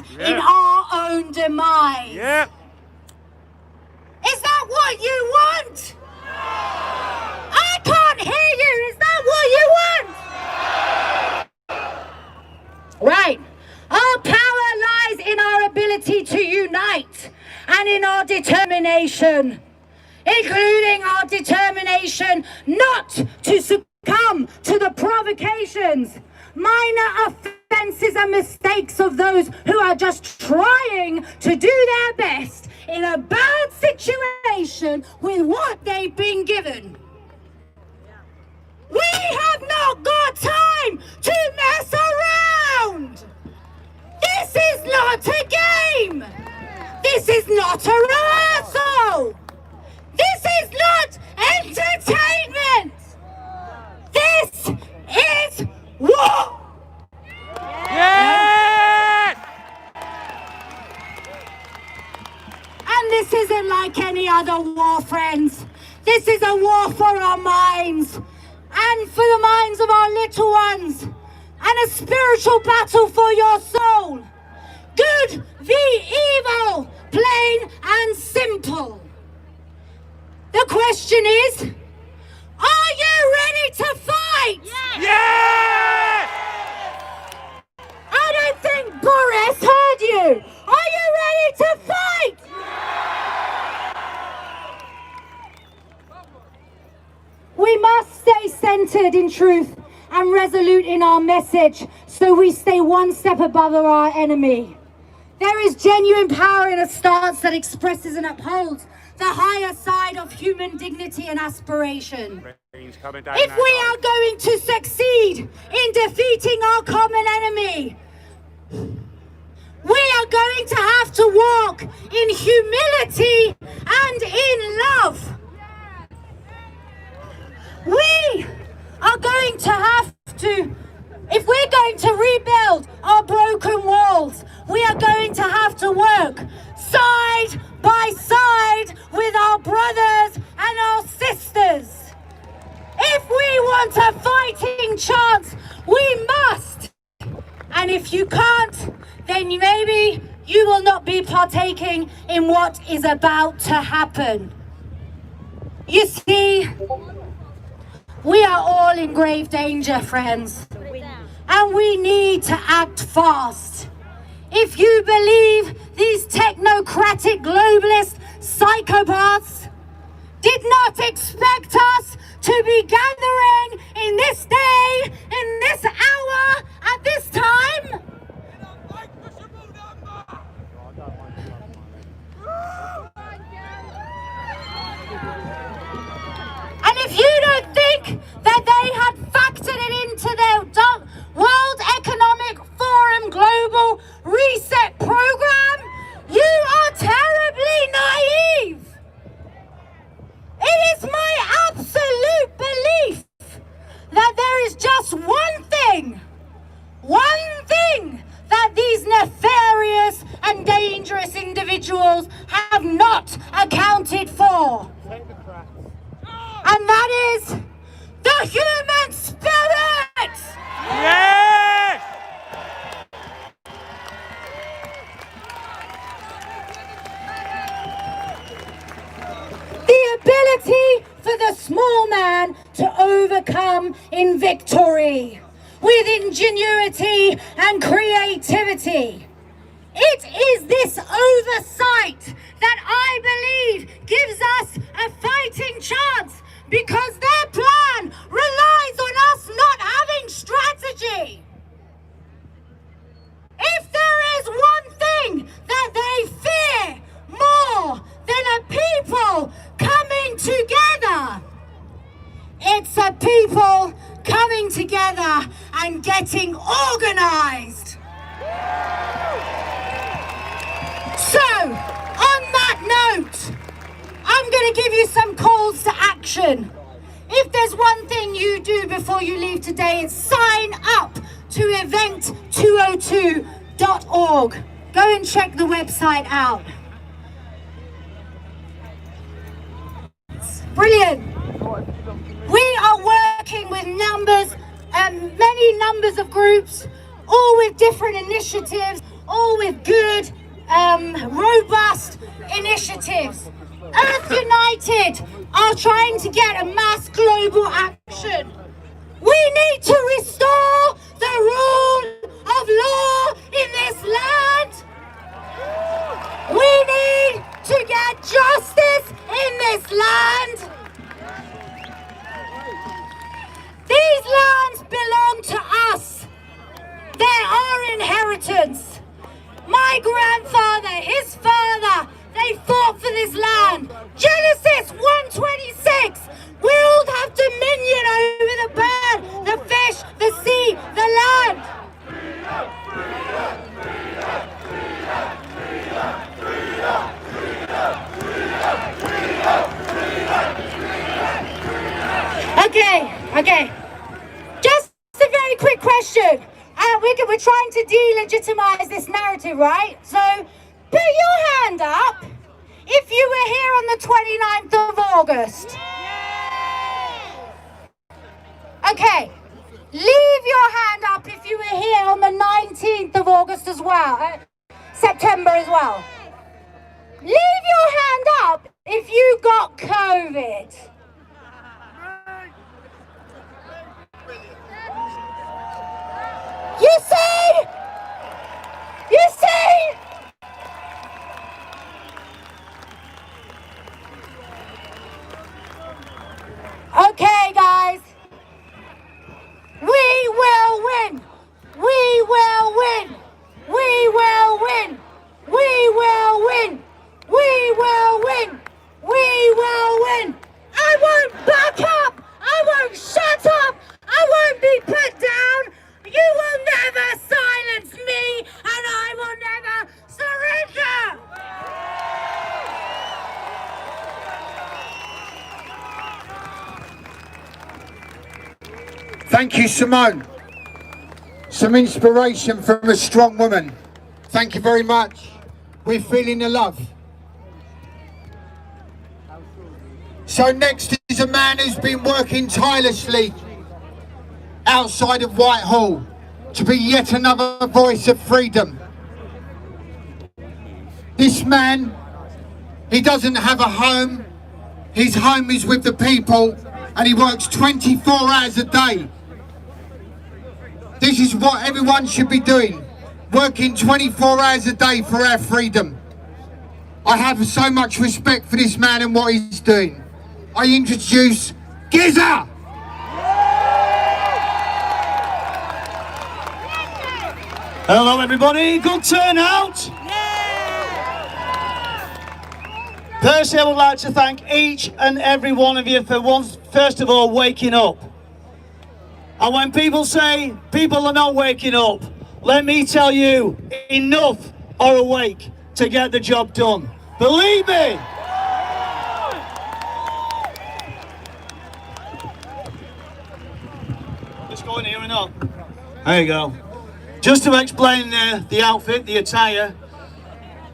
hand in our own demise. Yep. Is that what you want? I can't hear you. Is that what you want? Right. Our power lies in our ability to unite and in our determination, including our determination not to succumb to the provocations, minor offences and mistakes of those who are just trying to do their best in a bad situation with what they've been given. We have not got time to mess around. This is not a game. This is not a rehearsal. This is not entertainment. This is war. Yes! And this isn't like any other war, friends. This is a war for our minds and for the minds of our little ones, and a spiritual battle for your soul. Good v evil, plain and simple. The question is, are you ready to fight? Yes! I don't think Boris heard you. Are you ready to fight? We must stay centered in truth and resolute in our message, so we stay one step above our enemy. There is genuine power in a stance that expresses and upholds the higher side of human dignity and aspiration. If we are going to succeed in defeating our common enemy, we are going to have to walk in humility and in love. We are going to have to, if we're going to rebuild our broken walls, we are going to have to work side by side with our brothers and our sisters. If we want a fighting chance, we must. And if you can't, then maybe you will not be partaking in what is about to happen. You see, we are all in grave danger, friends, and we need to act fast. If you believe these technocratic globalist psychopaths did not expect us to be gathering in this day, in this hour, at this time, and if you don't think that they had factored it into their World Economic Forum Global Reset Program, you are terribly naive. It is my absolute belief that there is just one thing that these nefarious and dangerous individuals have not accounted for. And that is the human spirit! Yes! The ability for the small man to overcome in victory with ingenuity and creativity. It is this oversight that I believe gives us a fighting chance, because their plan relies on us not having strategy. If there is one thing that they fear more than a people coming together, it's a people coming together and getting organized. So, on that note, I'm going to give you some calls to action. If there's one thing you do before you leave today, it's sign up to event202.org. Go and check the website out. Brilliant. We are working with many numbers of groups, all with different initiatives, all with good, robust initiatives. Earth United are trying to get a mass global action. We need to restore the rule of law in this land. We need to get justice in this land. These lands belong to us. They're our inheritance. My grandfather, his father, they fought for this land. Genesis 1:26. We'll have dominion over the bird, the fish, the sea, the land. Okay. Just a very quick question. We're trying to delegitimize this narrative, right? So, put your hand up if you were here on the 29th of August. Okay. Leave your hand up if you were here on the 19th of August as well. September as well. Leave your hand up if you got COVID. You see? You see? Okay, guys. We will win. We will win. We will win. We will win. We will win. We will win. I won't back up. I won't shut up. I won't be put down. You will never silence me, and I will never surrender. Thank you, Simone. Some inspiration from a strong woman. Thank you very much. We're feeling the love. So next is a man who's been working tirelessly outside of Whitehall to be yet another voice of freedom. This man, he doesn't have a home. His home is with the people, and he works 24 hours a day. This is what everyone should be doing, working 24 hours a day for our freedom. I have so much respect for this man and what he's doing. I introduce Giza! Hello everybody, good turnout! Firstly, I would like to thank each and every one of you for first of all waking up. And when people say people are not waking up, let me tell you, enough are awake to get the job done. Believe me! Just go in here and up. There you go. Just to explain the outfit, the attire,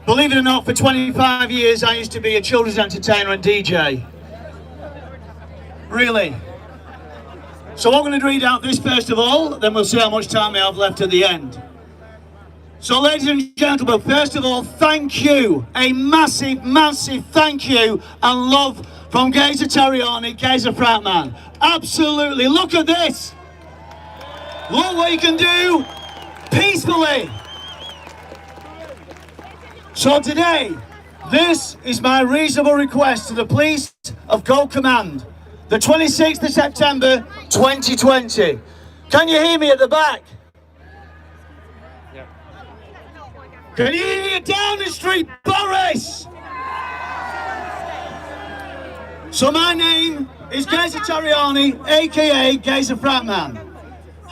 believe it or not, for 25 years I used to be a children's entertainer and DJ. Really. So I'm going to read out this first of all, then we'll see how much time I have left at the end. So ladies and gentlemen, first of all, thank you, a massive, massive thank you and love from Geza Tariani, Geza Fratman. Absolutely, look at this. Look what you can do peacefully. So today, this is my reasonable request to the police of Gold Command, the 26th of September 2020. Can you hear me at the back? Yeah. Can you hear me down the street, Boris? So my name is Geza Tariani, aka Geza Fratman.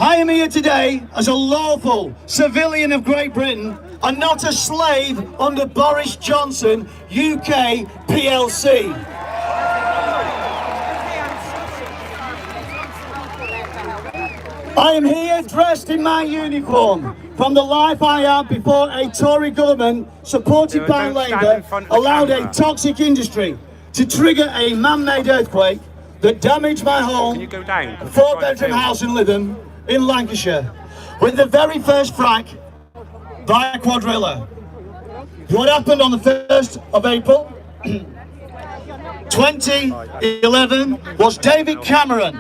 I am here today as a lawful civilian of Great Britain and not a slave under Boris Johnson, UK PLC. I am here dressed in my uniform from the life I had before a Tory government supported by Labour allowed a toxic industry to trigger a man-made earthquake that damaged my home, a four-bedroom house in Lytham in Lancashire. With the very first frack, by a quadrilla. What happened on the 1st of April 2011 was David Cameron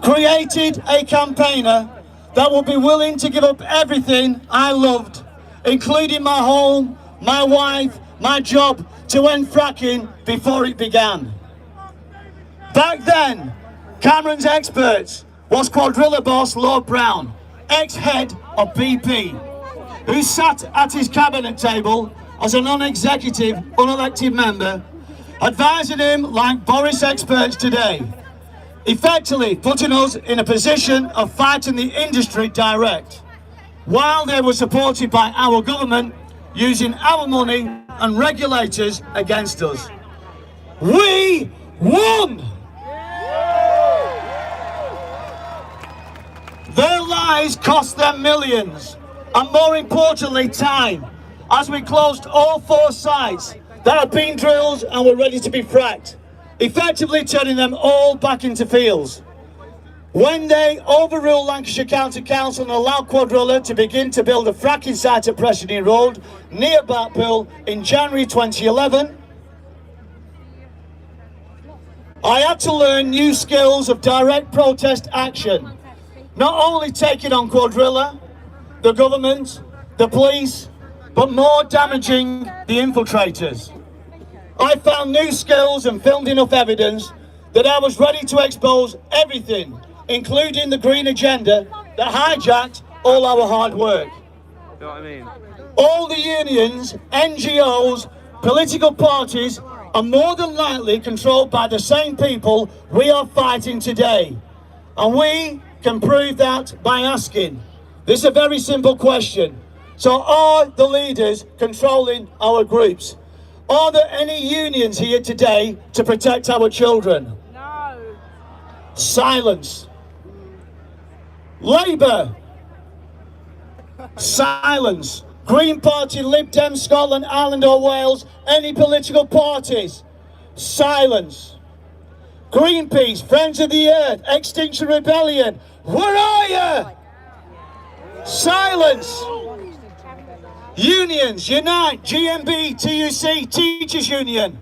created a campaigner that would be willing to give up everything I loved, including my home, my wife, my job, to end fracking before it began. Back then, Cameron's experts was quadrilla boss Lord Brown, ex-head of BP, who sat at his cabinet table as a non-executive, unelected member, advising him like Boris experts today, effectively putting us in a position of fighting the industry direct, while they were supported by our government using our money and regulators against us. We won! Their lies cost them millions, and more importantly, time, as we closed all 4 sites that had been drilled and were ready to be fracked, effectively turning them all back into fields. When they overruled Lancashire County Council and allowed Quadrilla to begin to build a fracking site at Prestonby Road near Blackpool in January 2011, I had to learn new skills of direct protest action, not only taking on Quadrilla, the government, the police, but more damaging the infiltrators. I found new skills and filmed enough evidence that I was ready to expose everything, including the green agenda that hijacked all our hard work. You know what I mean? All the unions, NGOs, political parties are more than likely controlled by the same people we are fighting today. And we can prove that by asking. This is a very simple question. So are the leaders controlling our groups? Are there any unions here today to protect our children? No. Silence. Labour. Silence. Green Party, Lib Dem, Scotland, Ireland or Wales, any political parties? Silence. Greenpeace, Friends of the Earth, Extinction Rebellion, where are you? Silence. Unions, Unite, GMB, TUC, Teachers Union.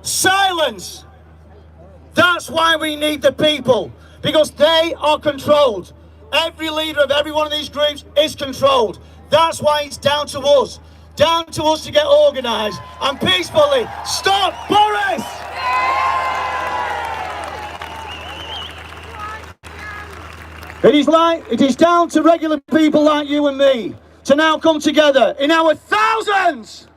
Silence. That's why we need the people, because they are controlled. Every leader of every one of these groups is controlled. That's why it's down to us to get organised and peacefully stop Boris! It is down to regular people like you and me to now come together in our thousands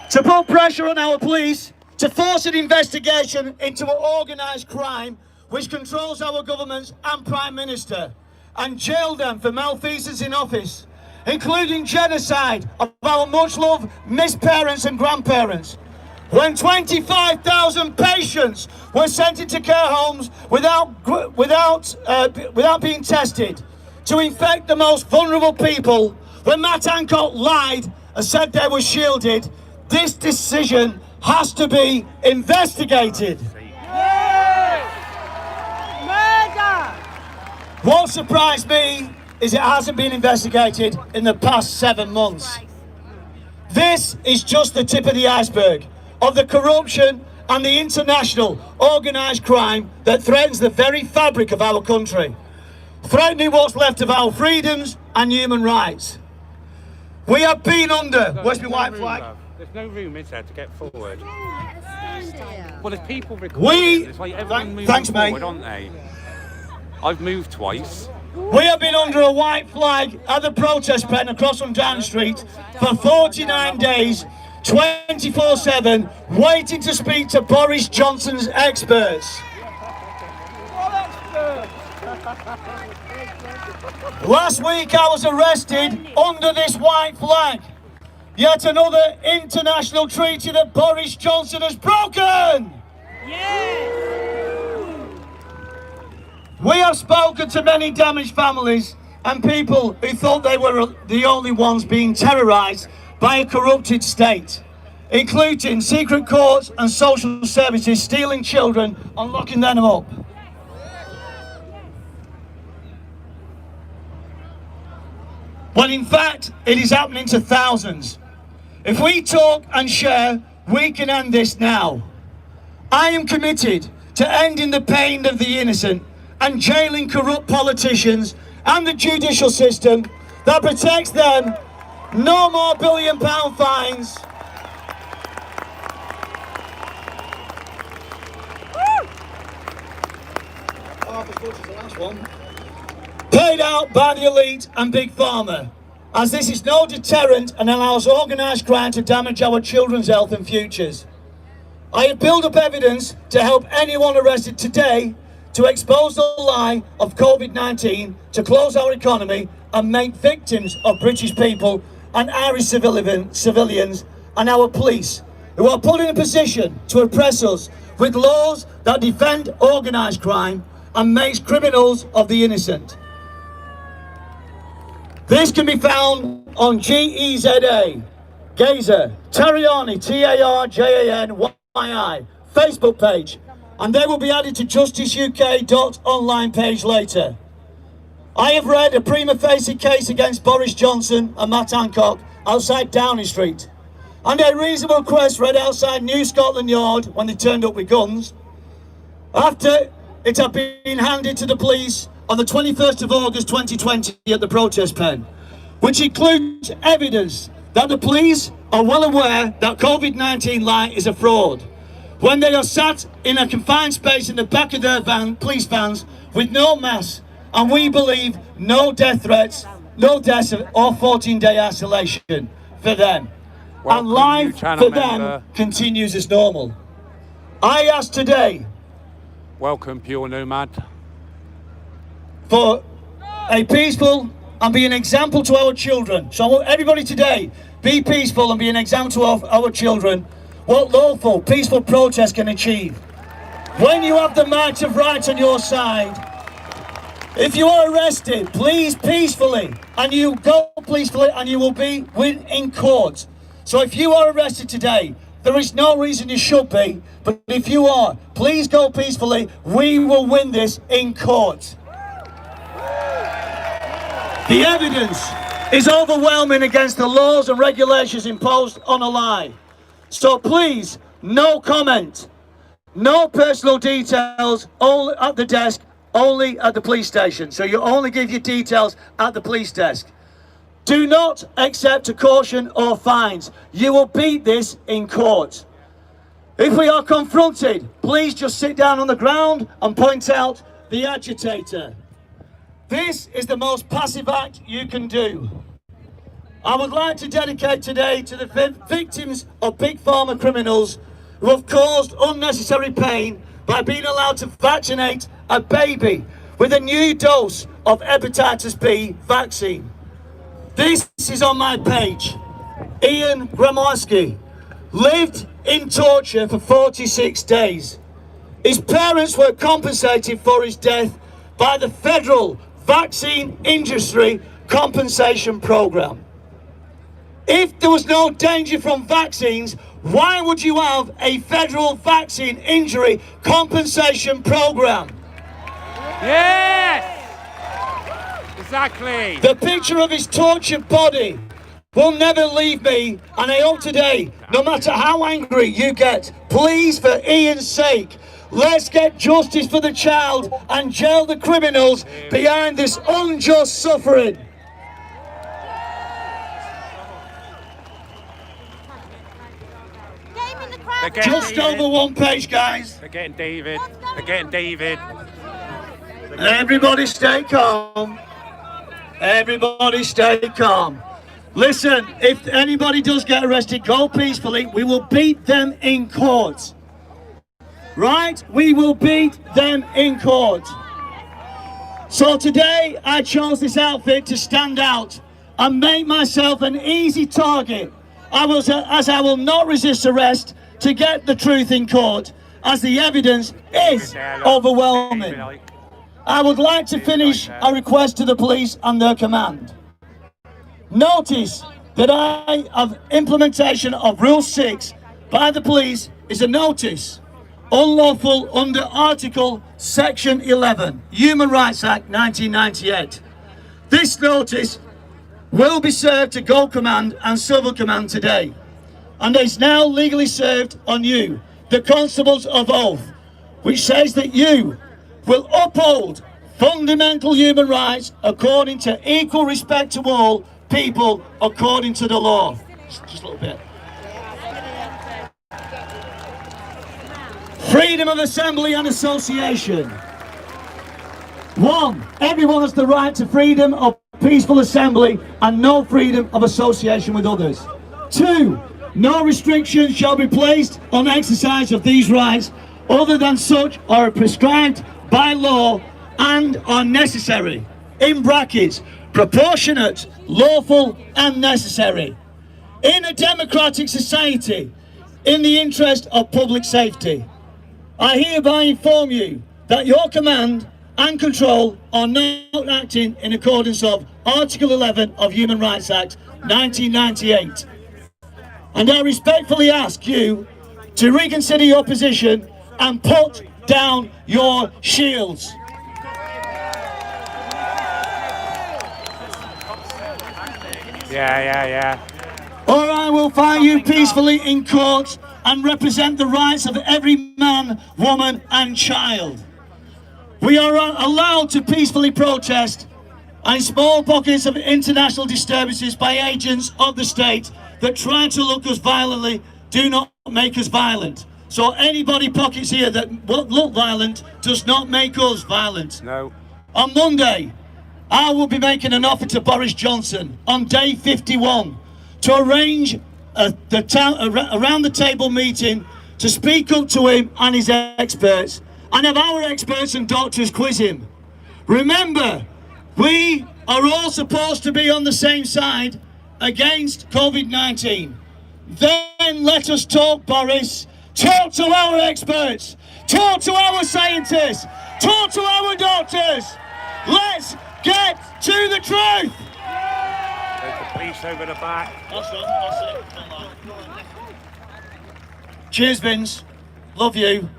to put pressure on our police to force an investigation into organised crime which controls our governments and Prime Minister, and jail them for malfeasance in office, including genocide of our much-loved missed parents and grandparents. When 25,000 patients were sent into care homes without being tested to infect the most vulnerable people, when Matt Hancock lied and said they were shielded, this decision has to be investigated. Murder! What surprised me is it hasn't been investigated in the past 7 months. This is just the tip of the iceberg of the corruption and the international organised crime that threatens the very fabric of our country, threatening what's left of our freedoms and human rights. We have been under... Where's my white flag? There's no room, is there, to get forward? Well, if people record it's like everyone moving forward, aren't they? I've moved twice. We have been under a white flag at the protest pen across from Down Street for 49 days, 24/7, waiting to speak to Boris Johnson's experts. Last week I was arrested under this white flag. Yet another international treaty that Boris Johnson has broken! We have spoken to many damaged families and people who thought they were the only ones being terrorised by a corrupted state, including secret courts and social services stealing children and locking them up. when in fact it is happening to thousands. If we talk and share, we can end this now. I am committed to ending the pain of the innocent and jailing corrupt politicians and the judicial system that protects them. No more billion-pound fines. Paid out by the elite and big pharma, as this is no deterrent and allows organised crime to damage our children's health and futures. I have built up evidence to help anyone arrested today to expose the lie of COVID-19, to close our economy and make victims of British people and Irish civilians and our police, who are put in a position to oppress us with laws that defend organised crime and makes criminals of the innocent. This can be found on GEZA, Gazer, Tariani, Tarjani, Facebook page, and they will be added to justiceuk.online page later. I have read a prima facie case against Boris Johnson and Matt Hancock outside Downing Street, and a reasonable request read outside New Scotland Yard when they turned up with guns, after it had been handed to the police on the 21st of August 2020 at the protest pen, which includes evidence that the police are well aware that COVID-19 lie is a fraud, when they are sat in a confined space in the back of their police vans with no masks, and we believe no death threats, no deaths or 14-day isolation for them. Welcome, and life for them member. continues as normal. I ask today Welcome, Pure Nomad. for a peaceful and be an example to our children. So I want everybody today, be peaceful and be an example to our children what lawful, peaceful protest can achieve. When you have the march of rights on your side, if you are arrested, please peacefully, and you go peacefully, and you will be in court. So if you are arrested today, there is no reason you should be, but if you are, please go peacefully. We will win this in court. The evidence is overwhelming against the laws and regulations imposed on a lie. So please, no comment, no personal details, only at the desk, only at the police station. So you only give your details at the police desk. Do not accept a caution or fines. You will beat this in court. If we are confronted, please just sit down on the ground and point out the agitator. This is the most passive act you can do. I would like to dedicate today to the victims of big pharma criminals who have caused unnecessary pain by being allowed to vaccinate a baby with a new dose of hepatitis B vaccine. This is on my page. Ian Gramowski lived in torture for 46 days. His parents were compensated for his death by the Federal Vaccine Industry Compensation Programme. If there was no danger from vaccines, why would you have a Federal Vaccine Injury Compensation Programme? Yes! Exactly. The picture of his tortured body will never leave me, and I hope today, no matter how angry you get, please, for Ian's sake, let's get justice for the child and jail the criminals behind this unjust suffering. Just over one page, guys. They're getting David. They're getting David. Everybody stay calm. Everybody stay calm. Listen, if anybody does get arrested, go peacefully. We will beat them in court. Right? We will beat them in court. So today, I chose this outfit to stand out and make myself an easy target. As I will not resist arrest to get the truth in court, as the evidence is overwhelming. I would like to finish a request to the police and their command. Notice that I have implementation of Rule 6 by the police is a notice unlawful under Article Section 11, Human Rights Act 1998. This notice will be served to Gold Command and Civil Command today, and is now legally served on you, the Constables of Oath, which says that you will uphold fundamental human rights according to equal respect to all people according to the law. Just a little bit. Freedom of assembly and association. 1. Everyone has the right to freedom of peaceful assembly and no freedom of association with others. 2. No restrictions shall be placed on exercise of these rights other than such are prescribed by law and are necessary. In brackets, proportionate, lawful and necessary. In a democratic society, in the interest of public safety. I hereby inform you that your command and control are not acting in accordance of Article 11 of Human Rights Act 1998. And I respectfully ask you to reconsider your position and put down your shields. Yeah. Or I will fight you peacefully in court and represent the rights of every man, woman and child. We are allowed to peacefully protest, and small pockets of international disturbances by agents of the state that try to look us violently do not make us violent. So anybody pockets here that look violent does not make us violent. No. On Monday, I will be making an offer to Boris Johnson on day 51 to arrange a around the table meeting to speak up to him and his experts, and have our experts and doctors quiz him. Remember, we are all supposed to be on the same side against COVID-19. Then let us talk, Boris. Talk to our experts. Talk to our scientists. Talk to our doctors. Let's get to the truth. There's the police over the back. That's it. Cheers, Vince. Love you.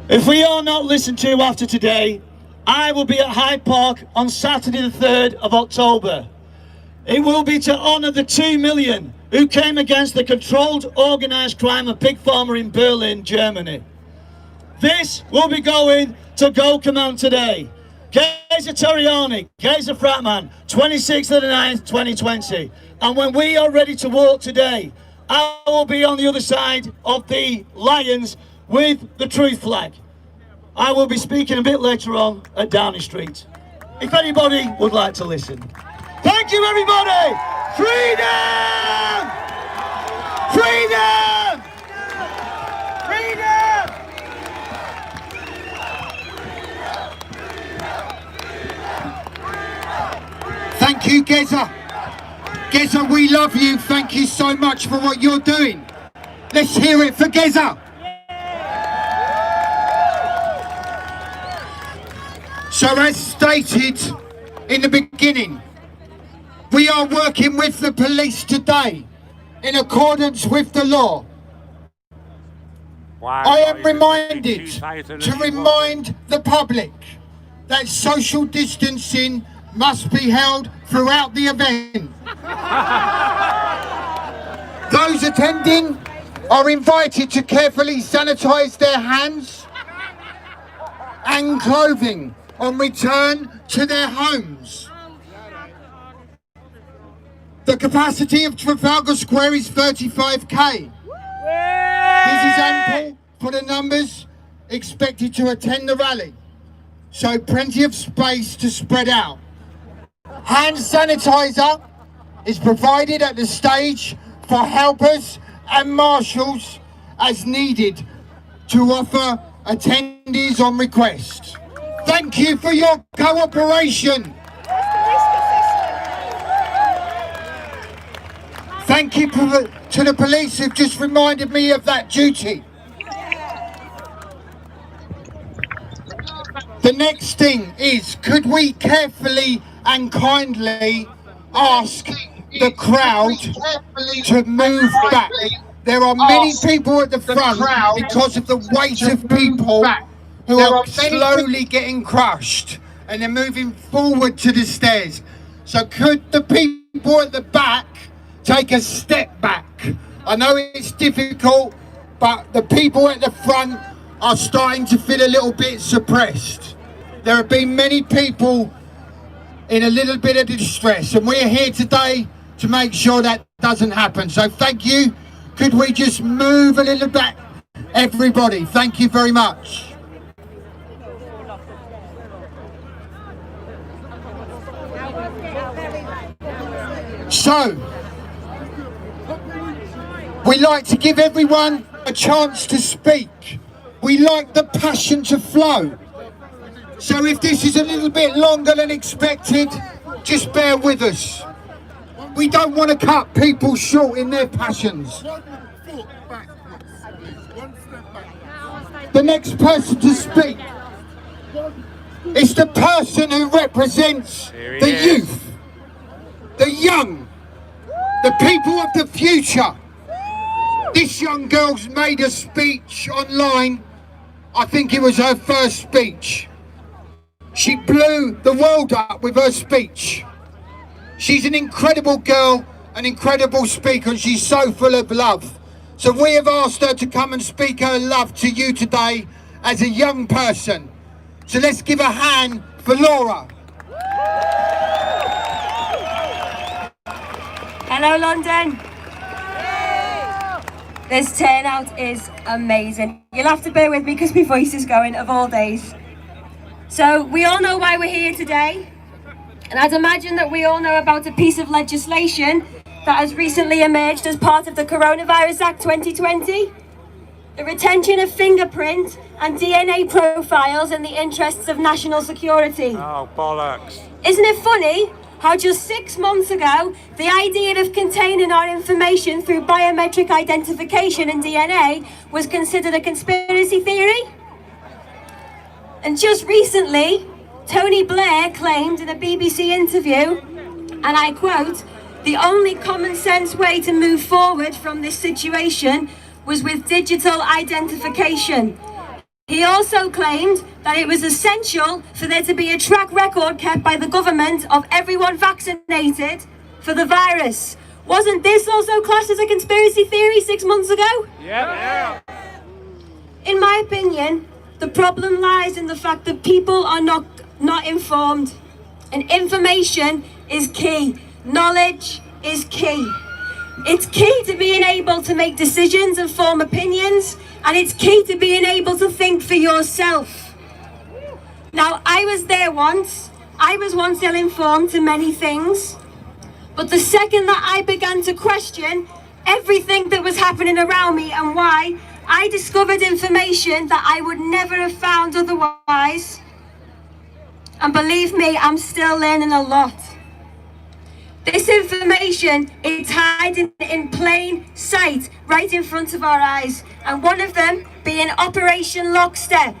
If we are not listened to after today, I will be at Hyde Park on Saturday the 3rd of October. It will be to honour the 2 million who came against the controlled organised crime of Big Pharma in Berlin, Germany. This will be going to Gold Command today. Geza Toriani, Geza Fratman, 26th of the 9th, 2020. And when we are ready to walk today, I will be on the other side of the lions with the truth flag. I will be speaking a bit later on at Downing Street, if anybody would like to listen. Thank you, everybody! Freedom! Freedom! Freedom! Thank you, Geza. Geza, we love you. Thank you so much for what you're doing. Let's hear it for Geza. So as stated in the beginning, we are working with the police today in accordance with the law. I am reminded to remind the public that social distancing must be held throughout the event. Those attending are invited to carefully sanitize their hands and clothing on return to their homes. The capacity of Trafalgar Square is 35k. This is ample for the numbers expected to attend the rally, so plenty of space to spread out. Hand sanitizer is provided at the stage for helpers and marshals as needed to offer attendees on request. Thank you for your cooperation. Thank you to the police who've just reminded me of that duty. The next thing is, could we carefully and kindly ask the crowd to move back? There are many people at the front because of the weight of people who are slowly getting crushed and they're moving forward to the stairs. So could the people at the back take a step back? I know it's difficult, but the people at the front are starting to feel a little bit suppressed. There have been many people in a little bit of distress, and we're here today to make sure that doesn't happen. So thank you. Could we just move a little bit, everybody? Thank you very much. So, we like to give everyone a chance to speak. We like the passion to flow. So if this is a little bit longer than expected, just bear with us. We don't want to cut people short in their passions. The next person to speak is the person who represents the youth, the young, the people of the future. This young girl's made a speech online. I think it was her first speech. She blew the world up with her speech. She's an incredible girl, an incredible speaker, and she's so full of love. So we have asked her to come and speak her love to you today as a young person. So let's give a hand for Laura. Hello London. This turnout is amazing. You'll have to bear with me because my voice is going of all days. So we all know why we're here today, and I'd imagine that we all know about a piece of legislation that has recently emerged as part of the Coronavirus Act 2020. The retention of fingerprint and DNA profiles in the interests of national security. Oh, bollocks. Isn't it funny how just 6 months ago, the idea of containing our information through biometric identification and DNA was considered a conspiracy theory? And just recently, Tony Blair claimed in a BBC interview, and I quote, "The only common sense way to move forward from this situation was with digital identification." He also claimed that it was essential for there to be a track record kept by the government of everyone vaccinated for the virus. Wasn't this also classed as a conspiracy theory 6 months ago? Yeah. In my opinion, the problem lies in the fact that people are not informed, and information is key. Knowledge is key. It's key to being able to make decisions and form opinions, and it's key to being able to think for yourself. Now, I was there once. I was once ill-informed to many things, but the second that I began to question everything that was happening around me and why, I discovered information that I would never have found otherwise. And believe me, I'm still learning a lot. This information is hiding in plain sight right in front of our eyes, and one of them being Operation Lockstep,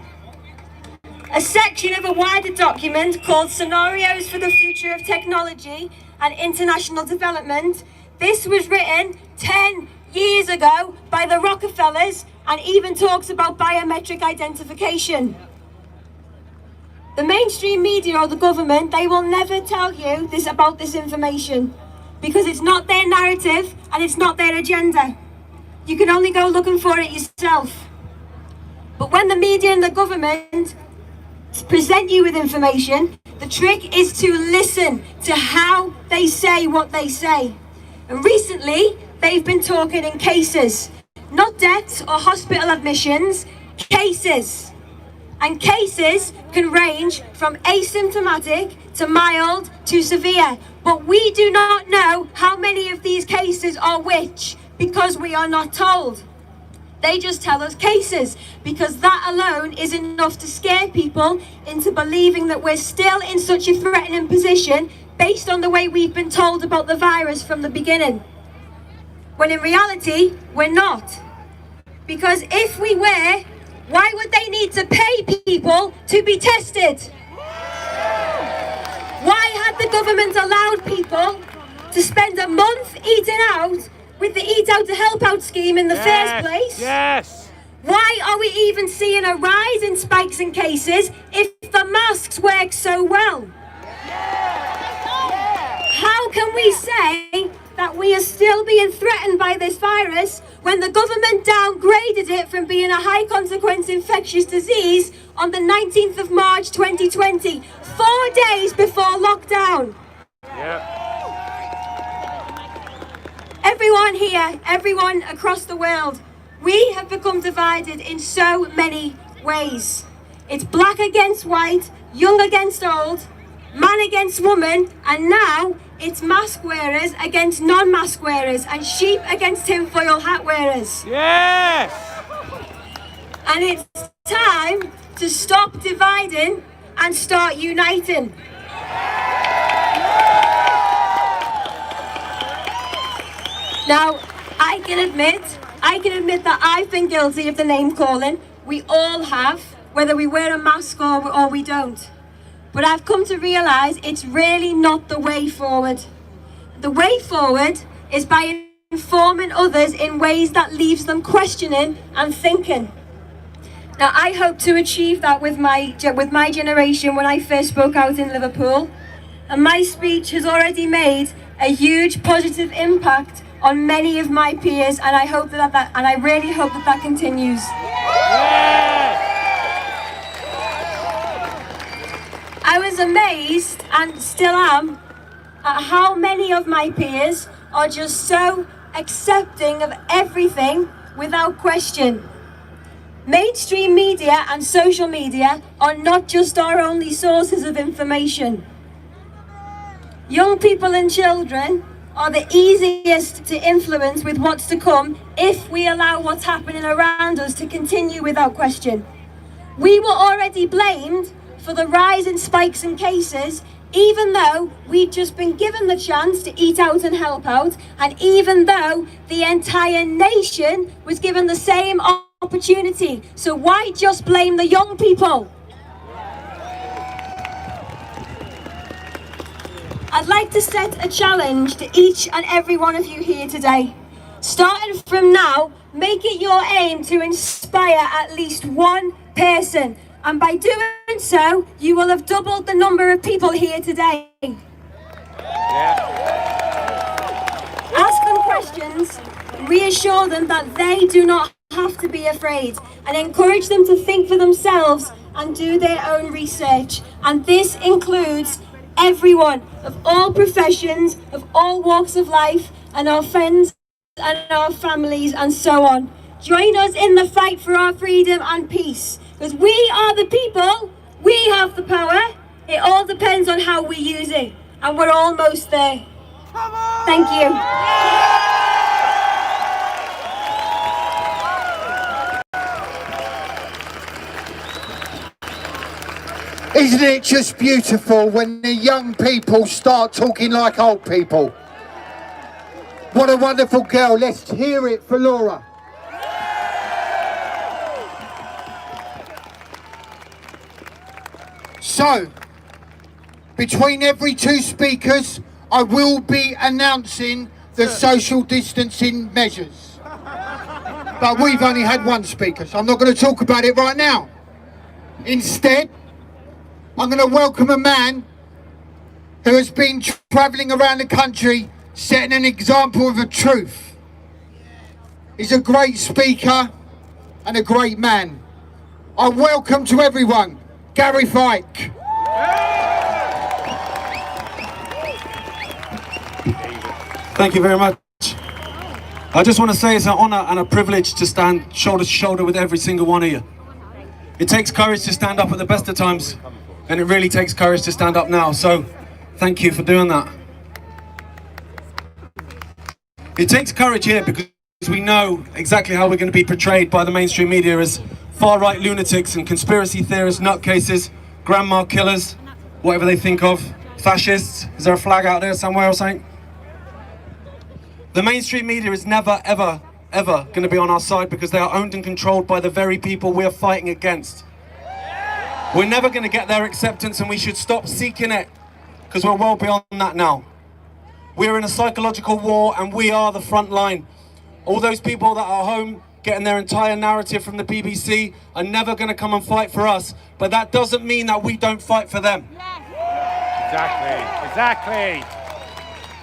a section of a wider document called Scenarios for the Future of Technology and International Development. This was written 10 years ago by the Rockefellers and even talks about biometric identification. The mainstream media or the government, they will never tell you about this information because it's not their narrative and it's not their agenda. You can only go looking for it yourself. But when the media and the government present you with information, the trick is to listen to how they say what they say. And recently, they've been talking in cases, not deaths or hospital admissions, cases. And cases can range from asymptomatic to mild to severe. But we do not know how many of these cases are which because we are not told. They just tell us cases because that alone is enough to scare people into believing that we're still in such a threatening position based on the way we've been told about the virus from the beginning. When in reality, we're not. Because if we were, why would they need to pay people to be tested? Why had the government allowed people to spend a month eating out with the Eat Out to Help Out scheme in the first place? Yes. Why are we even seeing a rise in spikes in cases if the masks work so well? How can we say that we are still being threatened by this virus when the government downgraded it from being a high consequence infectious disease on the 19th of March 2020, 4 days before lockdown? Everyone here, everyone across the world, we have become divided in so many ways. It's black against white, young against old, man against woman, and now it's mask wearers against non-mask wearers and sheep against tinfoil hat wearers. Yes! And it's time to stop dividing and start uniting. Now, I can admit that I've been guilty of the name calling. We all have, whether we wear a mask or we don't. But I've come to realise it's really not the way forward. The way forward is by informing others in ways that leaves them questioning and thinking. Now, I hope to achieve that with my generation when I first spoke out in Liverpool. And my speech has already made a huge positive impact on many of my peers, and I really hope that continues. I was amazed, and still am, at how many of my peers are just so accepting of everything without question. Mainstream media and social media are not just our only sources of information. Young people and children are the easiest to influence with what's to come if we allow what's happening around us to continue without question. We were already blamed for the rise in spikes in cases, even though we'd just been given the chance to eat out and help out, and even though the entire nation was given the same opportunity. So why just blame the young people? I'd like to set a challenge to each and every one of you here today. Starting from now, make it your aim to inspire at least one person. And by doing so, you will have doubled the number of people here today. Ask them questions, reassure them that they do not have to be afraid, and encourage them to think for themselves and do their own research. And this includes everyone of all professions, of all walks of life, and our friends and our families and so on. Join us in the fight for our freedom and peace. Because we are the people, we have the power. It all depends on how we use it. And we're almost there. Thank you. Isn't it just beautiful when the young people start talking like old people? What a wonderful girl. Let's hear it for Laura. So, between every two speakers, I will be announcing the social distancing measures. But we've only had one speaker, so I'm not going to talk about it right now. Instead, I'm going to welcome a man who has been travelling around the country setting an example of the truth. He's a great speaker and a great man. I welcome to everyone, Gary Fike. Thank you very much. I just want to say it's an honour and a privilege to stand shoulder to shoulder with every single one of you. It takes courage to stand up at the best of times, and it really takes courage to stand up now, so thank you for doing that. It takes courage here because we know exactly how we're going to be portrayed by the mainstream media as far-right lunatics and conspiracy theorists, nutcases, grandma killers, whatever they think of, fascists. Is there a flag out there somewhere or something? The mainstream media is never, ever, ever going to be on our side because they are owned and controlled by the very people we are fighting against. We're never going to get their acceptance, and we should stop seeking it because we're well beyond that now. We're in a psychological war and we are the front line. All those people that are home getting their entire narrative from the BBC, are never going to come and fight for us. But that doesn't mean that we don't fight for them. Exactly.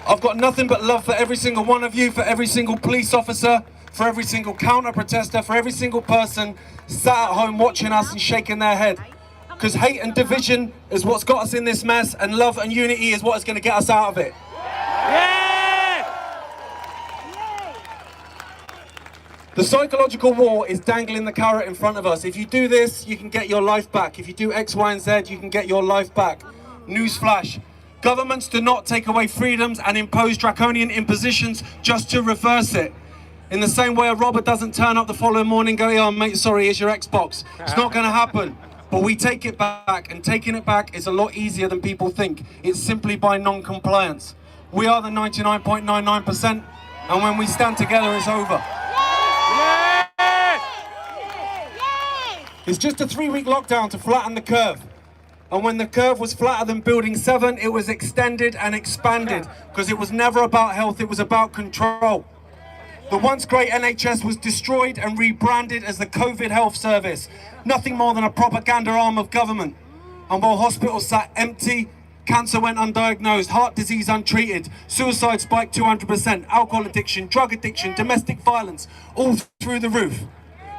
I've got nothing but love for every single one of you, for every single police officer, for every single counter-protester, for every single person sat at home watching us and shaking their head. Because hate and division is what's got us in this mess, and love and unity is what is going to get us out of it. The psychological war is dangling the carrot in front of us. If you do this, you can get your life back. If you do X, Y, and Z, you can get your life back. Newsflash. Governments do not take away freedoms and impose draconian impositions just to reverse it. In the same way a robber doesn't turn up the following morning and go, "Oh mate, sorry, here's your Xbox." It's not going to happen. But we take it back, and taking it back is a lot easier than people think. It's simply by non-compliance. We are the 99.99%, and when we stand together, it's over. It's just a 3-week lockdown to flatten the curve. And when the curve was flatter than Building 7, it was extended and expanded, because it was never about health, it was about control. The once great NHS was destroyed and rebranded as the COVID Health Service, nothing more than a propaganda arm of government. And while hospitals sat empty, cancer went undiagnosed, heart disease untreated, suicide spiked 200%, alcohol addiction, drug addiction, domestic violence, all through the roof.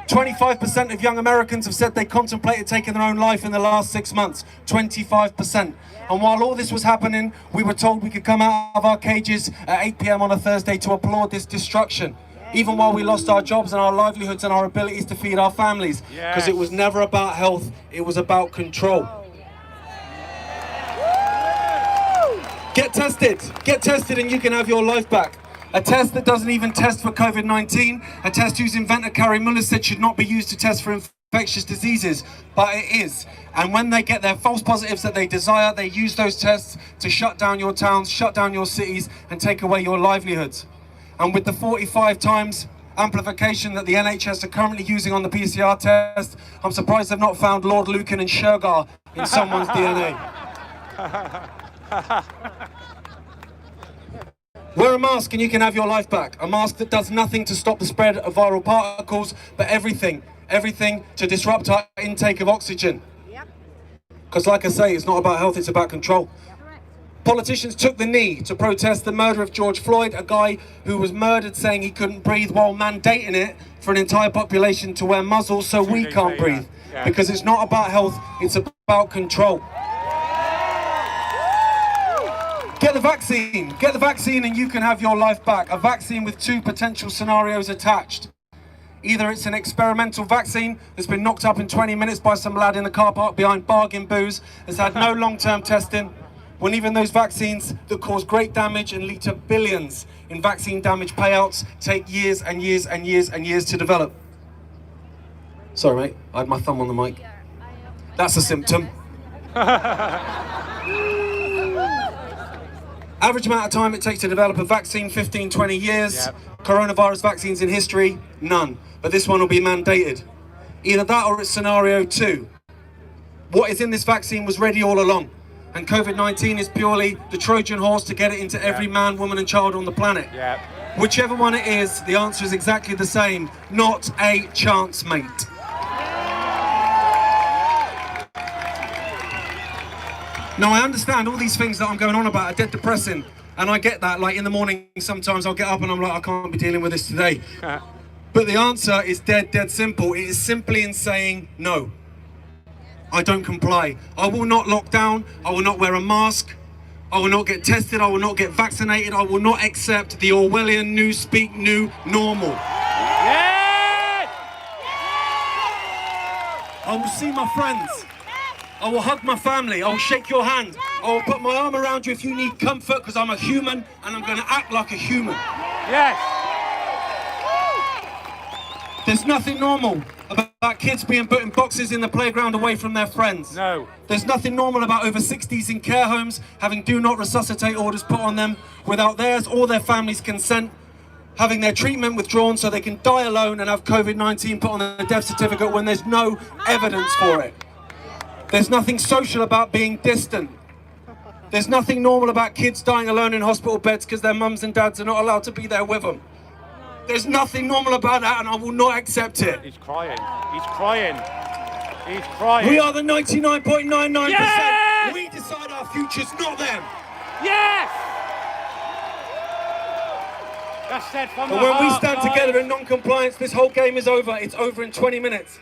25% of young Americans have said they contemplated taking their own life in the last 6 months. 25%. And while all this was happening, we were told we could come out of our cages at 8 p.m. on a Thursday to applaud this destruction. Even while we lost our jobs and our livelihoods and our abilities to feed our families. Because it was never about health, it was about control. Get tested and you can have your life back. A test that doesn't even test for COVID-19, a test whose inventor Carrie Muller said should not be used to test for infectious diseases, but it is. And when they get their false positives that they desire, they use those tests to shut down your towns, shut down your cities, and take away your livelihoods. And with the 45 times amplification that the NHS are currently using on the PCR test, I'm surprised they've not found Lord Lucan and Shergar in someone's DNA. Wear a mask and you can have your life back. A mask that does nothing to stop the spread of viral particles, but everything to disrupt our intake of oxygen. Because like I say, it's not about health, it's about control. Politicians took the knee to protest the murder of George Floyd, a guy who was murdered saying he couldn't breathe, while mandating it for an entire population to wear muzzles so we can't breathe. Because it's not about health, it's about control. Get the vaccine and you can have your life back. A vaccine with 2 potential scenarios attached. Either it's an experimental vaccine that's been knocked up in 20 minutes by some lad in the car park behind bargain booze, has had no long-term testing, when even those vaccines that cause great damage and lead to billions in vaccine damage payouts take years and years and years and years to develop. Sorry mate, I had my thumb on the mic. That's a symptom. Average amount of time it takes to develop a vaccine, 15, 20 years. Coronavirus vaccines in history, none. But this one will be mandated. Either that or it's scenario 2. What is in this vaccine was ready all along. And COVID-19 is purely the Trojan horse to get it into every man, woman and child on the planet. Whichever one it is, the answer is exactly the same. Not a chance, mate. Now I understand all these things that I'm going on about are dead depressing, and I get that. Like in the morning sometimes I'll get up and I'm like, I can't be dealing with this today. But the answer is dead simple. It is simply in saying no. I don't comply. I will not lock down, I will not wear a mask, I will not get tested, I will not get vaccinated, I will not accept the Orwellian new speak new normal. I will see my friends. I will hug my family, I will shake your hand, I will put my arm around you if you need comfort, because I'm a human and I'm going to act like a human. There's nothing normal about kids being put in boxes in the playground away from their friends. No. There's nothing normal about over 60s in care homes having do not resuscitate orders put on them without theirs or their family's consent, having their treatment withdrawn so they can die alone and have COVID-19 put on their death certificate when there's no evidence for it. There's nothing social about being distant. There's nothing normal about kids dying alone in hospital beds because their mums and dads are not allowed to be there with them. There's nothing normal about that, and I will not accept it. He's crying. He's crying. He's crying. We are the 99.99%. Yes! We decide our futures, not them. Yes! That's said from the And when we heart, stand guys. together in non-compliance, this whole game is over. It's over in 20 minutes.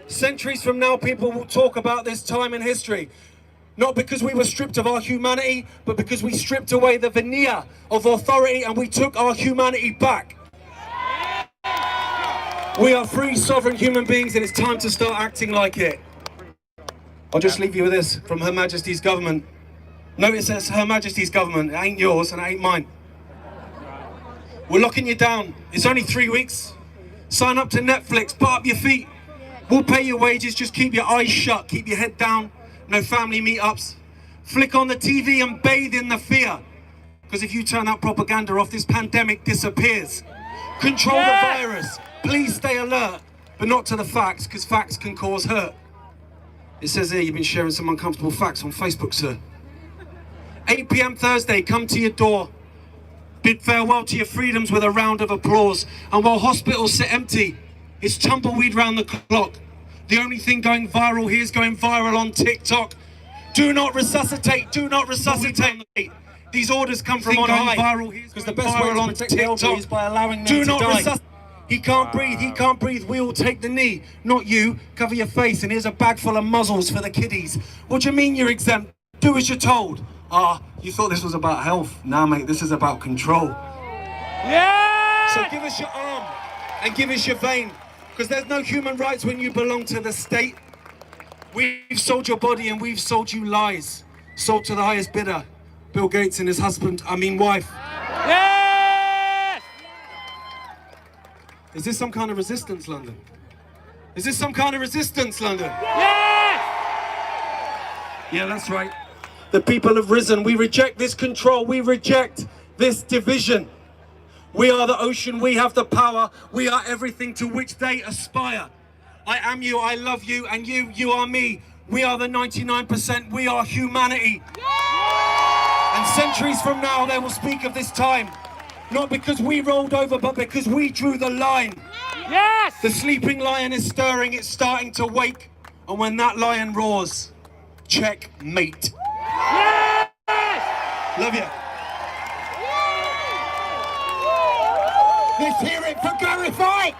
Centuries from now, people will talk about this time in history. Not because we were stripped of our humanity, but because we stripped away the veneer of authority and we took our humanity back. We are free, sovereign human beings, and it's time to start acting like it. I'll just leave you with this from Her Majesty's government. Notice it says Her Majesty's government. It ain't yours and it ain't mine. We're locking you down. It's only 3 weeks. Sign up to Netflix, put up your feet. We'll pay your wages, just keep your eyes shut, keep your head down. No family meetups. Flick on the TV and bathe in the fear. Because if you turn that propaganda off, this pandemic disappears. Control the virus. Please stay alert, but not to the facts, because facts can cause hurt. It says here you've been sharing some uncomfortable facts on Facebook, sir. 8 p.m. Thursday, come to your door. Bid farewell to your freedoms with a round of applause. And while hospitals sit empty, it's tumbleweed round the clock. The only thing going viral here is going viral on TikTok. Do not resuscitate, do not resuscitate. These orders come from on high. Because the best way to protect the elderly is by allowing them to die. He can't breathe, he can't breathe, we all take the knee. Not you, cover your face and here's a bag full of muzzles for the kiddies. What do you mean you're exempt? Do as you're told. You thought this was about health. Nah mate, this is about control. Yeah! So give us your arm and give us your vein. Because there's no human rights when you belong to the state. We've sold your body and we've sold you lies. Sold to the highest bidder. Bill Gates and his wife. Yes! Is this some kind of resistance, London? Is this some kind of resistance, London? Yes! Yeah, that's right. The people have risen. We reject this control. We reject this division. We are the ocean. We have the power. We are everything to which they aspire. I am you. I love you. And you are me. We are the 99%. We are humanity. And centuries from now, they will speak of this time. Not because we rolled over, but because we drew the line. Yes! The sleeping lion is stirring, it's starting to wake. And when that lion roars, checkmate. Yes! Love you. Let's hear it for Gareth Ike.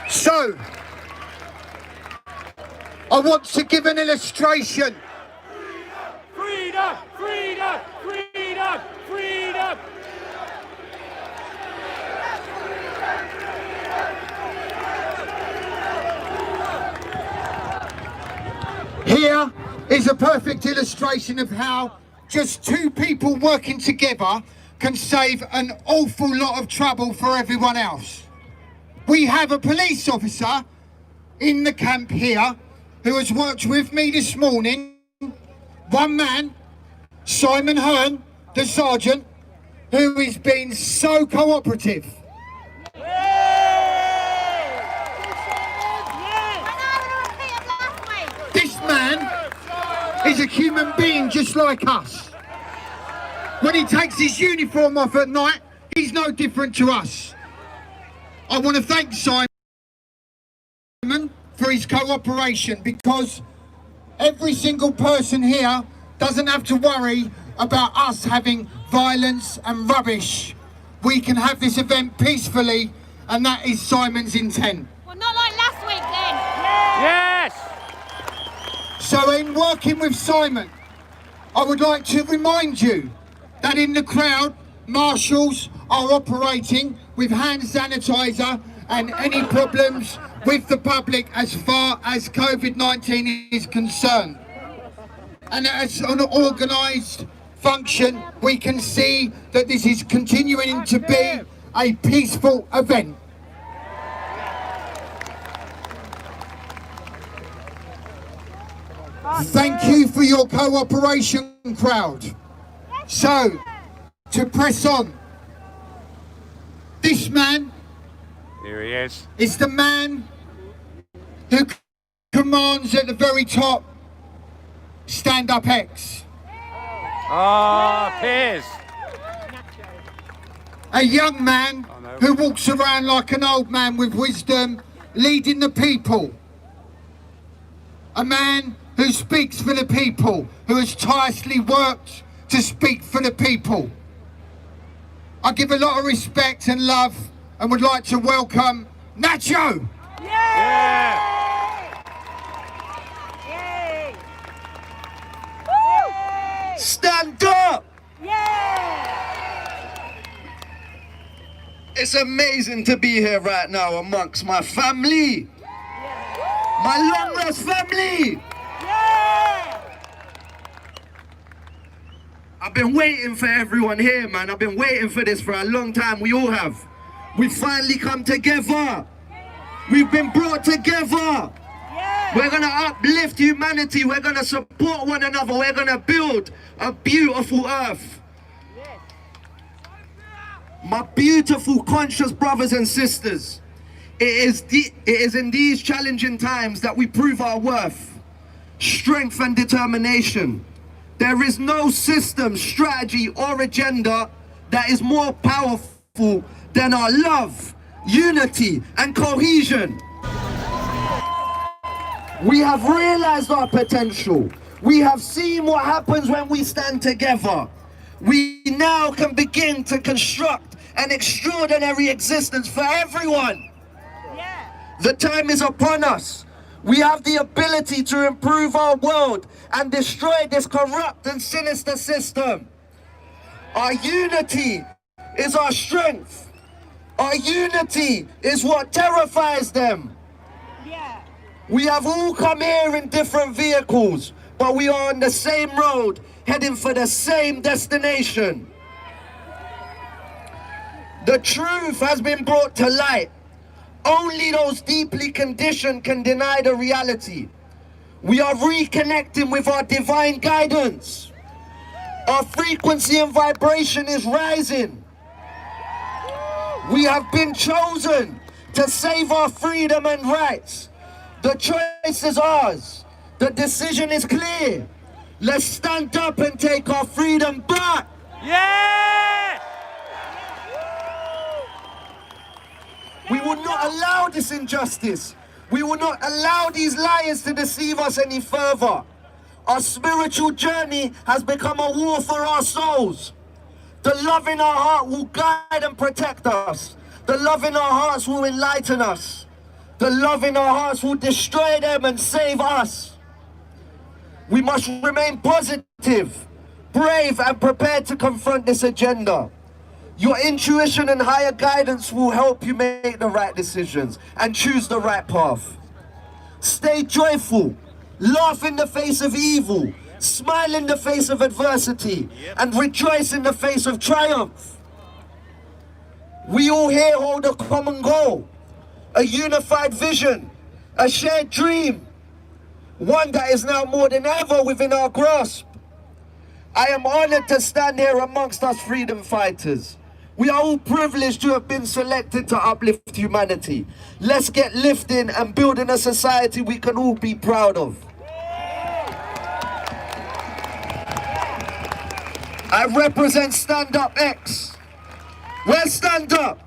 So, I want to give an illustration. Freedom! Freedom! Freedom! Freedom! Here is a perfect illustration of how just two people working together can save an awful lot of trouble for everyone else. We have a police officer in the camp here who has worked with me this morning. One man, Simon Hearn, the sergeant, who has been so cooperative. This man is a human being just like us. When he takes his uniform off at night, he's no different to us. I want to thank Simon for his cooperation, because every single person here doesn't have to worry about us having violence and rubbish. We can have this event peacefully, and that is Simon's intent. Well, not like last week then. Yes! So in working with Simon, I would like to remind you that in the crowd, marshals are operating with hand sanitizer and any problems with the public as far as COVID-19 is concerned. And as an organised function, we can see that this is continuing to be a peaceful event. Thank you for your cooperation, crowd. So, to press on, this man Here he is the man who commands at the very top, Stand Up X. Piers! A young man who walks around like an old man with wisdom, leading the people. A man who speaks for the people, who has tirelessly worked to speak for the people. I give a lot of respect and love and would like to welcome Nacho. Yeah! Stand up! Yeah! It's amazing to be here right now amongst my family. My long lost family. Yeah! I've been waiting for everyone here, man. I've been waiting for this for a long time. We all have. We've finally come together. We've been brought together. We're gonna uplift humanity. We're gonna support one another. We're gonna build a beautiful earth. My beautiful conscious brothers and sisters, it is in these challenging times that we prove our worth, strength and determination. There is no system, strategy or agenda that is more powerful than our love, unity and cohesion. We have realized our potential. We have seen what happens when we stand together. We now can begin to construct an extraordinary existence for everyone. The time is upon us. We have the ability to improve our world and destroy this corrupt and sinister system. Our unity is our strength. Our unity is what terrifies them. We have all come here in different vehicles, but we are on the same road, heading for the same destination. The truth has been brought to light. Only those deeply conditioned can deny the reality. We are reconnecting with our divine guidance. Our frequency and vibration is rising. We have been chosen to save our freedom and rights. The choice is ours. The decision is clear. Let's stand up and take our freedom back. Yeah! We will not allow this injustice. We will not allow these liars to deceive us any further. Our spiritual journey has become a war for our souls. The love in our heart will guide and protect us. The love in our hearts will enlighten us. The love in our hearts will destroy them and save us. We must remain positive, brave and prepared to confront this agenda. Your intuition and higher guidance will help you make the right decisions and choose the right path. Stay joyful, laugh in the face of evil, smile in the face of adversity, and rejoice in the face of triumph. We all here hold a common goal. A unified vision, a shared dream, one that is now more than ever within our grasp. I am honored to stand here amongst us freedom fighters. We are all privileged to have been selected to uplift humanity. Let's get lifting and building a society we can all be proud of. I represent Stand Up X. Where's Stand Up?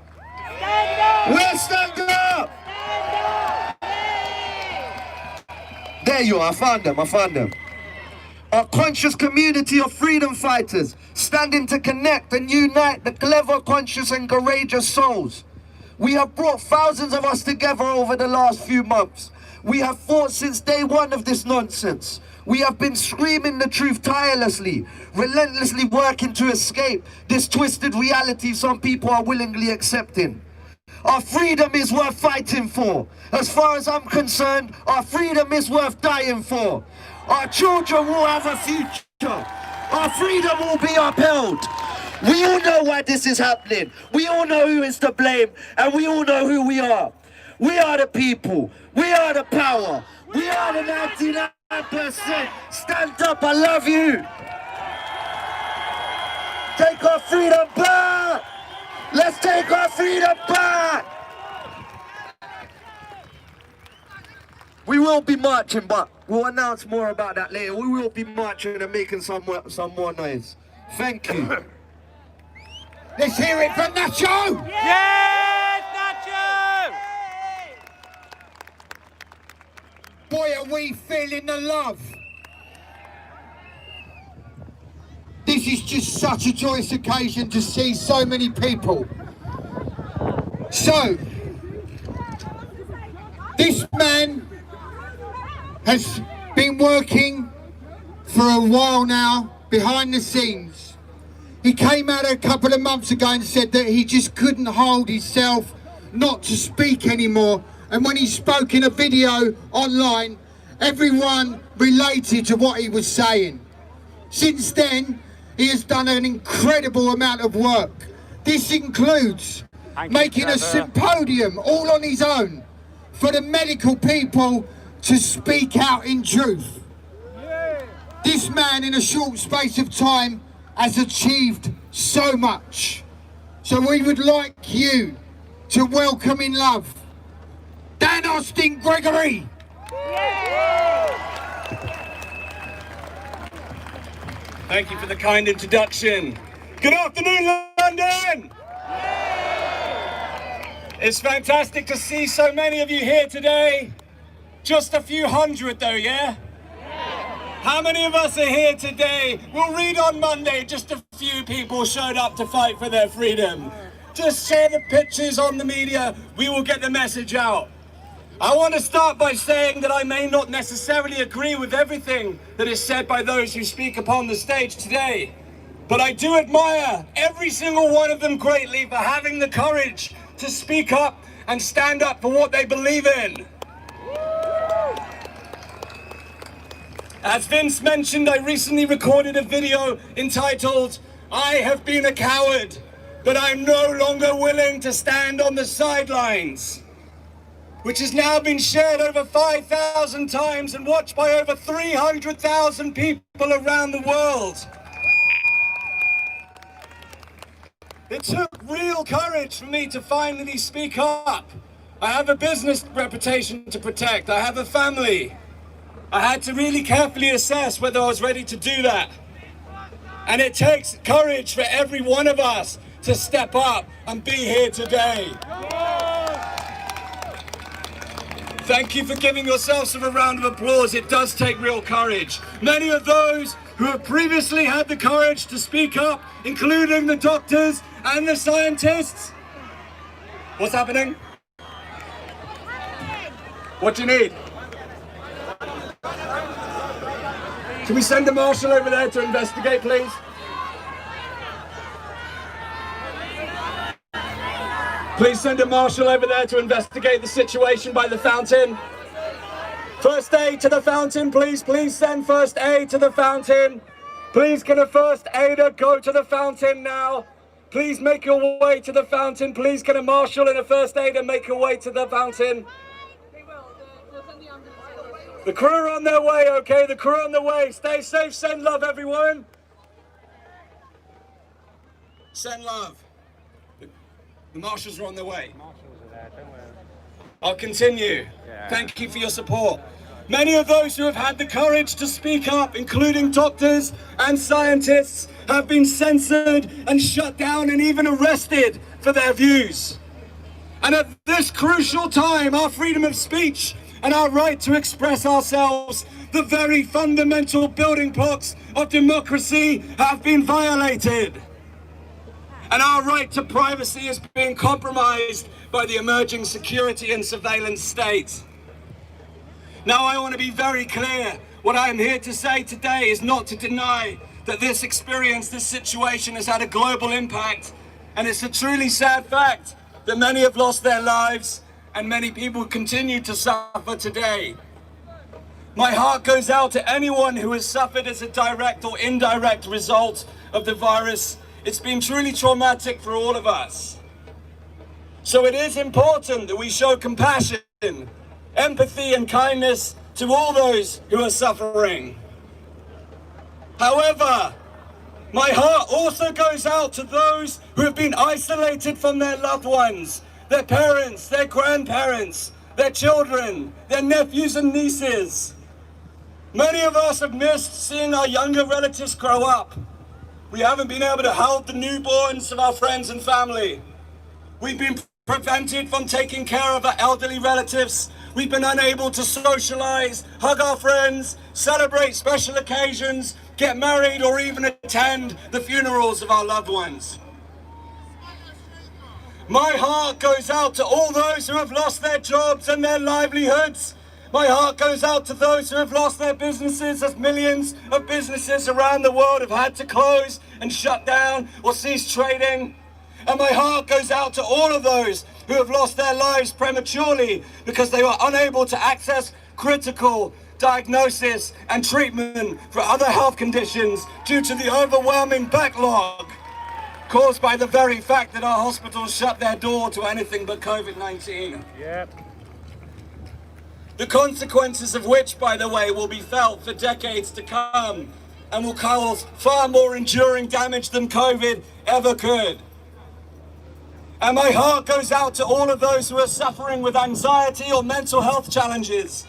Where's Stand Up? There you are, I found them. A conscious community of freedom fighters standing to connect and unite the clever, conscious and courageous souls. We have brought thousands of us together over the last few months. We have fought since day one of this nonsense. We have been screaming the truth tirelessly, relentlessly working to escape this twisted reality some people are willingly accepting. Our freedom is worth fighting for. As far as I'm concerned, our freedom is worth dying for. Our children will have a future. Our freedom will be upheld. We all know why this is happening. We all know who is to blame, and we all know who we are. We are the people. We are the power. We are the 99%. Stand up, I love you. Take our freedom back. Let's take our freedom back. We will be marching, but we'll announce more about that later. We will be marching and making some more noise. Thank you. Let's hear it from Nacho! Yes, Nacho! Boy, are we feeling the love. This is just such a joyous occasion to see so many people. So, this man has been working for a while now, behind the scenes. He came out a couple of months ago and said that he just couldn't hold himself not to speak anymore. And when he spoke in a video online, everyone related to what he was saying. Since then, he has done an incredible amount of work. This includes making a symposium all on his own for the medical people to speak out in truth. This man, in a short space of time, has achieved so much. So we would like you to welcome in love Dan Austin Gregory. Thank you for the kind introduction. Good afternoon, London! It's fantastic to see so many of you here today. Just a few hundred though, yeah? How many of us are here today? We'll read on Monday, just a few people showed up to fight for their freedom. Just share the pictures on the media, we will get the message out. I want to start by saying that I may not necessarily agree with everything that is said by those who speak upon the stage today, but I do admire every single one of them greatly for having the courage to speak up and stand up for what they believe in. As Vince mentioned, I recently recorded a video entitled, "I have been a coward, but I'm no longer willing to stand on the sidelines," which has now been shared over 5,000 times and watched by over 300,000 people around the world. It took real courage for me to finally speak up. I have a business reputation to protect. I have a family. I had to really carefully assess whether I was ready to do that. And it takes courage for every one of us to step up and be here today. Thank you for giving yourselves a round of applause. It does take real courage. Many of those who have previously had the courage to speak up, including the doctors and the scientists. What's happening? What do you need? Can we send a marshal over there to investigate, please? Please send a marshal over there to investigate the situation by the fountain. First aid to the fountain, please. Please send first aid to the fountain. Please, can a first aider go to the fountain now? Please make your way to the fountain. Please, can a marshal and a first aider make your way to the fountain? The crew are on their way, okay? The crew are on their way. Stay safe, send love, everyone. Send love. The marshals are on their way. I'll continue. Thank you for your support. Many of those who have had the courage to speak up, including doctors and scientists, have been censored and shut down and even arrested for their views. And at this crucial time, our freedom of speech and our right to express ourselves, the very fundamental building blocks of democracy, have been violated. And our right to privacy is being compromised by the emerging security and surveillance state. Now, I want to be very clear. What I am here to say today is not to deny that this experience, this situation has had a global impact. And it's a truly sad fact that many have lost their lives and many people continue to suffer today. My heart goes out to anyone who has suffered as a direct or indirect result of the virus. It's been truly traumatic for all of us. So it is important that we show compassion, empathy and kindness to all those who are suffering. However, my heart also goes out to those who have been isolated from their loved ones, their parents, their grandparents, their children, their nephews and nieces. Many of us have missed seeing our younger relatives grow up. We haven't been able to hold the newborns of our friends and family. We've been prevented from taking care of our elderly relatives. We've been unable to socialize, hug our friends, celebrate special occasions, get married, or even attend the funerals of our loved ones. My heart goes out to all those who have lost their jobs and their livelihoods. My heart goes out to those who have lost their businesses, as millions of businesses around the world have had to close and shut down or cease trading. And my heart goes out to all of those who have lost their lives prematurely because they were unable to access critical diagnosis and treatment for other health conditions due to the overwhelming backlog caused by the very fact that our hospitals shut their door to anything but COVID-19. Yep. The consequences of which, by the way, will be felt for decades to come and will cause far more enduring damage than COVID ever could. And my heart goes out to all of those who are suffering with anxiety or mental health challenges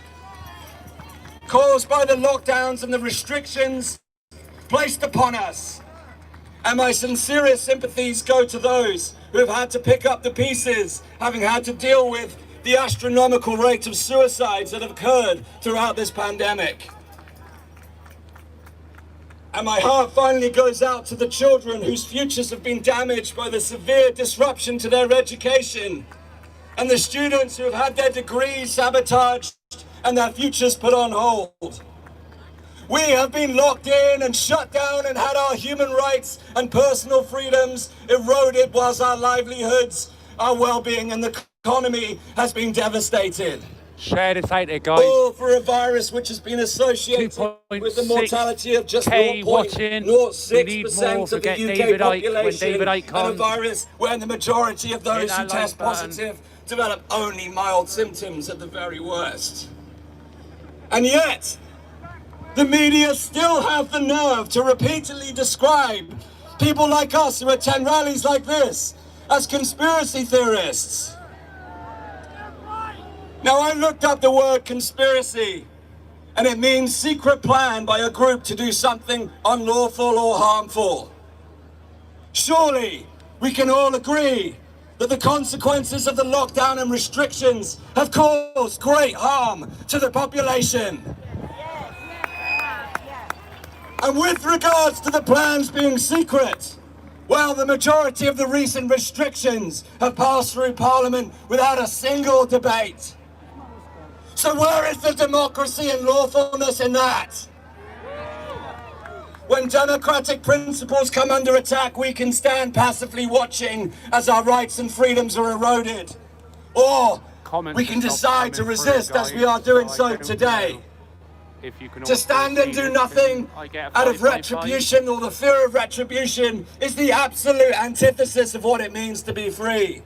caused by the lockdowns and the restrictions placed upon us. And my sincerest sympathies go to those who have had to pick up the pieces, having had to deal with the astronomical rate of suicides that have occurred throughout this pandemic. And my heart finally goes out to the children whose futures have been damaged by the severe disruption to their education, and the students who have had their degrees sabotaged and their futures put on hold. We have been locked in and shut down and had our human rights and personal freedoms eroded whilst our livelihoods, our well-being and the economy has been devastated. Share this out there, guys. All for a virus which has been associated with the mortality of just 0.06% of the UK population, and a virus where the majority of those who test positive develop only mild symptoms at the very worst. And yet, the media still have the nerve to repeatedly describe people like us who attend rallies like this as conspiracy theorists. Now, I looked up the word conspiracy, and it means secret plan by a group to do something unlawful or harmful. Surely, we can all agree that the consequences of the lockdown and restrictions have caused great harm to the population. And with regards to the plans being secret, well, the majority of the recent restrictions have passed through Parliament without a single debate. So where is the democracy and lawfulness in that? When democratic principles come under attack, we can stand passively watching as our rights and freedoms are eroded. Or we can decide to resist as we are doing so today. To stand and do nothing out of retribution or the fear of retribution is the absolute antithesis of what it means to be free.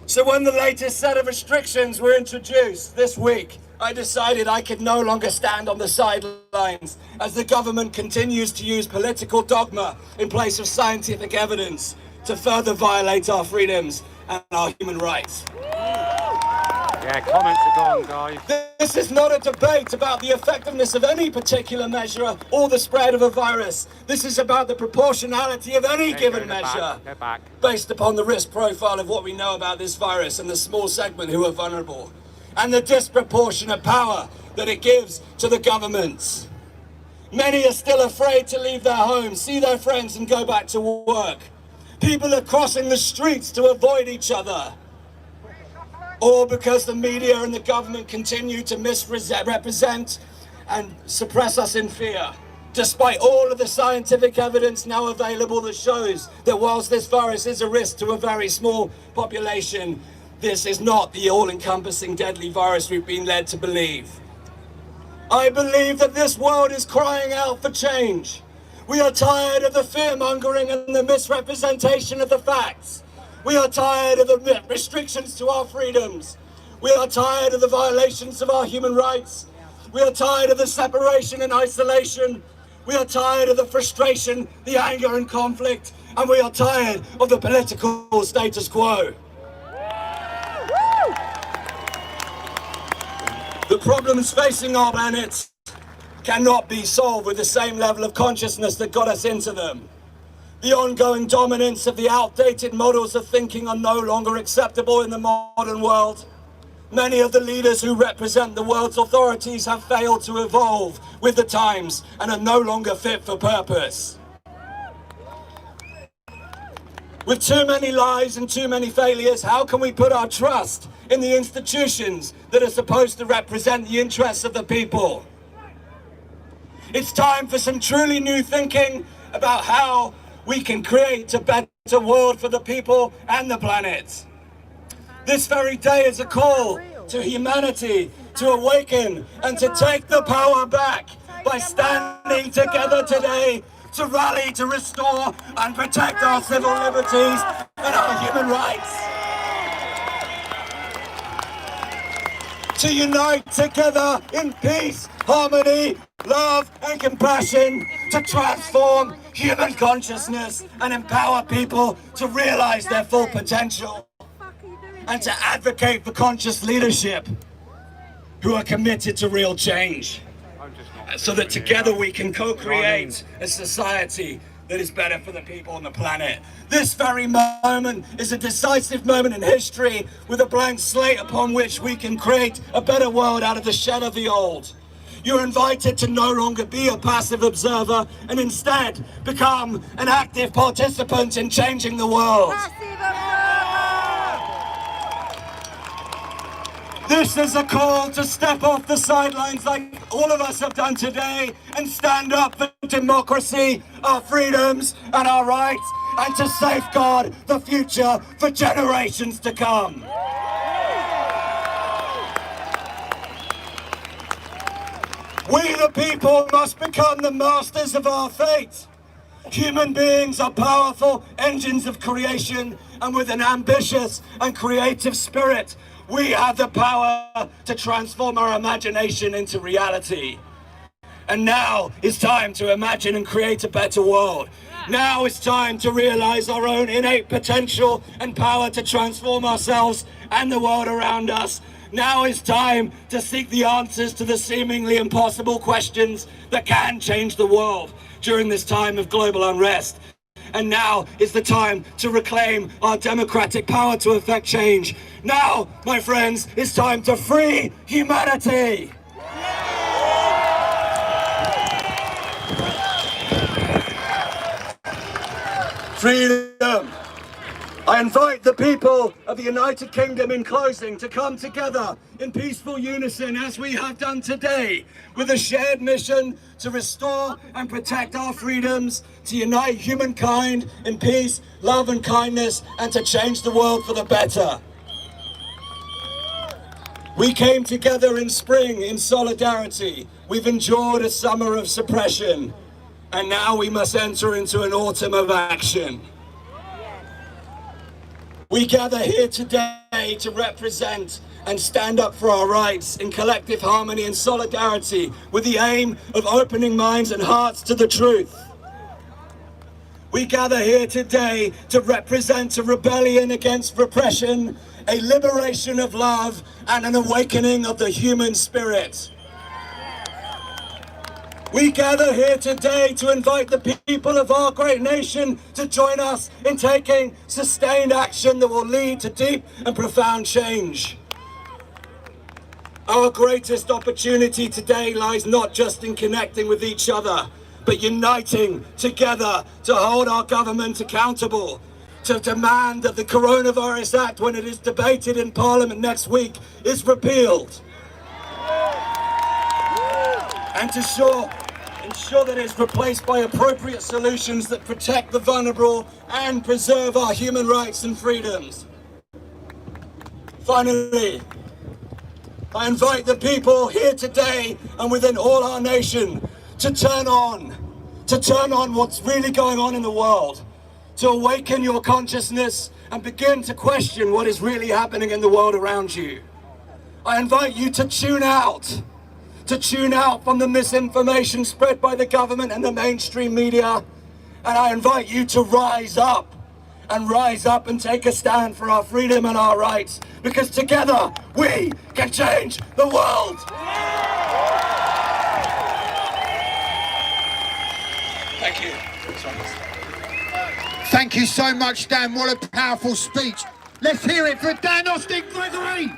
So when the latest set of restrictions were introduced this week, I decided I could no longer stand on the sidelines as the government continues to use political dogma in place of scientific evidence to further violate our freedoms and our human rights. Yeah, comments are gone, guys. This is not a debate about the effectiveness of any particular measure or the spread of a virus. This is about the proportionality of any given measure based upon the risk profile of what we know about this virus and the small segment who are vulnerable, and the disproportionate power that it gives to the governments. Many are still afraid to leave their homes, see their friends and go back to work. People are crossing the streets to avoid each other. All because the media and the government continue to misrepresent and suppress us in fear, despite all of the scientific evidence now available that shows that whilst this virus is a risk to a very small population, this is not the all-encompassing deadly virus we've been led to believe. I believe that this world is crying out for change. We are tired of the fear-mongering and the misrepresentation of the facts. We are tired of the restrictions to our freedoms. We are tired of the violations of our human rights. We are tired of the separation and isolation. We are tired of the frustration, the anger and conflict. And we are tired of the political status quo. The problems facing our planet cannot be solved with the same level of consciousness that got us into them. The ongoing dominance of the outdated models of thinking are no longer acceptable in the modern world. Many of the leaders who represent the world's authorities have failed to evolve with the times and are no longer fit for purpose. With too many lies and too many failures, how can we put our trust in the institutions that are supposed to represent the interests of the people? It's time for some truly new thinking about how we can create a better world for the people and the planet. This very day is a call to humanity to awaken and to take the power back by standing together today to rally to restore and protect our civil liberties and our human rights. To unite together in peace, harmony, love and compassion, to transform human consciousness and empower people to realize their full potential, and to advocate for conscious leadership who are committed to real change, so that together we can co-create a society that is better for the people on the planet. This very moment is a decisive moment in history, with a blank slate upon which we can create a better world out of the shed of the old. You're invited to no longer be a passive observer and instead become an active participant in changing the world. This is a call to step off the sidelines like all of us have done today and stand up for democracy, our freedoms and our rights, and to safeguard the future for generations to come. We the people must become the masters of our fate. Human beings are powerful engines of creation, and with an ambitious and creative spirit, we have the power to transform our imagination into reality. And now it's time to imagine and create a better world. Now it's time to realize our own innate potential and power to transform ourselves and the world around us. Now is time to seek the answers to the seemingly impossible questions that can change the world during this time of global unrest. And now is the time to reclaim our democratic power to effect change. Now, my friends, it's time to free humanity. Freedom. I invite the people of the United Kingdom in closing to come together in peaceful unison as we have done today, with a shared mission to restore and protect our freedoms, to unite humankind in peace, love and kindness, and to change the world for the better. We came together in spring in solidarity. We've endured a summer of suppression, and now we must enter into an autumn of action. We gather here today to represent and stand up for our rights in collective harmony and solidarity, with the aim of opening minds and hearts to the truth. We gather here today to represent a rebellion against repression, a liberation of love, and an awakening of the human spirit. We gather here today to invite the people of our great nation to join us in taking sustained action that will lead to deep and profound change. Our greatest opportunity today lies not just in connecting with each other, but uniting together to hold our government accountable, to demand that the Coronavirus Act, when it is debated in Parliament next week, is repealed. And to ensure that it's replaced by appropriate solutions that protect the vulnerable and preserve our human rights and freedoms. Finally, I invite the people here today and within all our nation to turn on what's really going on in the world, to awaken your consciousness and begin to question what is really happening in the world around you. I invite you to tune out from the misinformation spread by the government and the mainstream media. And I invite you to rise up and take a stand for our freedom and our rights, because together we can change the world. Thank you. Thank you so much, Dan. What a powerful speech. Let's hear it for Dan Austin Gregory.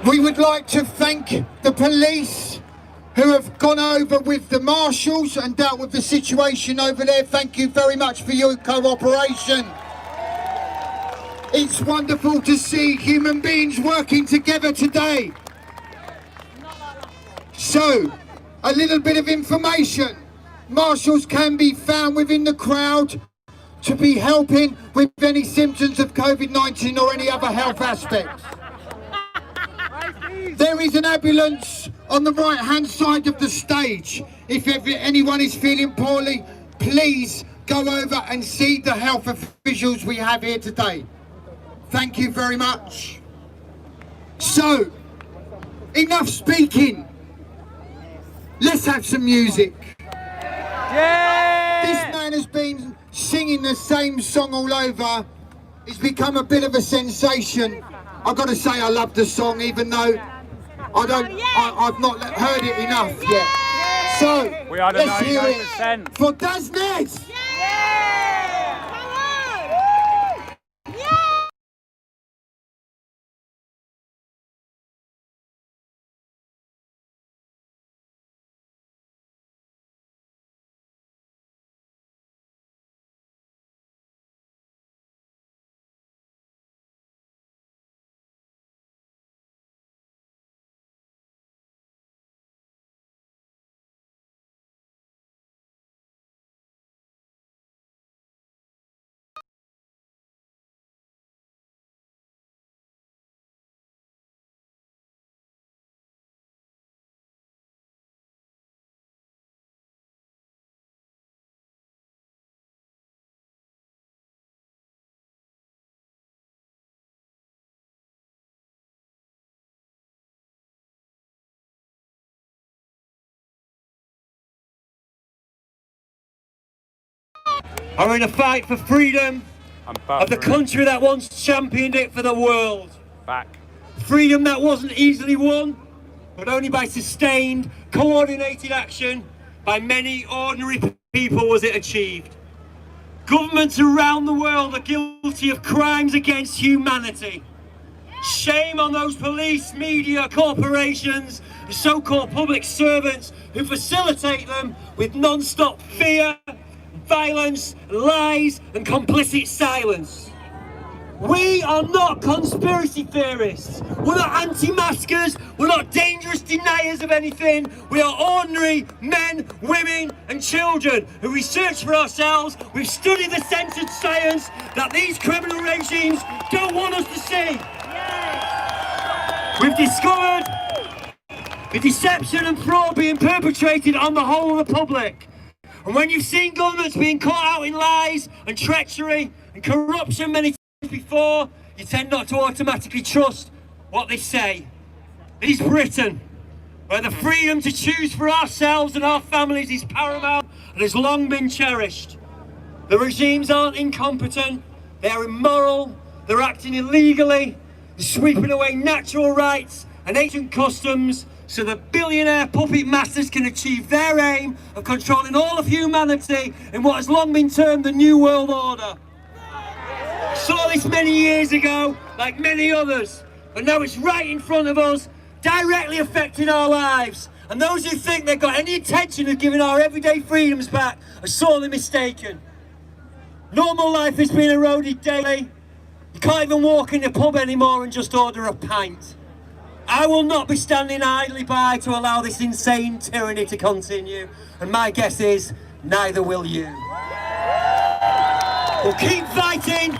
We would like to thank the police who have gone over with the marshals and dealt with the situation over there. Thank you very much for your cooperation. It's wonderful to see human beings working together today. So, a little bit of information. Marshals can be found within the crowd to be helping with any symptoms of COVID-19 or any other health aspects. There is an ambulance on the right-hand side of the stage. If anyone is feeling poorly, please go over and see the health officials we have here today. Thank you very much. So, enough speaking. Let's have some music. Yeah! This man has been singing the same song all over. It's become a bit of a sensation. I've got to say I love the song, even though I've not heard it enough yet. So, We are the let's hear it 99%. for Daznez. are in a fight for freedom of the country that once championed it for the world. Back. Freedom that wasn't easily won, but only by sustained, coordinated action by many ordinary people was it achieved. Governments around the world are guilty of crimes against humanity. Shame on those police, media, corporations, and so-called public servants who facilitate them with non-stop fear, violence, lies and complicit silence. We are not conspiracy theorists. We're not anti-maskers. We're not dangerous deniers of anything. We are ordinary men, women and children who research for ourselves. We've studied the censored science that these criminal regimes don't want us to see. We've discovered the deception and fraud being perpetrated on the whole of the public. And when you've seen governments being caught out in lies and treachery and corruption many times before, you tend not to automatically trust what they say. It is Britain, where the freedom to choose for ourselves and our families is paramount and has long been cherished. The regimes aren't incompetent, they're immoral, they're acting illegally, they're sweeping away natural rights and ancient customs, so the billionaire puppet masters can achieve their aim of controlling all of humanity in what has long been termed the New World Order. I saw this many years ago, like many others, but now it's right in front of us, directly affecting our lives. And those who think they've got any intention of giving our everyday freedoms back are sorely mistaken. Normal life is being eroded daily. You can't even walk in the pub anymore and just order a pint. I will not be standing idly by to allow this insane tyranny to continue, and my guess is, neither will you. We'll keep fighting,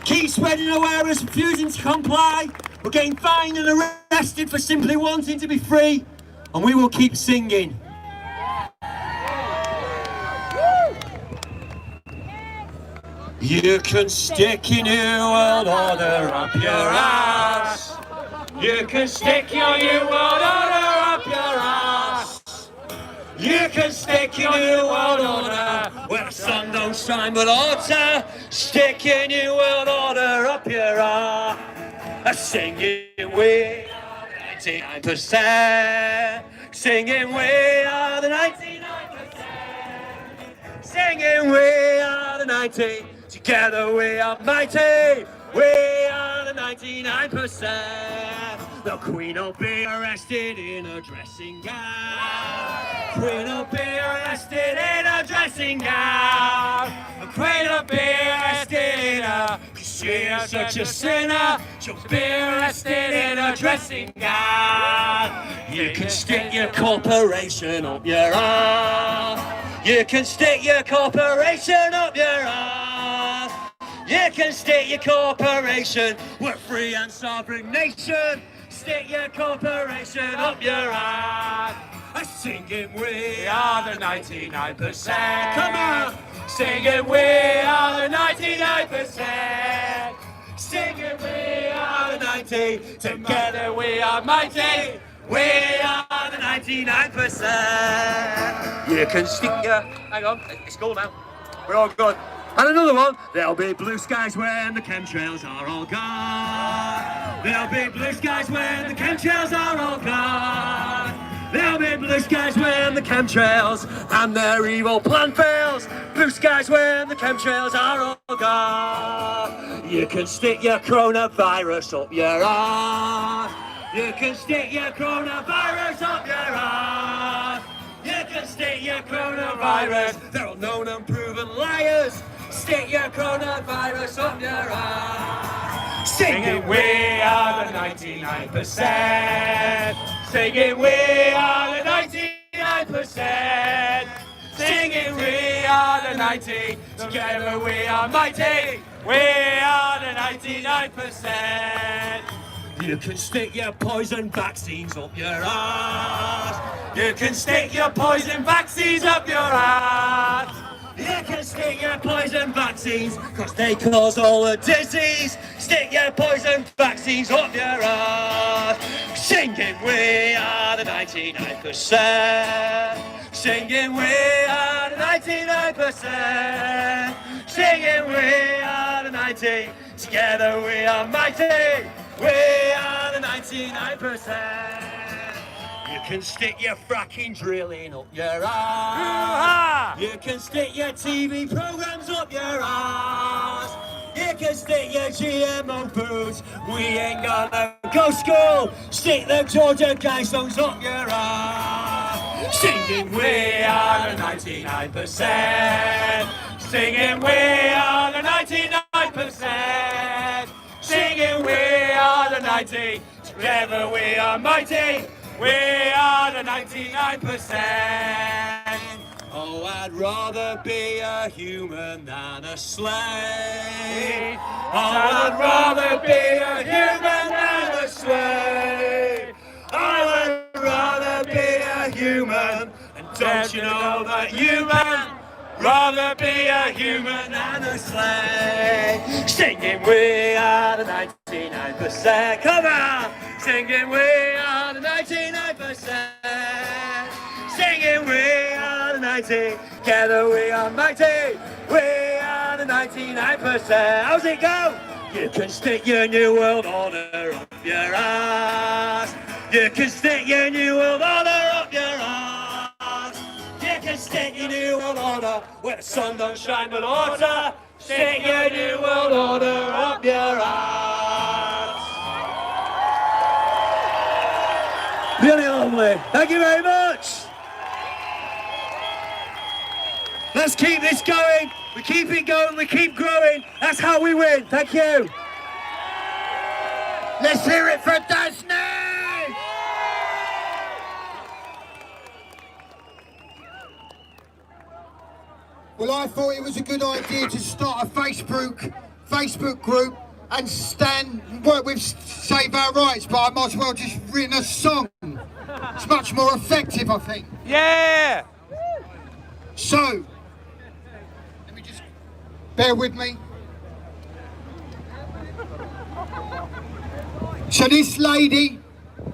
keep spreading awareness, refusing to comply. We're getting fined and arrested for simply wanting to be free, and we will keep singing. You can stick your New World Order up your ass. You can stick your New World Order up your ass. You can stick your new world order where the sun don't shine but oughta. Stick your new world order up your arse. Singing we are the 99%. Singing we are the 99%. Singing we are the 90. Together we are mighty. We are the 99%. The Queen will be arrested in a dressing gown. Queen will be arrested in a dressing gown. The Queen will be arrested in a... She is such a sinner. She'll be arrested in a dressing gown. You can stick your corporation up your arse. You can stick your corporation up your arse. You can stick your corporation. We're free and sovereign nation. Stick your corporation up your arse. Singing we are the 99%. Come on! Singing we are the 99%. Singing we are the 90. Together we are mighty. We are the 99%. You can stick your... Hang on, it's cool now. We're all good. And another one. There'll be blue skies when the chemtrails are all gone. There'll be blue skies when the chemtrails are all gone. There'll be blue skies when the chemtrails and their evil plan fails. Blue skies when the chemtrails are all gone. You can stick your coronavirus up your arse. You can stick your coronavirus up your arse. You can stick your coronavirus. They're all known and proven liars. Stick your coronavirus up your arse. Singing we are the 99%. Singing we are the 99%. Singing we are the 90. Together we are mighty. We are the 99%. You can stick your poison vaccines up your arse. You can stick your poison vaccines up your arse. You can stick your poison vaccines, cause they cause all the disease. Stick your poison vaccines up your arse. Singing we are the 99%. Singing we are the 99%. Singing we are the 90. Together we are mighty. We are the 99%. You can stick your fracking drilling up your arse. You can stick your TV programs up your arse. You can stick your GMO foods. We ain't gonna go school. Stick the Georgia Guidestones up your arse. Singing we are the 99%. Singing we are the 99%. Singing we are the 90. Together we are mighty. We are the 99%. Oh, I'd rather be a human than a slave. Oh, I'd rather be a human than a slave. I would rather be a human. And don't you know that human? Rather be a human than a slave. Singing we are the 99%. Come on! Singing we are the 99%. Singing we are the 90. Together we are mighty. We are the 99%. How's it go? You can stick your new world order up your ass. You can stick your new world order up your ass. You can stick your new world order where the sun don't shine but water. Stick your new world order up your ass. Really lovely. Thank you very much. Let's keep this going. We keep it going. We keep growing. That's how we win. Thank you. Let's hear it for Disney! Well, I thought it was a good idea to start a Facebook group and work with Save Our Rights, but I might as well just written a song. It's much more effective, I think. Yeah! So, let me just bear with me. So this lady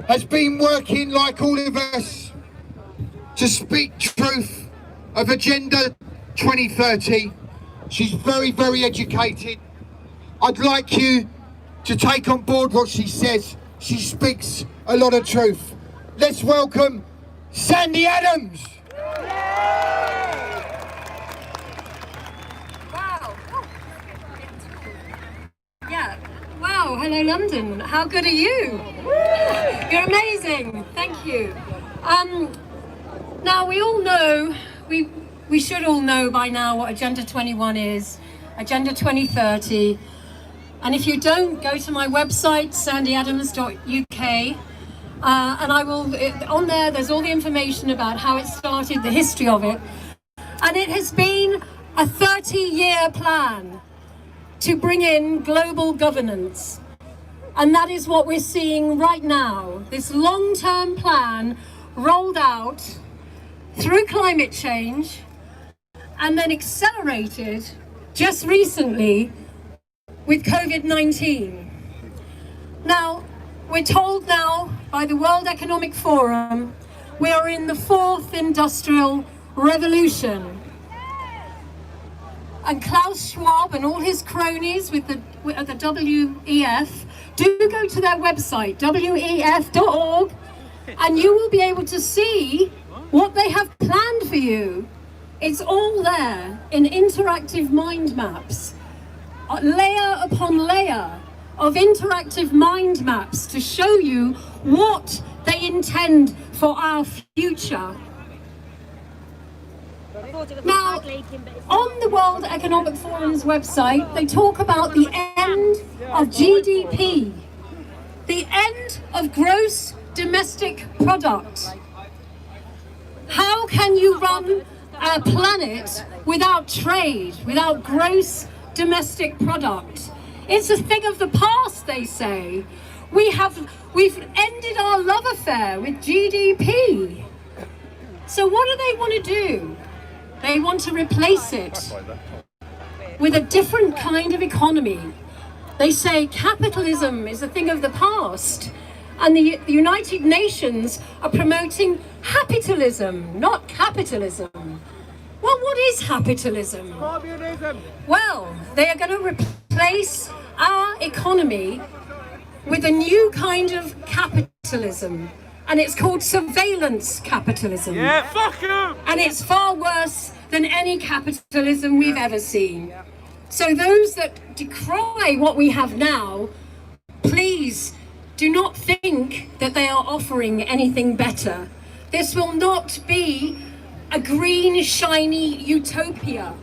has been working like all of us to speak truth of Agenda 2030. She's very, very educated. I'd like you to take on board what she says. She speaks a lot of truth. Let's welcome Sandy Adams. Wow. Yeah. Wow. Hello, London. How good are you? You're amazing. Thank you. Now we all know, we should all know by now what Agenda 21 is, Agenda 2030. And if you don't, go to my website, sandyadams.uk, and I will, on there, there's all the information about how it started, the history of it. And it has been a 30-year plan to bring in global governance. And that is what we're seeing right now. This long-term plan rolled out through climate change and then accelerated just recently with COVID-19. Now, we're told now by the World Economic Forum, we are in the fourth industrial revolution. And Klaus Schwab and all his cronies with the WEF, do go to their website, wef.org, and you will be able to see what they have planned for you. It's all there in interactive mind maps, layer upon layer of interactive mind maps to show you what they intend for our future. Now, on the World Economic Forum's website, they talk about the end of GDP, the end of gross domestic product. How can you run a planet without trade, without gross domestic product? It's a thing of the past, they say. We've ended our love affair with GDP. So what do they want to do? They want to replace it with a different kind of economy. They say capitalism is a thing of the past, and the United Nations are promoting happitalism, not capitalism. Well, what is capitalism? Communism. Well, they are going to replace our economy with a new kind of capitalism, and it's called surveillance capitalism. Yeah, fuck you! And it's far worse than any capitalism we've ever seen. So those that decry what we have now, please do not think that they are offering anything better. This will not be a green, shiny utopia.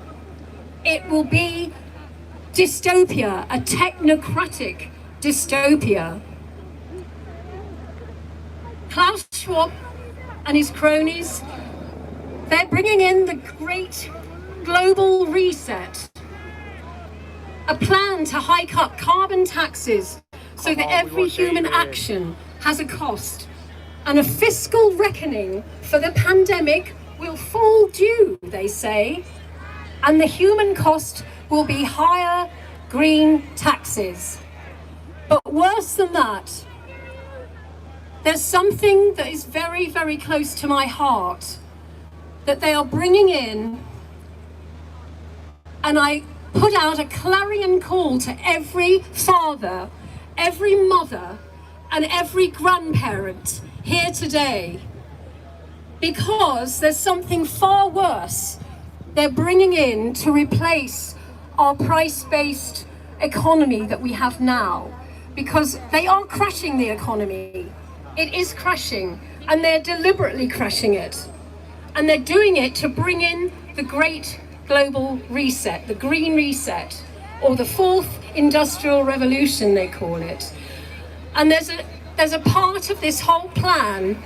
It will be dystopia, a technocratic dystopia. Klaus Schwab and his cronies, they're bringing in the great global reset, a plan to hike up carbon taxes so that every human action has a cost, and a fiscal reckoning for the pandemic will fall due, they say, and the human cost will be higher green taxes. But worse than that, there's something that is very, very close to my heart that they are bringing in, and I put out a clarion call to every father, every mother, and every grandparent here today, because there's something far worse they're bringing in to replace our price-based economy that we have now, because they are crashing the economy. It is crashing, and they're deliberately crashing it. And they're doing it to bring in the great global reset, the green reset, or the fourth industrial revolution, they call it. And there's a part of this whole plan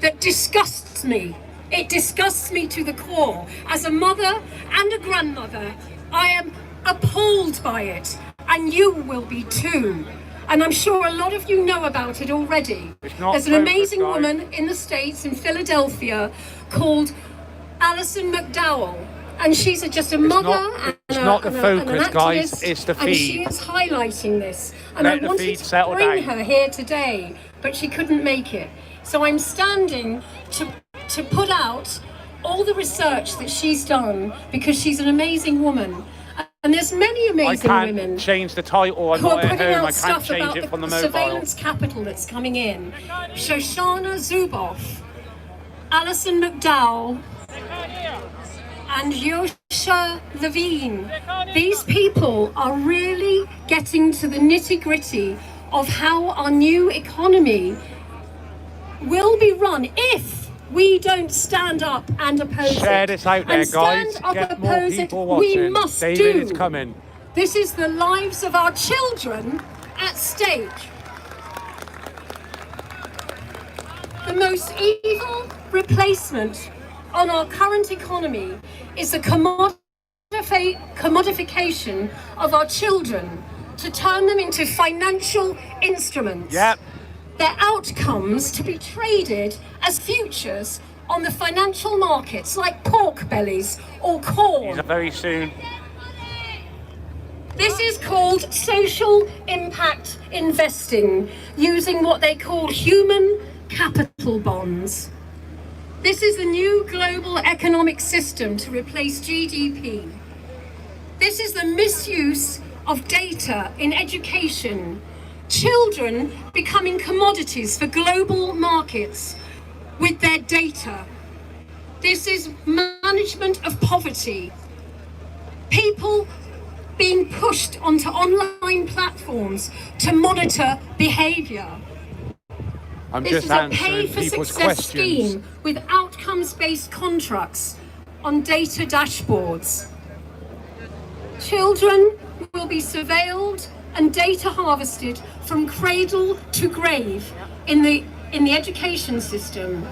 that disgusts me. It disgusts me to the core. As a mother and a grandmother, I am appalled by it, and you will be too. And I'm sure a lot of you know about it already. There's an amazing woman in the States, in Philadelphia, called Alison McDowell. And she's just a mother it's not the focus, and an activist, guys, it's the feed. And she is highlighting this. And Let I wanted to bring her here today, but she couldn't make it. So I'm standing to put out all the research that she's done, because she's an amazing woman. And there's many amazing women. I can't change the title. I'm not at home. I can't change it from the mobile. Surveillance capital that's coming in. Shoshana Zuboff, Alison McDowell, and Yosha Levine. These people are really getting to the nitty-gritty of how our new economy will be run if we don't stand up and oppose it. Share this out there, guys. Get more people watching. We must David do. is coming. This is the lives of our children at stake. The most evil replacement on our current economy is the commodification of our children to turn them into financial instruments. Yep. Their outcomes to be traded as futures on the financial markets like pork bellies or corn. Very soon. This is called social impact investing, using what they call human capital bonds. This is the new global economic system to replace GDP. This is the misuse of data in education. Children becoming commodities for global markets with their data. This is management of poverty. People being pushed onto online platforms to monitor behaviour. This is a pay-for-success scheme with outcomes-based contracts on data dashboards. Children will be surveilled and data harvested from cradle to grave in the education system.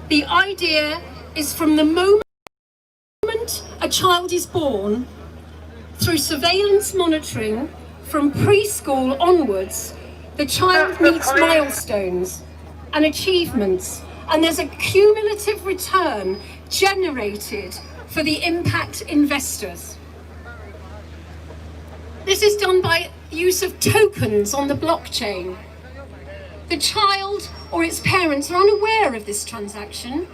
The idea is from the moment a child is born, through surveillance monitoring from preschool onwards, the child meets milestones and achievements, and there's a cumulative return generated for the impact investors. This is done by use of tokens on the blockchain. The child or its parents are unaware of this transaction,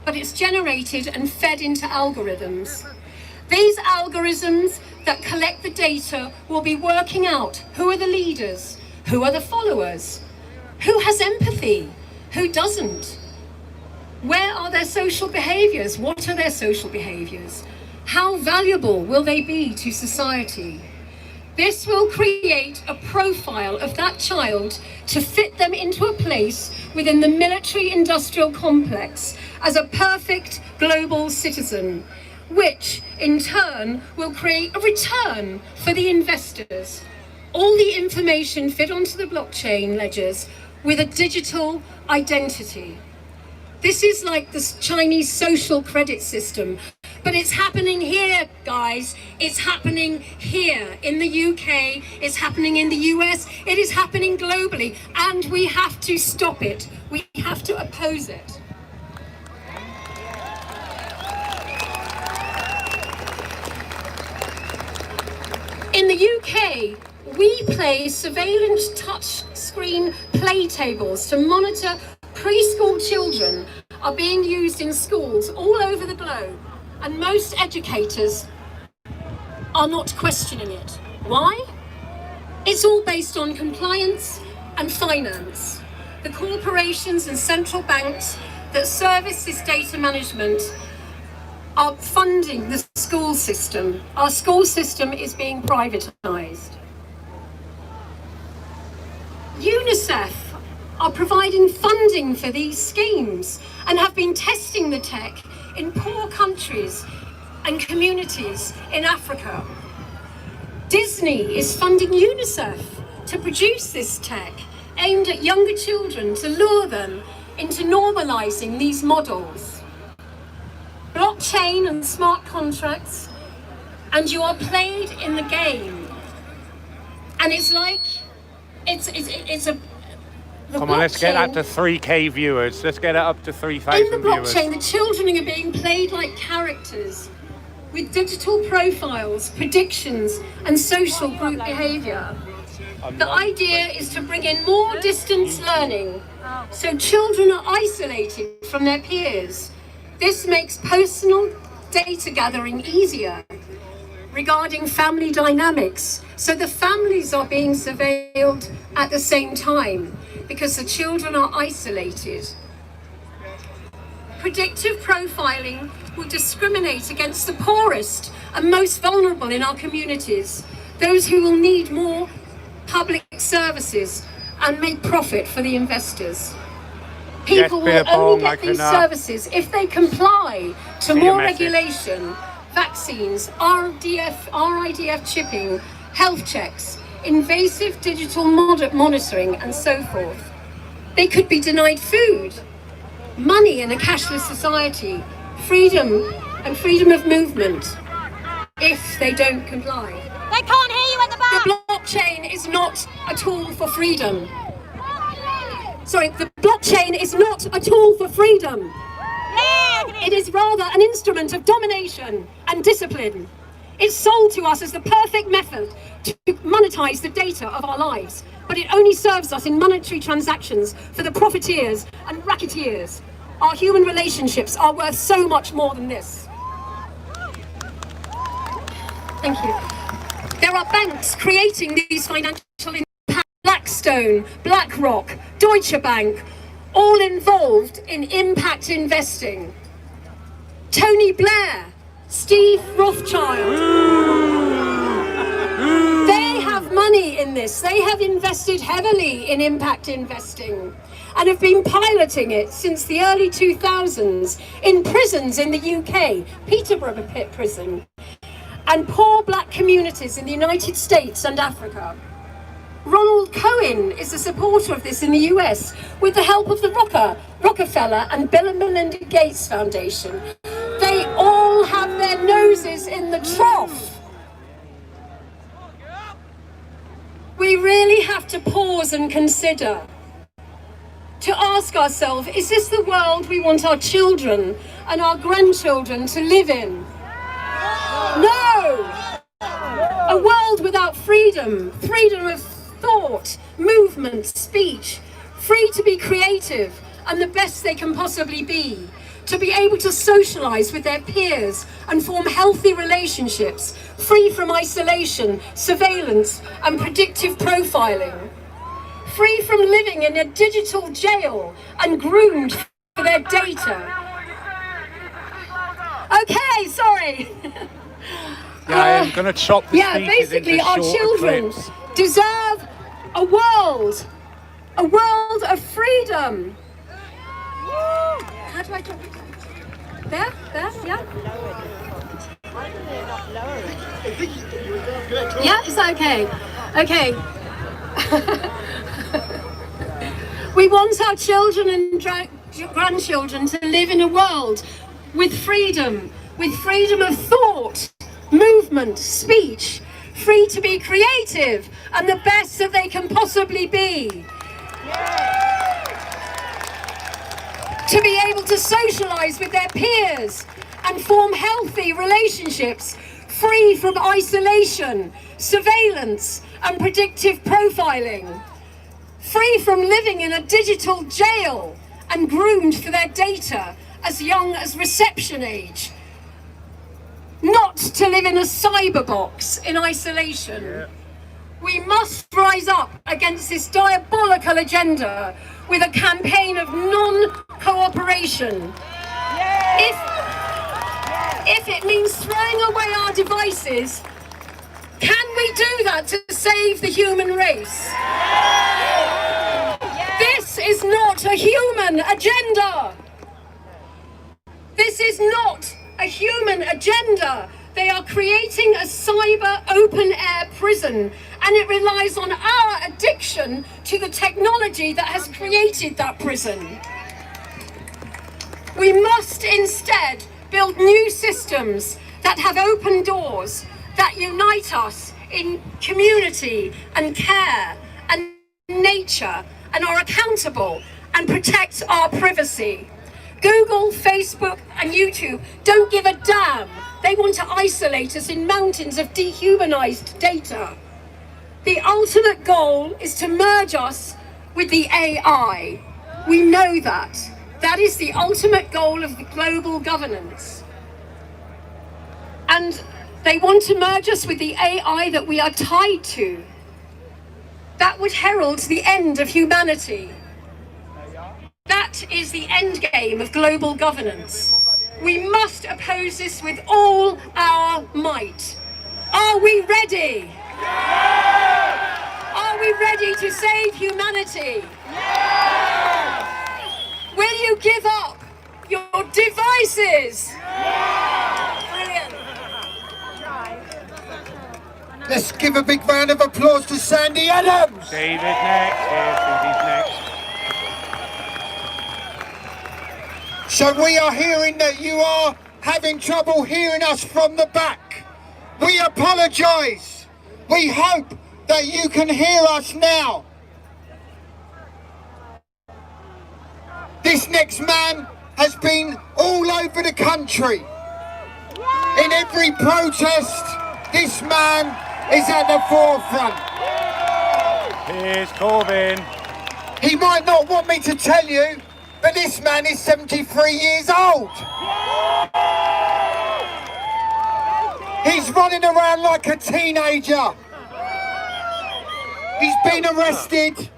but it's generated and fed into algorithms. These algorithms that collect the data will be working out who are the leaders, who are the followers, who has empathy, who doesn't. Where are their social behaviours? What are their social behaviours? How valuable will they be to society? This will create a profile of that child to fit them into a place within the military-industrial complex as a perfect global citizen, which in turn will create a return for the investors. All the information fit onto the blockchain ledgers with a digital identity. This is like the Chinese social credit system, but it's happening here, guys. It's happening here in the UK, it's happening in the US, it is happening globally, and we have to stop it. We have to oppose it. In the UK, we play surveillance touch screen play tables to monitor preschool children are being used in schools all over the globe, and most educators are not questioning it. Why? It's all based on compliance and finance. The corporations and central banks that service this data management are funding the school system. Our school system is being privatised. UNICEF are providing funding for these schemes and have been testing the tech in poor countries and communities in Africa. Disney is funding UNICEF to produce this tech aimed at younger children to lure them into normalising these models. Blockchain and smart contracts, and you are played in the game. And it's like, it's a... Come on, let's get that to 3K viewers. Let's get it up to 3,000 viewers. In the blockchain, the children are being played like characters with digital profiles, predictions, and social group behaviour. The idea is to bring in more distance learning, so children are isolated from their peers This makes personal data gathering easier regarding family dynamics. So the families are being surveilled at the same time because the children are isolated. Predictive profiling will discriminate against the poorest and most vulnerable in our communities, those who will need more public services and make profit for the investors. People will only get these services if they comply to more regulation, vaccines, RIDF chipping, health checks, invasive digital monitoring, and so forth. They could be denied food, money in a cashless society, freedom and freedom of movement if they don't comply. They can't hear you at the back. The blockchain is not a tool for freedom. Sorry, the blockchain is not a tool for freedom. It is rather an instrument of domination and discipline. It's sold to us as the perfect method to monetize the data of our lives, but it only serves us in monetary transactions for the profiteers and racketeers. Our human relationships are worth so much more than this. Thank you. There are banks creating these financial impacts. Blackstone, BlackRock, Deutsche Bank, all involved in impact investing. Tony Blair, Steve Rothschild. They have money in this. They have invested heavily in impact investing and have been piloting it since the early 2000s in prisons in the UK, Peterborough Prison, and poor black communities in the United States and Africa. Ronald Cohen is a supporter of this in the US with the help of the Rockefeller and Bill and Melinda Gates Foundation. They all have their noses in the trough. We really have to pause and consider, to ask ourselves, is this the world we want our children and our grandchildren to live in? No! A world without freedom, freedom of thought, movement, speech, free to be creative and the best they can possibly be, to be able to socialize with their peers and form healthy relationships, free from isolation, surveillance and predictive profiling, free from living in a digital jail and groomed for their data. Okay, sorry. Yeah, I'm going to chop the speakers basically into our shorter children clips. deserve a world of freedom. How do I drop it? There, yeah? Yeah, is that okay? Okay. We want our children and grandchildren to live in a world with freedom of thought, movement, speech, free to be creative and the best that they can possibly be. To be able to socialize with their peers and form healthy relationships, free from isolation, surveillance and predictive profiling, free from living in a digital jail and groomed for their data as young as reception age. Not to live in a cyber box in isolation. Yeah. We must rise up against this diabolical agenda with a campaign of non-cooperation. Yeah. If it means throwing away our devices, can we do that to save the human race? Yeah. This is not a human agenda. This is not a human agenda. They are creating a cyber open-air prison, and it relies on our addiction to the technology that has created that prison. We must instead build new systems that have open doors, that unite us in community and care and nature, and are accountable and protect our privacy. Google, Facebook and YouTube don't give a damn. They want to isolate us in mountains of dehumanized data. The ultimate goal is to merge us with the AI. We know that. That is the ultimate goal of the global governance. And they want to merge us with the AI that we are tied to. That would herald the end of humanity. That is the end game of global governance. We must oppose this with all our might. Are we ready? Are we ready to save humanity? Will you give up your devices? Brilliant. Let's give a big round of applause to Sandy Adams. David next. Here, Cindy's next. So we are hearing that you are having trouble hearing us from the back. We apologise. We hope that you can hear us now. This next man has been all over the country. In every protest, this man is at the forefront. Here's Corbyn. He might not want me to tell you, but this man is 73 years old. He's running around like a teenager. He's been arrested.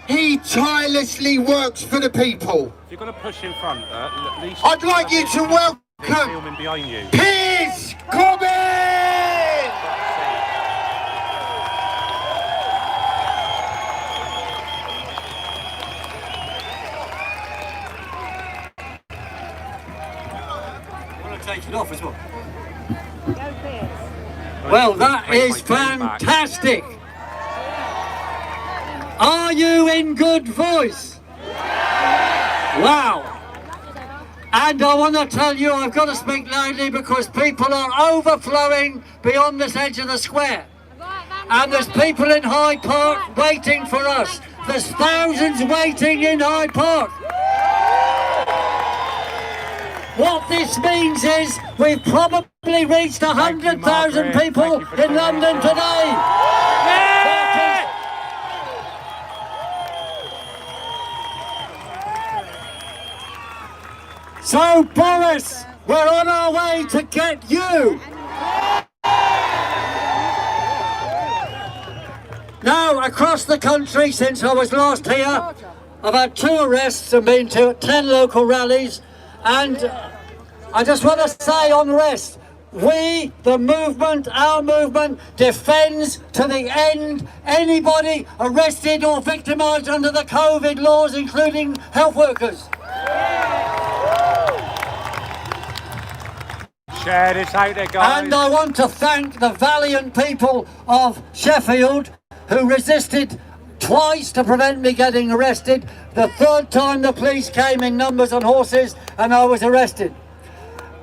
He tirelessly works for the people. If you're going to push in front, at least... I'd like you to welcome filming behind you. Piers Corbyn! Take it off as well. Well, that is fantastic. Are you in good voice? Wow. And I want to tell you, I've got to speak loudly because people are overflowing beyond this edge of the square. And there's people in Hyde Park waiting for us. There's thousands waiting in Hyde Park. What this means is we've probably reached 100,000 people in London today. So Boris, we're on our way to get you. Now, across the country since I was last here, I've had 2 arrests and been to 10 local rallies. And I just want to say on rest, we, the movement, our movement, defends to the end anybody arrested or victimised under the COVID laws, including health workers. Share this out there, guys. And I want to thank the valiant people of Sheffield who resisted twice to prevent me getting arrested. The 3rd time the police came in numbers on horses and I was arrested.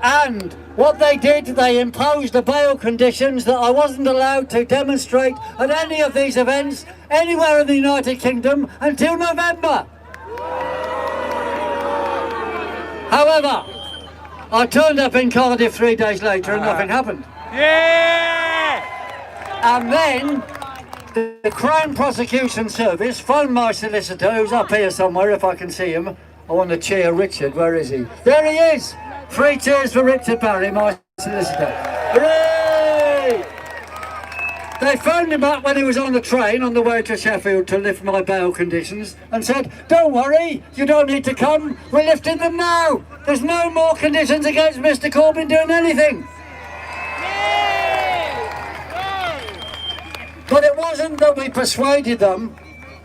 And what they did, they imposed the bail conditions that I wasn't allowed to demonstrate at any of these events anywhere in the United Kingdom until November. However, I turned up in Cardiff 3 days later and nothing happened. Yeah! And then the Crown Prosecution Service phoned my solicitor, who's up here somewhere if I can see him. I want to cheer Richard. Where is he? There he is! 3 cheers for Richard Barry, my solicitor. Hooray! They phoned him up when he was on the train on the way to Sheffield to lift my bail conditions and said, don't worry, you don't need to come, we're lifting them now. There's no more conditions against Mr. Corbyn doing anything. But it wasn't that we persuaded them,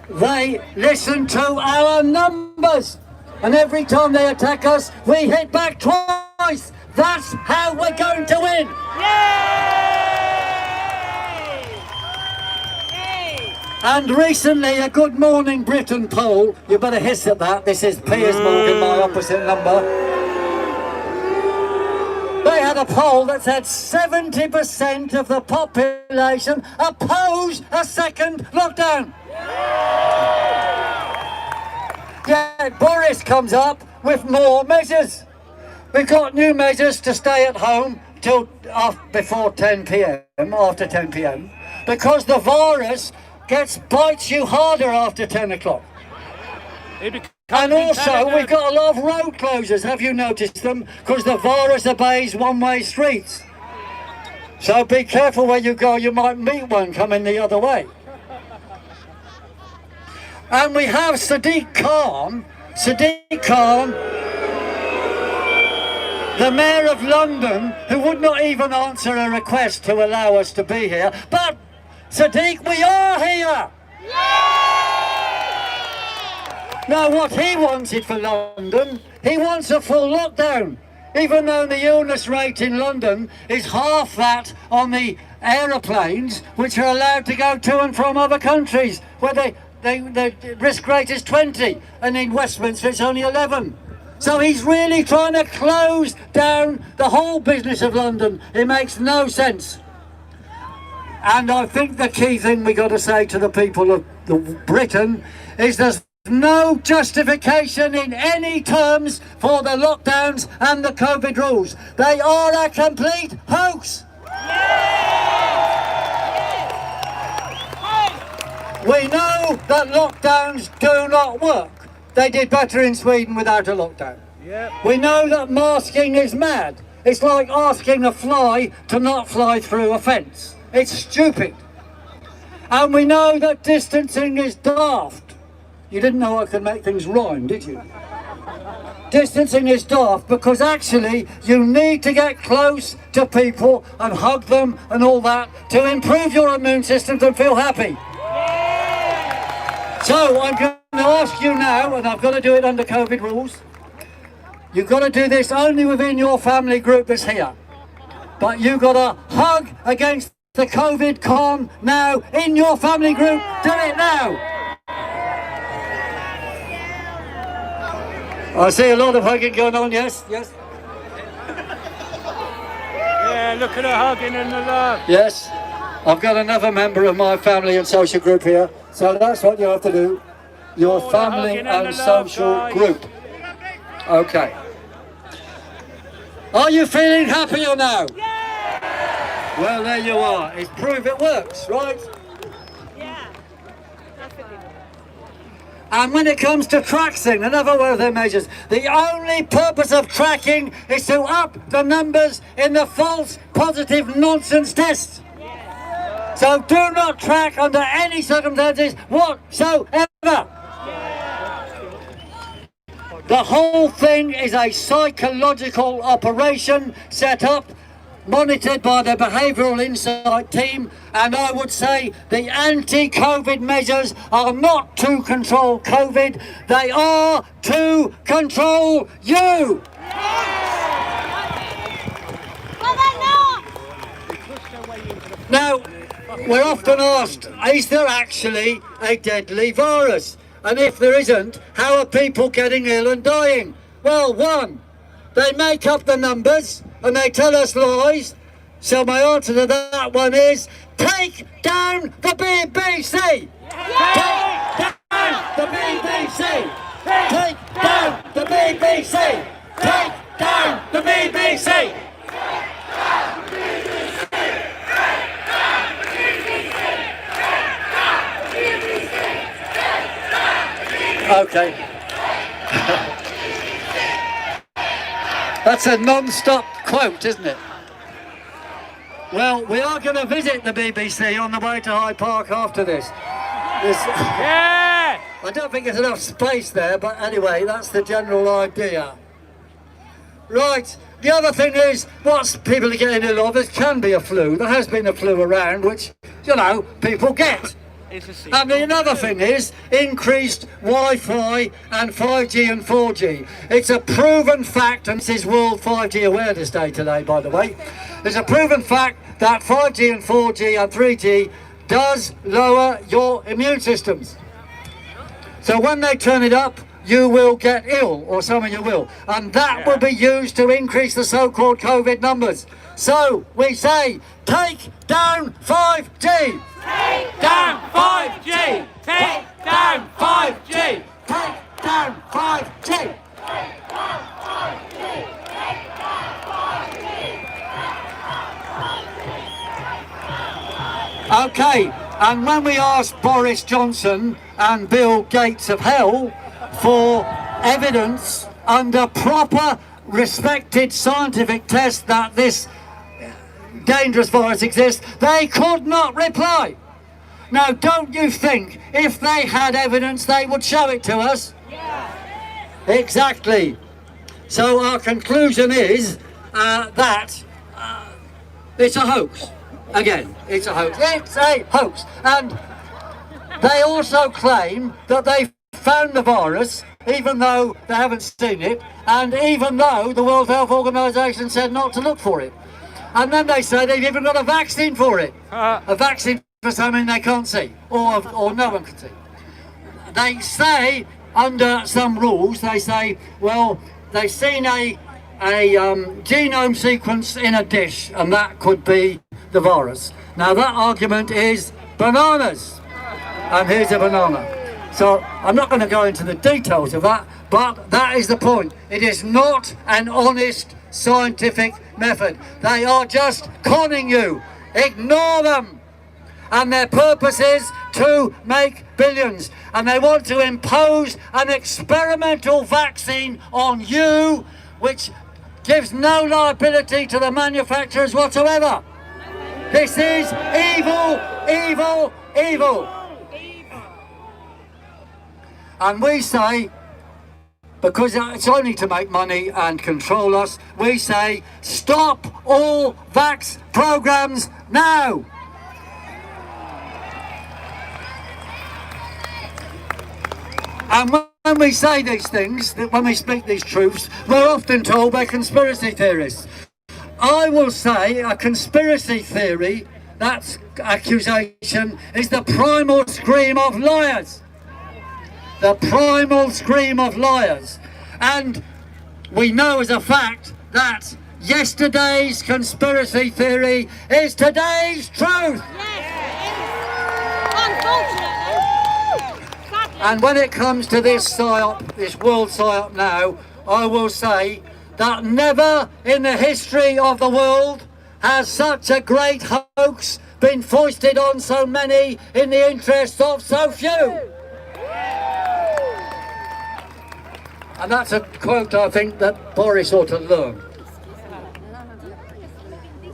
they listened to our numbers. And every time they attack us, we hit back twice. That's how we're going to win. And recently, a Good Morning Britain poll, you better hiss at that, this is Piers Morgan, my opposite number. They had a poll that said 70% of the population oppose a second lockdown. Yet Boris comes up with more measures. We've got new measures to stay at home till before 10 p.m, after 10 p.m, because the virus bites you harder after 10 o'clock. It And also, we've got a lot of road closures. Have you noticed them? Because the virus obeys one-way streets. So be careful where you go. You might meet one coming the other way. And we have Sadiq Khan, the Mayor of London, who would not even answer a request to allow us to be here. But, Sadiq, we are here! Now, what he wanted for London, he wants a full lockdown, even though the illness rate in London is half that on the aeroplanes, which are allowed to go to and from other countries, where the risk rate is 20, and in Westminster it's only 11. So he's really trying to close down the whole business of London. It makes no sense. And I think the key thing we got to say to the people of Britain is there's no justification in any terms for the lockdowns and the COVID rules. They are a complete hoax. We know that lockdowns do not work. They did better in Sweden without a lockdown. We know that masking is mad. It's like asking a fly to not fly through a fence. It's stupid. And we know that distancing is daft. You didn't know I could make things rhyme, did you? Distancing is daft because actually you need to get close to people and hug them and all that to improve your immune system and feel happy. So I'm going to ask you now, and I've got to do it under COVID rules. You've got to do this only within your family group that's here. But you've got to hug against the COVID con now in your family group. Do it now. I see a lot of hugging going on, yes? Yes? Yeah, look at the hugging and the love. Yes. I've got another member of my family and social group here. So that's what you have to do. Your family and social group. Okay. Are you feeling happier now? Yeah! Well, there you are. It's proof it works, right? Yeah. And when it comes to tracking, another one of their measures, the only purpose of tracking is to up the numbers in the false positive nonsense tests. So do not track under any circumstances whatsoever. The whole thing is a psychological operation set up, monitored by the Behavioural Insight team, and I would say the anti-COVID measures are not to control COVID, they are to control you. Now, we're often asked, is there actually a deadly virus? And if there isn't, how are people getting ill and dying? Well, one, they make up the numbers and they tell us lies. So my answer to that one is, take down the BBC! Take down the BBC! Take down the BBC! Take down the BBC! Okay. That's a non-stop quote, isn't it? Well, we are going to visit the BBC on the way to Hyde Park after this. Yeah! I don't think there's enough space there, but anyway, that's the general idea. Right, the other thing is, what people are getting ill of, there can be a flu. There has been a flu around, which, you know, people get. And another thing is increased Wi-Fi and 5G and 4G. It's a proven fact, and this is World 5G Awareness Day today, by the way. It's a proven fact that 5G and 4G and 3G does lower your immune systems. So when they turn it up, you will get ill, or some of you will. And that will be used to increase the so-called COVID numbers. So we say, take down 5G! Take down 5G! Take down 5G! Take down 5G! Okay, and when we asked Boris Johnson and Bill Gates of hell for evidence under proper, respected scientific tests that this dangerous virus exists, they could not reply. Now, don't you think if they had evidence they would show it to us? Yeah. Exactly. So our conclusion is that it's a hoax. Again, it's a hoax. It's a hoax. And they also claim that they found the virus, even though they haven't seen it, and even though the World Health Organization said not to look for it. And then they say they've even got a vaccine for it. A vaccine for something they can't see, or no one can see. They say, under some rules, they say, well, they've seen a genome sequence in a dish, and that could be the virus. Now that argument is bananas, and here's a banana. So I'm not going to go into the details of that, but that is the point. It is not an honest scientific method. They are just conning you. Ignore them. And their purpose is to make billions. And they want to impose an experimental vaccine on you, which gives no liability to the manufacturers whatsoever. This is evil, evil, evil. And we say, because it's only to make money and control us, we say, stop all vax programs now. And when we say these things, when we speak these truths, we're often told by conspiracy theorists. I will say a conspiracy theory, that accusation, is the primal scream of liars. The primal scream of liars. And we know as a fact that yesterday's conspiracy theory is today's truth. And when it comes to this PSYOP, this world PSYOP now, I will say that never in the history of the world has such a great hoax been foisted on so many in the interests of so few. And that's a quote I think that Boris ought to learn.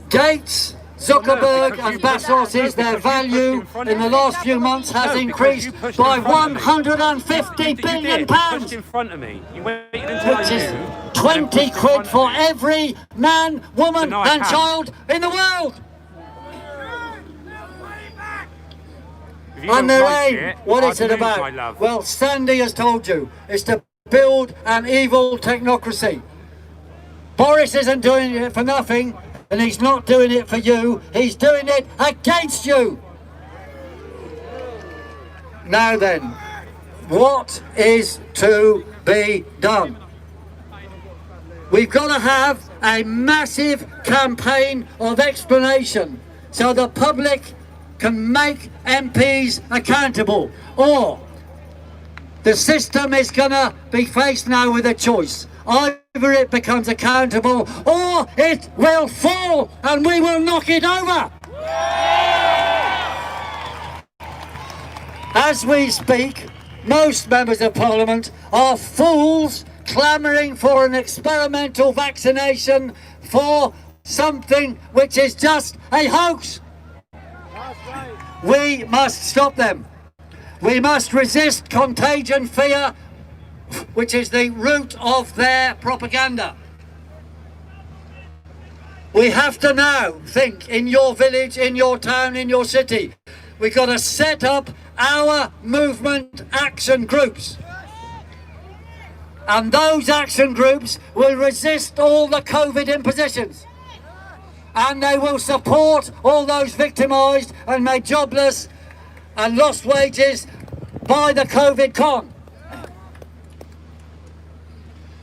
Gates, Zuckerberg and Bezos, their value in the last few months has increased by £150 billion. Pushed in front of me. You waited until which is 20 quid for every man, woman and child in the world. And their aim, what is it about? Well, Sandy has told you, is to build an evil technocracy. Boris isn't doing it for nothing, and he's not doing it for you, he's doing it against you. Now then, what is to be done? We've got to have a massive campaign of explanation so the public can make MPs accountable, or the system is going to be faced now with a choice. Either it becomes accountable or it will fall and we will knock it over. As we speak, most members of Parliament are fools clamouring for an experimental vaccination for something which is just a hoax. We must stop them. We must resist contagion fear, which is the root of their propaganda. We have to now think in your village, in your town, in your city. We've got to set up our movement action groups. And those action groups will resist all the COVID impositions. And they will support all those victimised and made jobless and lost wages by the COVID con.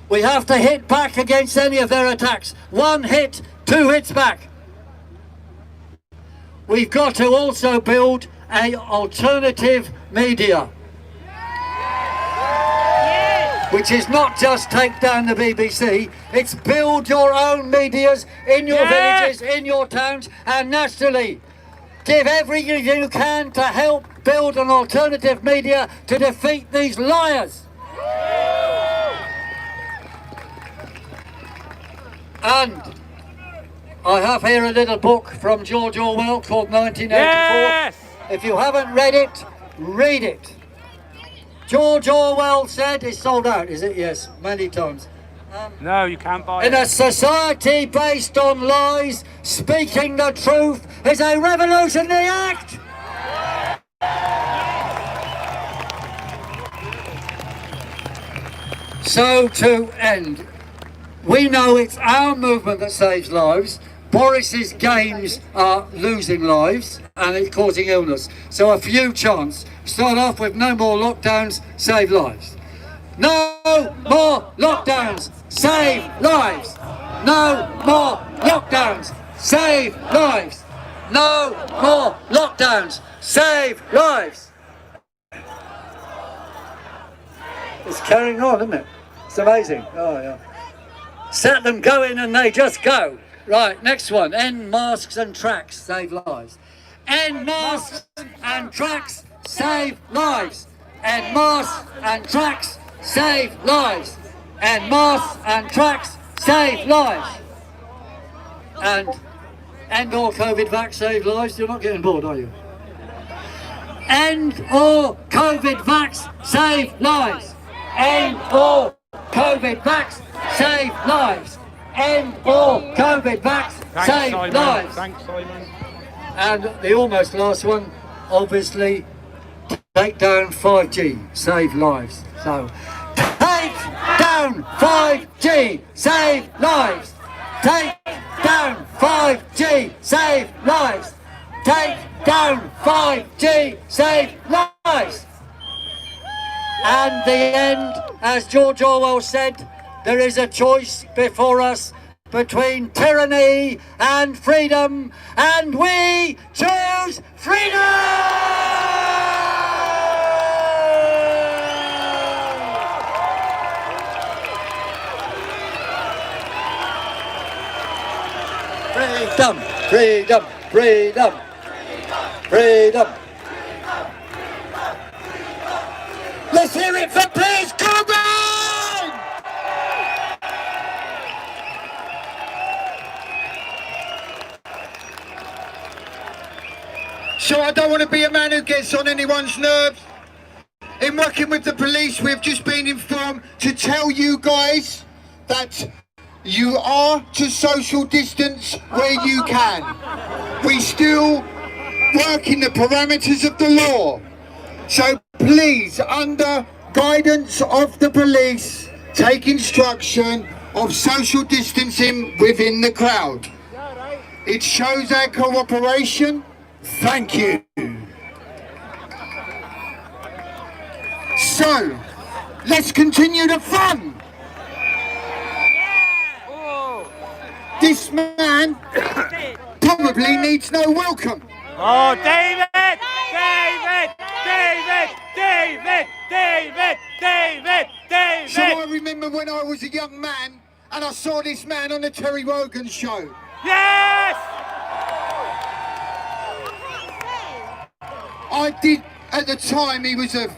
We have to hit back against any of their attacks. One hit, two hits back. We've got to also build an alternative media. Which is not just take down the BBC, it's build your own medias in your villages, in your towns and nationally. Give everything you can to help build an alternative media to defeat these liars. And I have here a little book from George Orwell called 1984. Yes! If you haven't read it, read it. George Orwell said, it's sold out, is it? Yes, many times. No, you can't buy In it. a society based on lies, speaking the truth is a revolutionary act. So to end, we know it's our movement that saves lives. Boris's games are losing lives and it's causing illness. So a few chants. Start off with no more lockdowns, save lives. No more lockdowns, save lives. No more lockdowns, save lives. No more lockdowns, save lives. It's carrying on, isn't it? It's amazing. Oh yeah. Set them going and they just go. Right, next one. End masks and tracks, save lives. End masks and tracks, save lives. End masks and tracks, save lives. End masks and tracks, save lives. And end all COVID vax, save lives. You're not getting bored, are you? End all COVID vax, save lives. End all COVID vax, save lives. End all COVID vax, save Simon. lives. Thanks, Simon. And the almost last one, obviously, take down 5G, save lives. So, take down 5G, save lives. Take down 5G, save lives. Take down 5G, save lives. And the end, as George Orwell said, there is a choice before us between tyranny and freedom, and we choose freedom! Freedom, freedom, freedom, freedom. Let's hear it for Piers Corbyn! So I don't want to be a man who gets on anyone's nerves. In working with the police, we've just been informed to tell you guys that you are to social distance where you can. We still work in the parameters of the law. So please, under guidance of the police, take instruction of social distancing within the crowd. It shows our cooperation. Thank you. So, let's continue the fun. This man probably needs no welcome. Oh, David! David! David! David! David! David! David! So I remember when I was a young man and I saw this man on the Terry Wogan show. Yes! I did, at the time, he was a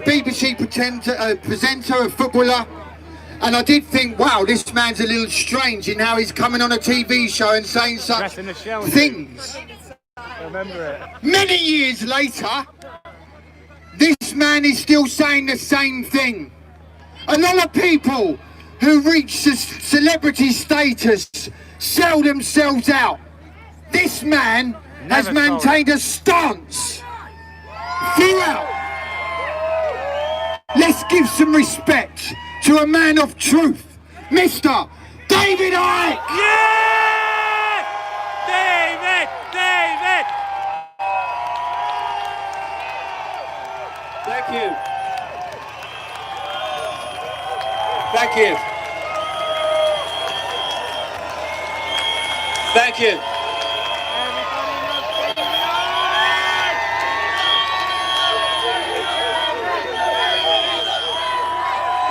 BBC presenter, a footballer, and I did think, wow, this man's a little strange in how he's coming on a TV show and saying such things. I remember it. Many years later, this man is still saying the same thing. A lot of people who reach celebrity status sell themselves out. This man has maintained a stance throughout. Let's give some respect to a man of truth, Mr. David Hyde. Yes! David! David! Thank you. Thank you. Thank you.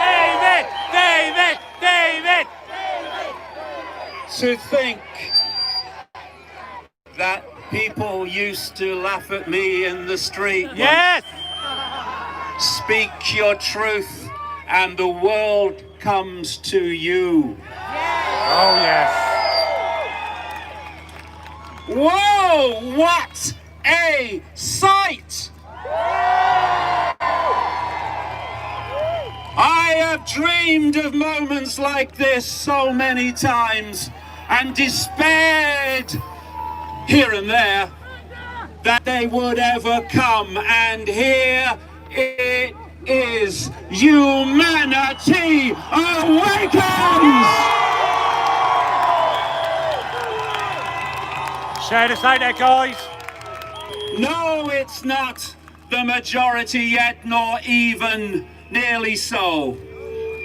David! David! David! To think that people used to laugh at me in the street. Yes! Speak your truth and the world comes to you. Oh, yes. Whoa, what a sight! I have dreamed of moments like this so many times and despaired here and there that they would ever come, and here it is. Humanity awakens! Share this out there, guys. No, it's not the majority yet, nor even nearly so.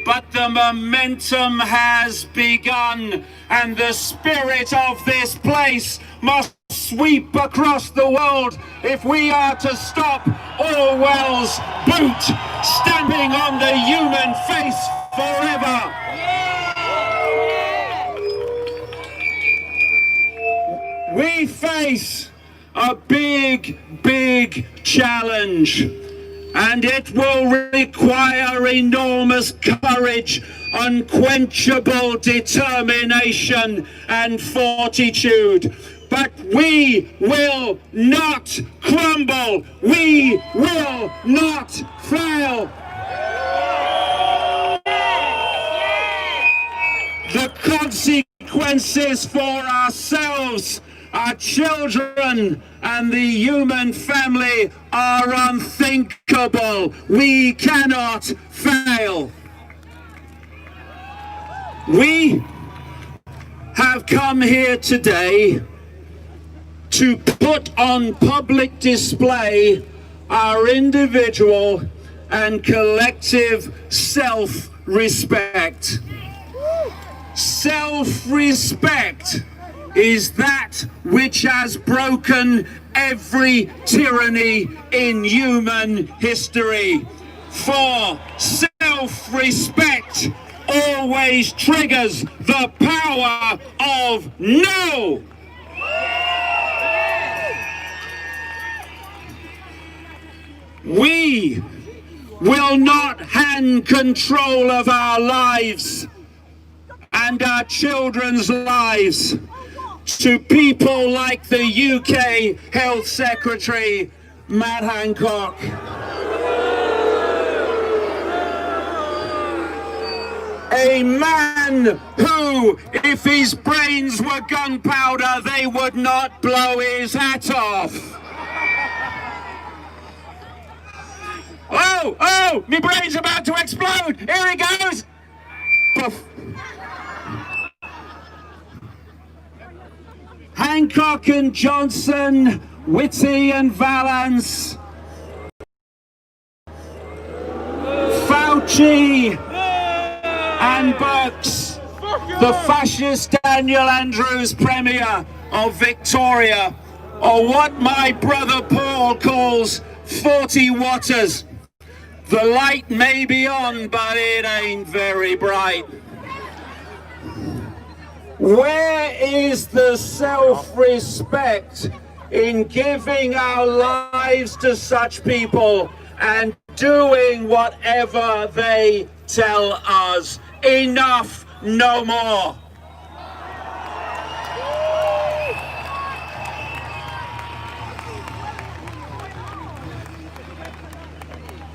But the momentum has begun, and the spirit of this place must sweep across the world if we are to stop Orwell's boot stamping on the human face forever. We face a big, big challenge, and it will require enormous courage, unquenchable determination and fortitude. But we will not crumble. We will not fail. The consequences for ourselves, our children, and the human family are unthinkable. We cannot fail. We have come here today to put on public display our individual and collective self-respect. Self-respect is that which has broken every tyranny in human history. For self-respect always triggers the power of no. We will not hand control of our lives and our children's lives to people like the UK Health Secretary, Matt Hancock. A man who, if his brains were gunpowder, they would not blow his hat off. Oh, my brain's about to explode. Here it goes. Puff. Hancock and Johnson, Whitty and Valance, Fauci and Burks, the fascist Daniel Andrews Premier of Victoria, or what my brother Paul calls 40 watters. The light may be on, but it ain't very bright. Where is the self-respect in giving our lives to such people and doing whatever they tell us? Enough, no more.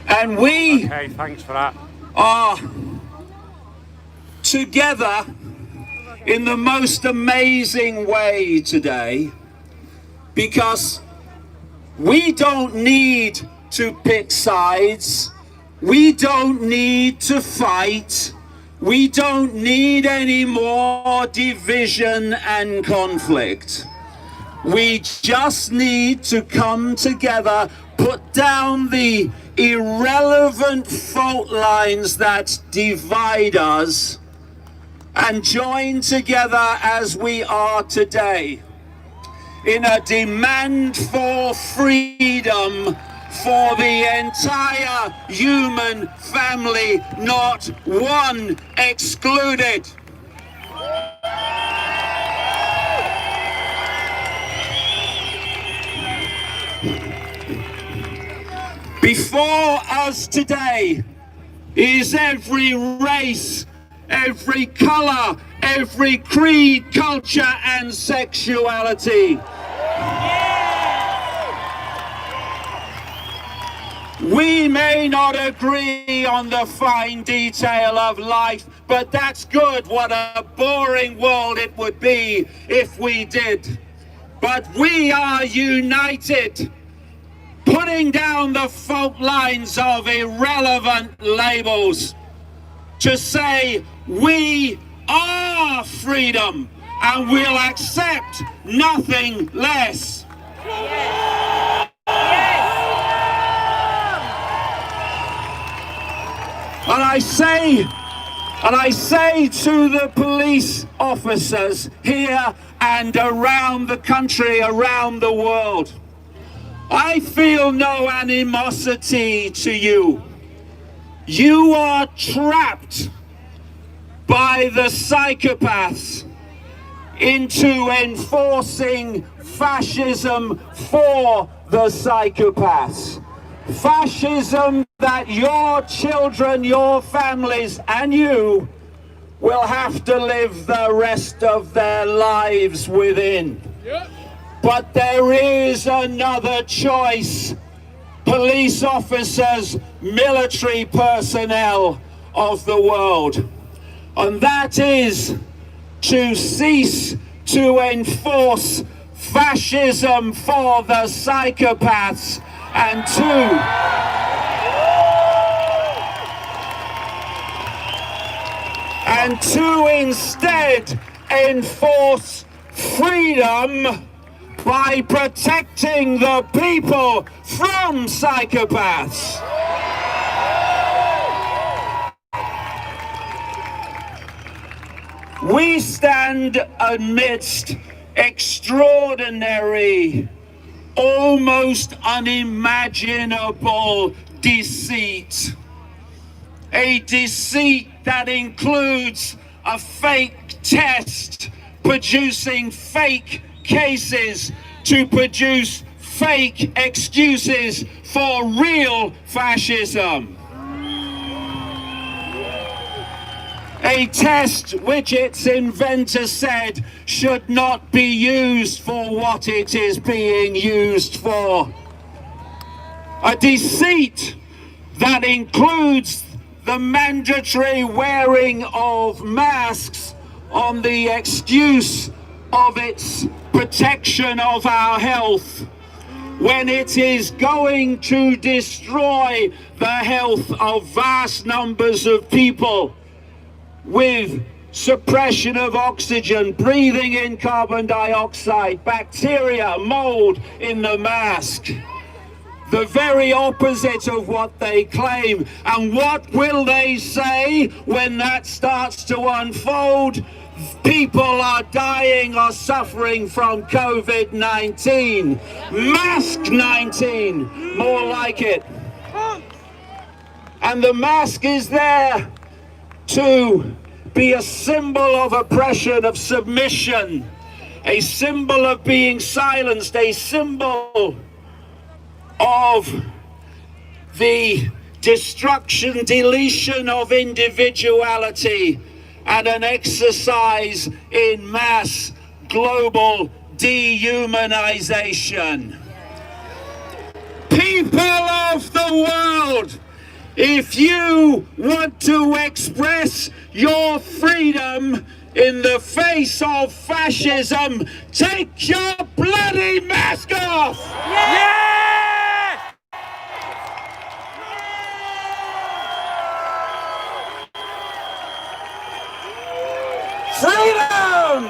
And we thanks for that. Are together in the most amazing way today, because we don't need to pick sides, we don't need to fight, we don't need any more division and conflict. We just need to come together, put down the irrelevant fault lines that divide us, and join together as we are today in a demand for freedom for the entire human family, not one excluded. Before us today is every race, every colour, every creed, culture and sexuality. We may not agree on the fine detail of life, but that's good. What a boring world it would be if we did. But we are united, putting down the fault lines of irrelevant labels to say we are freedom and we'll accept nothing less. And I say to the police officers here and around the country, around the world, I feel no animosity to you. You are trapped by the psychopaths into enforcing fascism for the psychopaths. Fascism that your children, your families, and you will have to live the rest of their lives within. But there is another choice, police officers, military personnel of the world, and that is to cease to enforce fascism for the psychopaths and to instead enforce freedom by protecting the people from psychopaths. We stand amidst extraordinary, almost unimaginable deceit. A deceit that includes a fake test producing fake cases to produce fake excuses for real fascism. A test which its inventor said should not be used for what it is being used for. A deceit that includes the mandatory wearing of masks on the excuse of its protection of our health, when it is going to destroy the health of vast numbers of people with suppression of oxygen, breathing in carbon dioxide, bacteria, mold in the mask. The very opposite of what they claim. And what will they say when that starts to unfold? People are dying or suffering from COVID-19. Mask 19, more like it. And the mask is there to be a symbol of oppression, of submission, a symbol of being silenced, a symbol of the destruction, deletion of individuality, and an exercise in mass global dehumanization. People of the world, if you want to express your freedom in the face of fascism, take your bloody mask off! Yeah! Freedom!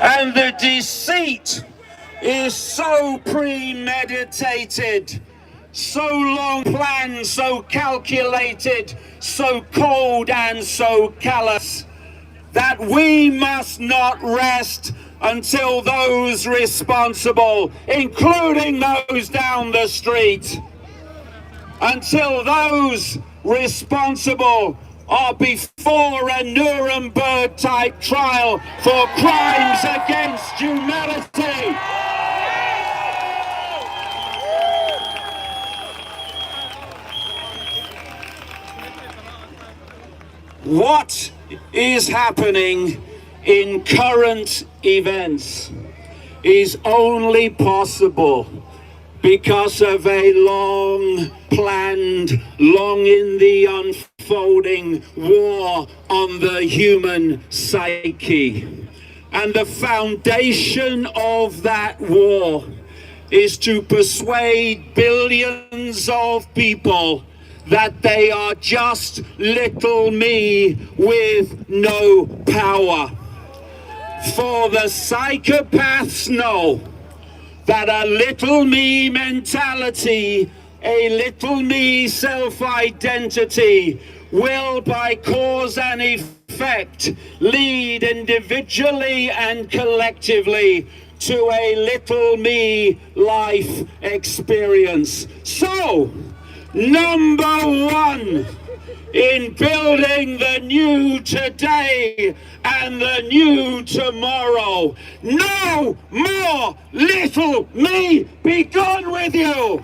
And the deceit is so premeditated, so long planned, so calculated, so cold and so callous, that we must not rest until those responsible, including those down the street, until those responsible are before a Nuremberg-type trial for crimes against humanity. What is happening in current events is only possible because of a long-planned, long in the unfolding war on the human psyche. And the foundation of that war is to persuade billions of people that they are just little me with no power. For the psychopaths know that a little me mentality, a little me self-identity will by cause and effect lead individually and collectively to a little me life experience. So, number one, in building the new today and the new tomorrow, no more little me, be gone with you!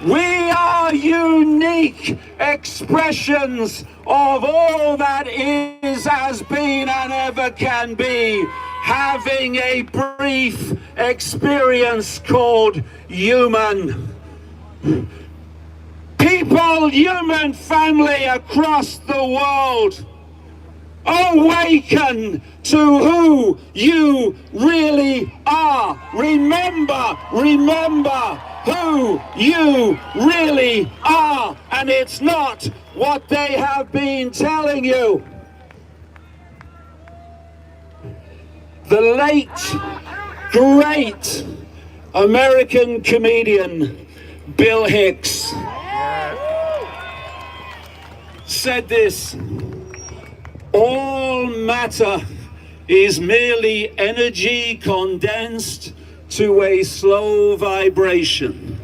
We are unique expressions of all that is, has been, and ever can be, having a brief experience called human. People, human family across the world, awaken to who you really are. Remember who you really are, and it's not what they have been telling you. The late, great American comedian Bill Hicks said this: all matter is merely energy condensed to a slow vibration.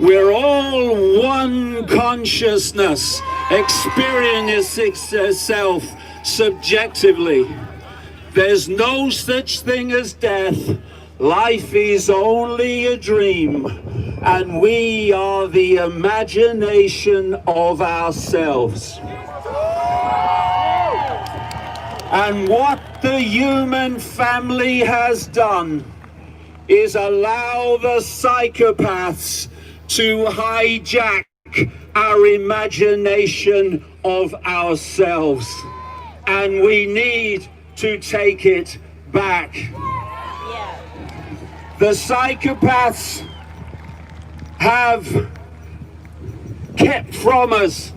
We're all one consciousness experiencing itself subjectively. There's no such thing as death. Life is only a dream, and we are the imagination of ourselves. And what the human family has done is allow the psychopaths to hijack our imagination of ourselves. And we need to take it back. The psychopaths have kept from us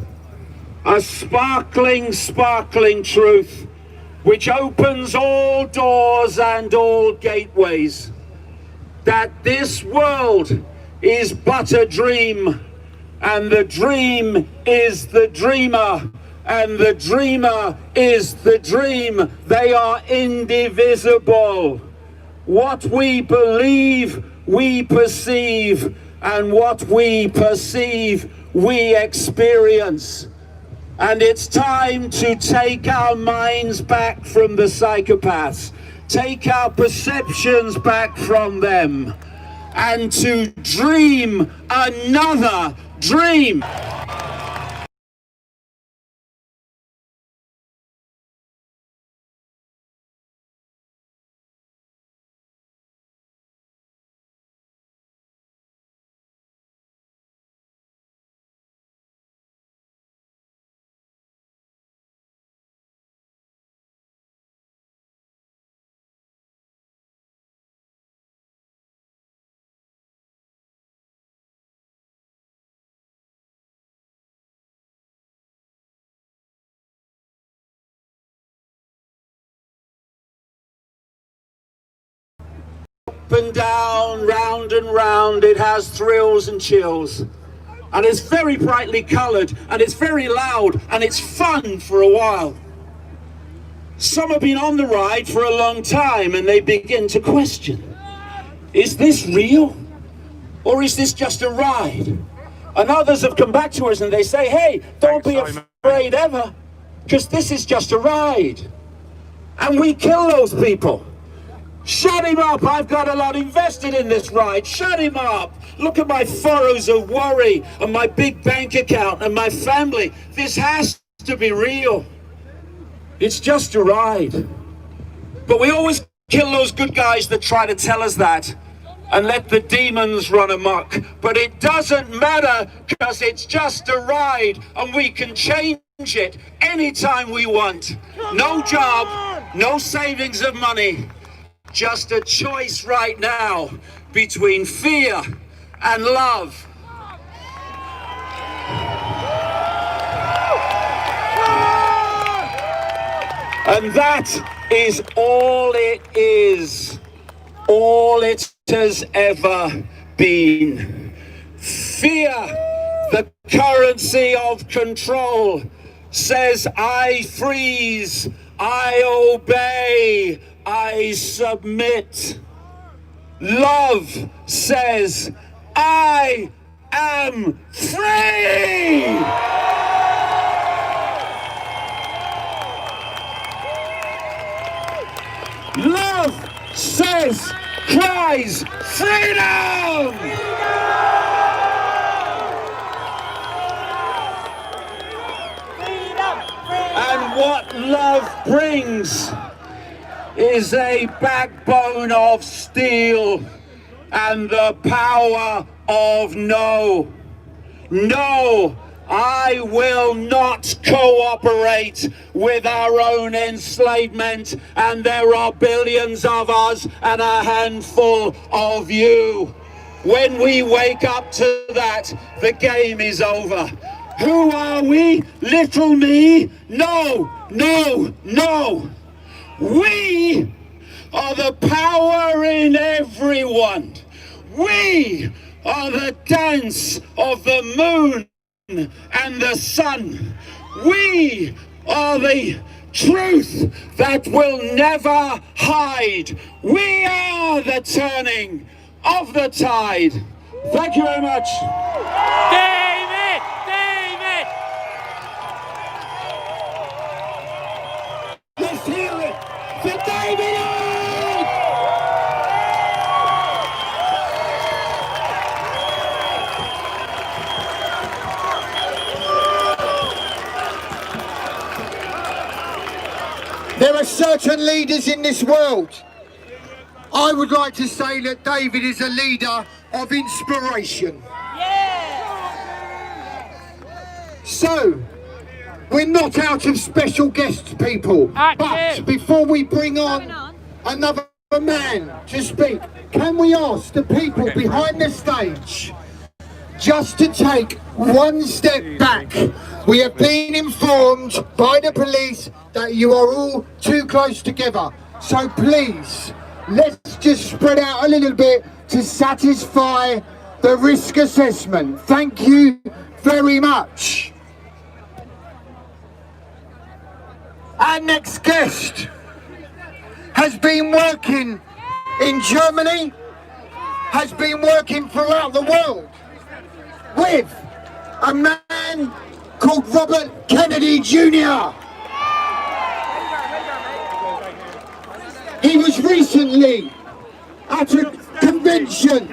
a sparkling truth which opens all doors and all gateways, that this world is but a dream, and the dream is the dreamer, and the dreamer is the dream. They are indivisible. What we believe, we perceive, and what we perceive, we experience. And it's time to take our minds back from the psychopaths, take our perceptions back from them, and to dream another dream. Up and down, round and round, it has thrills and chills. And it's very brightly coloured, and it's very loud, and it's fun for a while. some have been on the ride for a long time and they begin to question, is this real? Or is this just a ride? And others have come back to us and they say, hey, don't be afraid ever, because this is just a ride. And we kill those people. Shut him up, I've got a lot invested in this ride. Shut him up. Look at my furrows of worry and my big bank account and my family. This has to be real. It's just a ride. But we always kill those good guys that try to tell us that and let the demons run amok. But it doesn't matter, because it's just a ride and we can change it anytime we want. No job, no savings of money, just a choice right now between fear and love. And that is all it is, all it has ever been. Fear, the currency of control, says I freeze, I obey, I submit. Love says I am free! Love says, cries, freedom! And what love brings is a backbone of steel and the power of no. No, I will not cooperate with our own enslavement, and there are billions of us and a handful of you. When we wake up to that, the game is over. Who are we? Little me? No, no, no. We are the power in everyone. We are the dance of the moon and the sun. We are the truth that will never hide. We are the turning of the tide. Thank you very much. David! David! Let's hear it for David! There are certain leaders in this world. I would like to say that David is a leader of inspiration. So, we're not out of special guests, people. But before we bring on another man to speak, can we ask the people behind the stage just to take one step back? We have been informed by the police that you are all too close together. So please, let's just spread out a little bit to satisfy the risk assessment. Thank you very much. Our next guest has been working in Germany, has been working throughout the world with a man called Robert Kennedy Jr. He was recently at a convention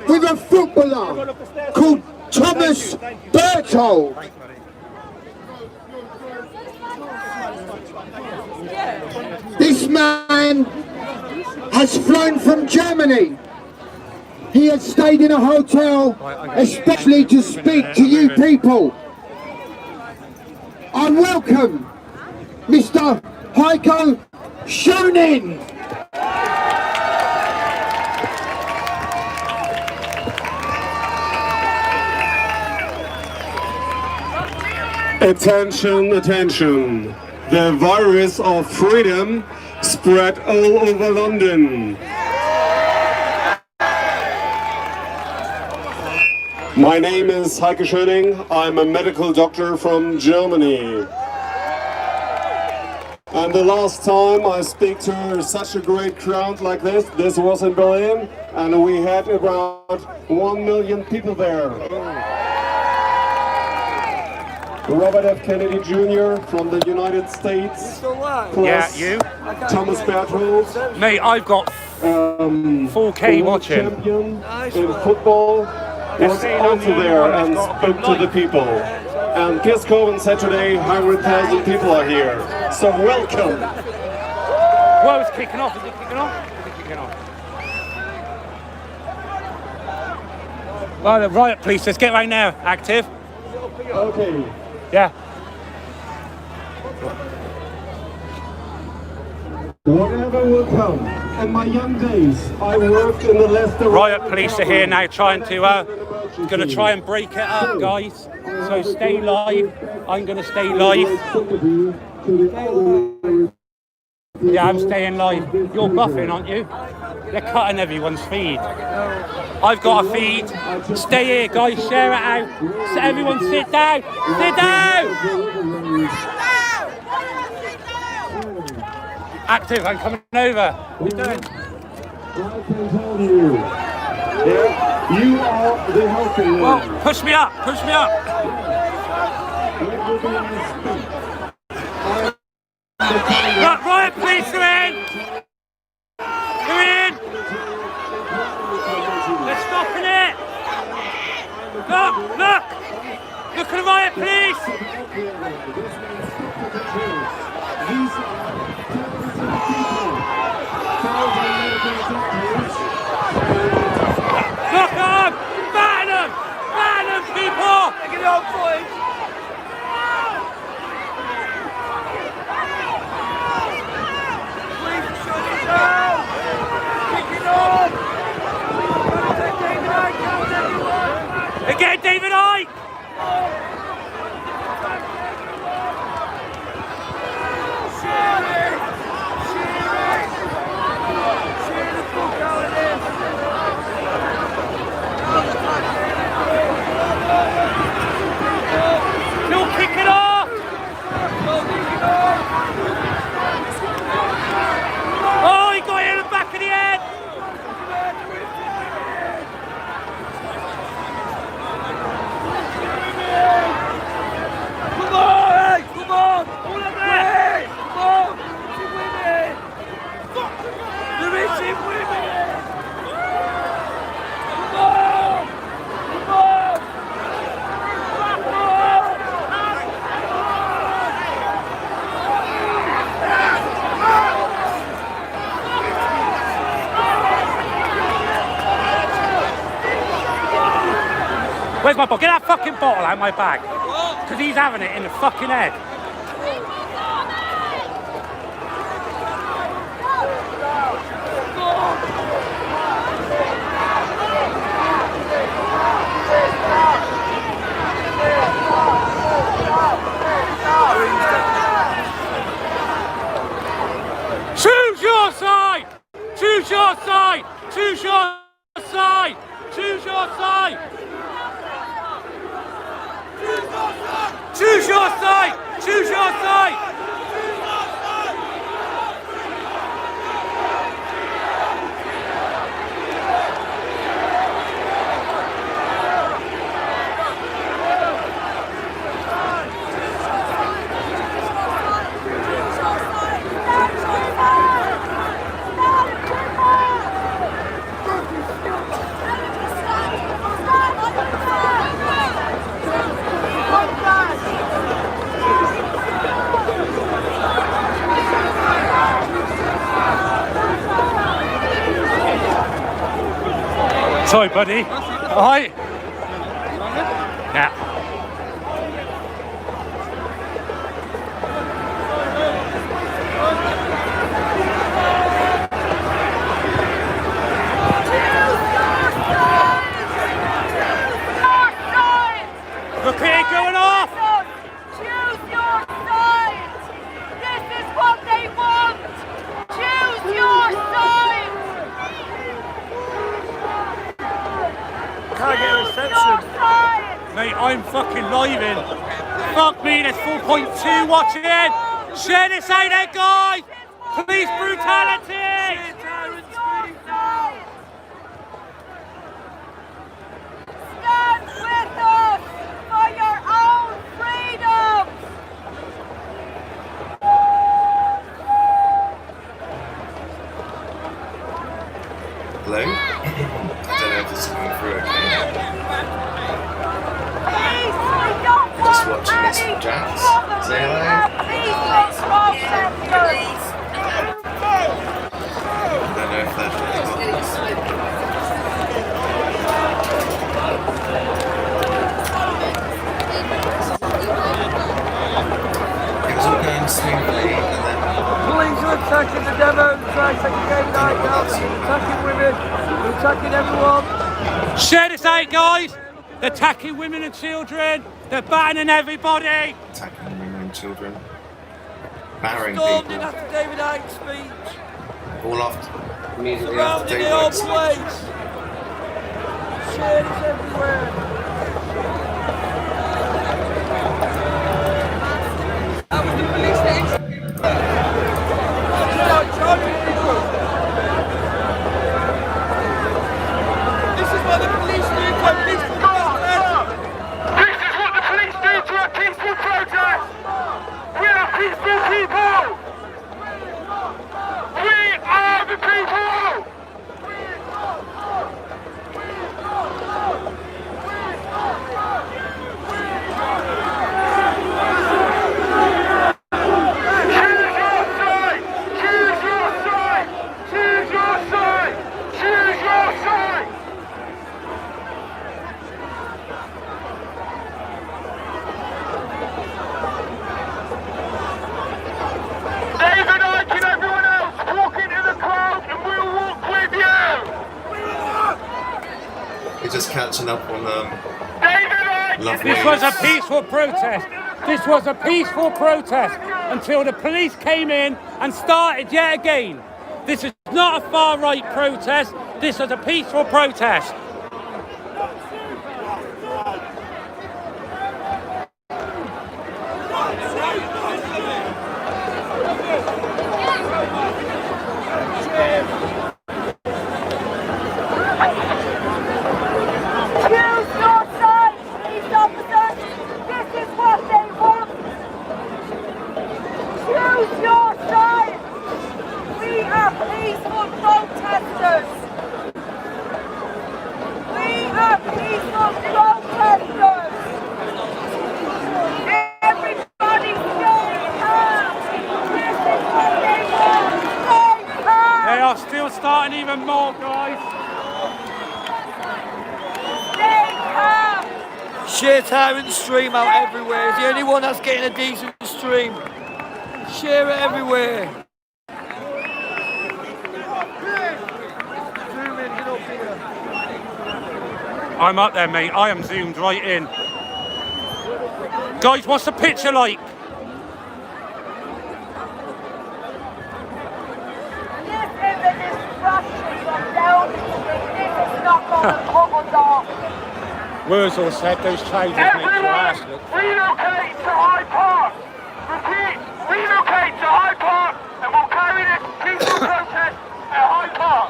with a footballer called Thomas Berthold. This man has flown from Germany. He has stayed in a hotel especially to speak to you people. I welcome Mr. Heiko Schoening. Attention, attention. The virus of freedom spread all over London. My name is Heike Schöning. I'm a medical doctor from Germany. And the last time I speak to such a great crowd like this was in Berlin, and we had around 1 million people there. Robert F. Kennedy Jr. from the United States, plus Thomas Berthold. Mate, I've got 4K watching. Champion in football was also there and spoke to the people. And Kisco on Saturday, 100,000 people are here. So welcome. Well, it's kicking off. Is it kicking off? Is it kicking off? Well, the riot police, let's get right now. Active. Okay. Yeah. Whatever will come. In my young days, I worked in the Leicester... Riot police are here now trying to, gonna try and break it up, guys. So stay live. I'm gonna stay live. Yeah, I'm staying live. You're buffing, aren't you? They're cutting everyone's feed. I've got a feed. Stay here, guys. Share it out. So everyone sit down. Sit down! Active, I'm coming over. What are you doing? I can tell you, you are the healthy one. Well, push me up, push me up. Look, riot police are in. They're in. They're stopping it. Look, look. Look at the riot police. Look up! Batten them! Batten them, people! Take it on, boys! Please shut it down! Kick it on! Again, David Icke! Still kick it off! Oh, he got it in the back of the head! Come on, hey, come on! All of it! Come on! There is him women! Come on! Come on! Where's my bottle? Get that fucking bottle out of my bag. Because he's having it in the fucking head. Choose your side! Choose your side! Choose your side! Choose your side! Choose your side! Choose your side! Sorry, buddy. All right? Yeah. Look at it going off! Choose your side! This is what they want! Choose your side! Can't get reception. Mate, I'm fucking live in. Fuck me, there's 4.2 watching. Share this out there, guys! Police brutality! Stand with us for your own freedom! Hello? I don't know if this is going through okay. Please, we don't Just want watching this any from Jax. trouble. Say hello. Peaceful protesters. I don't know if that's it was all going smoothly and then Police are attacking the demonstrators, attacking gay night out, attacking women, attacking everyone. Share this out, guys! They're attacking women and children. They're banning everybody. attacking women and children, battering Stormed in people, after David Icke's speech. all after immediately after Surrounding David the old Icke's place. Share this everywhere. That was the police station. This is what the police do to a peaceful protest. This is what the police do to a peaceful protest! We are peaceful people! We are the people! Choose your side! Choose your side! Choose your side! Choose your side! David Icke and everyone else, walk into the crowd and we'll walk with you! We're just catching up on David Icke! lovely. This was a peaceful protest. This was a peaceful protest until the police came in and started yet again. This is not a far-right protest. This is a peaceful protest. Choose your side, police officers. This is what they want. Choose your side. We are peaceful protesters. We are peaceful protesters. Everybody stay calm. This is what they want. Stay calm. They are still starting even more, guys. Stay calm. Share Tyrant stream out everywhere. It's the only one that's getting a decent stream. Share it everywhere. Zoom in, get up here. I'm up there, mate. I am zoomed right in. Guys, what's the picture like? This image is rushing from down the street. This is not going to cover off. Wurzel said those trousers make your ass Everyone, look. relocate to Hyde Park! Repeat, relocate to Hyde Park and we'll carry this peaceful protest at Hyde Park!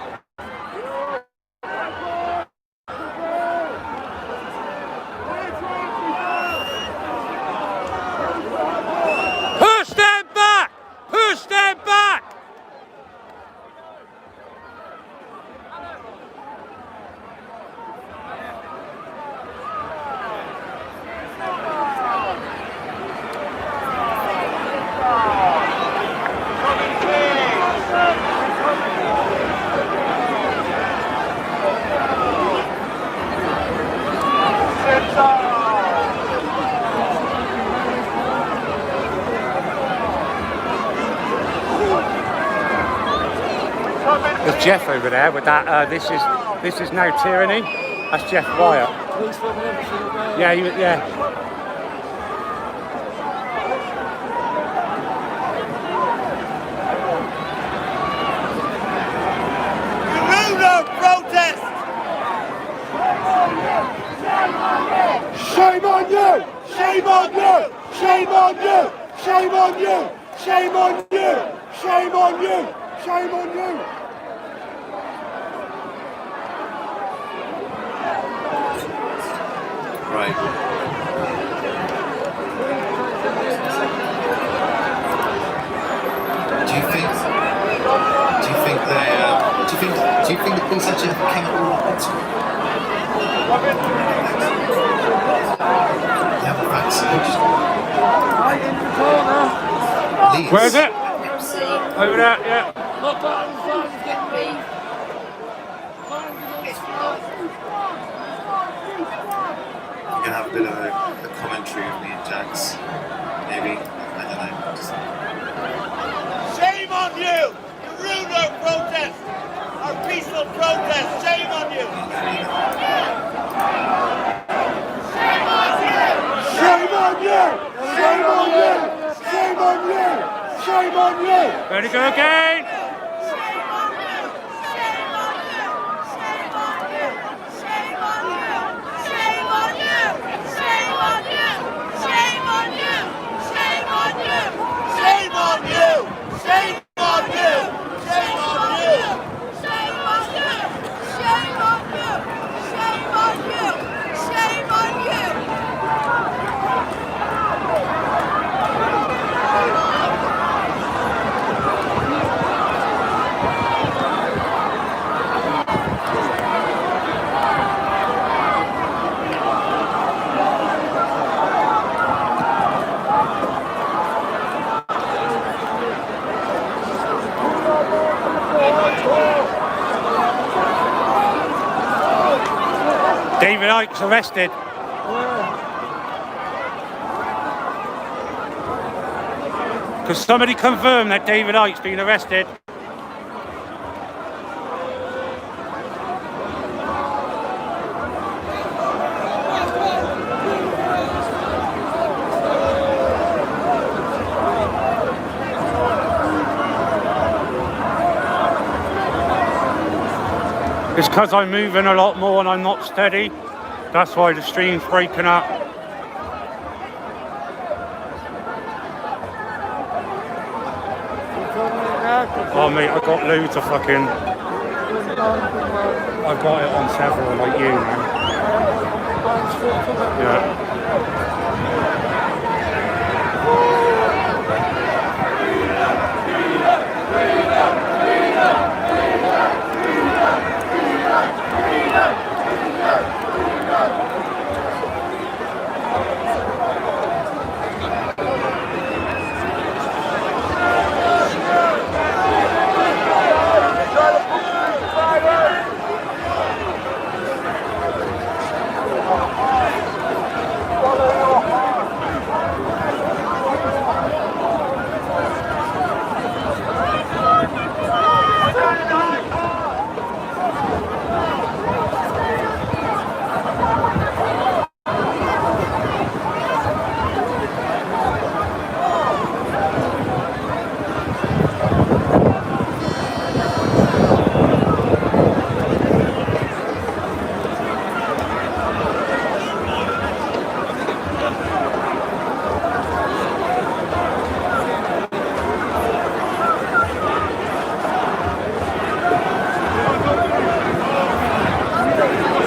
Push them back! Push them back! There's Jeff over there with that. This is now tyranny. That's Jeff Wyatt. Yeah, yeah. Protest! Shame on you! Shame on you! Shame on you! Shame on you! Shame Shame on you! Shame on you! Shame on you! Right. Do you think the police actually came up with that? They have the facts. Where is it? Over there, yeah. We're gonna have a bit of a commentary of me and Jax, maybe. I don't know. Shame on you! You ruined our protest! Our peaceful protest! Shame on you! Shame on you! Shame on you! Shame on you! Shame on you! Shame on you! Ready to go again? David Icke's arrested. Because somebody confirmed that David Icke's been arrested. It's because I'm moving a lot more and I'm not steady. That's why the stream's breaking up. Oh mate, I got loads of fucking... I've got it on several like you, man. Yeah.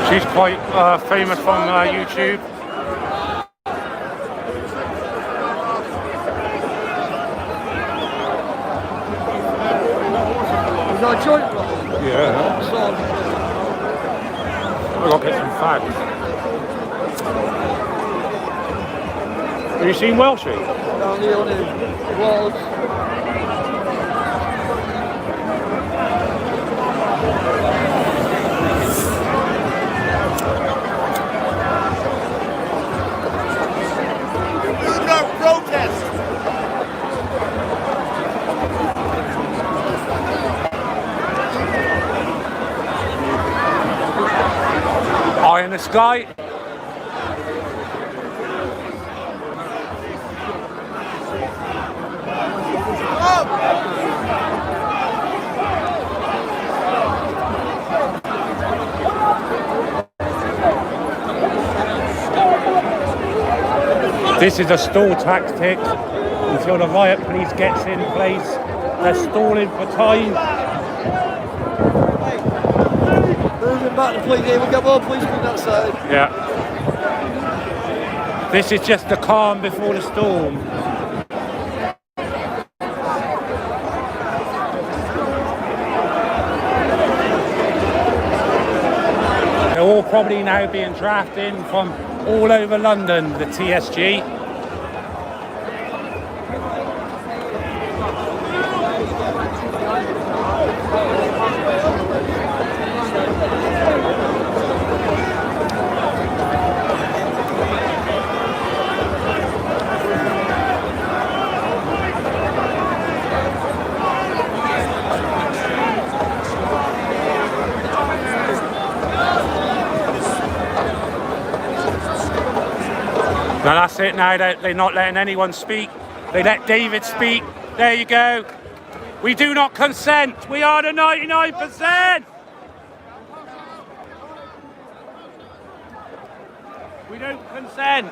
She's quite famous on YouTube. Is that a joint? Yeah. I've got to get some fags. Have you seen Welshie? Down here on it. Walls. Protest! Eye in the sky. This is a stall tactic until until the riot police gets in place. They're stalling for time. Moving back to police here, we've got more police on that side. Yeah. This is just the calm before the storm. They're all probably now being drafted in from all over London, the TSG. Now that's it now, they're not letting anyone speak. They let David speak. There you go. We do not consent. We are the 99%. We don't consent.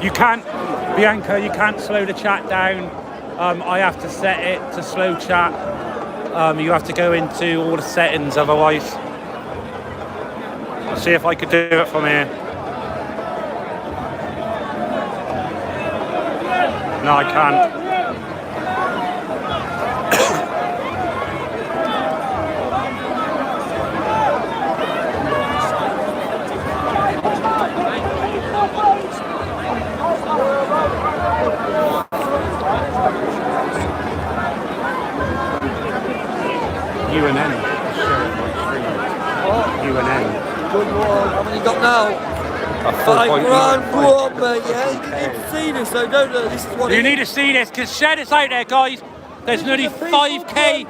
You can't, Bianca, you can't slow the chat down. I have to set it to slow chat. You have to go into all the settings otherwise. I'll see if I could do it from here. No, I can't. UNN. UNN. Good one. How many you got now? $5 grand. What, mate? Yeah, you need to see this, though, don't you? This is what you need to see this, because share this out there, guys. There's nearly 5k.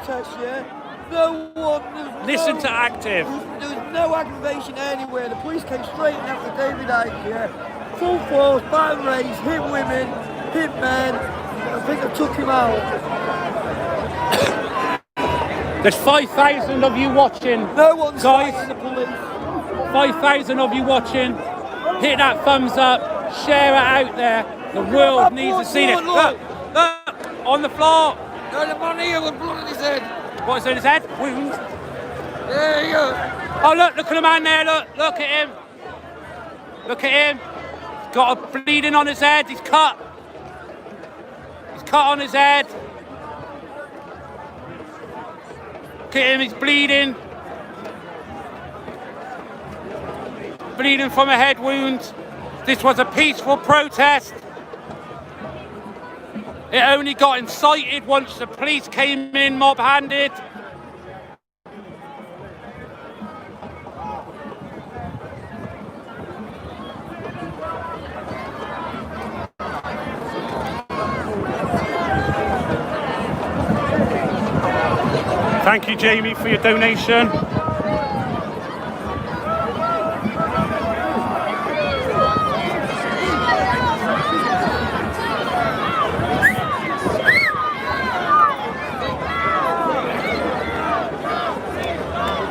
No one. Listen to Active. There was no aggravation anywhere. The police came straight in after David Hyde, yeah. Full force, battle race, hit women, hit men. I think I took him out. There's 5,000 of you watching. No one's guys. fighting the police. 5,000 of you watching. Hit that thumbs up. Share it out there. The world needs to see this. Look, look, on the floor. No, the man here with blood on his head. What is on his head? Wound. There you go. Oh, look at the man there. Look at him. Look at him. He's got a bleeding on his head. He's cut. He's cut on his head. Look at him, he's bleeding. Bleeding from a head wound. This was a peaceful protest. It only got incited once the police came in mob-handed. Thank you, Jamie, for your donation.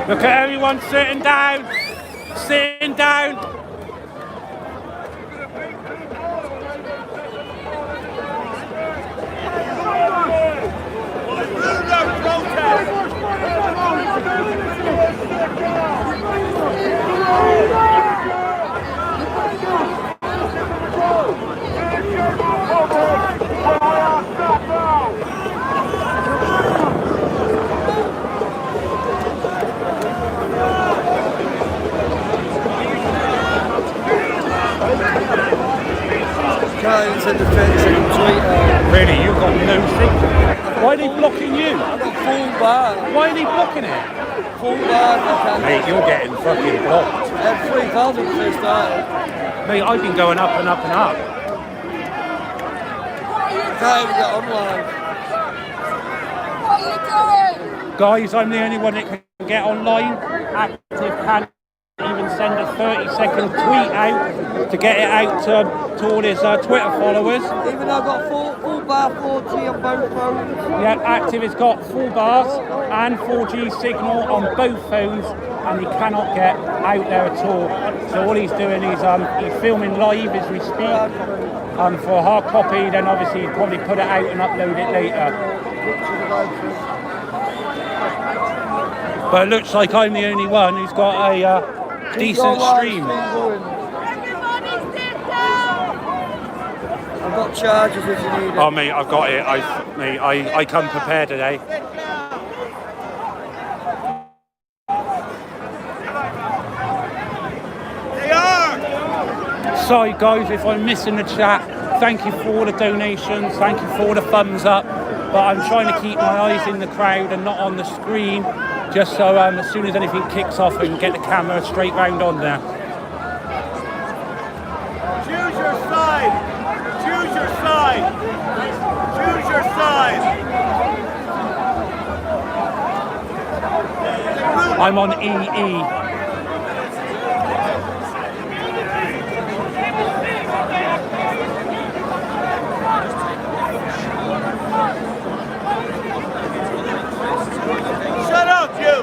Look at everyone sitting down. Sitting down. Can't send a 30-second tweet out. Really, you've got no signal. Why are they blocking you? I've got full bar. Why are they blocking it? Full bar. Mate, you're getting fucking blocked. I had 3,000 when they started. Mate, I've been going up and up and up. Can't even get online. What are you doing? Guys, I'm the only one that can get online. Active can't even send a 30-second tweet out to get it out to all his Twitter followers. Even though I've got full bar 4G on both phones. Yeah, Active has got full bars and 4G signal on both phones. and he cannot get out there at all. So all he's doing is he's filming live as we speak for a hard copy, then obviously he'll probably put it out and upload it later. But it looks like I'm the only one who's got a decent stream. I've got chargers if you need it. Oh mate, I've got it. I come prepared today. Sorry guys if I'm missing the chat. Thank you for all the donations, thank you for all the thumbs up. But I'm trying to keep my eyes in the crowd and not on the screen, just so as soon as anything kicks off I can get the camera straight round on there. Choose your side. Choose your side. Choose your side. I'm on EE. Shut up, you!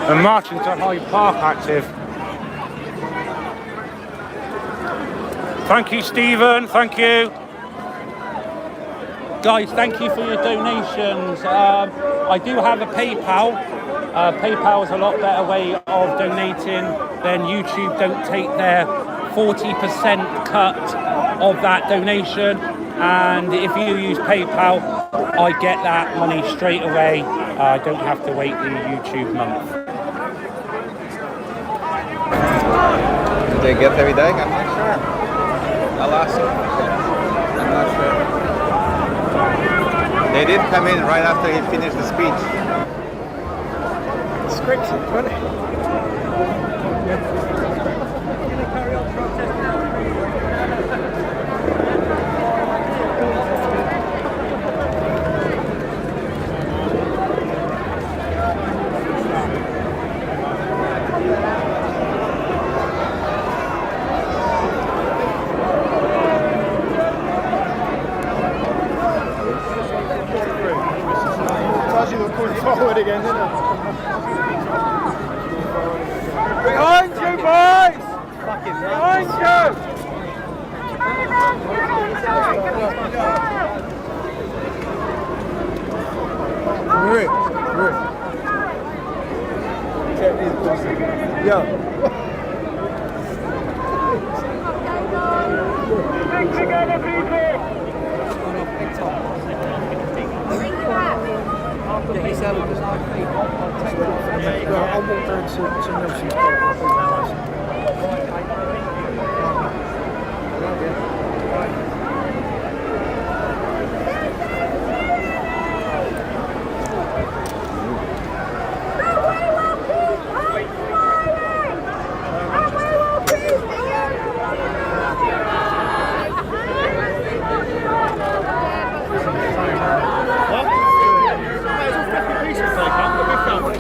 And marching to Hyde Park active. Thank you, Stephen. Thank you. Guys, thank you for your donations. I do have a PayPal. PayPal is a lot better way of donating. Then YouTube don't take their 40% cut of that donation. And if you use PayPal, I get that money straight away. I don't have to wait the YouTube month. Do they get every day? I'm not sure. I'll ask them. I'm not sure. They did come in right after he finished the speech. Scripted, wasn't it? Forward again, isn't it? Behind you, boys! Behind you! Rick. Check these pussies. Yo. Big together, people! After he's had just like me, I'll walk down to Nelson's Park.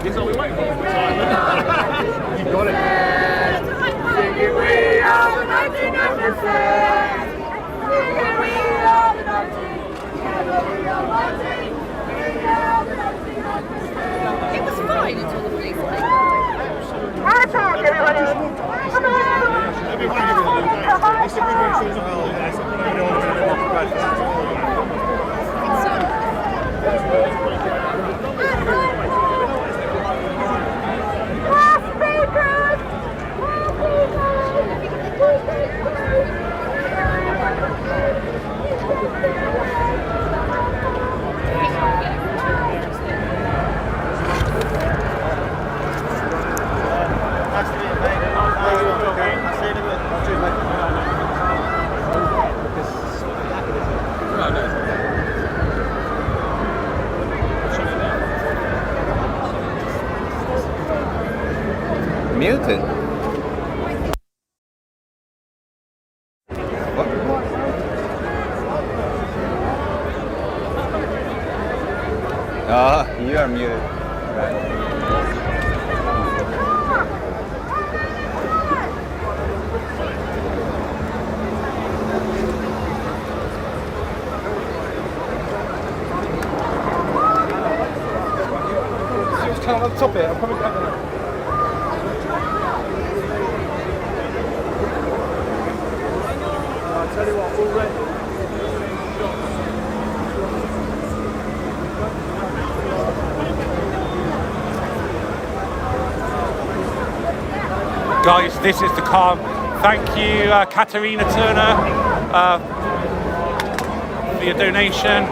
He's only waiting for you got it. Singing we are the 1996. Muted? What? Oh, you are muted. Right. Come on the top here, I'm coming back there. I'll tell you what, we'll ready. Guys, this is the car. Thank you, Katerina Turner, for your donation.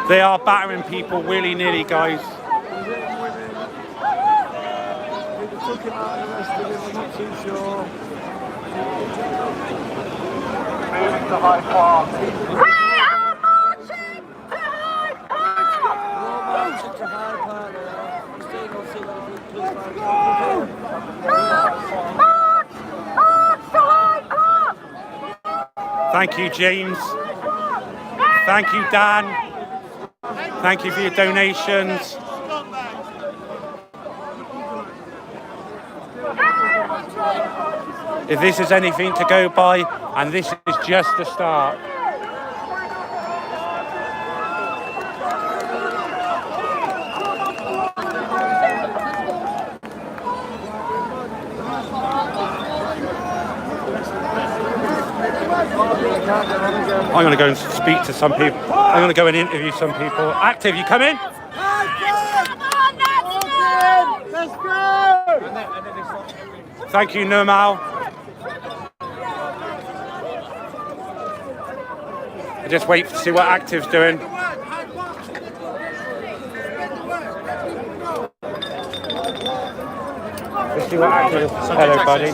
They are battering people willy-nilly, guys. Moving to Hyde Park. We are marching to Hyde Park! Thank you, James. Thank you, Dan. Thank you for your donations. If this is anything to go by, and this is just the start. I'm going to go and speak to some people. I'm going to go and interview some people. Active, you come in? Let's go! Thank you, Nirmal. I just wait to see what Active's doing. Let's see what Active. Hello, buddy.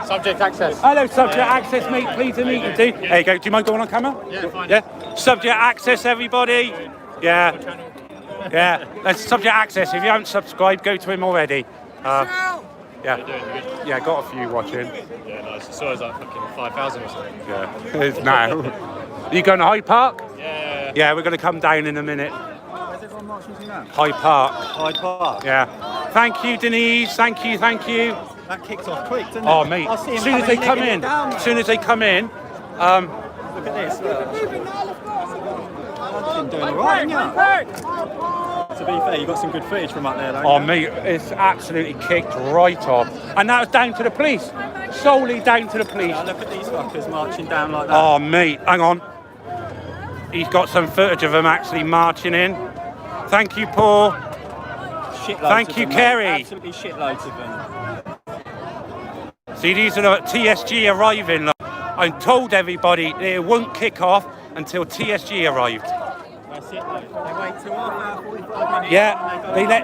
Subject access. Hello, subject access, mate. Pleased to meet you, dude. There you go. Do you mind going on camera? Yeah, fine. Yeah. Subject access, everybody. Yeah. Yeah. That's subject access. If you haven't subscribed, go to him already. Yeah. Yeah, got a few watching. Yeah, nice. I saw it was like fucking 5,000 or something. Yeah. It's now. Are you going to Hyde Park? Yeah. Yeah, we're going to come down in a minute. Where's everyone marching to now? Hyde Park. Hyde Park. Yeah. Thank you, Denise. Thank you. Thank you. That kicks off quick, doesn't it? Oh, mate. As soon as they come in. As soon as they come in. Look at this. You've been doing alright, haven't you? To be fair, you got some good footage from up there, though. Oh, mate, it's absolutely kicked right off. And that was down to the police. Solely down to the police. Yeah, look at these fuckers marching down like that. Oh, mate, hang on. He's got some footage of them actually marching in. Thank you, Paul. Shitloads Thank you, of them, Kerry. mate. Absolutely shitloads of them. See, these are the TSG arriving. Look. I told everybody that it won't kick off until TSG arrived. That's it, though. They wait till half hour, 45 minutes. Yeah, they let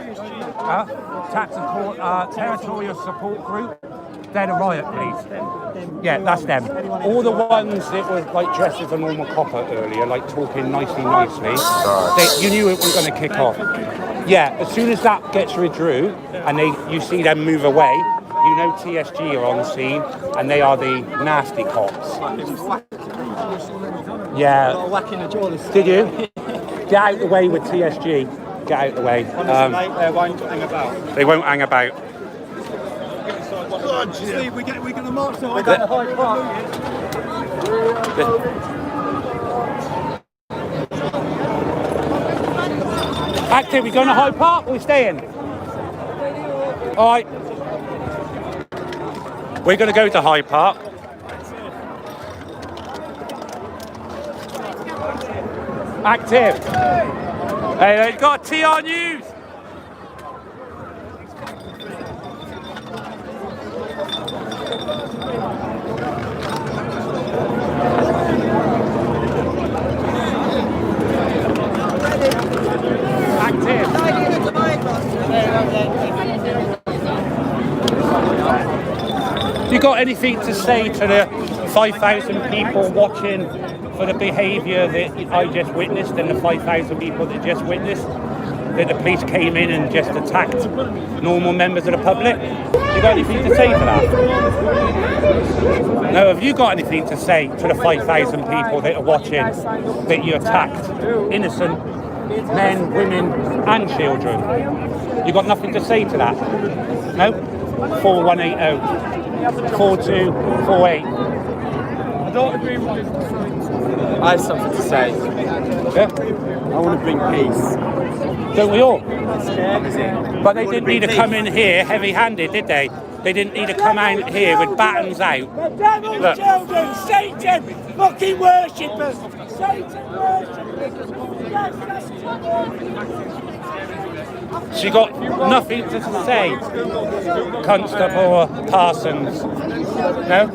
tactical territorial support group. They're the riot police. Yeah, that's them. All the ones that were like dressed as a normal copper earlier, like talking nicely, you knew it was going to kick off. Yeah, as soon as that gets withdrew and you see them move away, you know TSG are on the scene and they are the nasty cops. Yeah. Did you? Get out the way with TSG. Get out the way. Honestly, they won't hang about. They won't hang about. Steve, we're going to march now. We're going to Hyde Park. Active, we going to Hyde Park or we staying? All right. We're going to go to Hyde Park. Active. Hey, they've got TR News. You got anything to say to the 5,000 people watching for the behaviour that I just witnessed and the 5,000 people that just witnessed? that the police came in and just attacked normal members of the public? You got anything to say to that? No, have you got anything to say to the 5,000 people that are watching that you attacked innocent men, women and children? You got nothing to say to that? No? 4180 4248. I don't agree with this. I have something to say. Yeah? I want to bring peace. Don't we all? Scared, is it? But they didn't need to come in here heavy-handed, did they? They didn't need to come out here with batons out. The devil's Look. children, Satan, fucking worshippers, Satan worshippers. She got nothing to say, Constable Parsons. No?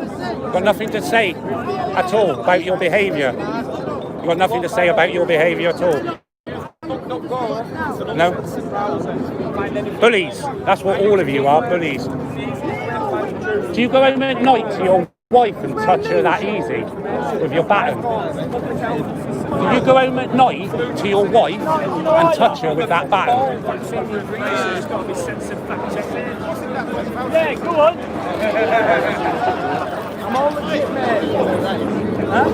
Got nothing to say at all about your behaviour. You got nothing to say about your behaviour at all. No? Bullies. That's what all of you are, bullies. Do you go home at night to your wife and touch her that easy with your baton? Do you go home at night to your wife and touch her with that baton? Yeah, go on. I'm all legit, mate. Huh?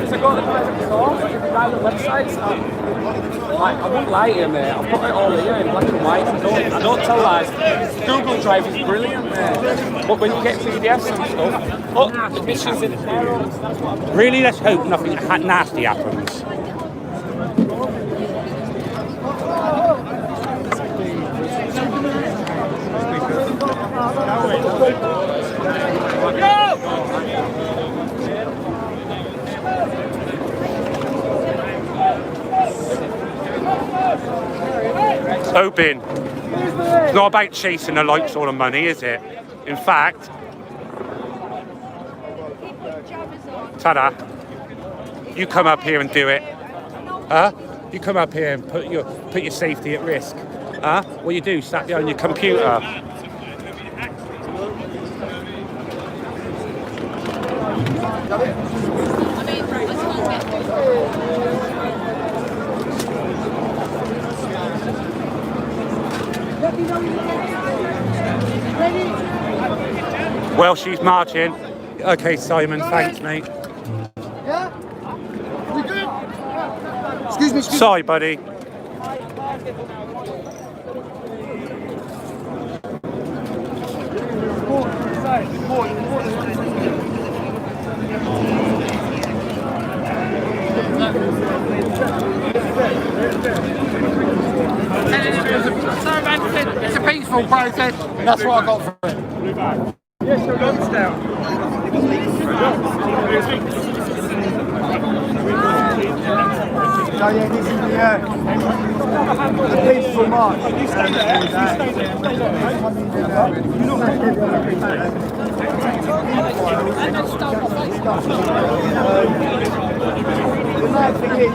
So I got the private source, private websites. Like, I won't lie to you, mate. I'll put it all here in black and white. I don't tell lies. Google Drive is brilliant, mate. But when you get PDFs and stuff, the missions in there. Really, let's hope nothing nasty happens. Hoping. It's not about chasing the likes or the money, is it? In fact, ta-da, you come up here and do it. Huh? You come up here and put your safety at risk. Huh? What you do, sat behind your computer. Well, she's marching. Okay, Simon, thanks, mate. Yeah? We good? Excuse me. Sorry, buddy. It's a peaceful protest, and that's what I got for it. Yes, your lunch down. So yeah, this is the peaceful march. You stay there. The mad thing is,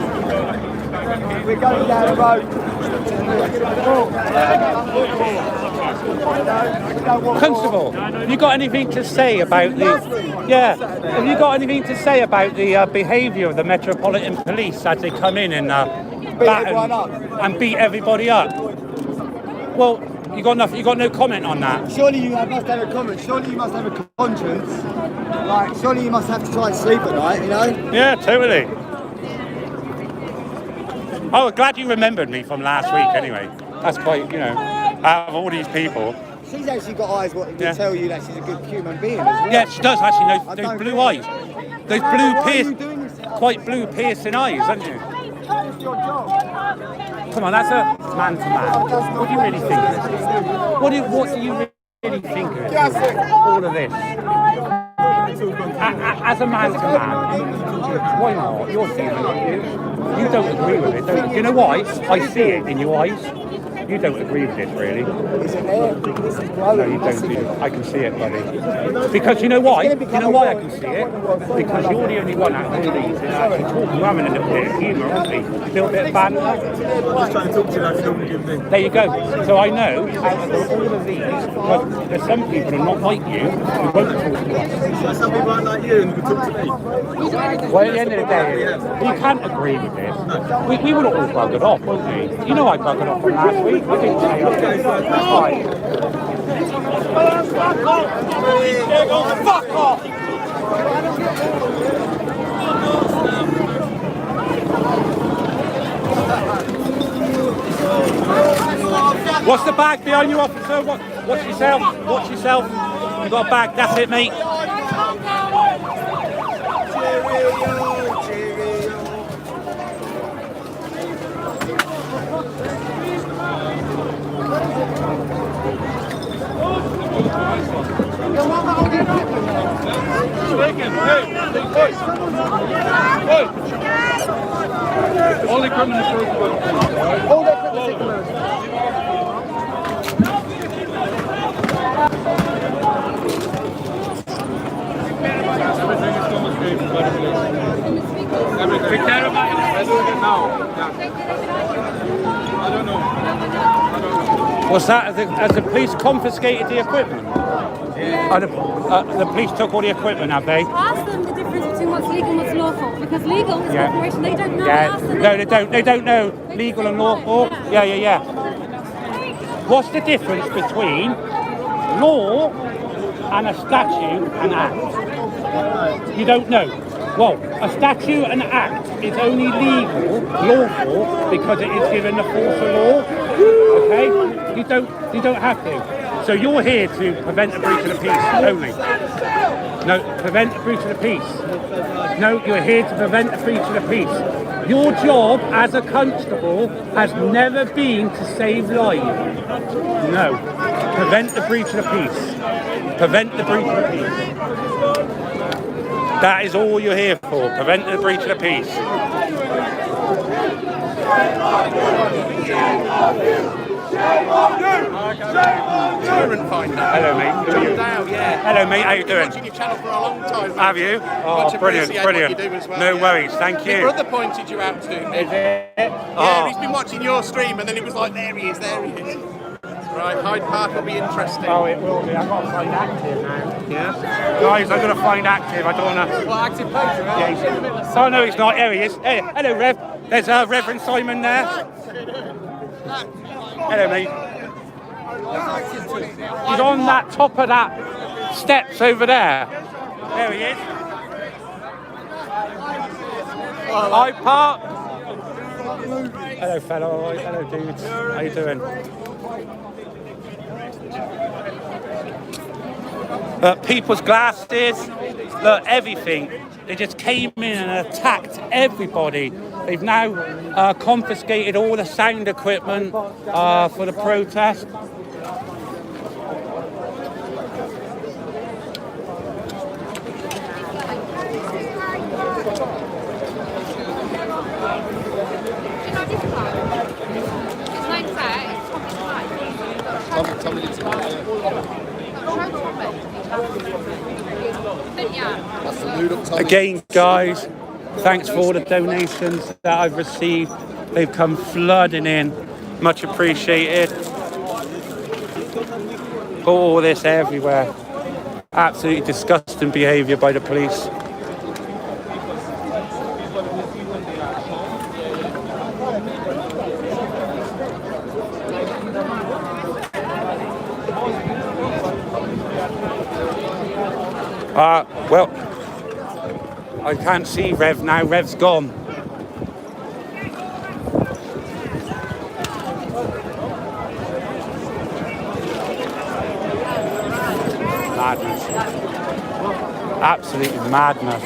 we're going down the road. Constable, have you got anything to say about the... Yeah, have you got anything to say about the behaviour of the Metropolitan Police as they come in and beat everybody up? Well, you got no comment on that. Surely you must have a comment. Surely you must have a conscience. Like, surely you must have to try and sleep at night, you know? Yeah, totally. Oh, glad you remembered me from last week anyway. That's quite, you know, out of all these people. She's actually got eyes what to tell you that she's a good human being. Yeah, she does actually. Those blue eyes. Those quite blue piercing eyes, haven't you? Come on, that's a man to man. What do you really think of this? What do you really think of it? All of this? As a man to man, why not? You're feeling it. You don't agree with it, don't you? You know why? I see it in your eyes. You don't agree with this, really? Is it there? This is blowing. No, you don't. Do you? I can see it, buddy. Because you know why? You know why I can see it? Because you're the only one out of all these that actually talking. We're having a little bit of humour, aren't we? A little bit of banter. I'm just trying to talk to you like you don't want to give me. There you go. So I know out of all of these, but there's some people who are not like you who won't talk to us. Some people aren't like you and you can talk to me. Well, at the end of the day, we can't agree with this. We would all buggered off, wouldn't we? You know I buggered off from last week. I didn't say that's fine. Fuck off! Fuck off! What's the bag behind you, officer? Watch yourself. Watch yourself. You got a bag. That's it, mate. All the equipment is broken. All the equipment is What's that? Has the police confiscated the equipment? Yeah. The police took all the equipment, have they? Ask them the difference between what's legal and what's lawful, because legal is corporation, they don't know. Yeah. No, they don't. They don't know legal and lawful. Yeah. What's the difference between law and a statute and act? You don't know. Well, a statute and act is only legal, lawful, because it is given the force of law. Okay? You don't have to. So you're here to prevent a breach of the peace only. No, prevent a breach of the peace. No, you're here to prevent a breach of the peace. Your job as a constable has never been to save lives. No. Prevent the breach of the peace. Prevent the breach of the peace. That is all you're here for. Prevent the breach of the peace. Hello, mate. How are you? Hello, mate. How you doing? Watching your channel for a long time. Have you? Oh, brilliant. What you do as well, No worries. Thank you. My brother pointed you out to me. Is it? Yeah, he's been watching your stream, and then he was like, "There he is. There he is." Right, Hyde Park will be interesting. Oh, it will be. I've got to find active now. Yeah? Guys, I've got to find active. I don't want to... Well, active poacher, yeah, oh, no, he's not. There he is. Hey, hello, Rev. There's Reverend Simon there. Hello, mate. He's on that top of that steps over there. There he is. Hyde Park. Hello, fellow. All right. Hello, dudes. How you doing? People's glasses, look, everything. They just came in and attacked everybody. They've now confiscated all the sound equipment for the protest. Again, guys, thanks for all the donations that I've received. They've come flooding in. Much appreciated. All this everywhere. Absolutely disgusting behaviour by the police. Well, I can't see Rev now. Rev's gone. Madness. Absolutely madness.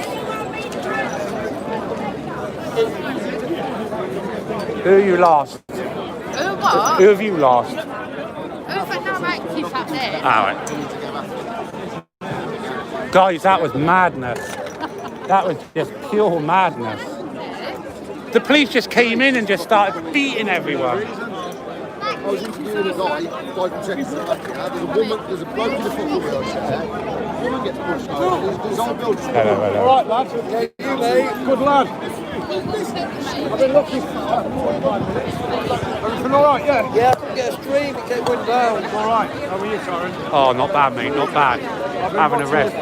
Who you lost? Who what? Who have you lost? Who's that now active up there? All right. Guys, that was madness. That was just pure madness. The police just came in and just started beating everyone. was interviewing a guy 5 seconds ago. There's a woman, there's a bloke in a football wheelchair. The woman gets pushed over. There's on building. Hello. All right, lads. Yeah, you, mate. Good lad. I've been looking for 45 minutes. Everything all right? Yeah. Yeah, I couldn't get a stream. It kept going down. All right. How are you, Karen? Oh, not bad, mate. Not bad. Having a rest.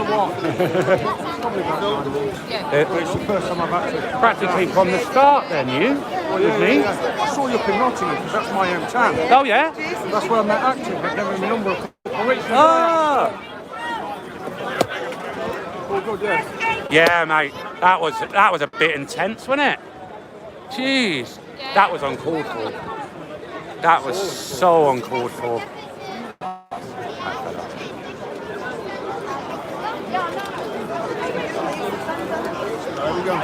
It's the first time I've actually... Practically from the start, then, you? With me? I saw you up in Nottingham, because that's my hometown. Oh, yeah? That's where I met Active, but never my number. Ah! All good, yeah. Yeah, mate. That was a bit intense, wasn't it? Jeez. That was uncalled for. That was so uncalled for. There we go.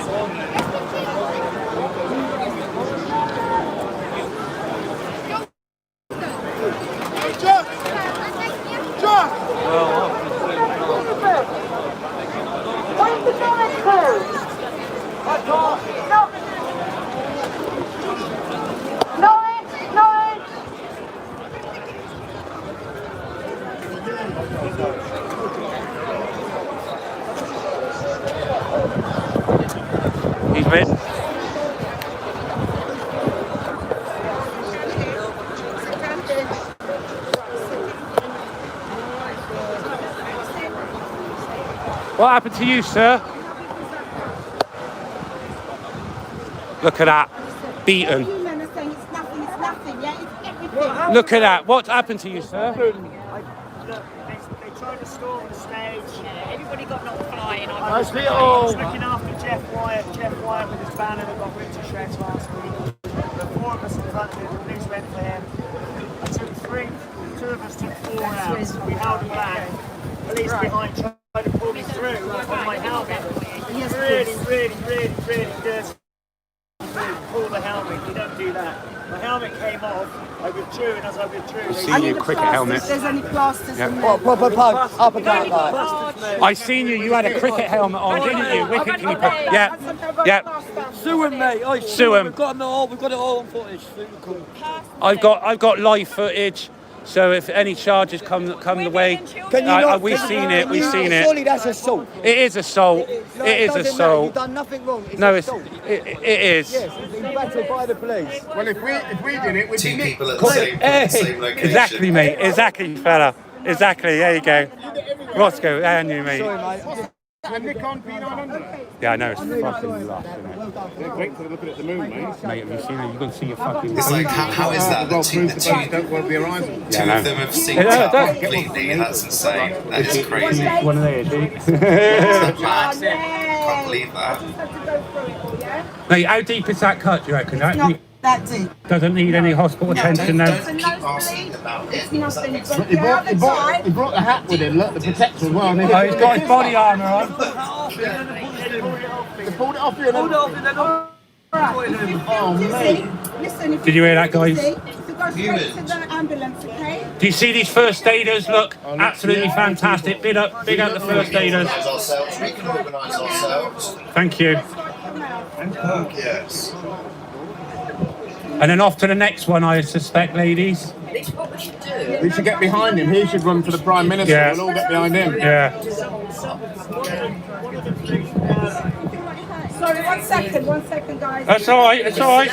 He's red. What happened to you, sir? Look at that. Beaten. Look at that. What happened to you, sir? They tried to storm the stage. Everybody got knocked flying. I was looking after Jeff Wyatt with his banner that got ripped to shreds last week. The 4 of us in front of him, the news went for him. I took 3, 2 of us took 4 out. We held him back. Police behind tried to pull me through on my helmet. Really dirty. Pull the helmet, you don't do that. My helmet came off, I withdrew, and as I withdrew... I've seen you cricket helmet. There's any plasters in there. What, proper pug, up and down like. I seen you had a cricket helmet on, didn't you? Wicket keeper. Yeah. Sue him, mate. Sue him. We've got it all on footage. I've got live footage. So if any charges come the way, we've seen it. Surely that's assault. It is assault. It is assault. You've done nothing wrong. No, it is. Yes, you've been battered by the police. Well, if we did it, we'd Two be people at the same location. Exactly, mate. Exactly, fella. Exactly. There you go. Roscoe, and you, mate. Sorry, mate. Yeah, I know. It's fucking lush, isn't They're great for looking at the moon, mate. Mate, have you seen it? You're going to see your fucking... It's like, how is that? The two of them have synced up completely. That's insane. That is crazy. One of theirs, That's mad. Can't believe that. Mate, how deep is that cut, do you reckon? That deep. Doesn't need any hospital attention then? Don't keep asking about it. It's nothing. He brought the hat with him, look, the protector as well. Oh, he's got his body armour on. They pulled it off you. Oh, mate. Listen, Did you hear that, guys? go straight to the ambulance, okay? Do you see these first aiders? Look, absolutely fantastic. Big up the first aiders. We can organise ourselves. Thank you. Yes. And then off to the next one, I suspect, ladies. We should get behind him. He should run for the Prime Minister. Yeah. We'll all get behind him. Yeah. Sorry, one second, guys. That's all right. It's all right.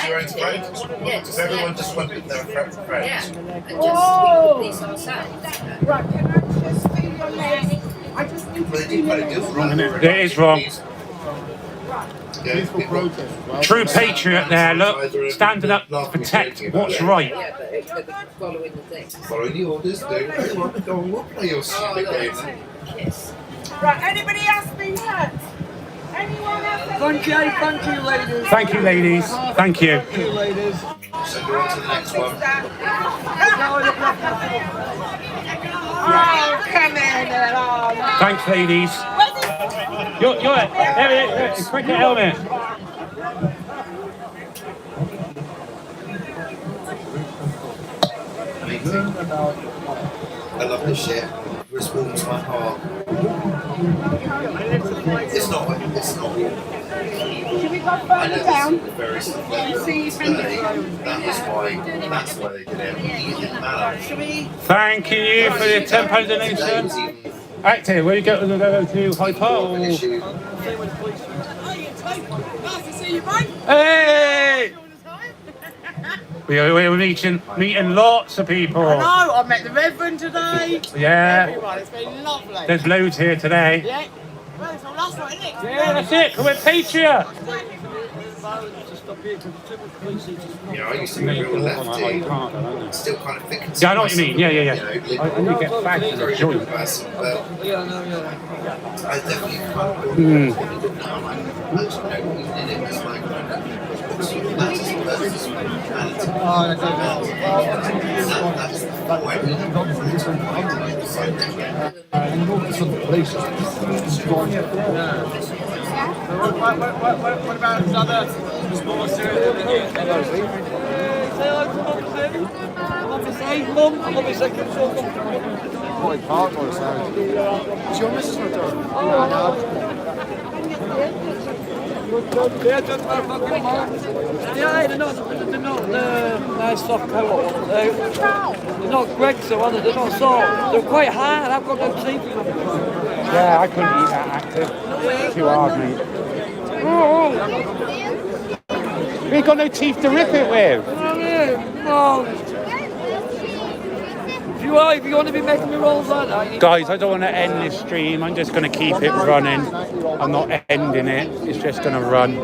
Everyone just went with their friends. Oh! Right, can I just feel your legs? I just need to feel your legs. It is wrong. Peaceful protest as well. True patriot there, look. Standing up to protect what's right. Following the orders, do everyone go and play your stupid game. Right, anybody else been hurt? Anyone else? Thank you, ladies. Thank you, ladies. Thank you. Thank you, ladies. So go on to the next one. Oh, come in there. Oh, no. Thanks, ladies. You're there it is. Cricket helmet. Amazing. I love this shit. This warms my heart. It's not. we go further down? Very sort of See if that's why they did it. Thank you for the £10 donation. Active, where you go to Hyde Park? Nice to see you, mate. Hey! We're meeting lots of people. I know, I met the Reverend today. Yeah. Everyone, it's been lovely. There's loads here today. Yeah. Well, it's all last night, isn't it? Yeah, that's it. We're Patriot. I used to be real lefty, still kind of thinking. Yeah, I know what you mean. Yeah. I need to get back to the joint. I definitely can't What about his other sports? Yeah, they're not nice soft colour. They're not Greg's, so are they? They're not soft. They're quite hard. I've got no teeth in them. Yeah, I couldn't eat that Active. Too hard, mate. We ain't got no teeth to rip it with. No. If you want to be making me rolls like that. Guys, I don't want to end this stream. I'm just going to keep it running. I'm not ending it. It's just going to run.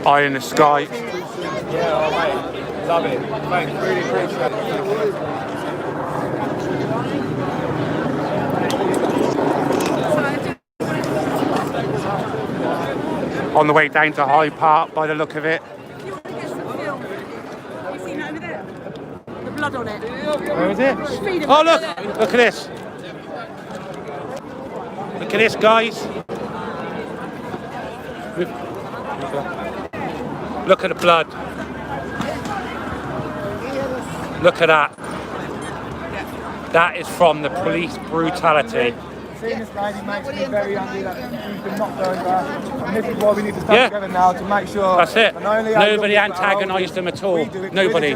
Eye in the sky. Yeah, all right. Love it. Thanks. Really appreciate it. On the way down to Hyde Park by the look of it. Blood on it. Where is it? Oh, look! Look at this. Look at this, guys. Look at the blood. Look at that. That is from the police brutality. Seeing this lady makes me very angry that she's been knocked over, and this is why we need to stand together now to make sure. That's it. Not only Nobody antagonised them at all. Nobody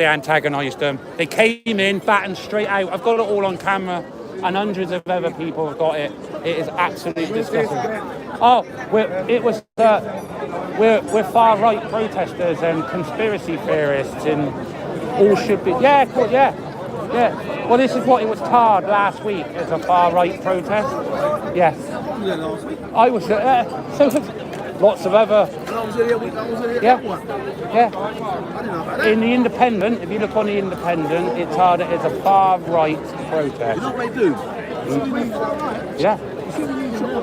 antagonised them. They came in, battened straight out. I've got it all on camera, and hundreds of other people have got it. It is absolutely disgusting. Oh, we're far right protesters and conspiracy theorists, and all should be. Yeah, cool, yeah. Well, this is what it was tarred last week as a far right protest. Yes. I was so lots of other. Yeah. In the Independent, if you look on the Independent, it's tarred as a far right protest. You know what they do? Yeah.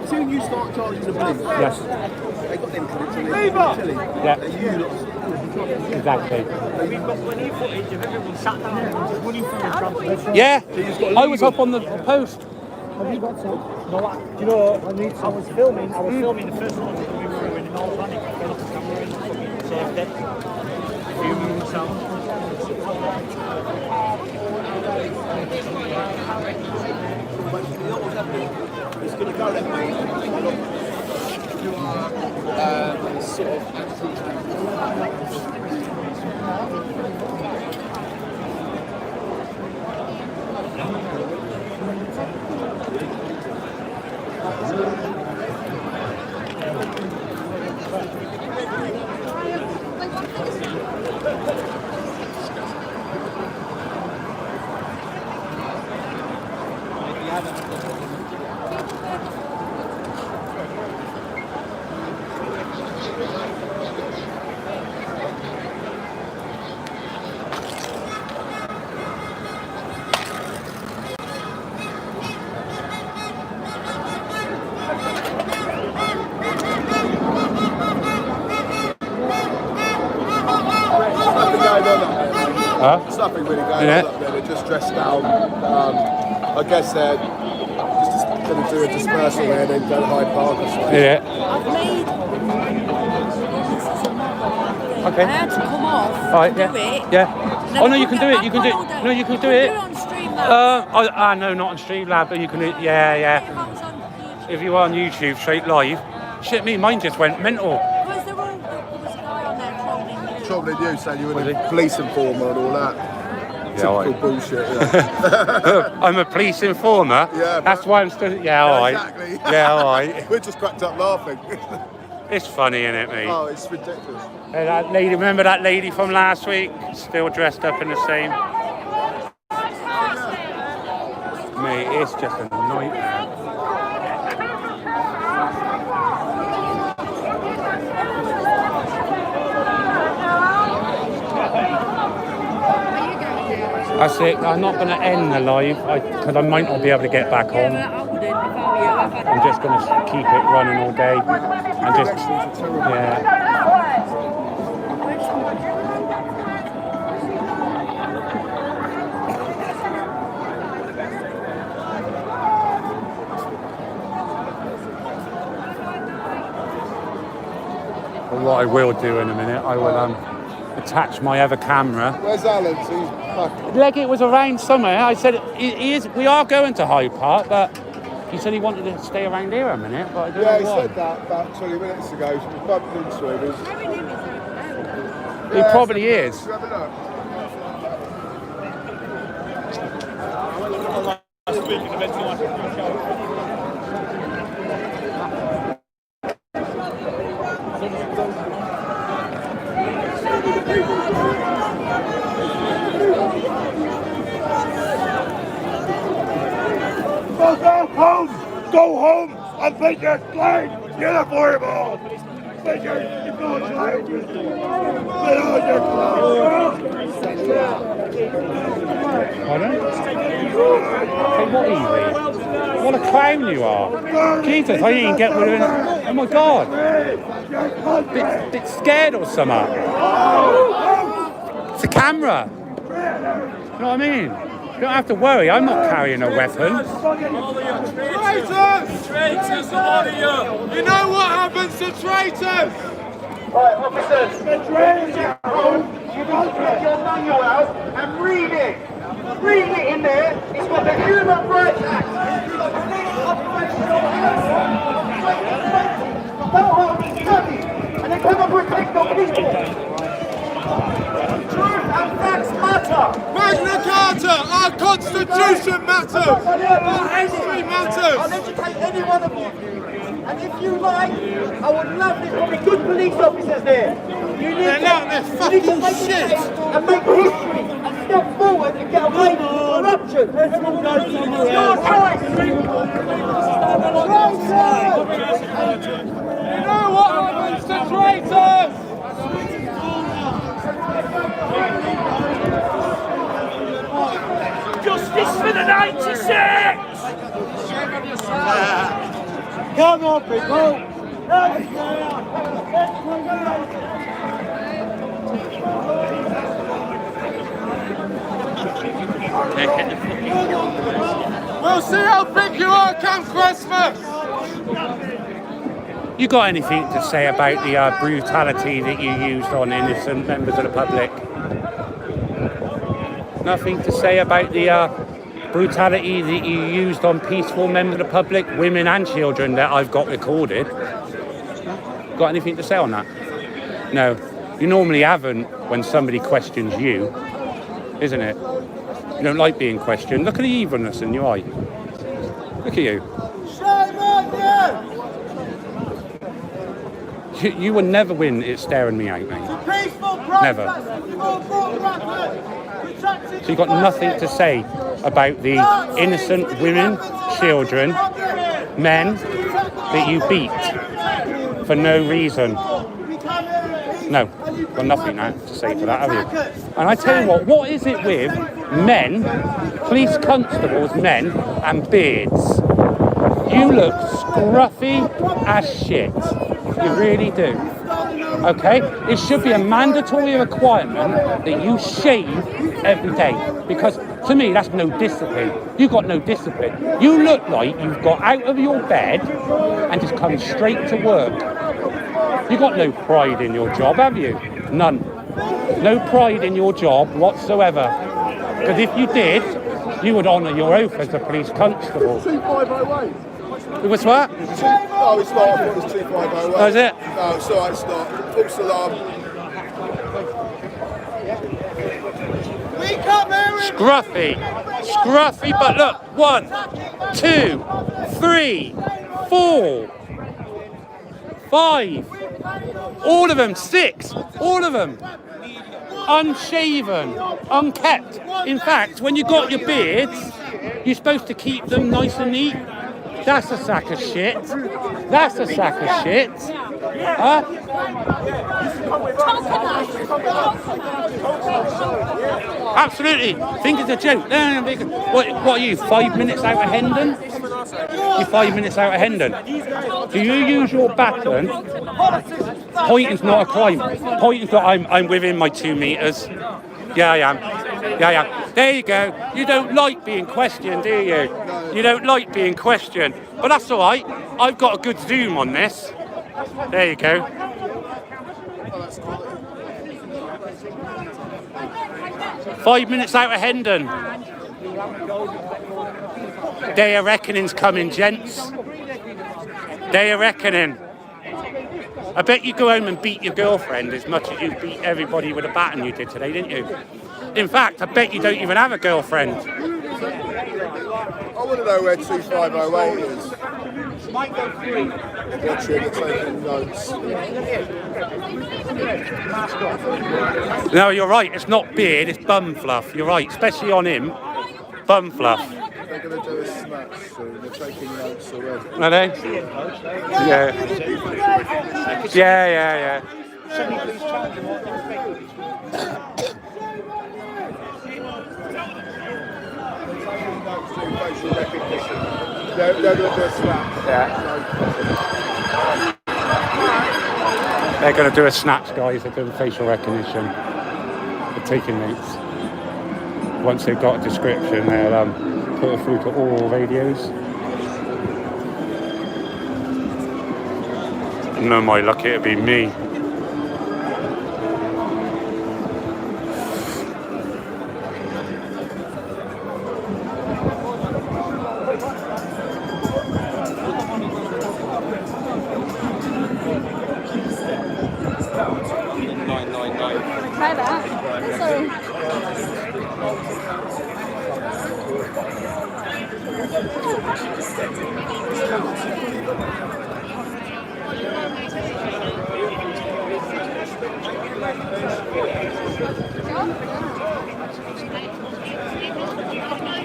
See when you start charging the police. Yes. They got them telly. Yeah. They you lot. Exactly. We've got plenty of footage of everyone sat down there and just running through the translation. Yeah. I was up on the post. Have you got some? No, do you know, I was filming the first one that we were in all panic. I fell off the camera and saved it. Filming myself. It's going to go that way. You are sort of There's nothing really going on up there. They're just dressed down. I guess they're just going to do a dispersal there and then go to Hyde Park or something. Yeah. Okay. I had to come off Right, and do it. Yeah. Oh no, you can do it. You can do it. No, you can do it. On stream, I know, not on Streamlab, but you can, yeah. If you are on YouTube, straight live. Shit me, mine just went mental. Trolling you, saying you were the police informer and all that. Yeah, typical bullshit. Yeah. I'm a police informer. Yeah, that's why I'm still. Yeah, all right. Exactly. Yeah, all right. We're just cracked up laughing. It's funny, isn't it, mate? Oh, it's ridiculous. Hey, that lady, remember that lady from last week? Still dressed up in the same. Mate, it's just a nightmare. That's it. I'm not going to end the live because I might not be able to get back on. I'm just going to keep it running all day and just, yeah. But what I will do in a minute, I will attach my other camera. Where's Alan? So he's back. Leggett was around somewhere. I said, we are going to Hyde Park, but he said he wanted to stay around here a minute, but I don't know he why. said that about 20 minutes ago. So we bumped into him. He probably is. Have a look. Go home and put your clean uniform on. Put your clothes on. Put on your clothes. Pardon? Hey, what easy? What a clown you are. Jesus, I didn't get rid of it. Oh my God. Bit scared or something. It's a camera. You know what I mean? You don't have to worry, I'm not carrying a weapon. Traitors! Traitors, a lot of you! You know what happens to traitors? Right, officers, the traitors at home, you got to get your manual out and read it. Read it in there. It's got the Human Rights Act. It's got the police operational don't hold me study and then come and protect the people. Truth and facts matter. Magna Carta, our Constitution matters. Our history matters. I'll educate any one of you. And if you like, I would love there to be good police officers there. You need to make shit and make history and step forward and get away from corruption. It's your choice. You know what happens to traitors? Justice for the 96! Come on, people! We'll see how big you are come Christmas! You got anything to say about the brutality that you used on innocent members of the public? Nothing to say about the brutality that you used on peaceful members of the public, women and children that I've got recorded? Got anything to say on that? No. You normally haven't when somebody questions you, isn't it? You don't like being questioned. Look at the evilness in your eye. Look at you. Shame on you! You will never win at staring me out, mate. Peaceful Never. So you've got nothing to say about the innocent women, children, men that you beat for no reason. No, got nothing now to say to that, have you? And I tell you what is it with men, police constables, men, and beards? You look scruffy as shit. You really do. Okay? It should be a mandatory requirement that you shave every day. Because to me, that's no discipline. You've got no discipline. You look like you've got out of your bed and just come straight to work. You've got no pride in your job, have you? None. No pride in your job whatsoever. Because if you did, You would honour your oath as a police constable. 2508. It was what? No, it's not. I thought it was 2508. Oh, is it? No, it's alright, it's not. False alarm. We come here. Scruffy. Scruffy, but look. 1, 2, 3, 4, 5. All of them. 6. All of them. Unshaven. Unkept. In fact, when you got your beards, you're supposed to keep them nice and neat. That's a sack of shit. That's a sack of shit. Huh? Absolutely. Think it's a joke. No, what are you, 5 minutes out of Hendon? You're 5 minutes out of Hendon. Do you use your baton? Pointing's not a crime. Pointing's not, I'm within my 2 meters. Yeah, I am. Yeah, I am. There you go. You don't like being questioned, do you? You don't like being questioned. But that's all right. I've got a good zoom on this. There you go. 5 minutes out of Hendon. Day of reckoning's coming, gents. Day of reckoning. I bet you go home and beat your girlfriend as much as you beat everybody with a baton you did today, didn't you? In fact, I bet you don't even have a girlfriend. I want to know where 2508 is. Watching and taking notes. No, you're right. It's not beard, it's bum fluff. You're right, especially on him. Bum fluff. They're going to do a snatch soon. They're taking notes already. Are they? Yeah. Yeah. Facial recognition. They're going to do a snatch. Yeah. They're going to do a snatch, guys. They're doing facial recognition. They're taking notes. Once they've got a description, they'll put it through to all radios. No, my luck, it'll be me. Try that. Sorry.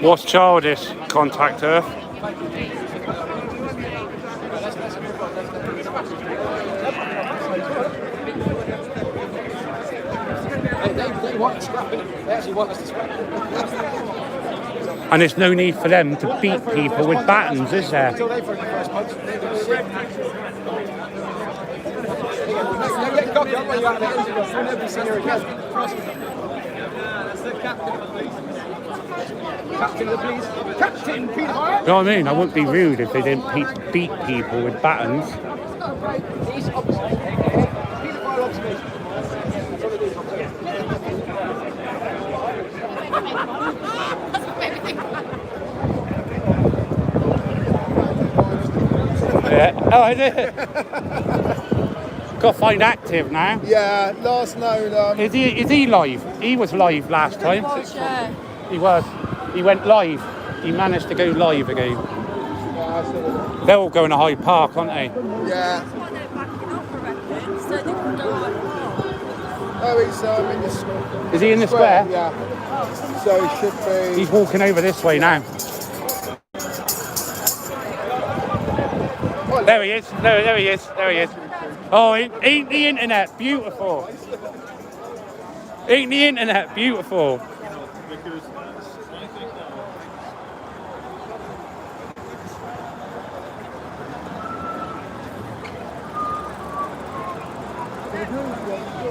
What's childish? Contact Earth. They want to scrap it. They actually want us to scrap it. And there's no need for them to beat people with batons, is there? Until they throw the first punch, they do shit. They're getting cocky, I'll run you out of there. We'll never be seen here again. That's the captain of the police. Captain of the police. Captain Peter. You know what I mean? I wouldn't be rude if they didn't beat people with batons. He's obviously. Peter fire observation. That's all it is, observation. Yeah. Oh, is it? Got to find active now. Yeah, last known. Is he live? He was live last time. He was. He went live. He managed to go live again. They're all going to Hyde Park, aren't they? Yeah. Oh, he's in the square. Is he in the square? Yeah. So he should be. He's walking over this way now. There he is. There he is. There he is. Oh, ain't the internet beautiful? Ain't the internet beautiful?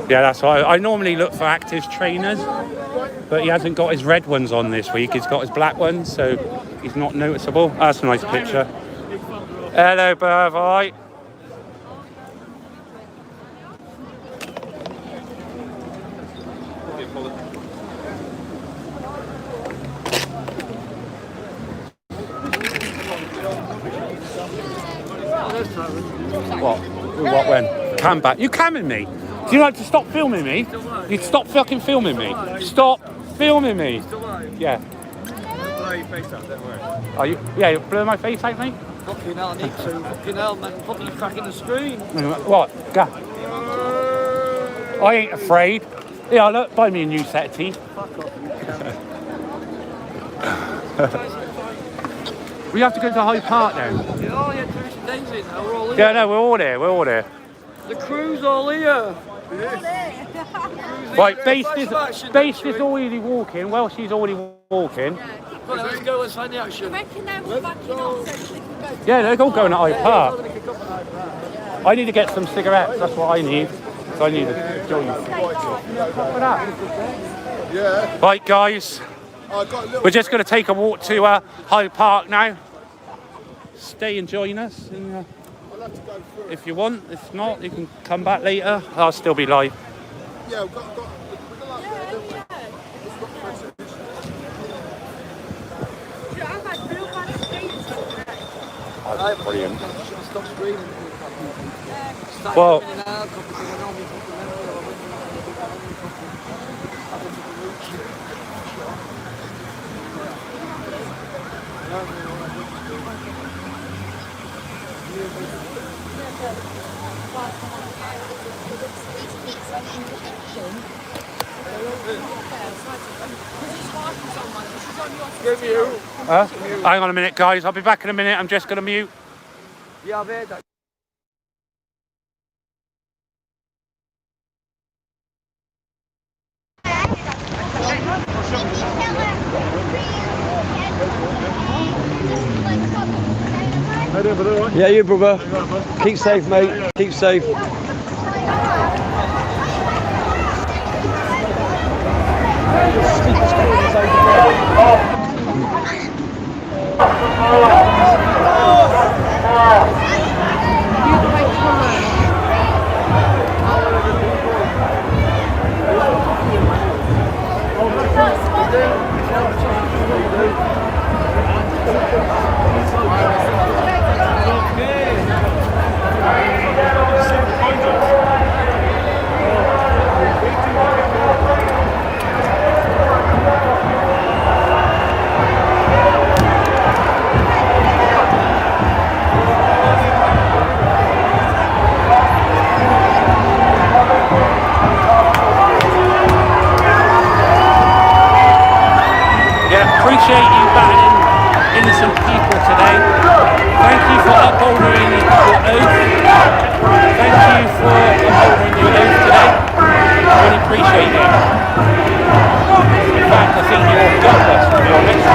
Yeah, that's right. I normally look for active trainers, but he hasn't got his red ones on this week. He's got his black ones, so he's not noticeable. That's a nice picture. Hello, Bev, all right? What? What when? Cam back. You camming me? Do you like to stop filming me? You stop fucking filming me. Stop filming me. Yeah. Blow your face out, don't worry. Are you? Yeah, you blow my face out, mate? Fucking hell, I need to. Fucking hell, man. Fucking cracking the screen. What? Go. I ain't afraid. Yeah, look, buy me a new set of teeth. We have to go to Hyde Park now. Oh, yeah, Trish and Daisy now. We're all here. Yeah, no, we're all there. We're all there. The crew's all here. Right, Based is already walking. Well, she's already walking. Well, let's go. Let's find the action. Yeah, they're all going to Hyde Park. I need to get some cigarettes. That's what I need. So I need to join you. Yeah. Right, guys. We're just going to take a walk to Hyde Park now. Stay and join us if you want. If not, you can come back later. I'll still be live. Yeah, we've got That's brilliant. Stop screaming. Well, hang on a minute, guys. I'll be back in a minute. I'm just going to mute. Yeah, I've heard that. Yeah, you brother. Keep safe, mate. Keep safe. Appreciate you batting innocent people today. Thank you for upholding your oath. Thank you for upholding your oath today. Really appreciate it. In fact, I think you're gutless, to be honest.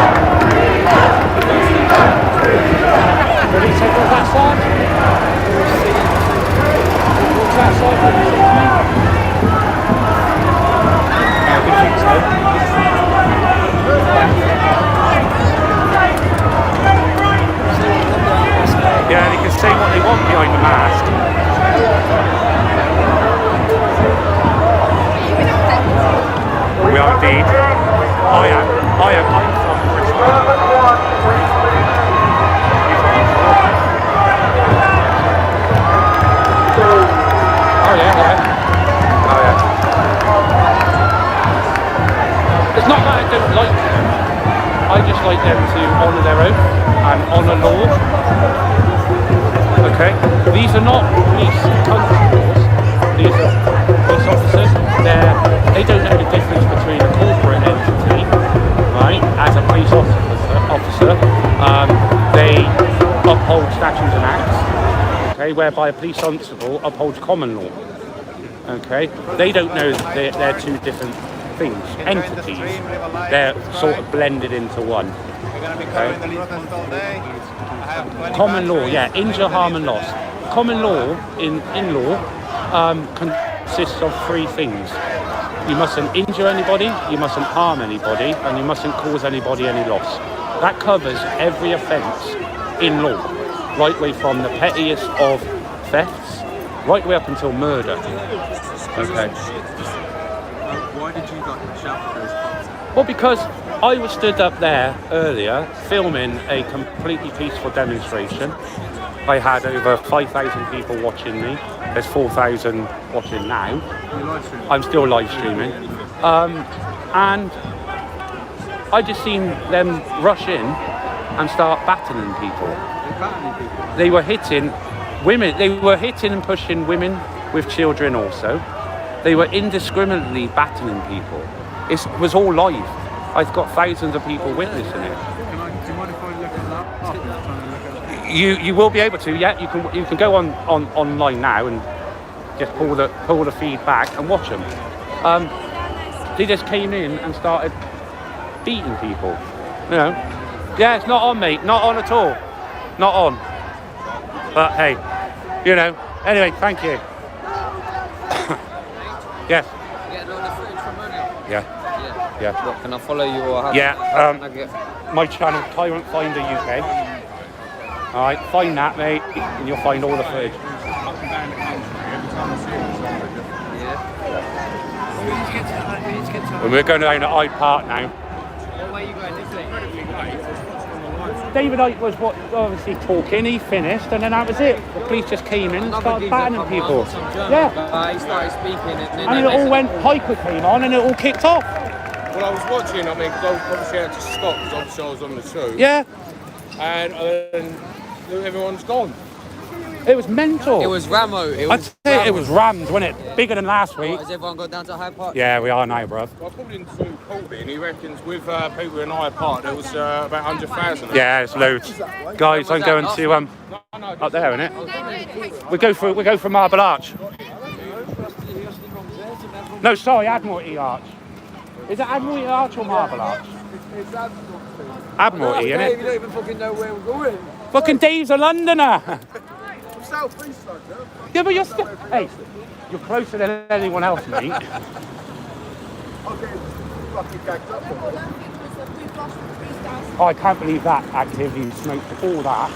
Ready to take off that side? What's that side? What do you think to me? I don't think so. Yeah, they can say what they want behind the mask. We are indeed. I'm from Richmond. Oh yeah. It's not that I don't like them. I just like them to honour their oath and honour law. Okay? These are not police constables. These are police officers. They don't know the difference between a corporate entity, right, as a police officer. They uphold statutes and acts, okay, whereby a police constable upholds common law. Okay? They don't know that they're two different things, entities. They're sort of blended into one. Okay? Common law, yeah, injure, harm and loss. Common law, in law, consists of three things. You mustn't injure anybody, you mustn't harm anybody, and you mustn't cause anybody any loss. That covers every offence in law, right way from the pettiest of thefts, right way up until murder. Okay. Why did you shout those parts? Well, because I was stood up there earlier filming a completely peaceful demonstration, I had over 5,000 people watching me. There's 4,000 watching now. You're live streaming? I'm still live streaming. And I just seen them rush in and start battering people. They're battering people? They were hitting women. They were hitting and pushing women with children also. They were indiscriminately battering people. It was all live. I've got thousands of people witnessing it. Do you mind if I look at that? You will be able to, yeah. You can go online now and just pull the feed back and watch them. They just came in and started beating people. You know, yeah, it's not on, mate. Not on at all. Not on. But hey, you know. Anyway, thank you. Yes. Yeah. Yeah. What, can I follow you or how? Yeah. How can I get... My channel, Tyrant Finder UK. All right, find that, mate, and you'll find all the footage. And we're going down to Hyde Park now. David Icke was obviously talking, he finished, and then that was it. The police just came in and started battering people. Yeah. He started speaking and it all went, Hiker came on and it all kicked off. Well, I was watching, I mean, because I obviously had to stop because obviously I was on the show. Yeah. And everyone's gone. It was mental. It was Ramo. I'd say it was rammed, wasn't it? Bigger than last week. Has everyone got down to Hyde Park? Yeah, we are now, bruv. Well, I pulled into Colby and he reckons with people in Hyde Park there was about 100,000. Yeah, it's loads. Guys, I'm going to up there, innit? We go for Marble Arch. No, sorry, Admiralty Arch. Is it Admiralty Arch or Marble Arch? It's Admiralty, Dave, innit? you don't even fucking know where we're going. Fucking Dave's a Londoner. South East London. Yeah, but you're still... Hey, you're closer than anyone else, mate. I'm getting fucking gagged up. Oh, I can't believe that activity smoked all that. I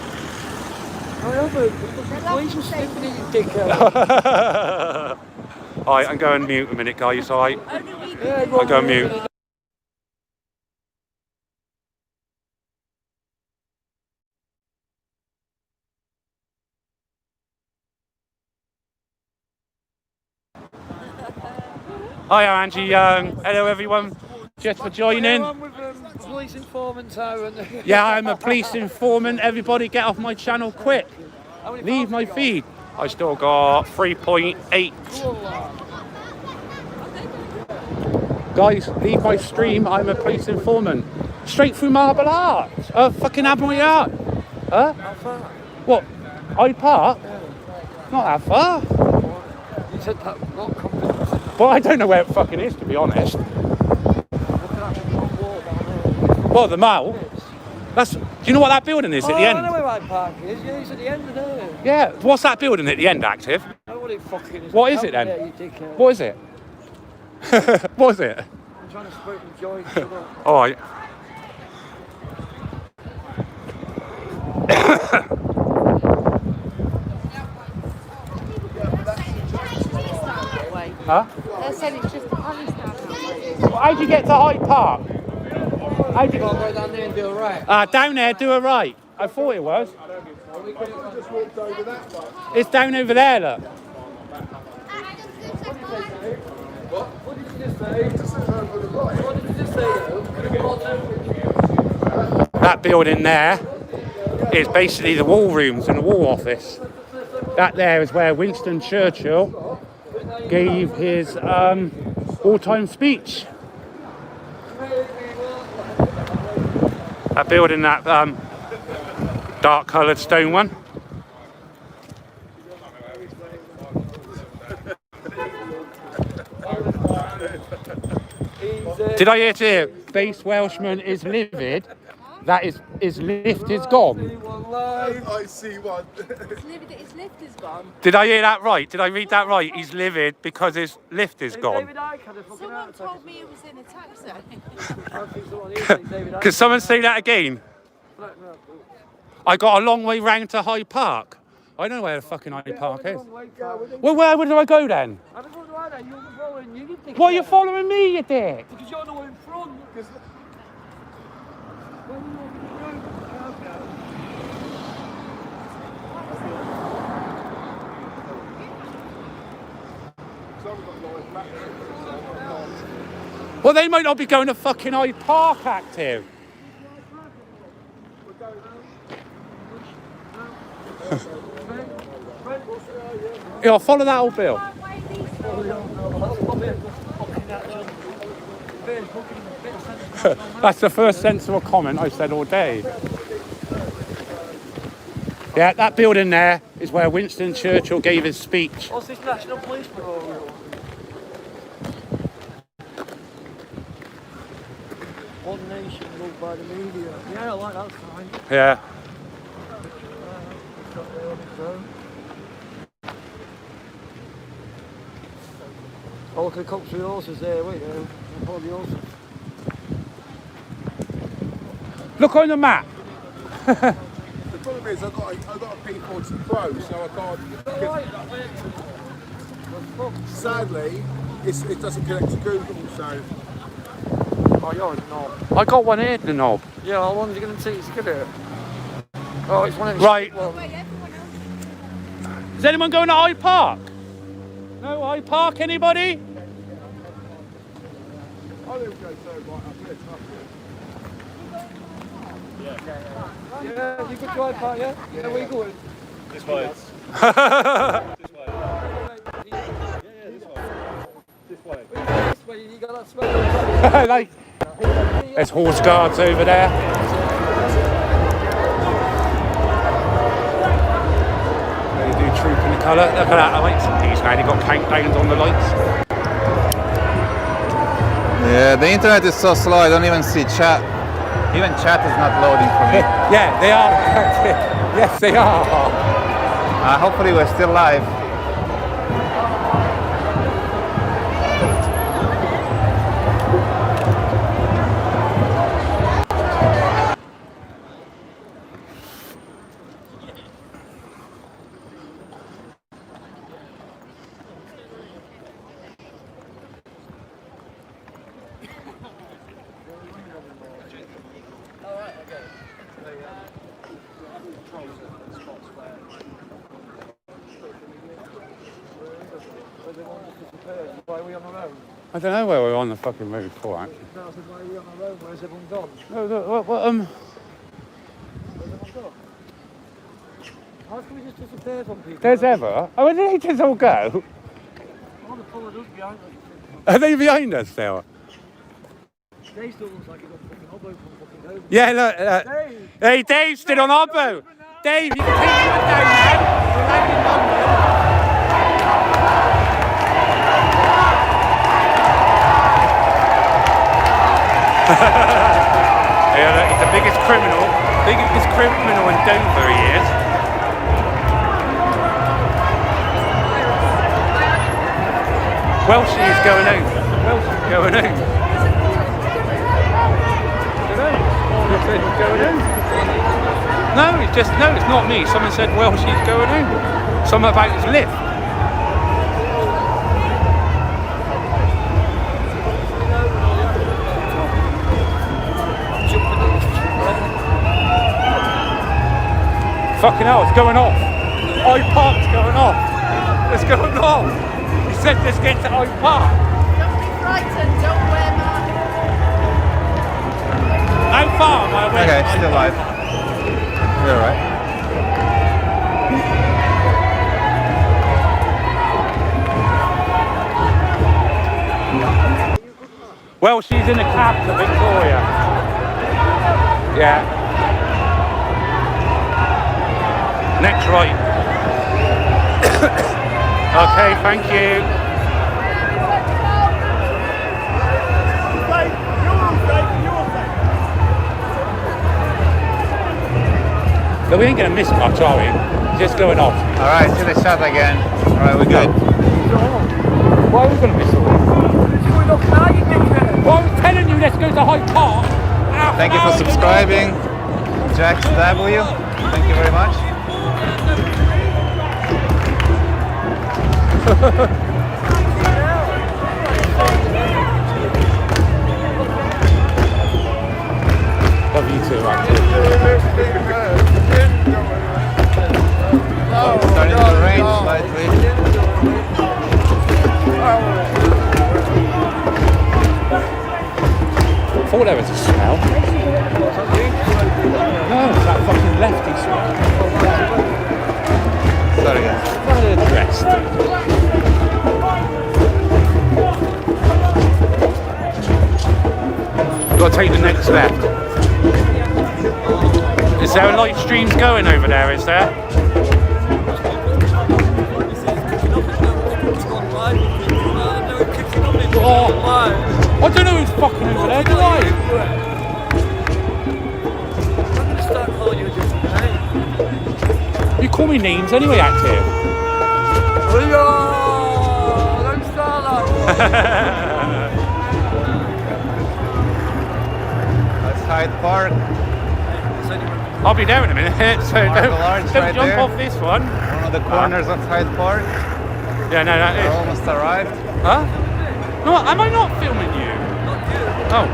have a police was sniffing at you, dickhead. Alright, I'm going mute a minute, guys, alright? Yeah, I'm going mute. Hi, I'm Angie Young. Hello, everyone. Just for joining. I'm with police informant Tyrant. Yeah, I'm a police informant. Everybody get off my channel quick. Leave my feed. I still got 3.8. Guys, leave my stream. I'm a police informant. Straight through Marble Arch. Fucking Admiralty Arch. Huh? How far? What? Hyde Park? Yeah. Not that far. You said that not confident. Well, I don't know where it fucking is, to be honest. Well, the Mall. That's. Do you know what that building is at the end? I know where Hyde Park is. Yeah, it's at the end of there. Yeah. What's that building at the end, Active? I know what it fucking is. What is it then? What is it? What is it? I'm trying to smoke the joint. All right. Huh? They said it's just a police station. Well, how'd you get to Hyde Park? How'd you go down there and do a right? Down there, do a right. I thought it was. It's down over there, look. What did you just say? What did you just say? That building there is basically the wall rooms and the war office. That there is where Winston Churchill gave his all-time speech. That building, that dark-coloured stone one. Did I hear to hear? Base Welshman is livid. That his lift is gone. I see one. His lift is gone. Did I hear that right? Did I read that right? He's livid because his lift is gone. Someone told me it was in a taxi. Can someone say that again? I got a long way round to Hyde Park. I don't know where the fucking Hyde Park is. Well, where do I go then? Why are you following me, you dick? Because you're the one in front. Well, they might not be going to fucking Hyde Park active. Yeah, I'll follow that old bill. That's the first sensible comment I said all day. Yeah, that building there is where Winston Churchill gave his speech. What's this National Police Memorial? One nation ruled by the media. Yeah, I like that sign. Yeah. Oh, look at the cops with horses there, wait there. Follow the horses. Look on the map. The problem is I've got a P40 Pro, so I can't. Sadly, it doesn't connect to Google, so. Oh, you're a knob. I got one here, the knob. Yeah, how long are you going to take to get it? Oh, it's one of these. Right. Is anyone going to Hyde Park? No Hyde Park, anybody? I think we'll go so right up here, Yeah, you could drive part, yeah? Yeah, where you going? This way. This way, you got that smell. Like, there's horse guards over there. They do troop in the colour. Look at that, I like some of these now. They've got countdowns on the lights. Yeah, the internet is so slow, I don't even see chat. Even chat is not loading for me. Yeah, they are. Yes, they are. Hopefully we're still live. I don't know where we're on the fucking road for, actually. Why are we on the road? Where's everyone gone? No, look, what, Where's everyone gone? How can we just disappear from people? there's Ever. Oh, where did they just all go? Oh, they followed us behind us. Are they behind us still? Dave still looks like he's got fucking elbow from fucking over. Yeah, look. Dave! Hey, Dave's still on our boat. Dave, you can take him down now. We're landing London. Yeah, look, he's the biggest criminal in Dover he is. Welshie is going out. Welshie's going out. No, it's not me. Someone said Welshie's going out. Something about his lift. Fucking hell, it's going off. Hyde Park's going off. It's going off. He said let's get to Hyde Park. Don't be frightened, don't wear masks. How far am I away? Okay, still live. You're alright. Well, she's in a cab to Victoria. Yeah. Next right. Okay, thank you. But we ain't going to miss much, are we? Just going off. Alright, see the shot again. Alright, we're good. Why are we going to miss it? Well, I was telling you, let's go to Hyde Park. Thank you for subscribing. Jax W. Thank you very much. Love you too, Starting to rain slightly. thought there was a smell. No, it's that fucking lefty smell. Sorry, guys. Well dressed. We've got to take the next left. Is there a live streams going over there, is there? Oh, I don't know who's fucking over there, do I? You call me names anyway, active. Don't start that. That's Hyde Park. I'll be there in a minute, so don't right jump there. off this one. One of the corners of Hyde Park. Yeah, no, that We're is. almost arrived. Huh? No, am I not filming you? Not you. Oh.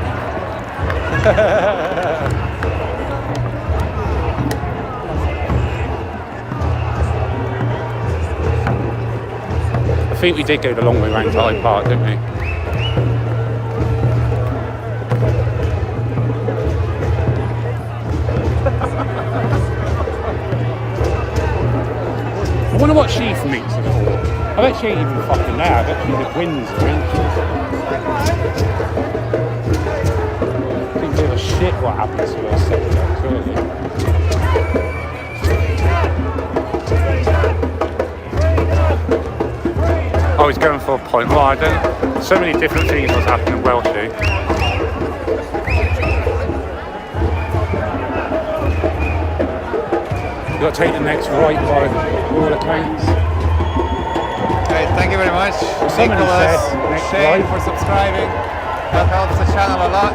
I think we did go the long way round to Hyde Park, didn't we? I wonder what she thinks of it all. I bet she ain't even fucking there. I bet she just wins her, ain't she? I don't give a shit what happens to her second up, really. Oh, he's going for a point. Well, I don't. So many different things was happening in Welshie. You've got to take the next right by all accounts. Okay, thank you very much, Nicholas, Shane, for subscribing. That helps the channel a lot.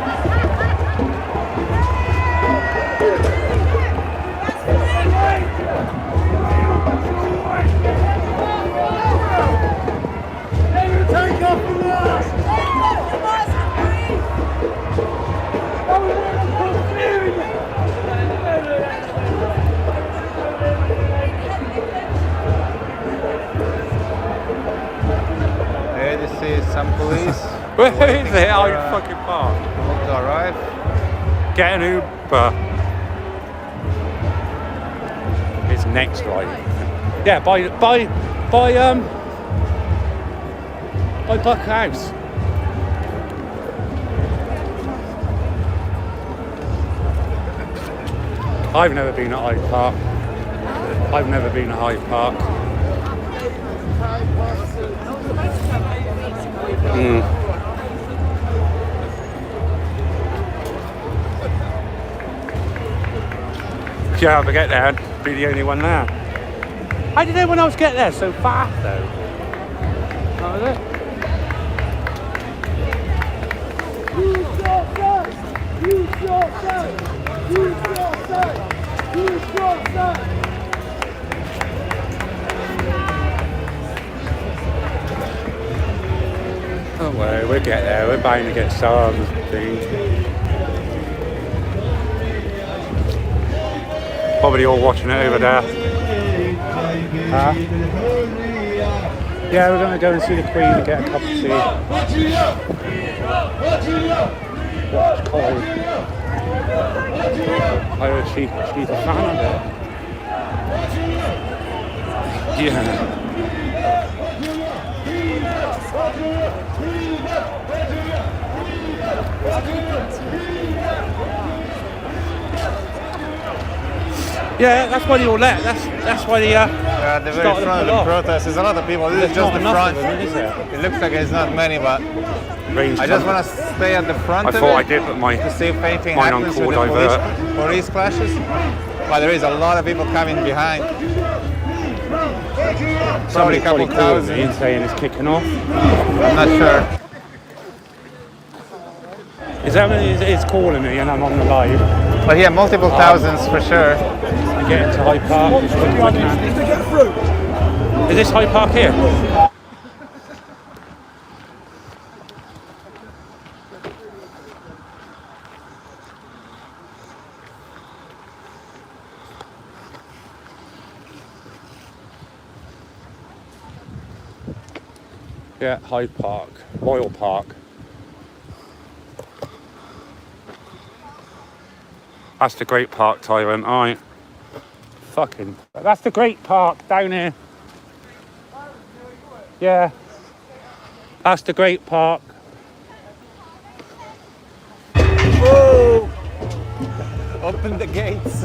Some police. Where is it? Hyde fucking Park. To arrive. Get an Uber. It's next, right? Yeah, by Buck House. I've never been at Hyde Park. I've never been at Hyde Park. Yeah, I'll get there. I'd be the only one there. How did everyone else get there so fast, though? That was it. Don't worry, we'll get there. We're bound to get some things. Probably all watching it over there. Yeah, we're going to go and see the Queen and get a cup of tea. Watch Cole. I heard she's a fan of it. Yeah. Yeah, that's why they all let. That's why they at the very front of the protest. There's a lot of people. This is just the front. Them, is there? It looks like there's not many, but Range I just want to stay at the front. I thought I did, but to see if anything happens with the police clashes. But there is a lot of people coming behind. Probably a couple thousand. Me and saying it's kicking off. I'm not sure. Is that when it's calling me and I'm on the live? But yeah, multiple thousands for sure. I get into Hyde Park as quick as I can. Is this Hyde Park here? Yeah, Hyde Park, Royal Park. That's the Great Park, Tyrant. All right. Fucking. That's the Great Park down here. Yeah. That's the Great Park. Whoa! Open the gates.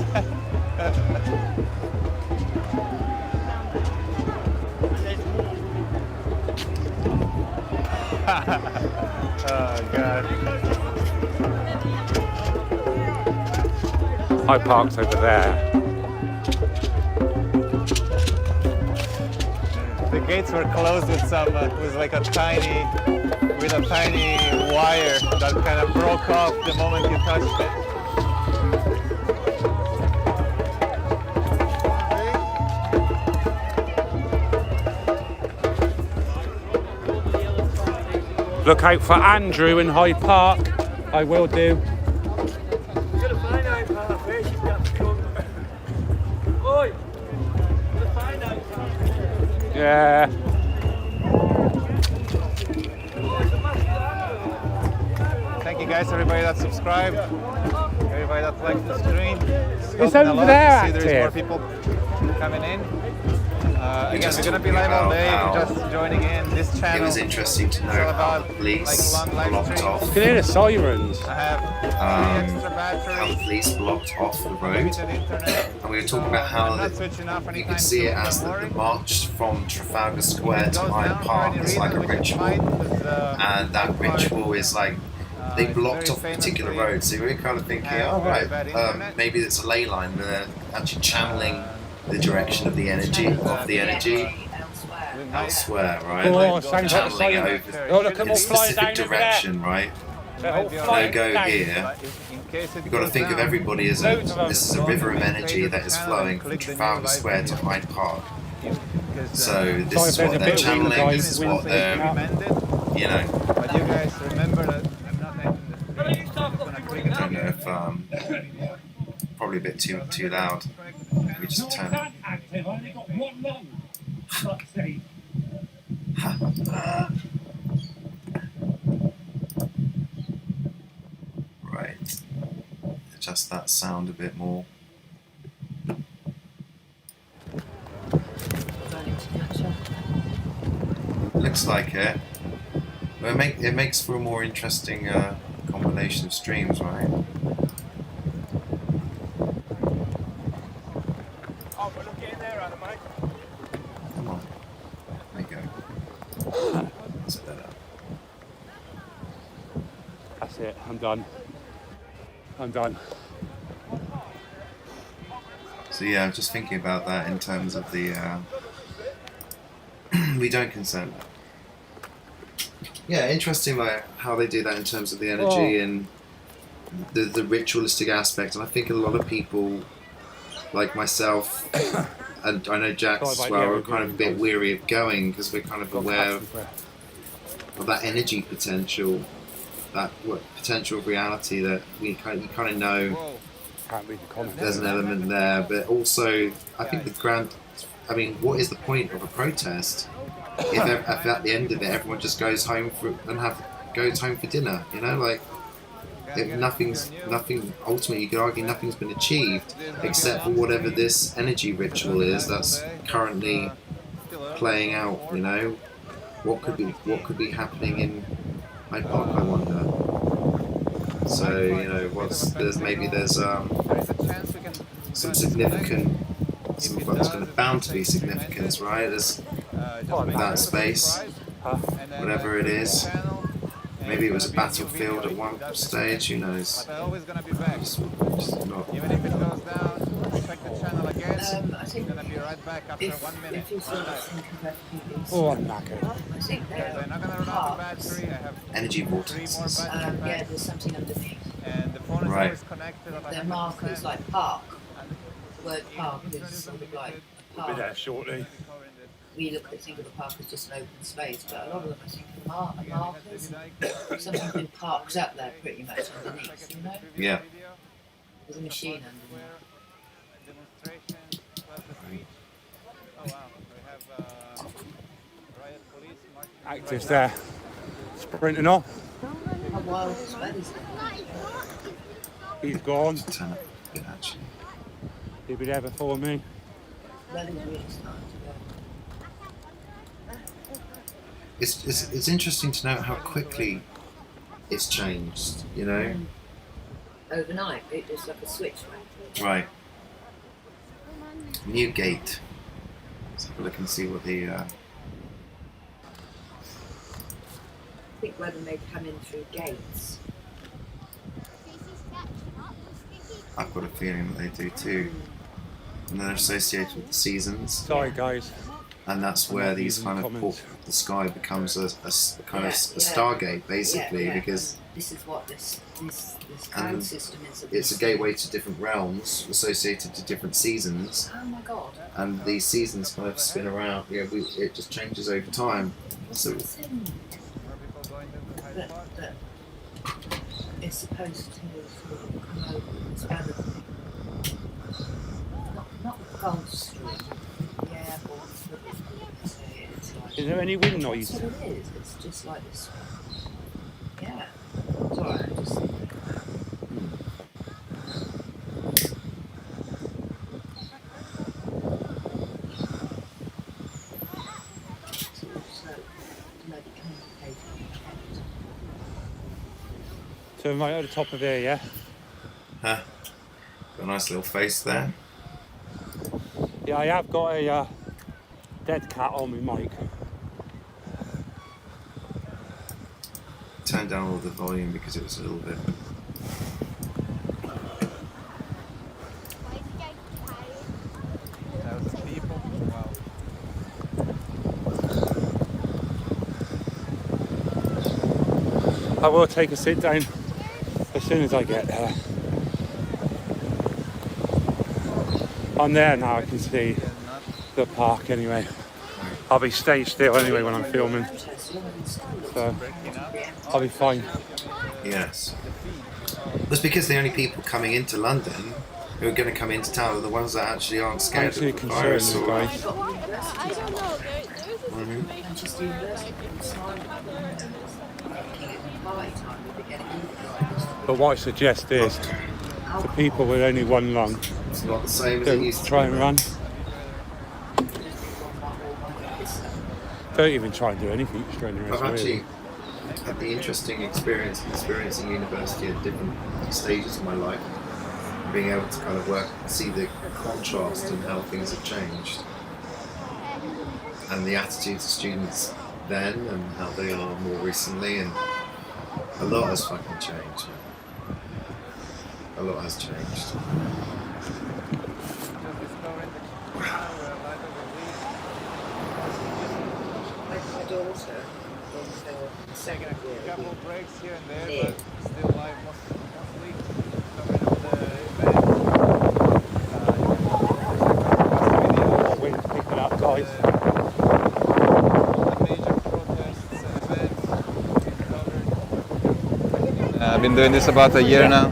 Oh God. Hyde Park's over there. The gates were closed with some, with like a tiny wire that kind of broke off the moment you touched it. Look out for Andrew in Hyde Park. I will do. Yeah. Thank you guys, everybody that subscribed, everybody that liked the stream. It's over there, see there's more people coming in. Again, we're going to be live all day. If you're just joining in this channel, it was interesting to know how the police blocked off. You can hear the sirens. How the police blocked off the road, and we were talking about how you could see it as the march from Trafalgar Square to Hyde Park is like a ritual, and that ritual is like they blocked off a particular road. So we were kind of thinking, oh right, maybe it's a ley line, but they're actually channeling the direction of the energy elsewhere, right? Oh, like channeling it over in a specific direction, right? No go here. You've got to think of everybody as this is a river of energy that is flowing from Trafalgar Square to Hyde Park. So this is what they're channeling, this is what they're, you know. But you guys remember that I'm not making this. I don't know if, probably a bit too loud. Let me just turn it. Right. Adjust that sound a bit more. Looks like it. But it makes for a more interesting combination of streams, right? Come on. There you go. That's better. That's it. I'm done. I'm done. So yeah, I'm just thinking about that in terms of the we don't consent. Yeah, interesting like how they do that in terms of the energy and the ritualistic aspect. And I think a lot of people, like myself, and I know Jax as well, are kind of a bit weary of going because we're kind of aware of that energy potential, that potential of reality that you kind of know. There's an element there, but also I think what is the point of a protest if at the end of it everyone just goes home goes home for dinner? You know, like if nothing. Ultimately, you could argue nothing's been achieved except for whatever this energy ritual is that's currently playing out. You know, what could be happening in Hyde Park? I wonder. So you know, there's some significant, there's bound to be significance, right? There's that space, whatever it is. Maybe it was a battlefield at one stage. Who knows? Just not. Even if it goes down, check the channel again. I think it's going to be right back after 1 minute. Oh, I'm knackered. I'm not going to run out of battery. I have energy vortexes. Yeah, there's something underneath. And the phone is always connected. They're markers like park. The word park is sort of like park. Be there shortly. We think of the park as just an open space, but a lot of them I think are markers. Something with parks up there pretty much underneath, you know? Yeah. There's a machine underneath. Actives there. Sprinting off. How wild is that? He's gone. good actually. You'll be there before me. Weather's really starting to go. It's interesting to note how quickly it's changed, you know? Overnight, it was like a switch. Right. New gate. Let's have a look and see what the... I think whether they come in through gates. I've got a feeling that they do too. And they're associated with the seasons. Sorry guys. And that's where these kind of the sky becomes a kind of a stargate basically, because this is what this cloud system is. It's a gateway to different realms associated to different seasons. Oh my god! And these seasons kind of spin around. Yeah, it just changes over time. So that it's supposed to sort of come over this other thing. Not the Gulf Stream. Yeah, but it's like, is there any wind noise? That's what it is. It's just like this. Yeah. It's alright. I just think. Turn right at the top of here, yeah? Huh. Got a nice little face there. Yeah, I have got a dead cat on my mic. Turn down all the volume because it was a little bit... I will take a sit down as soon as I get there. I'm there now, I can see the park anyway. I'll be staying still anyway when I'm filming, so I'll be fine. Yes. That's because the only people coming into London who are going to come into town are the ones that actually aren't scared of the virus. Or... I don't know. But what I suggest is, for people with only one lung, it's not the same as it used to try and run. Don't even try and do anything strenuous. I've actually had the interesting experience of experiencing university at different stages of my life, being able to kind of see the contrast in how things have changed, and the attitudes of students then and how they are more recently, and a lot has fucking changed. A lot has changed. My daughter in her second year. A couple of breaks here and there, Yeah. but still live most week. We're picking up, guys. I've been doing this about a year now.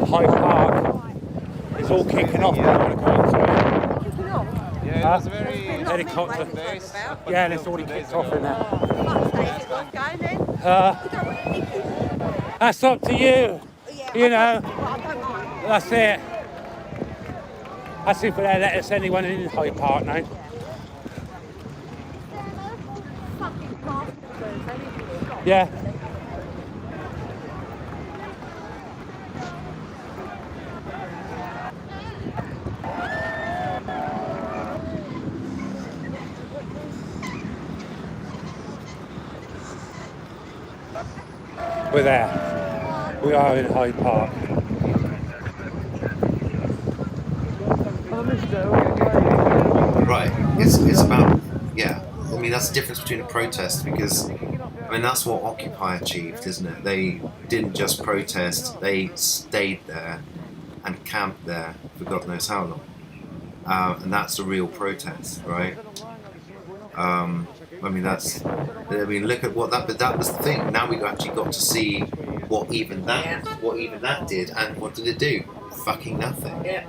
Hyde Park is all kicking off. Yeah, it was very helicopter. Yeah, and it's already kicked off in there. That's up to you. You know, that's it. That's if they let us anyone in Hyde Park now. Yeah. We're there. We are in Hyde Park. Right, it's about, yeah, I mean that's the difference between a protest, because I mean that's what Occupy achieved, isn't it? They didn't just protest, they stayed there and camped there for God knows how long, and that's a real protest, right? I mean look at what that, but that was the thing. Now we actually got to see what even that did, and what did it do? Fucking nothing. Yeah.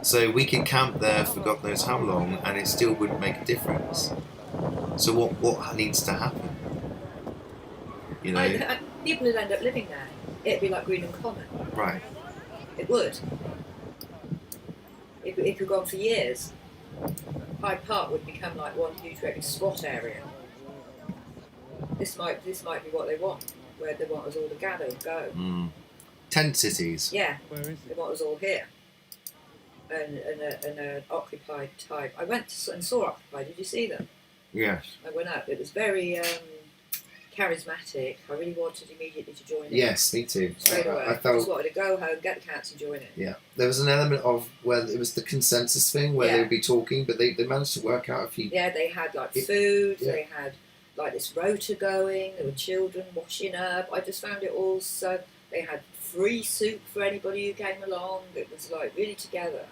So we could camp there for God knows how long, and it still wouldn't make a difference. So what needs to happen? You know, People would end up living there. It'd be like Greenham Common. right? It would. It could go on for years. Hyde Park would become like one huge great SWAT area. This might be what they want, where they want us all to gather and go. Tent cities. Yeah, they want us all here. And an occupied type. I went and saw Occupied. Did you see them? Yes. I went up. It was very charismatic. I really wanted immediately to join it. Yes, me too. Straight away. I felt. Just wanted to go home, get the cats, and join it. Yeah, there was an element of where it was the consensus thing where they would be talking, but they managed to work out a few. Yeah, they had like food. They had like this rota going. There were children washing up. I just found it all so. They had free soup for anybody who came along. It was like really together.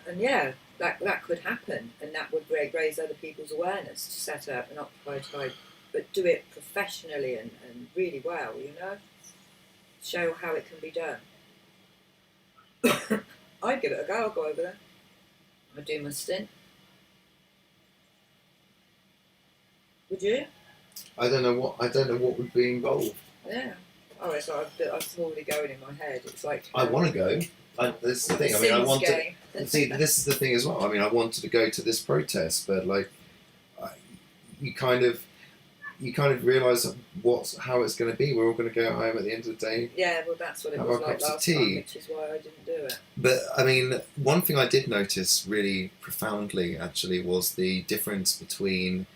And yeah, that could happen, and that would raise other people's awareness to set up an occupied type, but do it professionally and really well, you know? Show how it can be done. I'd give it a go. I'll go over there. I'd do my stint. Would you? I don't know what would be involved. Yeah. Oh, it's like I'm already going in my head. It's like I want to go. This is the thing. I mean, I want to see. This is the thing as well. I mean, I wanted to go to this protest, but like, you kind of realise how it's going to be. We're all going to go home at the end of the day. Yeah, well, that's what it was like last time, which is why I didn't do it. But I mean, one thing I did notice really profoundly actually was the difference between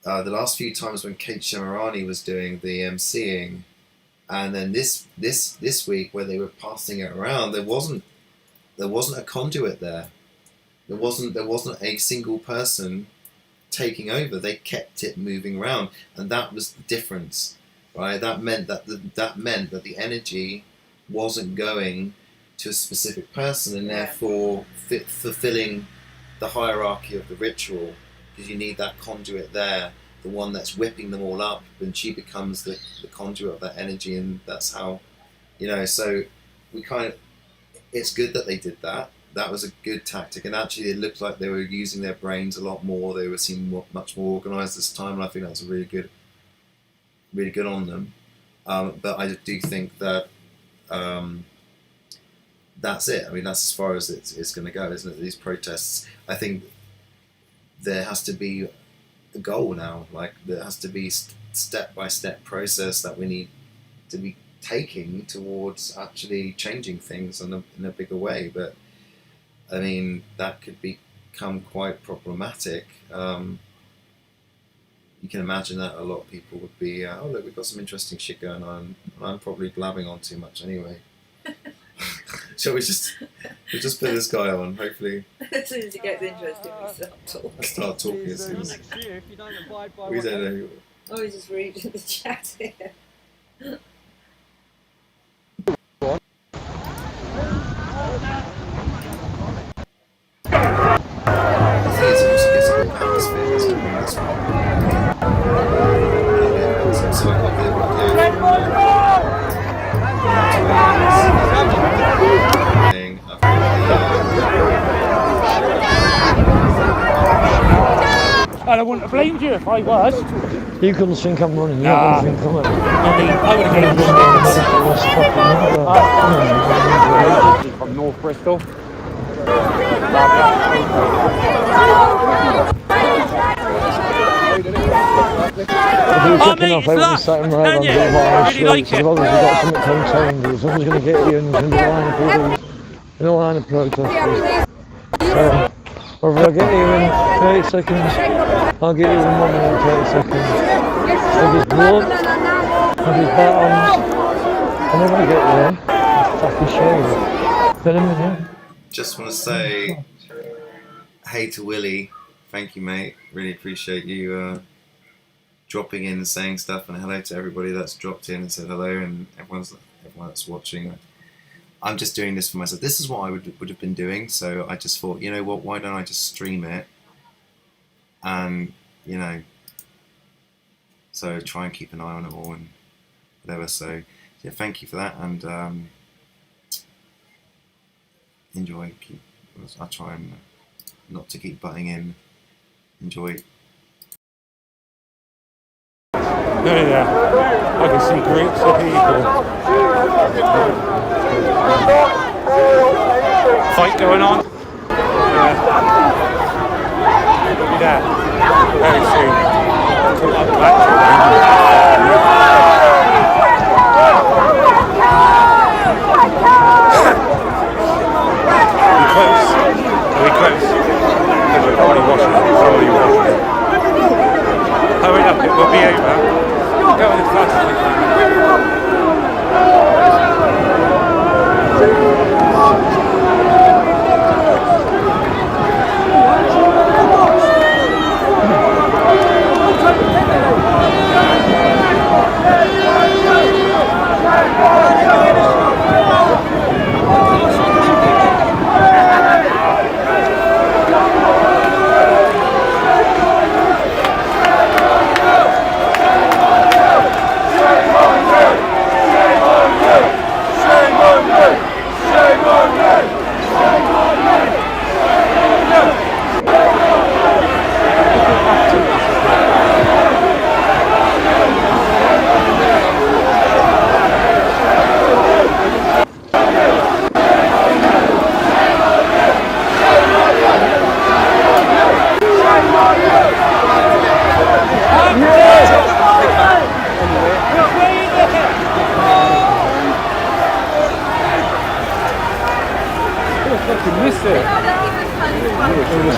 the last few times when Kate Shemirani was doing the emceeing. And then this week where they were passing it around, there wasn't a conduit there. There wasn't a single person taking over. They kept it moving around, and that was the difference, right? That meant that the energy wasn't going to a specific person, and therefore fulfilling the hierarchy of the ritual, because you need that conduit there. The one that's whipping them all up, and she becomes the conduit of that energy, and that's how, you know. So it's good that they did that. That was a good tactic, and actually it looked like they were using their brains a lot more. They were seeming much more organised this time, and I think that was really good on them. But I do think that that's it. I mean, that's as far as it's going to go, isn't it? These protests. I think there has to be a goal now. Like, there has to be step-by-step process that we need to be taking towards actually changing things in a bigger way. But I mean, that could become quite problematic. You can imagine that a lot of people would be, oh look, we've got some interesting shit going on. I'm probably blabbing on too much anyway. Shall we just put this guy on? Hopefully, as soon as it gets interesting, we start talking. As soon as we don't know. Oh, he's just reading the chat here. And I wouldn't have blamed you if I was. You couldn't think I'm running. You couldn't think I'm running. I would have been from North Bristol. Off, I really like it. Got something someone's going to get you and in the line of protesters. Whether I get you in 30 seconds, I'll get you in 1 minute and 30 seconds. If it's blood, if it's batons, I'm not going to get you in. I'll fucking show you. Get him in here. Just want to say, hey to Willie, thank you mate, really appreciate you dropping in and saying stuff, and hello to everybody that's dropped in and said hello, and everyone that's watching. I'm just doing this for myself. This is what I would have been doing, so I just thought, you know what, why don't I just stream it, and, you know, so try and keep an eye on it all and whatever. So yeah, thank you for that, and enjoy. I'll try and not to keep butting in. Enjoy. Yeah, I can see groups of people. Fight going on. Yeah. Very soon. Are we close? Are we close? We're probably watching it. Somebody watching it. Hurry up, it will be over. Go as fast as we can.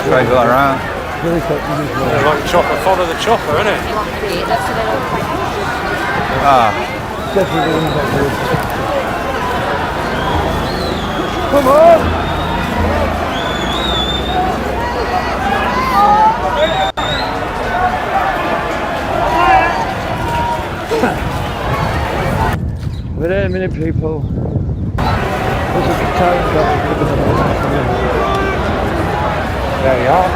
Try to go around. Like chopper, follow the chopper, isn't it? Ah. Come on! Wait a minute, people. There's a time gap. There you are.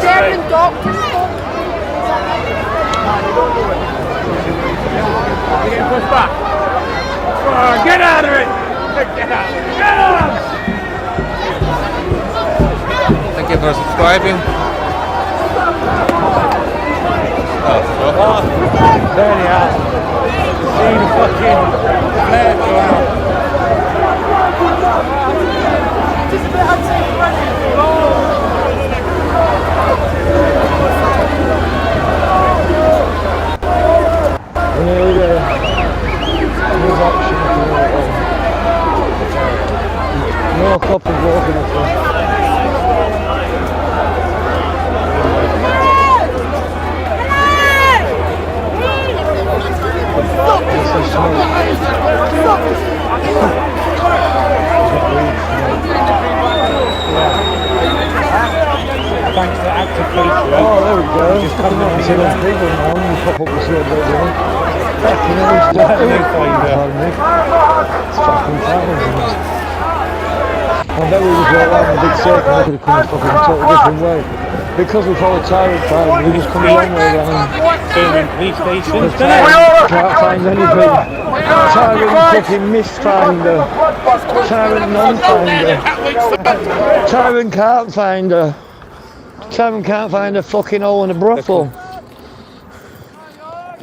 German doctors. Push back. Get out of it! Get out! Get out! Thank you for subscribing. There you are. See the fucking flare going on. Just a bit unsafe running. We're nearly there. There's action if you want it. No coppers walking at all. Thanks to active feature. Oh, there we go. Just come on, see those people now, and you pop up the shield there, don't you? Fucking hell, it's fucking thousands. I bet we was all out in a big circle, we could have come a fucking total different way. Because we followed Tyrant Time, we just come a long way around. Filming police stations. Can't find anything. Tyrant fucking misfinder. Tyrant non-finder. Tyrant can't find her. Tyrant can't find a fucking hole in a brothel.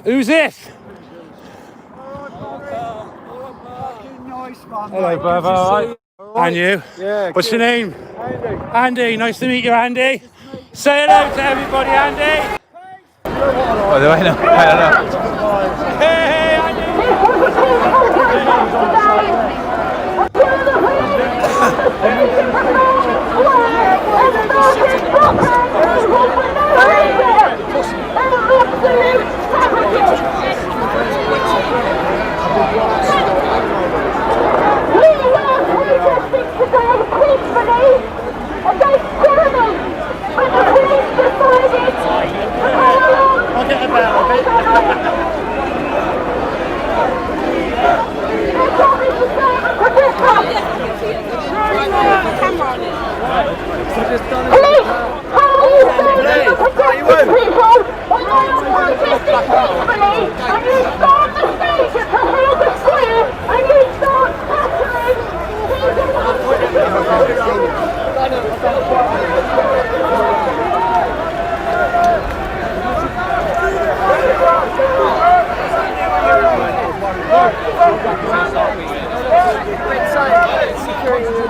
Who's this? Hello, brother. All right. And you? Yeah. What's your name? Andy. Andy. Nice to meet you, Andy. Say hello to everybody, Andy. Oh, do I know? I don't know. Hey, Andy. I'll get a bit. We're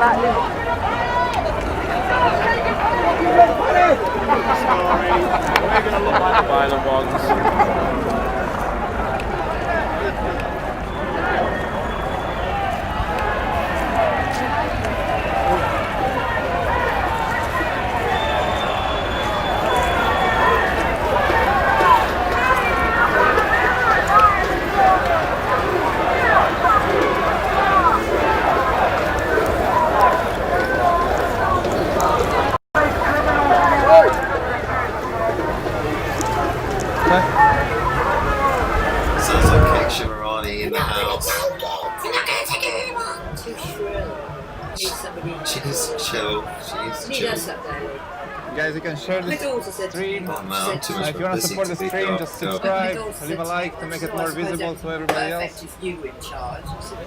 going to look like the violent ones. Sounds like Kate Shimarani in the house. Too shrill. Need somebody. She's chill. She's Need chill. us up there. Guys, you can share My this daughter said stream. Oh, man, I'm too much If you want to publicity support the to be stream, got. just Go. subscribe, My daughter leave a said like to make it more visible to everybody else. Perfect if you were in charge. I said,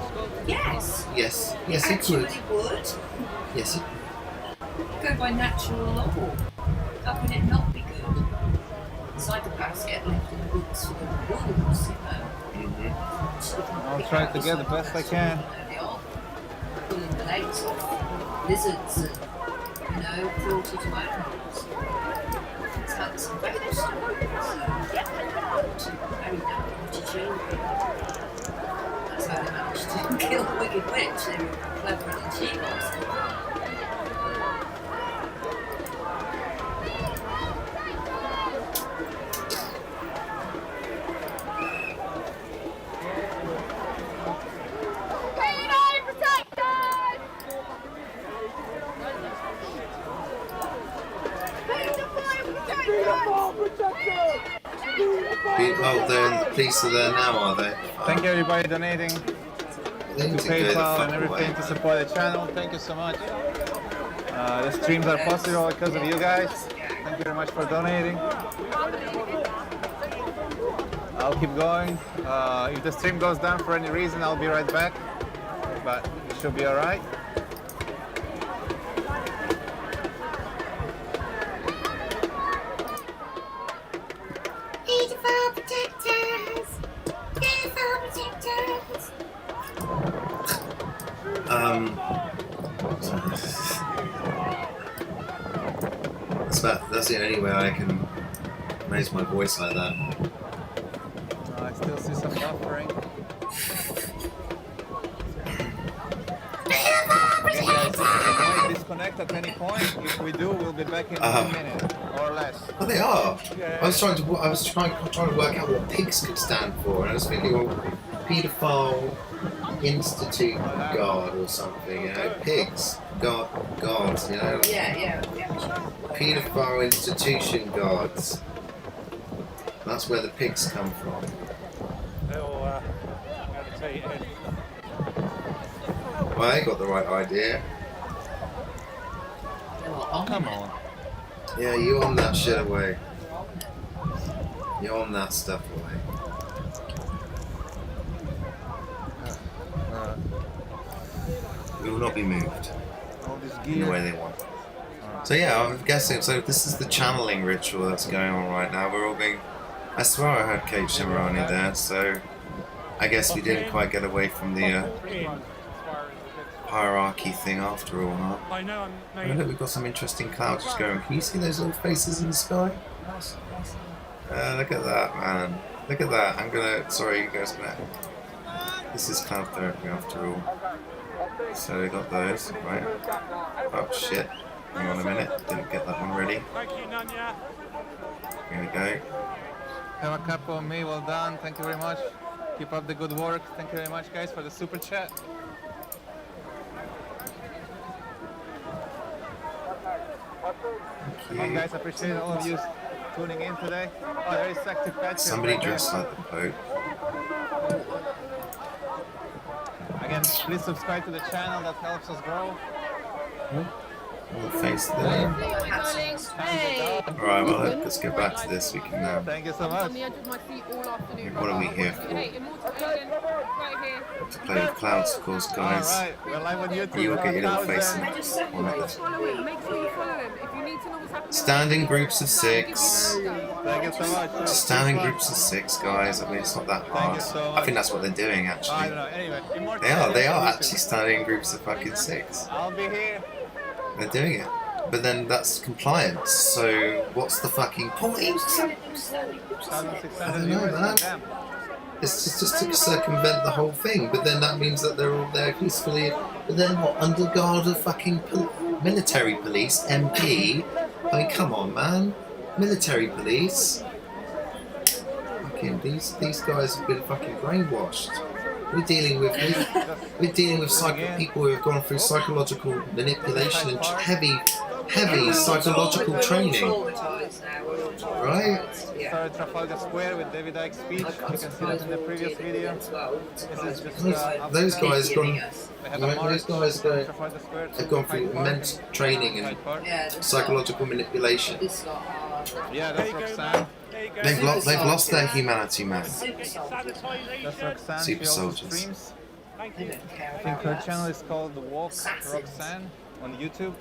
yes. Yes. Yes, it Actually could. would. Yes, it Go by natural law. How can it not be good? Psychopaths get left in the woods for the wolves, you know. I'll try to get the best I can. They are pulling the legs off lizards and, you know, cruelty to animals. It's had some very good stories. Very naughty children. That's how they managed to kill the Wicked Witch. They were cleverer than she was. Oh, the police are there now, are they? Thank you everybody donating They need to to go the PayPal fuck and everything away. to support the channel. Thank you so much. The streams are possible because of you guys. Thank you very much for donating. I'll keep going. If the stream goes down for any reason, I'll be right back. But it should be alright. That's the only way I can raise my voice like that. I still see some buffering. Again, guys, we might disconnect at any point. If we do, we'll be back in 1 minute or less. Oh, they are. Yeah. I was trying to work out what PIGS could stand for, and I was thinking, well, Paedophile Institute Guard or something. You know, PIGS guards. You know. Yeah. Paedophile Institution Guards. That's where the pigs come from. Little meditating. Well, they got the right idea. Oh, come on. Yeah, you on that shit away. You on that stuff away. We will not be moved in the way they want. So yeah, I'm guessing, so this is the channeling ritual that's going on right now. We're all being... I swear I heard Kate Shimarani there, so I guess we didn't quite get away from the hierarchy thing after all, huh? I know, Oh, look, we've got some interesting clouds just going. Can you see those little faces in the sky? Look at that, man. Look at that. I'm gonna... Sorry, you guys gonna... This is cloud therapy after all. So we got those, right? Oh shit. Hang on a minute, didn't get that one ready. Thank you, Nanya. Here we go. Have a cup on me, well done. Thank you very much. Keep up the good work. Thank you very much, guys, for the super chat. Come on, guys, I appreciate all of you tuning in today. Oh, there is active patch. Somebody dressed like the Pope. Again, please subscribe to the channel, that helps us grow. On the face there. Alright, well, let's go back to this. We can. Thank you so much. What are we here for? To play with clouds, of course, guys. Alright, we're live on YouTube. You will get your little face in one of them. Stand in groups of 6. Thank you so much. Just stand in groups of 6, guys. I mean, it's not that hard. I think that's what they're doing, actually. I don't know. Anyway, They are actually standing in groups of fucking 6. I'll be here. They're doing it. But then that's compliance, so what's the fucking point? I don't know, man. It's just to circumvent the whole thing, but then that means that they're all there peacefully. But then what? Under guard of fucking military police, MP? I mean, come on, man. Military police? Fucking, these guys have been fucking brainwashed. We're dealing with people who have gone through psychological manipulation and heavy psychological training. Right? Sorry, Trafalgar Square with David Icke's speech. You can see that in the previous video. Those guys have gone through immense training and psychological manipulation. Yeah, that's Roxanne. They've lost their humanity, man. That's Roxanne. Super She also soldiers. streams. I think her channel is called The Walk Roxanne on YouTube.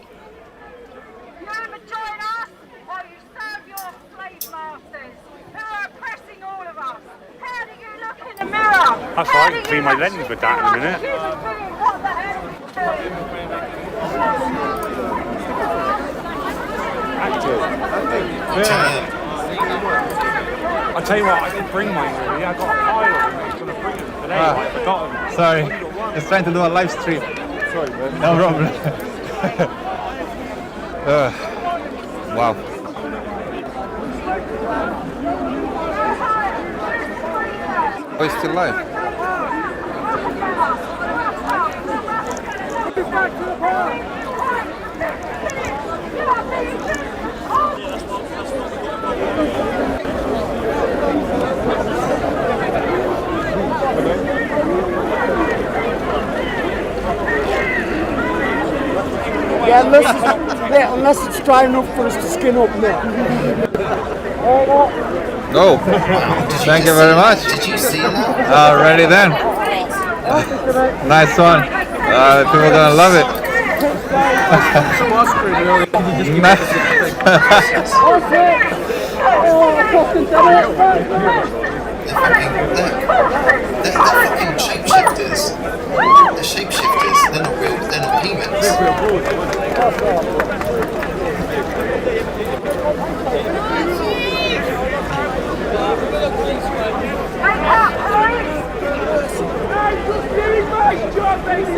You ever join us, or you serve your slave masters, who are oppressing all of us? How do you look in the mirror? That's right, clean my lens with that in a minute. What the hell are you doing? I'll tell you what, I didn't bring mine really. I got a pile of them. I was going to bring them today. I forgot them. Sorry, just trying to do a live stream. Sorry, man. No problem. Wow. Oh, it's still live. Yeah, unless it's dry enough for us to skin up now. Oh, thank you very much. Did you see that? Alrighty then. Nice one. People are gonna love it. They're fucking shapeshifters. They're shapeshifters. They're not real. They're not humans.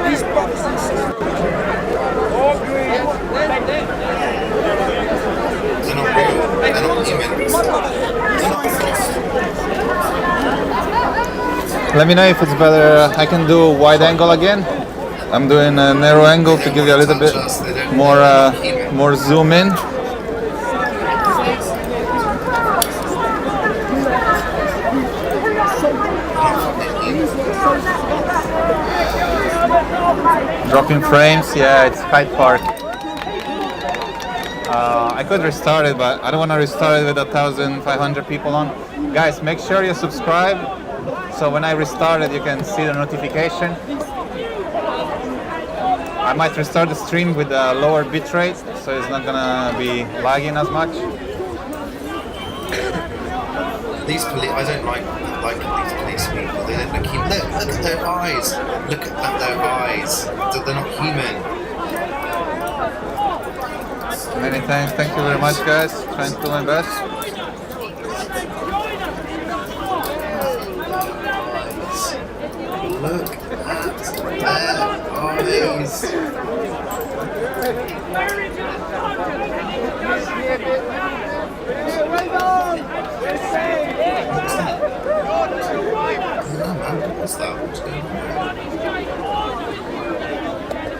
These boxes. They're not real. They're not humans. Let me know if it's better. I can do wide angle again. I'm doing a narrow angle to give you a little bit more zoom in. Dropping frames, yeah, it's Hyde Park. I could restart it, but I don't want to restart it with 1,500 people on. Guys, make sure you subscribe, so when I restart it, you can see the notification. I might restart the stream with a lower bitrate, so it's not gonna be lagging as much. These police, I don't like these police people. They don't look human. Look at their eyes. Look at their eyes. They're not human. Many thanks. Thank you very much, guys. Trying to do my best. Look at their eyes. What's that? What's going on?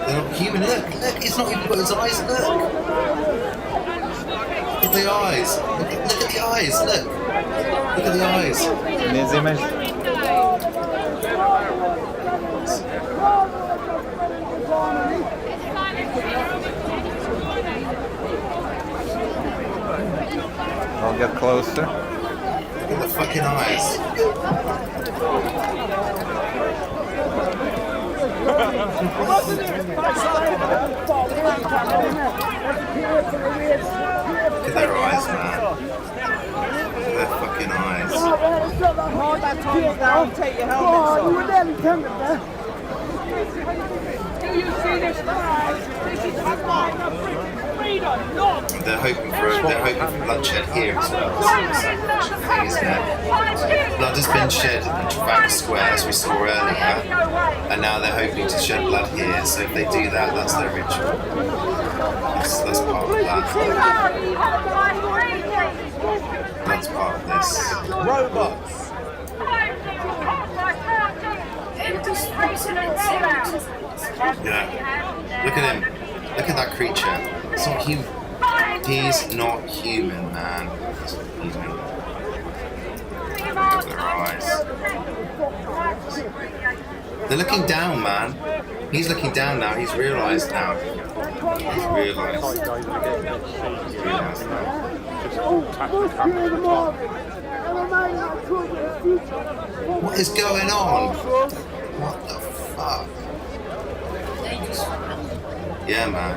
They're not human. Look, it's not even got his eyes. Look at the eyes. Look at the eyes. Look at the eyes. Needs image. get closer. Look at the fucking eyes. Look at their eyes, man. Look at their fucking eyes. Hold that time down, take your helmet off. You were nearly tempted there. Do you see this flag? This is a line of freedom, not. They're hoping for bloodshed here as well. Thing is that blood has been shed in Trafalgar Square, as we saw earlier, and now they're hoping to shed blood here. So if they do that, that's their ritual. That's part of that. That's part of this. Robots. Yeah. Look at him. Look at that creature. It's not human. He's not human, man. He's not human. Look at their eyes. They're looking down, man. He's looking down now. He's realised now. He's realised. What is going on? What the fuck? Yeah, man.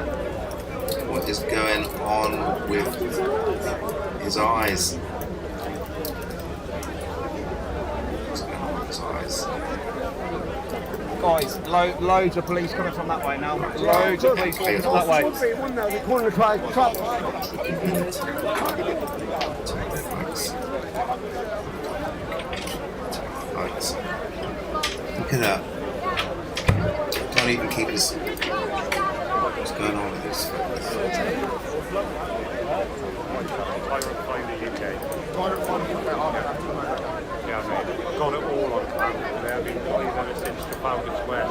What is going on with his eyes? What's going on with his eyes? Guys, loads of police coming from that way now. Loads of police coming from that way. Look at that. Can't even keep his. What's going on with this? Yeah, mate. Got it all on camera. They have been playing ever since Trafalgar Square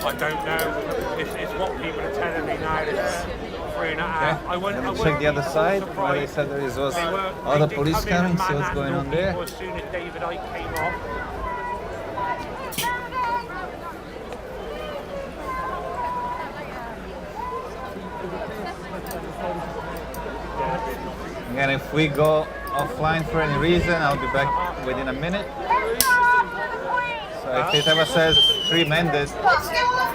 I don't know. It's what people are telling me now. It's 3.5. I went Check the other side where they said there was other police coming, see what's going on there. As soon as David Icke came off. Again, if we go offline for any reason, I'll be back within a minute. So if it ever says 3 Mendes,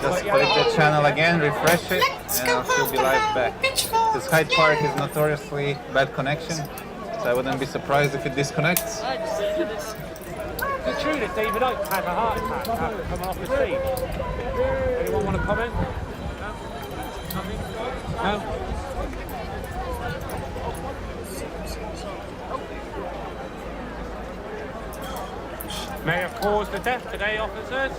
just click the channel again, refresh it, and I'll still be live back. This Hyde Park is notoriously bad connection, so I wouldn't be surprised if it disconnects. Is it true that David Icke had a heart attack after coming off the stage? Anyone want to comment? No? Nothing? No? May have caused the death today, officers.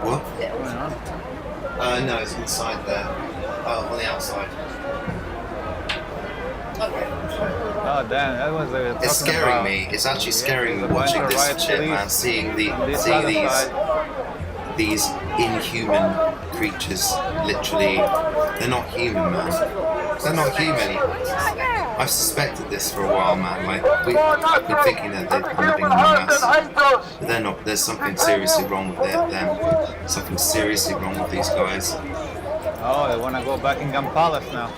What? No, it's inside there. On the outside. Oh damn, that was It's scaring me. It's actually scaring me watching this shit, man. Seeing these inhuman creatures. Literally, they're not human, man. They're not human. I've suspected this for a while, man. Like I've been thinking that they're living among us, but they're not. There's something seriously wrong with them. Something seriously wrong with these guys. Oh, they want to go back in Gun Palace now.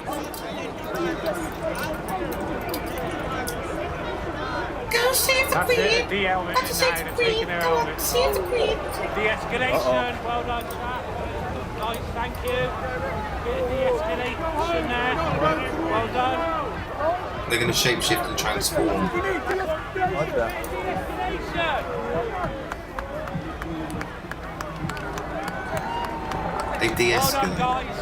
Go save the queen! De-helmet Go save the queen! Go save the queen! De-escalation, well done, chat. Nice, thank you. Bit of de-escalation there. Well done. They're going to shapeshift and transform. What the? They de-escalate. Well done, guys.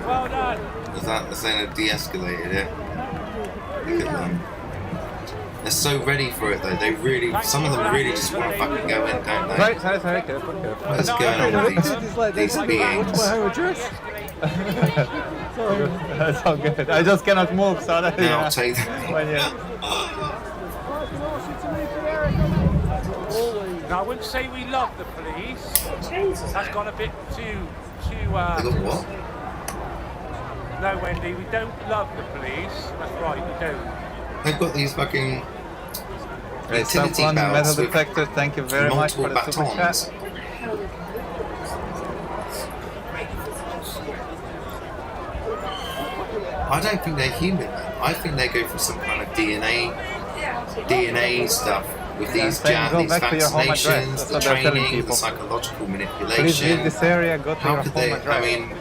Well done. Is that the saying? They've de-escalated it? Look at them. They're so ready for it though. They really, some of them really just want to fucking go in, don't they? Sorry, careful. What's going on with these beings? That's all good. I just cannot move, so that, Now I'll take that. I wouldn't say we love the police. That's gone a bit too. They got what? No, Wendy, we don't love the police. That's right, we don't. They've got these fucking utility someone, belts metal with detector, thank you very much for the super batons. chat. I don't think they're human, man. I think they go for some kind of DNA stuff with these vaccinations, the training, the psychological manipulation. Please leave this area, go to How your could home they? address. I mean,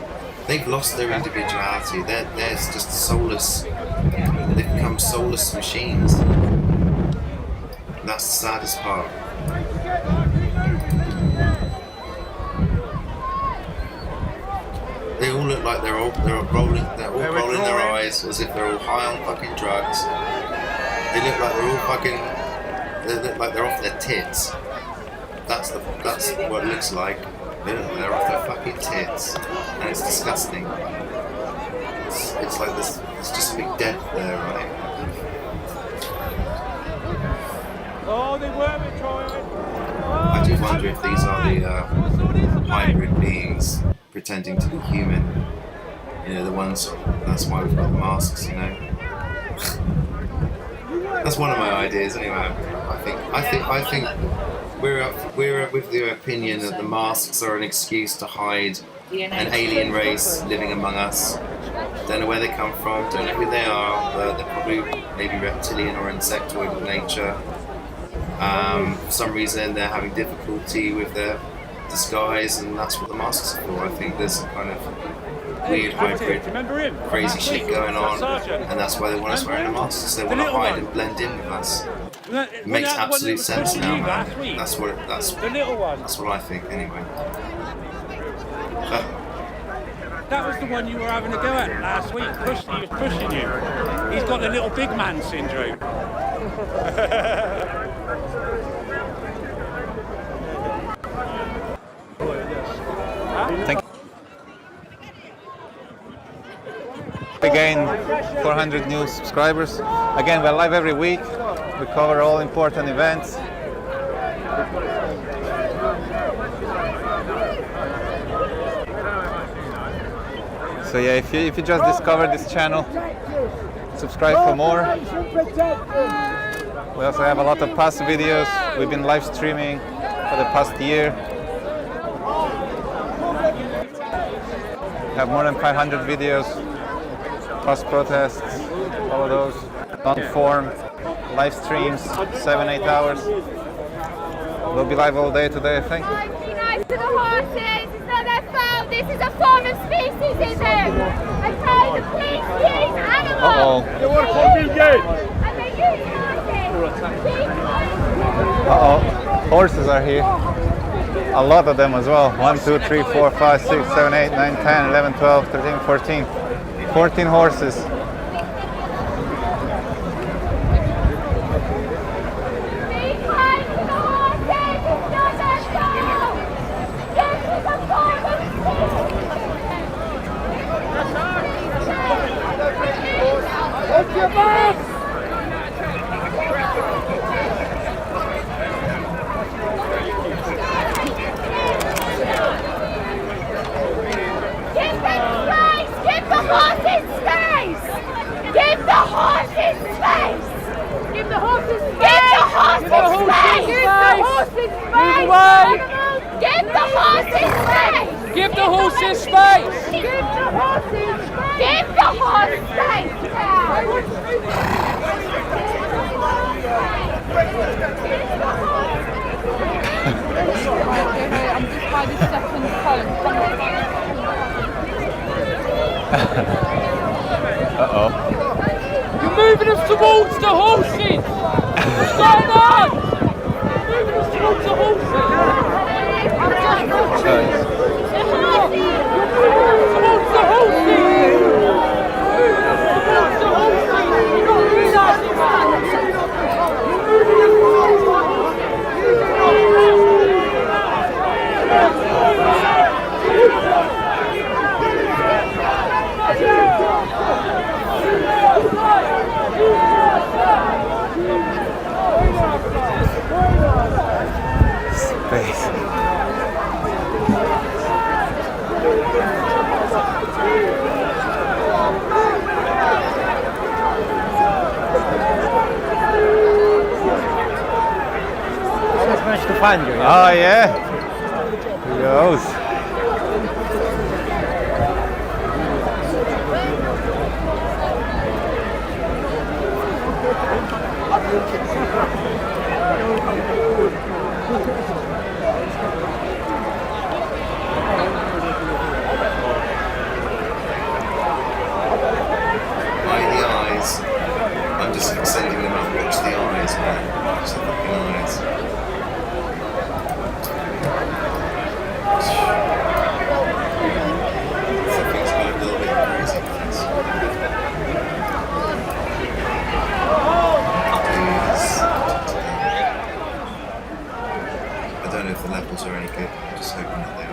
they've lost their individuality. They're just soulless. They've become soulless machines. And that's the saddest part. They all look like they're all rolling their eyes as if they're all high on fucking drugs. They look like they're all fucking. They look like they're off their tits. That's what it looks like. They look like they're off their fucking tits, and it's disgusting. It's like there's just a big death there, right? Oh, they were trying. I do wonder if these are the hybrid beings pretending to be human. You know, the ones. That's why we've got the masks. You know. That's one of my ideas, anyway. I think we're with the opinion that the masks are an excuse to hide an alien race living among us. Don't know where they come from. Don't know who they are. They're probably maybe reptilian or insectoid in nature. For some reason, they're having difficulty with their disguise, and that's what the masks are for. I think there's some kind of weird hybrid crazy shit going on, and that's why they want us wearing the masks. They want to hide and blend in with us. It makes absolute sense now, man. That's what I think anyway. That was the one you were having a go at last week. He was pushing you. He's got the little big man syndrome. Thank you. We gained 400 new subscribers. Again, we're live every week. We cover all important events. So yeah, if you just discovered this channel, subscribe for more. We also have a lot of past videos. We've been live streaming for the past year. We have more than 500 videos, past protests, all of those, long form, live streams, 7-8 hours. We'll be live all day today, I think. Be nice to the horses, it's not their fault, this is a form of speciesism. Okay, the police use animals. Uh-oh. And they use horses. Uh-oh. Horses are here. A lot of them as well. 1, 2, 3, 4, 5, 6, 7, 8, 9, 10, 11, 12, 13, 14. 14 horses. Give the horses space! Give the horses space! Give the horse space! I'm just by the second column. Uh-oh. You're moving us towards the horses! What's going on? You're moving us towards the horses! Trafalgar. Oh yeah. Here goes. I'm just sending them out, watch the eyes, man. Just the fucking eyes. Something's got a little bit crazy with this. I don't know if the levels are any good, I'm just hoping that they are.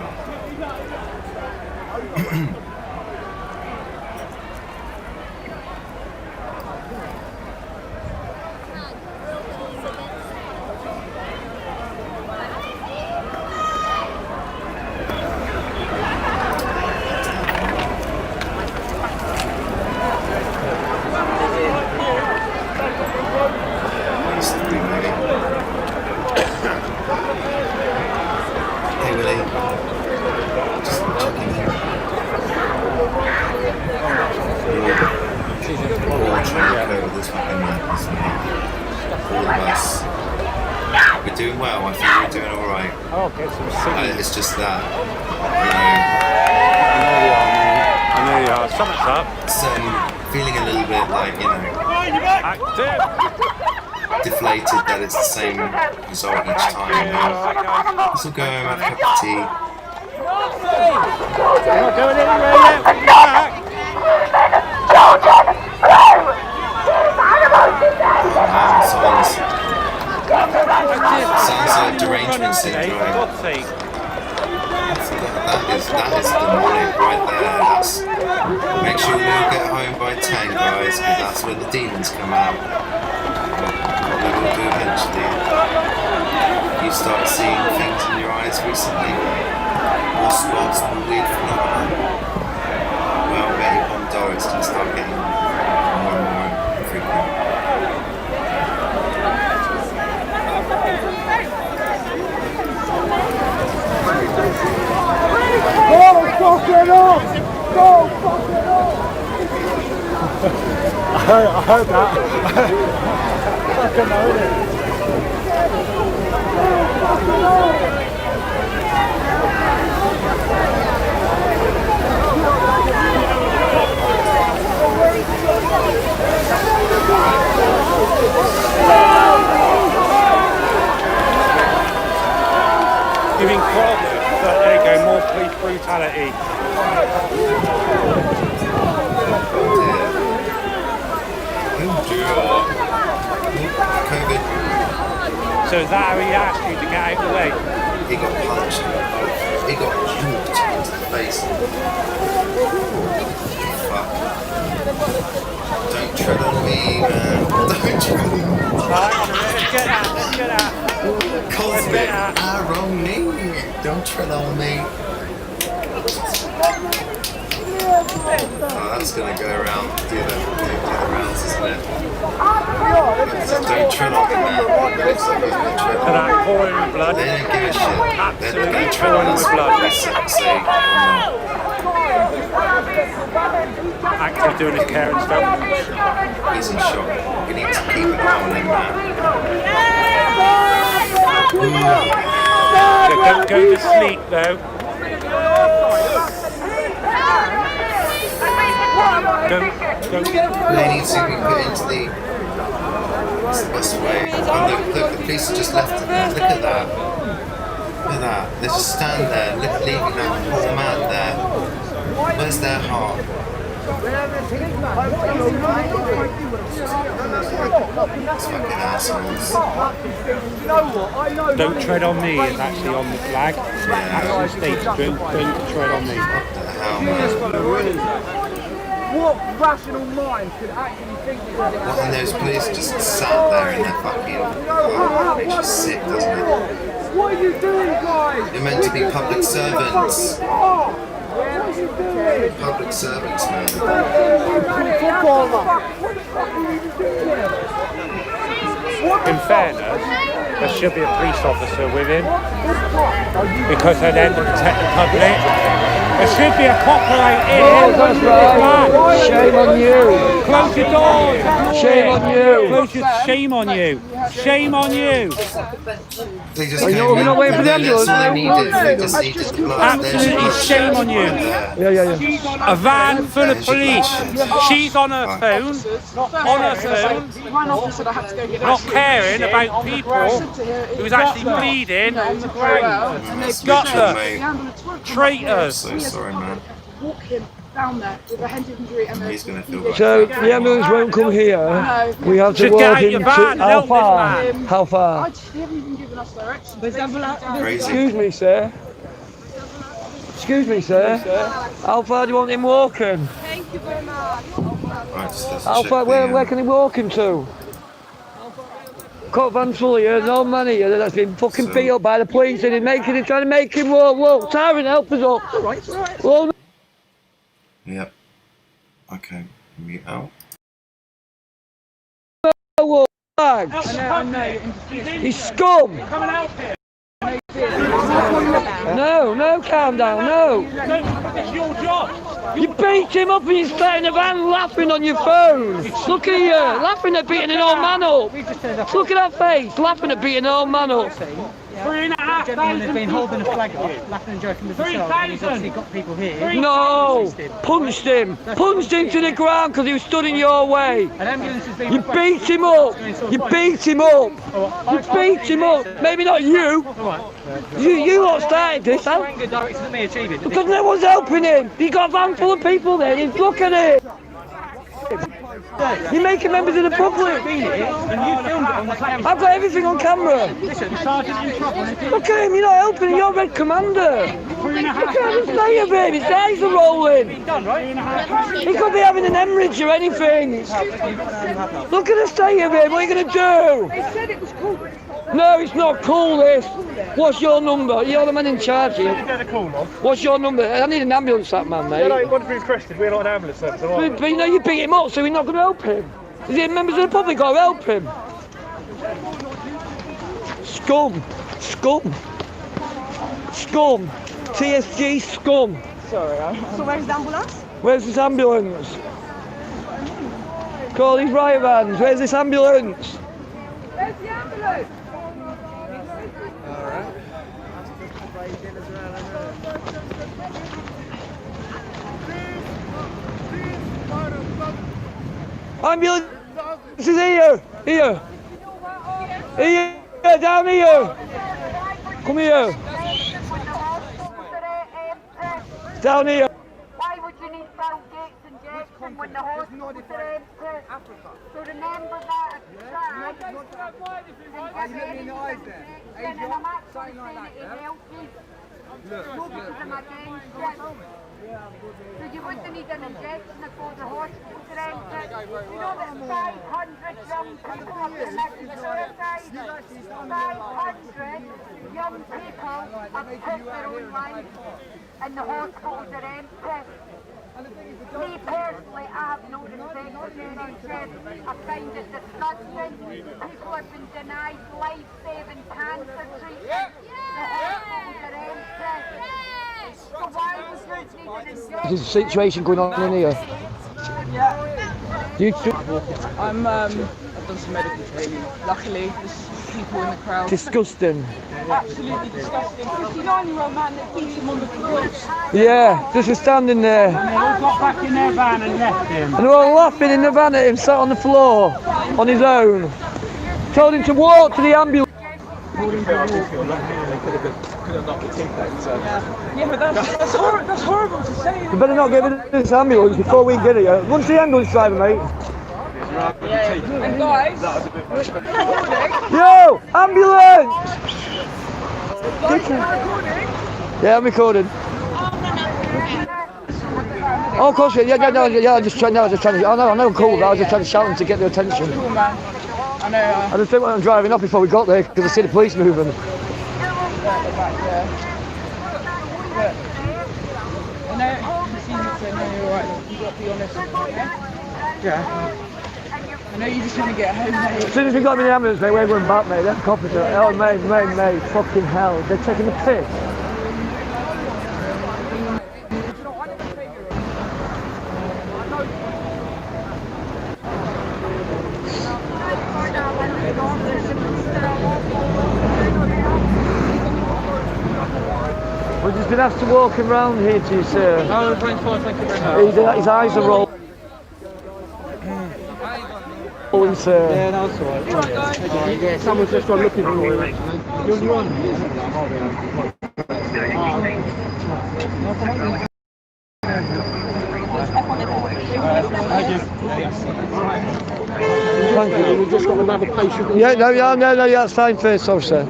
We're doing well, I think we're doing alright. It's just that, I know you are. Something's up. So, feeling a little bit like, deflated that it's the same result each time. This will go home, have a cup of tea. We're not going anywhere yet. We'll be back. Sounds like derangement syndrome. That is demonic right there. Make sure we all get home by 10, guys, because that's when the demons come out. What we will do eventually. You start seeing things in your eyes recently. More spots, more weird phenomena. Well, maybe Pomodoro is going to start getting more and more frequent. Go fuck it up! Go fuck it up! I heard that. Fucking heard it. Giving problems, but there you go, more police brutality. COVID. So is that how he asked you to get out of the way? He got punched. He got hooked into the face. Fuck. Don't tread on me, man. Don't tread on me. Let's get out. Cosmic irony. Don't tread on me. Oh, that's gonna go around, do the rounds, isn't it? Don't tread on me, man. Looks like he's been tread on me. Pouring with blood. They don't give a shit. They're gonna tread on us blood. Active doing his care and stuff. He's in shock. We need to keep an eye on him, man. So don't go to sleep though. Don't. They need to be put into the. What's the best way? Oh, look, the police have just left it there. Look at that. Look at that. They just stand there, leaving that poor man there. Where's their heart? These fucking assholes. Don't tread on me is actually on the flag. Actually states don't tread on me. What rational mind could actually think this? And those police just sat there in their fucking. Oh, it makes you sick, doesn't it? What are you doing, guys? You're meant to be public servants. Public servants, man. In fairness, there should be a police officer with him because they're there to protect the public. There should be a copper out here. Oh, that's right. Shame on you. Close your doors. Shame on you. Shame on you. Shame on you. They just Are you not waiting for the ambulance? They just needed the blood. Absolutely shame on you. Yeah. A van full of police. She's on her phone. Not caring about people who's actually bleeding on the ground. Got them. Traitors. So sorry, man. Walk him down there with a head injury and He's going to feel bad. So the ambulance won't come here. We have to Should walk get out him your to van and how help this far? man. How far? They haven't even given us directions. Excuse me, sir. Excuse me, sir. How far do you want him walking? Thank you very much. How far? Where can he walk him to? Cut van full here, no money here. That's been fucking beat up by the police and he's trying to make him walk. Look, Tyron, help us up. All right. Well, yep. Okay. Me out. I know. He's scum. No, calm down, no. It's your job. You beat him up and you sat in the van laughing on your phone. Look at you, laughing at beating an old man up. Look at that face, laughing at beating an old man up. 3,500 has been holding a flag up, laughing and joking with himself, and he's obviously got people here. No! Punched him to the ground because he was stood in your way. An ambulance has been You beat him up! You beat him up! You beat him up! Maybe not you! You lot started this, huh? Anger directed at me achieving. Because no one's helping him! He got a van full of people there, and he's looking at it! You're making members of the public! I've got everything on camera! Look at him, you're not helping him, you're Red Commander! Look at him, stay a bit, his eyes are rolling! He could be having an hemorrhage or anything! Look at the state of him, what are you going to do? They said it was cool. No, it's not cool, this! What's your number? You're the man in charge here. What's your number? I need an ambulance, that man, mate. No, what if he's arrested? We're not an ambulance service, are we? But you know, you beat him up, so we're not going to help him. Is it members of the public got to help him? Scum. TSG scum. Sorry. So where's the ambulance? Where's this ambulance? Call these riot vans. Where's this ambulance? Where's the ambulance? Ambulance is here! Here, down here! Come here! Down here! Why would you need Bill Gates and Jackson when the hospitals are empty? So remember that. And I'm actually saying it in Elsie. So you wouldn't need an injection before the hospitals are empty. You know that 500 young people have been committing suicide. 500 young people have took their own lives and the hospitals are empty. Me personally, I have no respect for the NHS. I find it disgusting. People have been denied life-saving cancer treatment. The hospitals are empty. So why would you need an injection? There's a situation going on in here. I've done some medical training. Luckily, there's people in the crowd. Disgusting. Absolutely disgusting. 59-year-old man that beat him on the floor. Yeah, just standing there. And they all got back in their van and left him. And they're all laughing in the van at him, sat on the floor, on his own. Told him to walk to the ambulance. Yeah, but that's horrible to say. You better not get rid of this ambulance before we get here. Once the ambulance driver, mate. And guys, Yo, ambulance! Yeah, I'm recording. Oh, of course, yeah, I'm just trying to, oh no, I know I'm cool, I was just trying to shout them to get their attention. I just didn't want them driving up before we got there, because I see the police moving. Yeah. know you just want to get home, mate. As soon as we got him in the ambulance, mate, we're going back, mate. Them coppers are, oh, mate, fucking hell. They're taking the piss. We're just going to have to walk him round here to you, sir. Oh, thank you very much. His eyes are rolling. Sir. Yeah, that's all right. Yeah, someone's just gone looking for you. You're the one. Thank you. We've just got another patient. Yeah, no, that's fine, first officer.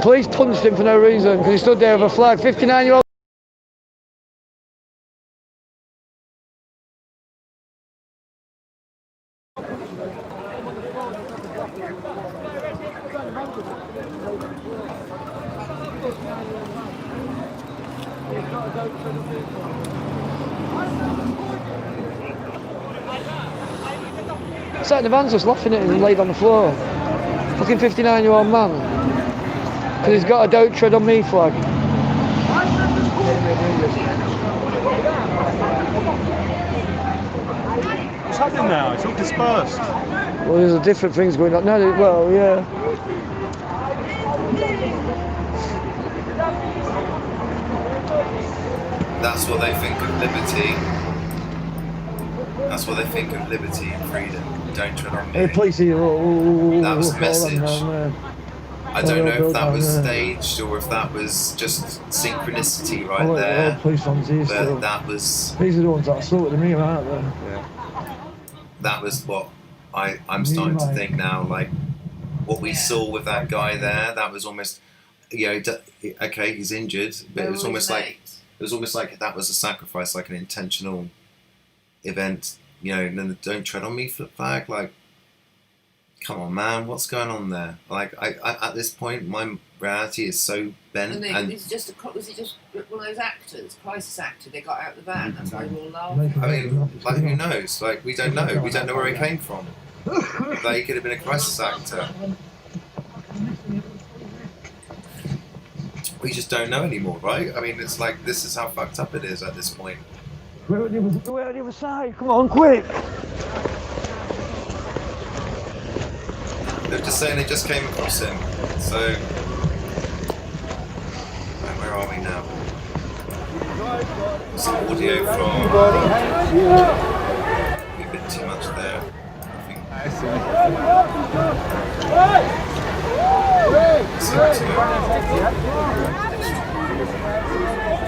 Police punched him for no reason because he stood there with a flag. 59-year-old. Sat in the van just laughing at him and laid on the floor. Fucking 59-year-old man. Because he's got a "Don't Tread on Me" flag. What's happening now? It's all dispersed. Well, there's different things going on. No, well, yeah. That's what they think of liberty. That's what they think of liberty and freedom. Don't tread on me. Hey, please, that was the message. I don't know if that was staged or if that was just synchronicity right there. Police ones here, but that was. These are the ones that assaulted me, aren't they? Yeah. That was what I'm starting to think now. Like what we saw with that guy there. That was almost, okay, he's injured, but it was almost like that was a sacrifice, like an intentional event. And then the "Don't Tread on Me" flag. Like, come on, man, what's going on there? Like, I at this point, my reality is so bent. And was it just one of those actors, crisis actor? They got out the van. That's why we all laughed. I mean, like, who knows? Like, we don't know. We don't know where he came from. Like, he could have been a crisis actor. We just don't know anymore, right? I mean, it's like, this is how fucked up it is at this point. We're at the other side. Come on, quick! They're just saying they just came across him. So, where are we now? Some audio from. A bit too much there. I think.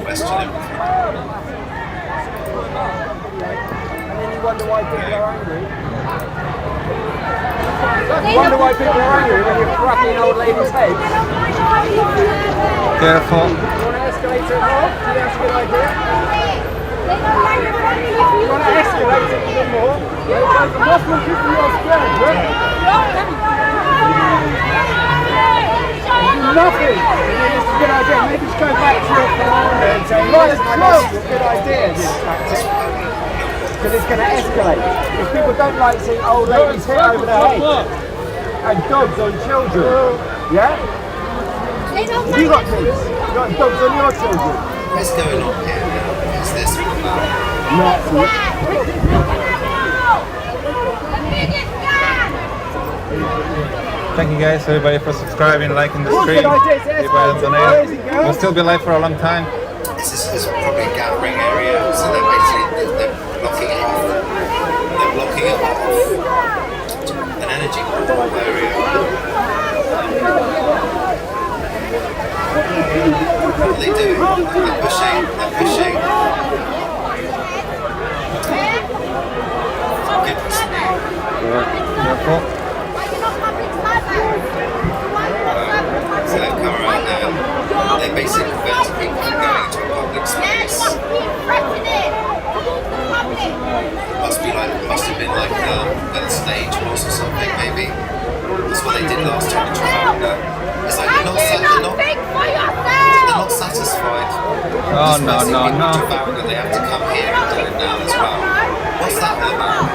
Question everything. And then you wonder why people are angry. Wonder why people are angry when you're cracking old ladies' heads. Careful. You want to escalate it more? Do you think that's a good idea? You want to escalate it a bit more? That's what people are scared, right? Nothing. It's a good idea. Maybe just go back to your commander and say, right, it's a good idea, this tactic. Because it's going to escalate. If people don't like seeing old ladies hit over their heads and dogs on children, yeah? You got kids. You got dogs on your children. What's going on here now? Is this all Thank you guys, everybody, for subscribing, liking the stream. We'll still be live for a long time. This is probably a gathering area, so they're basically blocking it off. They're blocking it off an energy pool area. What are they doing? They're pushing. Goodness me. Careful. So they've come around there. They basically prevent people from going into a public space. Must have been like a stage boss or something, maybe. That's what they did last time in Trafalgar. It's like they're not satisfied. Oh, no. Trafalgar, they have to come here and do it now as well. What's that all about?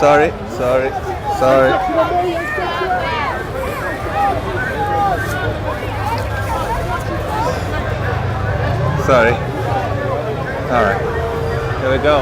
Sorry. Sorry. All right. Here we go.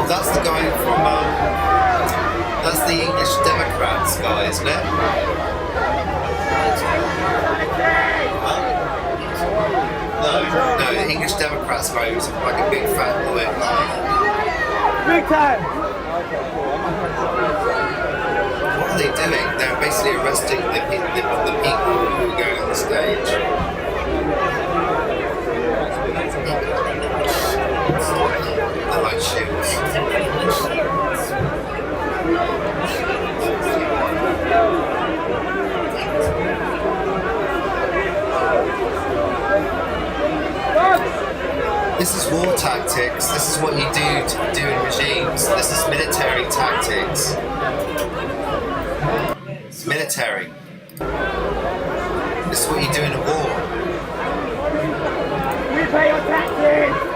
That's the guy from, that's the English Democrats guy, isn't it? No, the English Democrats guy who's like a big fat lawyer. Big time! What are they doing? They're basically arresting the people who are going on the stage. The light shields. This is war tactics. This is what you do in regimes. This is military tactics. Military. This is what you do in a war. Replay your tactics!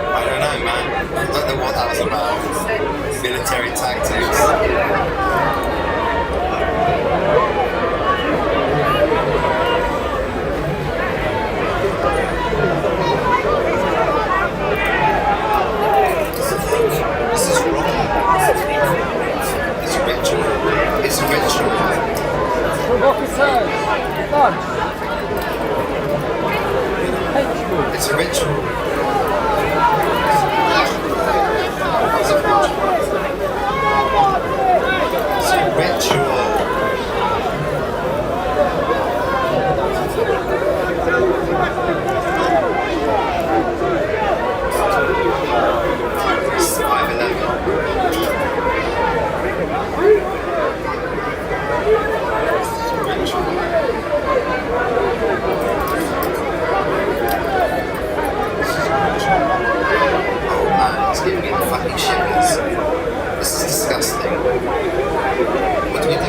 I don't know, man. I don't know what that was about. Military tactics. This is wrong. It's a ritual. It's a ritual. It's a ritual. It's a ritual. It's 5/11. Oh man, it's giving me the fucking shivers. This is disgusting. What do we do?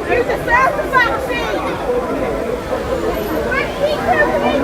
Who's the first vaccine? Let's keep moving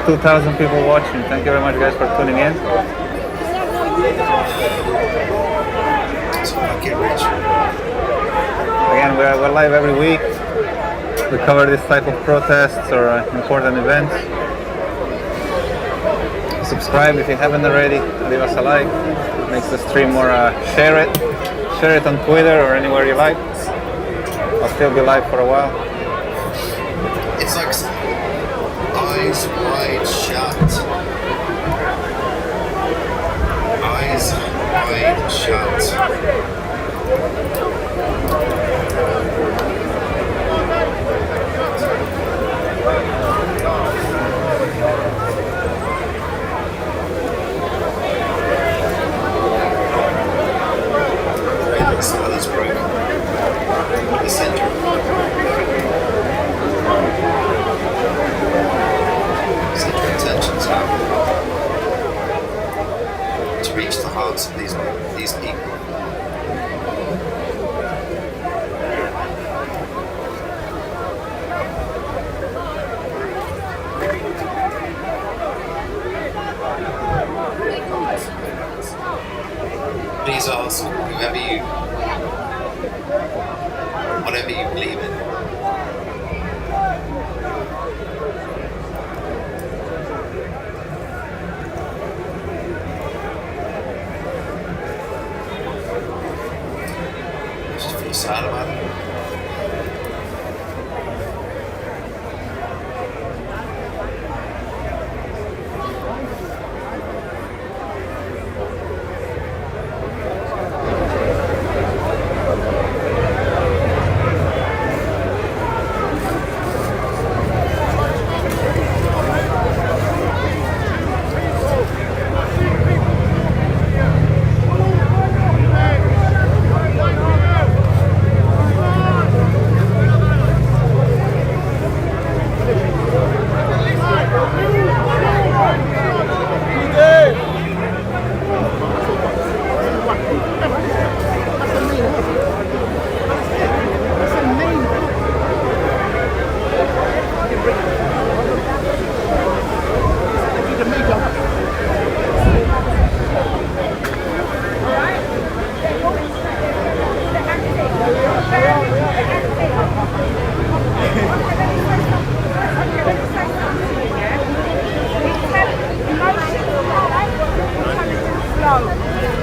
2,000 people watching. Thank you very much, guys, for tuning in. Again, we're live every week. We cover this type of protests or important events. Subscribe if you haven't already. Leave us a like. It makes the stream more. Share it on Twitter or anywhere you like. I'll still be live for a while. It's like eyes wide shut. Eyes wide shut. The spell is broken. The center. Central intentions now to reach the hearts of these people. Please ask whatever you believe in. I just feel sad about it.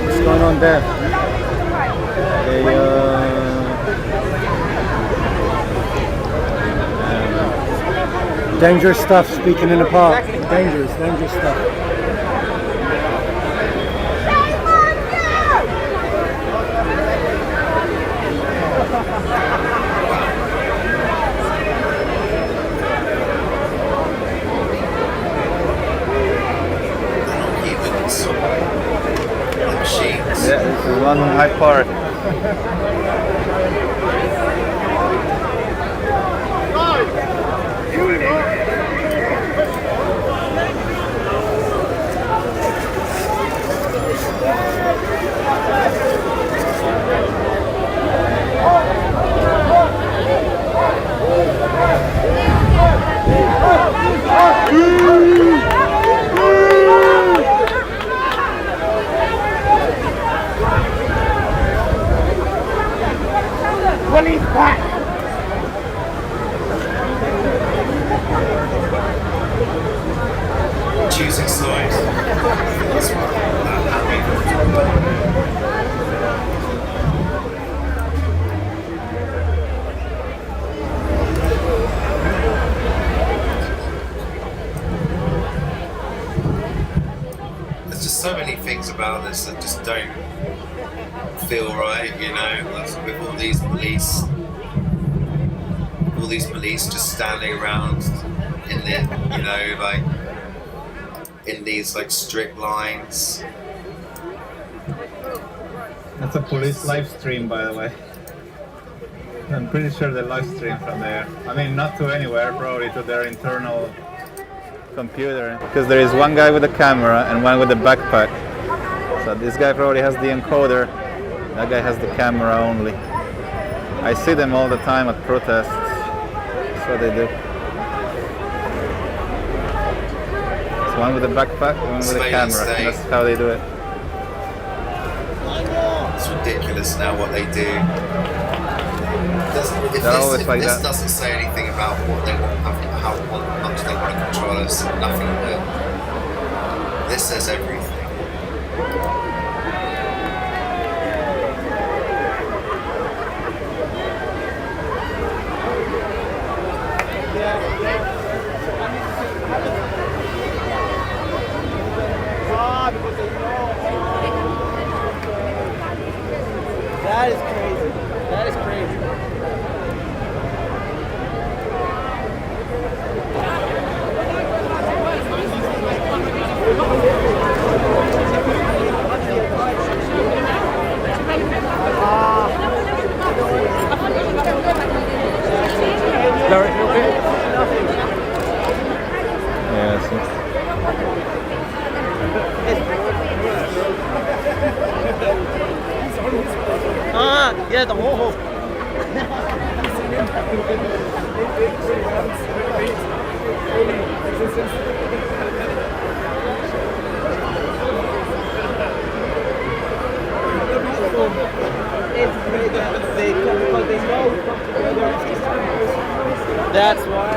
What's going on there? Dangerous stuff speaking in the park. Dangerous stuff. Yeah, this is one Hyde Park. Well, he's back. Choosing sides. That's what there's just so many things about this that just don't feel right, you know, with all these police just standing around in the, you know, like in these like strict lines. That's a police live stream, by the way. I'm pretty sure they live stream from there. I mean, not to anywhere, probably to their internal computer. Because there is one guy with a camera and one with a backpack. So this guy probably has the encoder. That guy has the camera only. I see them all the time at protests. That's what they do. one with a backpack, one with a camera. That's how they do it. It's ridiculous now what they do. If this doesn't say anything about what they want, how much they want to control us, nothing will. This says everything. That is crazy. That is crazy. Yeah, the whole. That's why.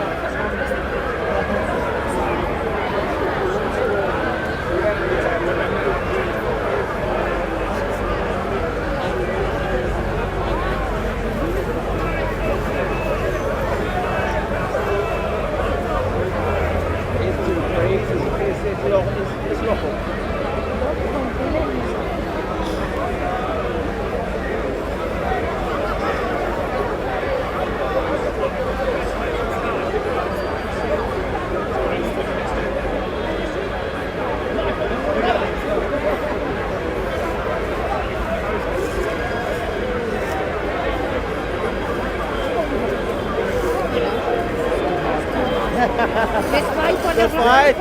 Let's fight.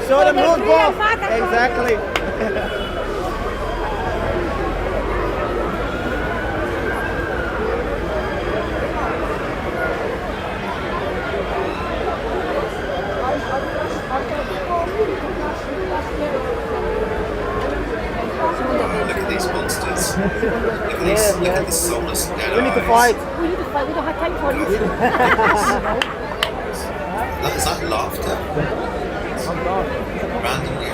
Show them who's boss. Exactly. Look at these monsters. Look at the soulless dead We need to eyes. fight. We need to fight. We don't have time for it. Is that laughter? Randomly.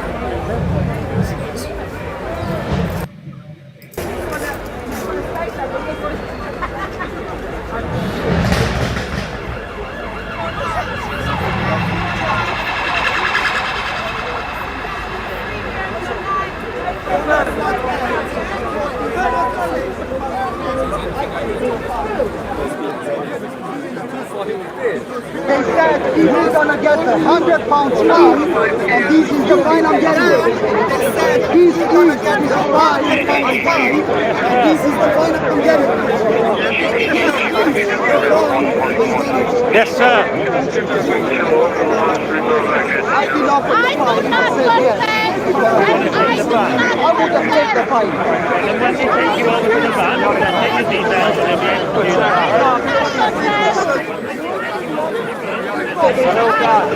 They said he's gonna get £100 now, and this is the fine I'm getting. They said he's gonna get his fine, and this is the fine I'm getting. Yes, sir. I did not put the fine. I said yes. I would have taken the fine. And when they take you over to the van, they'll take your details and they'll be able to do that. Hello, guys.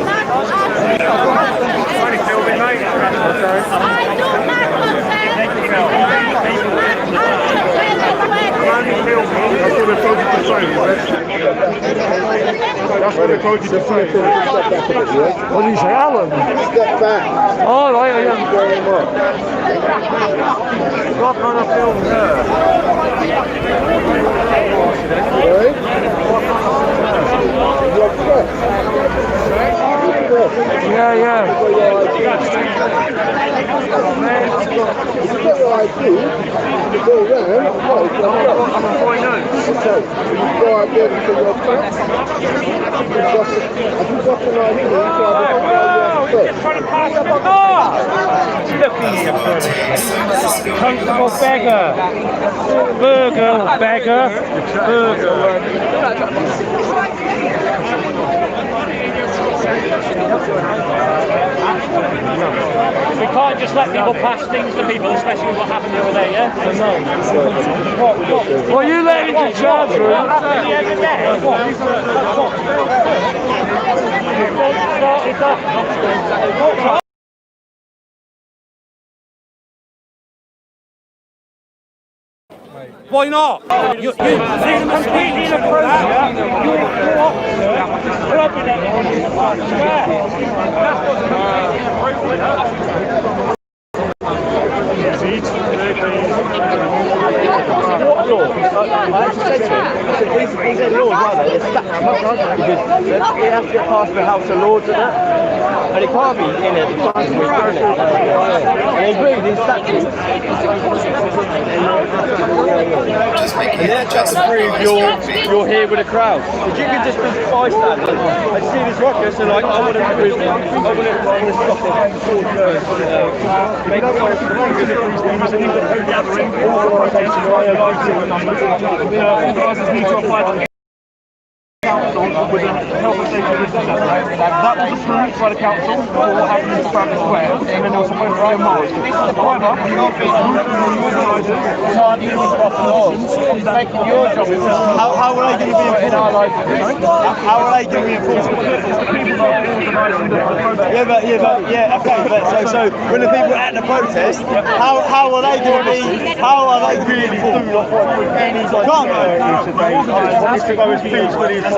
Trying to film it, mate. That's what I told you to say. What did you say, Alan? Step back. Oh, right, yeah. What kind of film there? Right? Yeah, yeah. If you've got your ID, you go around, I'm a boy now. okay, you go out there to your truck. If you've got an ID, you can Comfortable beggar. Beggar. We can't just let people pass things to people, especially with what happened the other day, yeah? Well, you let him to charge room. Why not? You completely inappropriate. You're up rubbing it on his What law? I actually said to him, these are laws, aren't they? They're statutes. Because he has to get past the House of Lords and that. And it can't be in it. It can't be thrown it. And he agreed in statutes. And then just to prove you're here with a crowd. If you can just be bystanders and see this ruckus and like, I want to stop it. Council with a health and safety risk assessment. That was approved by the council for what happened in Trafalgar Square, and then there was supposed to be a march. However, the organisers can't even stop the laws. It's making your job impossible. How are they going to be enforced? How are they going to be enforced? So when the people are at the protest, how are they going to be? How are they really enforced? Can't they?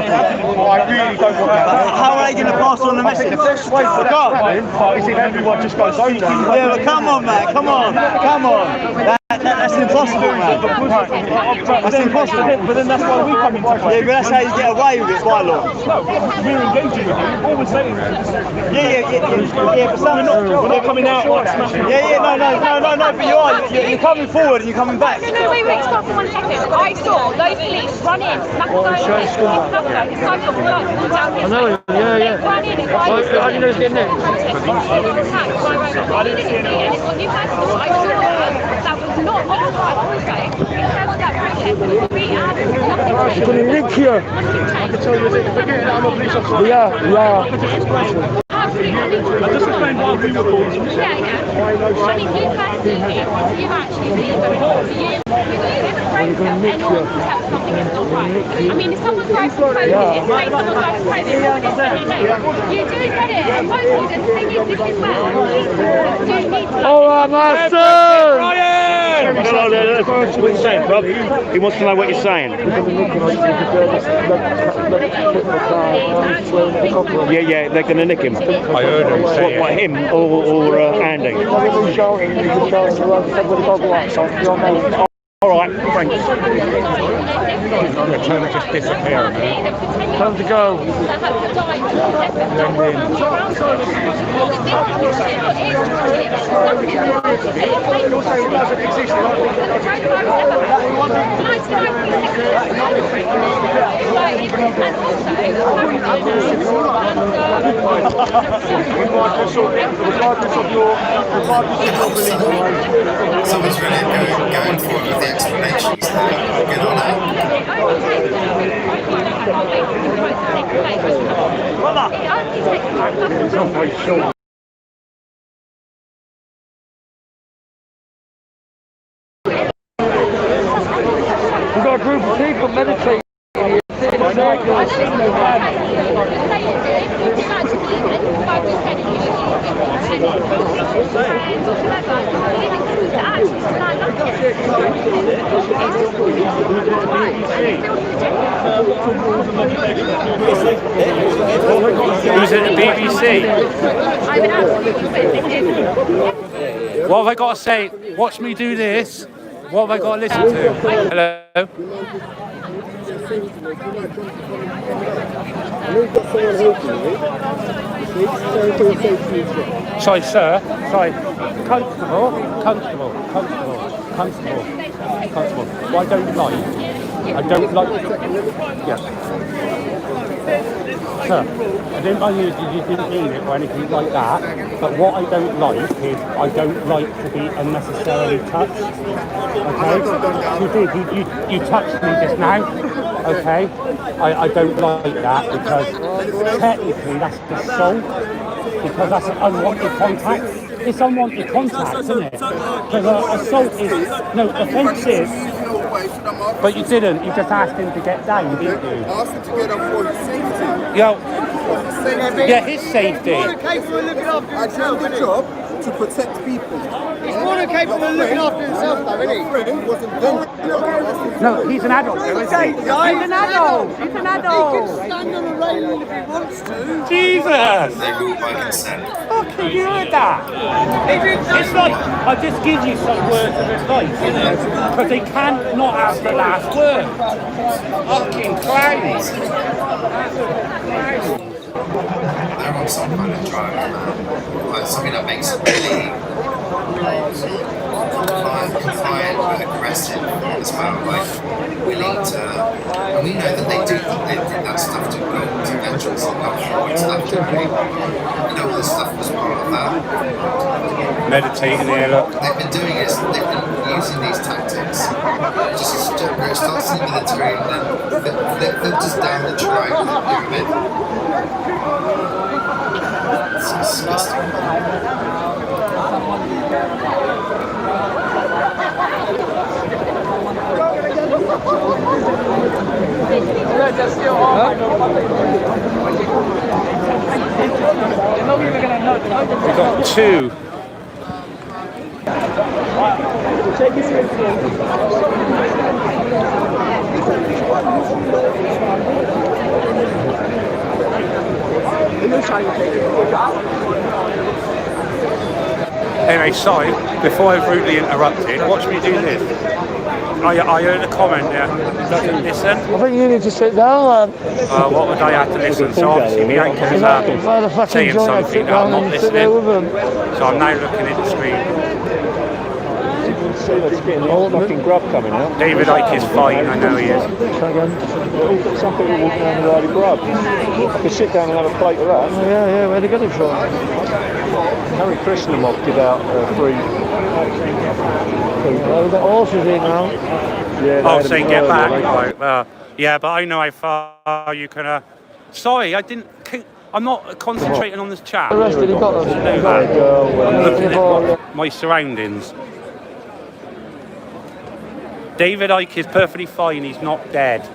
I really don't want that. How are they going to pass on the message? The best way for that is if everyone just goes home now. Yeah, but come on, man, come on. That's impossible, man. That's impossible. But then that's why we come into play. Yeah, but that's how you get away with it by law. No, we're engaging with you. All we're saying is... Yeah, but we're not coming out like smashing. No, but you are. You're coming forward and you're coming back. No, wait, stop for 1 second. I saw those police run in, I know, yeah. How do you know it's getting in? She's going to nick you. I can tell you that I'm a police officer. Yeah. I just explained why we were called. I mean, you personally, you've actually been going to nick you. I mean, if someone's writing code, if someone's writing code, you do get it. And the thing is, this is where people do need to... All right, my son! What are you saying, Bob? He wants to know what you're saying. Yeah, they're going to nick him. I heard him say what, him or Andy? All right, thanks. You're trying to just disappear. Time to go. Someone's really going for it with the explanations there. Good on that. We've got a group of people meditating here. Who's at the BBC? What have I got to say? Watch me do this. What have I got to listen to? Hello? Sorry, sir. Sorry. Constable. What I don't like... Yes. Sir, I don't mind you didn't mean it or anything like that, but what I don't like is I don't like to be unnecessarily touched. Okay? You did. You touched me just now. Okay? I don't like that because technically that's assault, because that's unwanted contact. It's unwanted contact, isn't it? Because assault is... No, offence is... But you didn't. You just asked him to get down, didn't you? I asked him to get up for his safety. Yeah, his safety. I did the job to protect people. He's more than capable of looking after himself, though, isn't he? Wasn't done. No, he's an adult, though, isn't he? He's an adult. He's an adult. He can stand on a railing if he wants to. Jesus! They rule by consent. Fucking you heard that? It's like, I just give you some words of advice, because they can't not have the last word. Fucking clowns. They're on some kind of drug, like something that makes it really compliant but aggressive as well, like willing to, and we know that they did that stuff to build entrance and Freud's stuff to people. You know, all this stuff was part of that. Meditating here, look. They've been doing it, they've been using these tactics. Just starts in the military and then they're just down the track with the pyramid. It's disgusting. We've got two. Anyway, sorry, before I rudely interrupted, watch me do this. I heard a comment there. Doesn't listen. I think you need to sit down, lad. What would I have to listen? So obviously my ankles are saying something that I'm not listening. So I'm now looking at the screen. See, there's getting fucking grub coming out. David Icke is fine, I know he is. Some people walking around with a load of grub. I could sit down and have a plate of that. Oh, yeah, where they got it from? Harry Christenmoff give out free. Oh, we've got horses in now. Yeah, oh, so you get back. Right, yeah, but I know how far you can. Sorry, I'm not concentrating on this chat. The rest of the got them. I'm looking at my surroundings. David Icke is perfectly fine, he's not dead.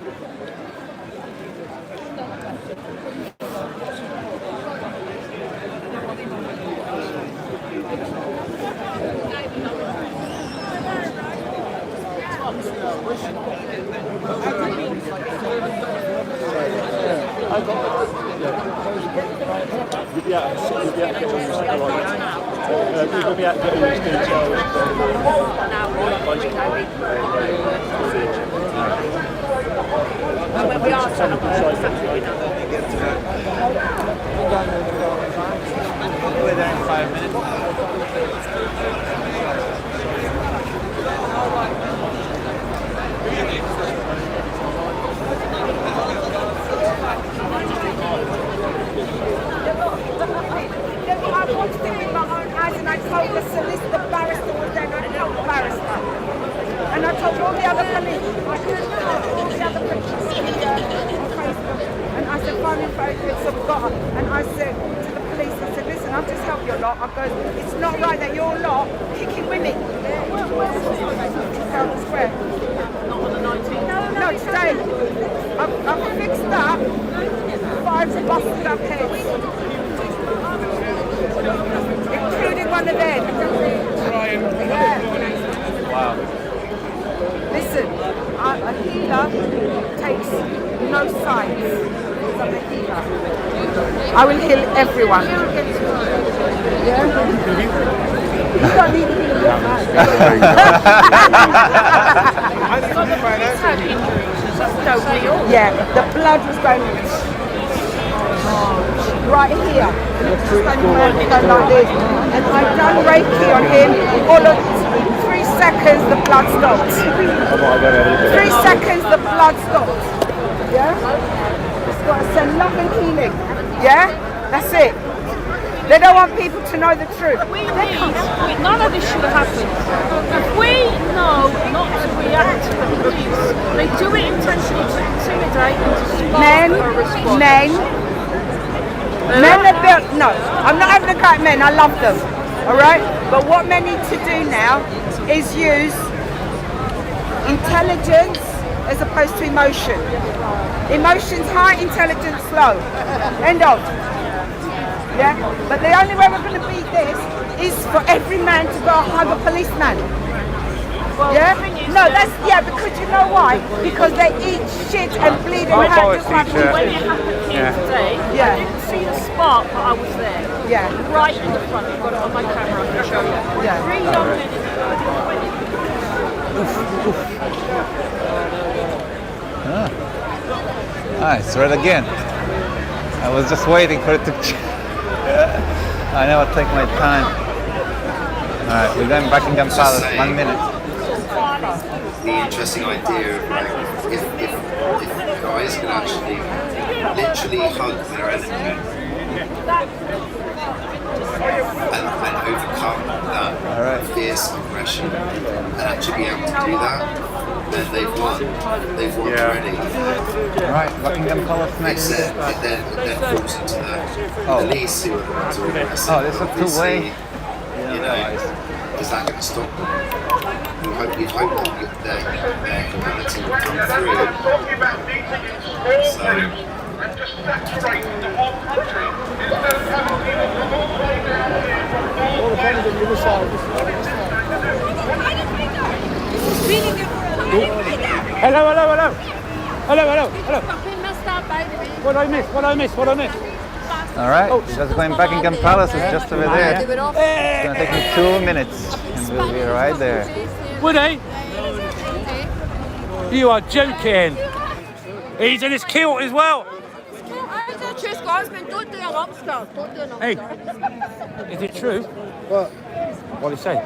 We are trying to We're there in 5 minutes. I wanted to do it with my own eyes, and I told the solicitor barrister was there, and I told the barrister. And I told all the other police, all the other police on Facebook. And I said, phone in focus, so we've got her. And I said to the police, I said, listen, I've just helped your lot. I go, it's not right that your lot kicking women. Trafalgar Square. Not on the 19th? No, today. I've fixed up 5 busted up heads. Including one of them. Yeah. Wow. Listen, a healer takes no sides. I'm a healer. I will heal everyone. Yeah? You don't need to heal yeah, the blood was going right here. Going like this. And I've done Reiki on him. All of 3 seconds the blood stopped. 3 seconds the blood stopped. Yeah? It's got to send love and healing. Yeah? That's it. They don't want people to know the truth. None of this should have happened. If we know not to react to the police, they do it intentionally to intimidate and to spark a response. Men are built, no, I'm not having a go at men, I love them, alright? But what men need to do now is use intelligence as opposed to emotion. Emotion's high, intelligence low. End of. Yeah? But the only way we're going to beat this is for every man to go hug a policeman. Well, Yeah? the thing is, No, that's, yeah, because you know why? Because they eat shit and bleed and hurt just like we when do. it happened here today, Yeah. I didn't see the spark, but I was there. Yeah. Right in the front. I've got it on my camera. I can show you. Yeah. 3 young men in the Ah, it's red again. I was just waiting for it to. I never take my time. Alright, we're going Buckingham Palace. 1 minute. The interesting idea of like if guys could actually literally hug their enemy and overcome that fierce aggression and actually be able to do that, then they've won. They've won already. Right, Buckingham Palace next. It then falls into the police who are the ones who are aggressive. Oh, this is two-way. You know, is that going to stop them? You'd hope that their humanity will come through. So, and just saturating the whole country instead of having people from all places. All the fans on the other side. Hello, hello, hello. Hello, hello, hello. What did I miss? What did I miss? What did I miss? Alright, just going Buckingham Palace is just over there. It's going to take me 2 minutes and we'll be right there. Would he? You are joking. He's in his kilt as well. Hey, is it true? What? What did he say?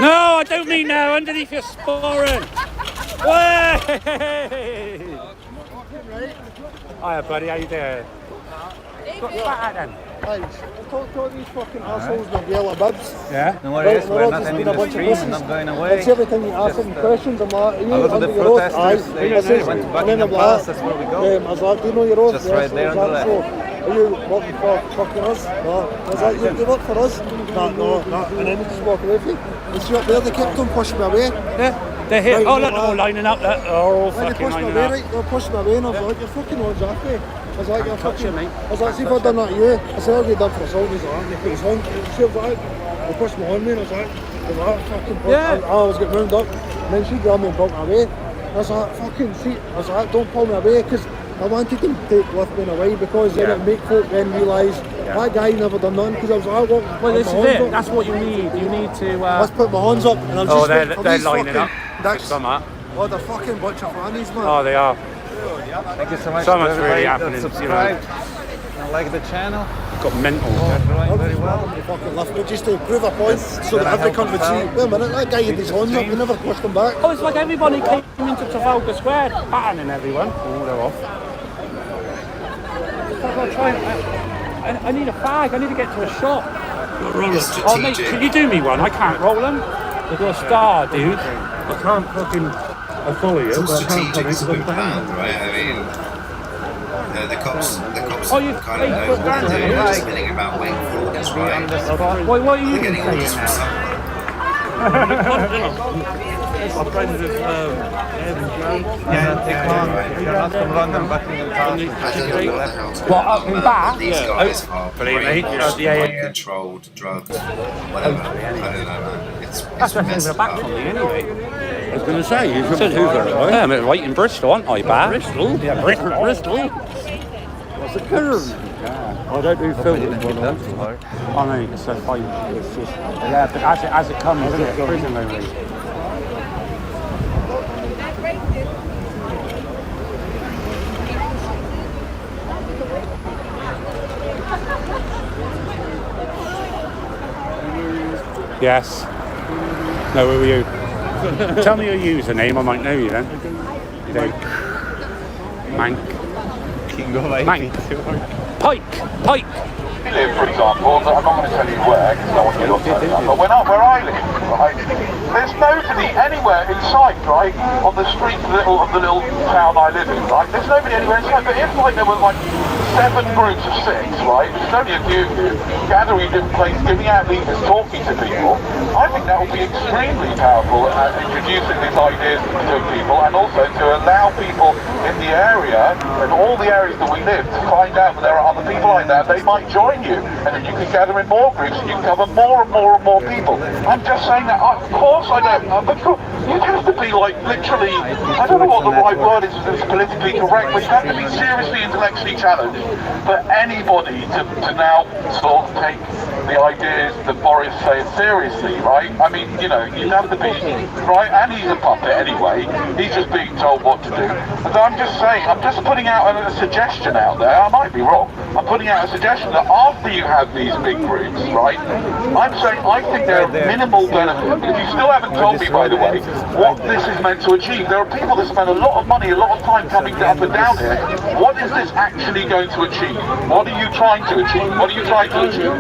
No, I don't mean now. Underneath your sporran. Way! Hiya, buddy. How you doing? Got fat then. Hey, talk to all these fucking assholes with yellow bibs. Yeah? No worries, we're not ending the stream, I'm not going away. That's every time you ask them questions, I'm like, are you I go to under the your oath? protesters, they went to And then Buckingham I'm Palace, like, that's where we go. I was like, do you know your oath? Just Yes, right there on the so, left. are you working for fucking us? No. I was like, you work for us? No. And then they just walk away from you. You see up there, they kept on pushing me away. Yeah, they're here. Right, Oh, look, they're all lining up. Look, they're all When they fucking pushed me lining away, up. right, they pushed me away and I was like, you're fucking odds off me. I was like, you're Touch fucking... you, mate. I was like, see if I'd done that to you. I said, what have you done for assault? He's like, and he put his hand. She was like, they pushed me on me and I was like, fucking... Yeah. I was getting round up. And then she grabbed me and brought me away. I was like, fucking see... I was like, don't pull me away because I wanted them to lift me away because then it make folk then realise that guy never done nothing because I was like, Well, this is it. That's what you need. You need to... Let's put my hands up and I'm just waiting for they're these lining up. dicks. Some up. Oh, they're fucking bunch of fannies, man. Oh, they are. Thank you so much. So to much everybody really that happening. subscribed and like the channel. Got mental. Doing very well. They fucking left me just to prove a point so that every cunt would see. Wait a minute, that guy had his hands up, he never pushed them back. Oh, it's like everybody came into Trafalgar Square, patterning everyone. Oh, they're off. I've got to try I need a fag, I need to get to a shop. Oh, mate, can you do me one? I can't roll them. They've got a star, dude. I can't fucking... I follow you, it's all but I can't strategic, come it's into all the planned, right? I mean, the cops Oh, you kind of know what they're doing, they're just milling about waiting for orders, right? What are you They're getting saying orders from now? somewhere. I'm friends with Take long. If you're not from London, Buckingham Palace. I don't know what the hell's going What, up on, and but back? these guys are Believe me, brainwashed, yeah. mind-controlled, drugs, whatever. I don't know, man. It's That's right over the back from me anyway. I was going to say, you said Hoover, right? Yeah, I'm right in Bristol, aren't I, Bar? Bristol? Yeah, Bristol. What's the curve? Yeah. I don't do filters. I mean, it's so fine. It's just, yeah, but as it comes, isn't it? Prison only. Yes. No, who are you? Tell me your username, I might know you then. You don't. Mank. Mank. Pike. You live, for example, I'm not going to tell you where, because I don't want to get off that, but where I live, right, there's nobody anywhere in sight, right, on the street of the little town I live in, right, there's nobody anywhere in sight, but if like there were like 7 groups of 6, right, which is only a few gathering in different places, giving out leaflets, talking to people, I think that would be extremely powerful at introducing these ideas to people and also to allow people in the area, in all the areas that we live, to find out that there are other people like that. They might join you, and then you can gather in more groups, and you can cover more and more and more people. I'm just saying that, of course I don't, you have to be like, literally, I don't know what the right word is that's politically correct, but you have to be seriously intellectually challenged for anybody to now sort of take the ideas that Boris says seriously, right? I mean, you know, you have to be, right? And he's a puppet anyway. He's just being told what to do. And I'm just saying, I'm just putting out a suggestion out there. I might be wrong. I'm putting out a suggestion that after you have these big groups, right? I'm saying I think there are minimal benefits. Because you still haven't told me, by the way, what this is meant to achieve. There are people that spend a lot of money, a lot of time coming up and down here. What is this actually going to achieve? What are you trying to achieve? What are you trying to achieve?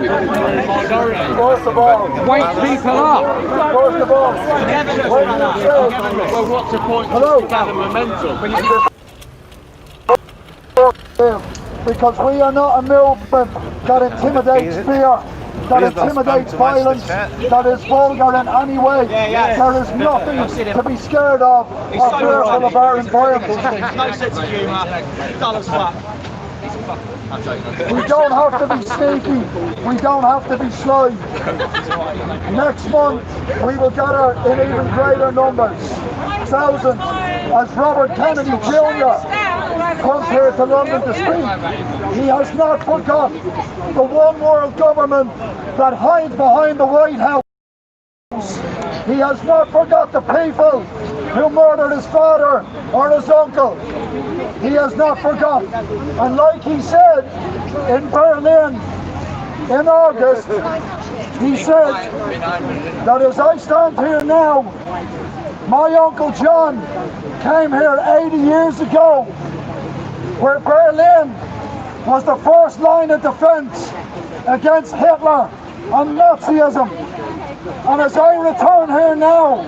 First of all, wake people up. First of all, well, what's the point to gather momentum? Because we are not a movement that intimidates fear, that intimidates violence, that is vulgar in any way. There is nothing to be scared of or fearful of our environment. No sense of humour, dollars flat. We don't have to be sneaky, we don't have to be sly. Next month we will gather in even greater numbers, thousands, as Robert Kennedy Jr. comes here to London to speak. He has not forgot the one world government that hides behind the White House. He has not forgot the people who murdered his father or his uncle. He has not forgotten. And like he said in Berlin in August, he said that as I stand here now, my Uncle John came here 80 years ago, where Berlin was the first line of defense against Hitler and Nazism. And as I return here now,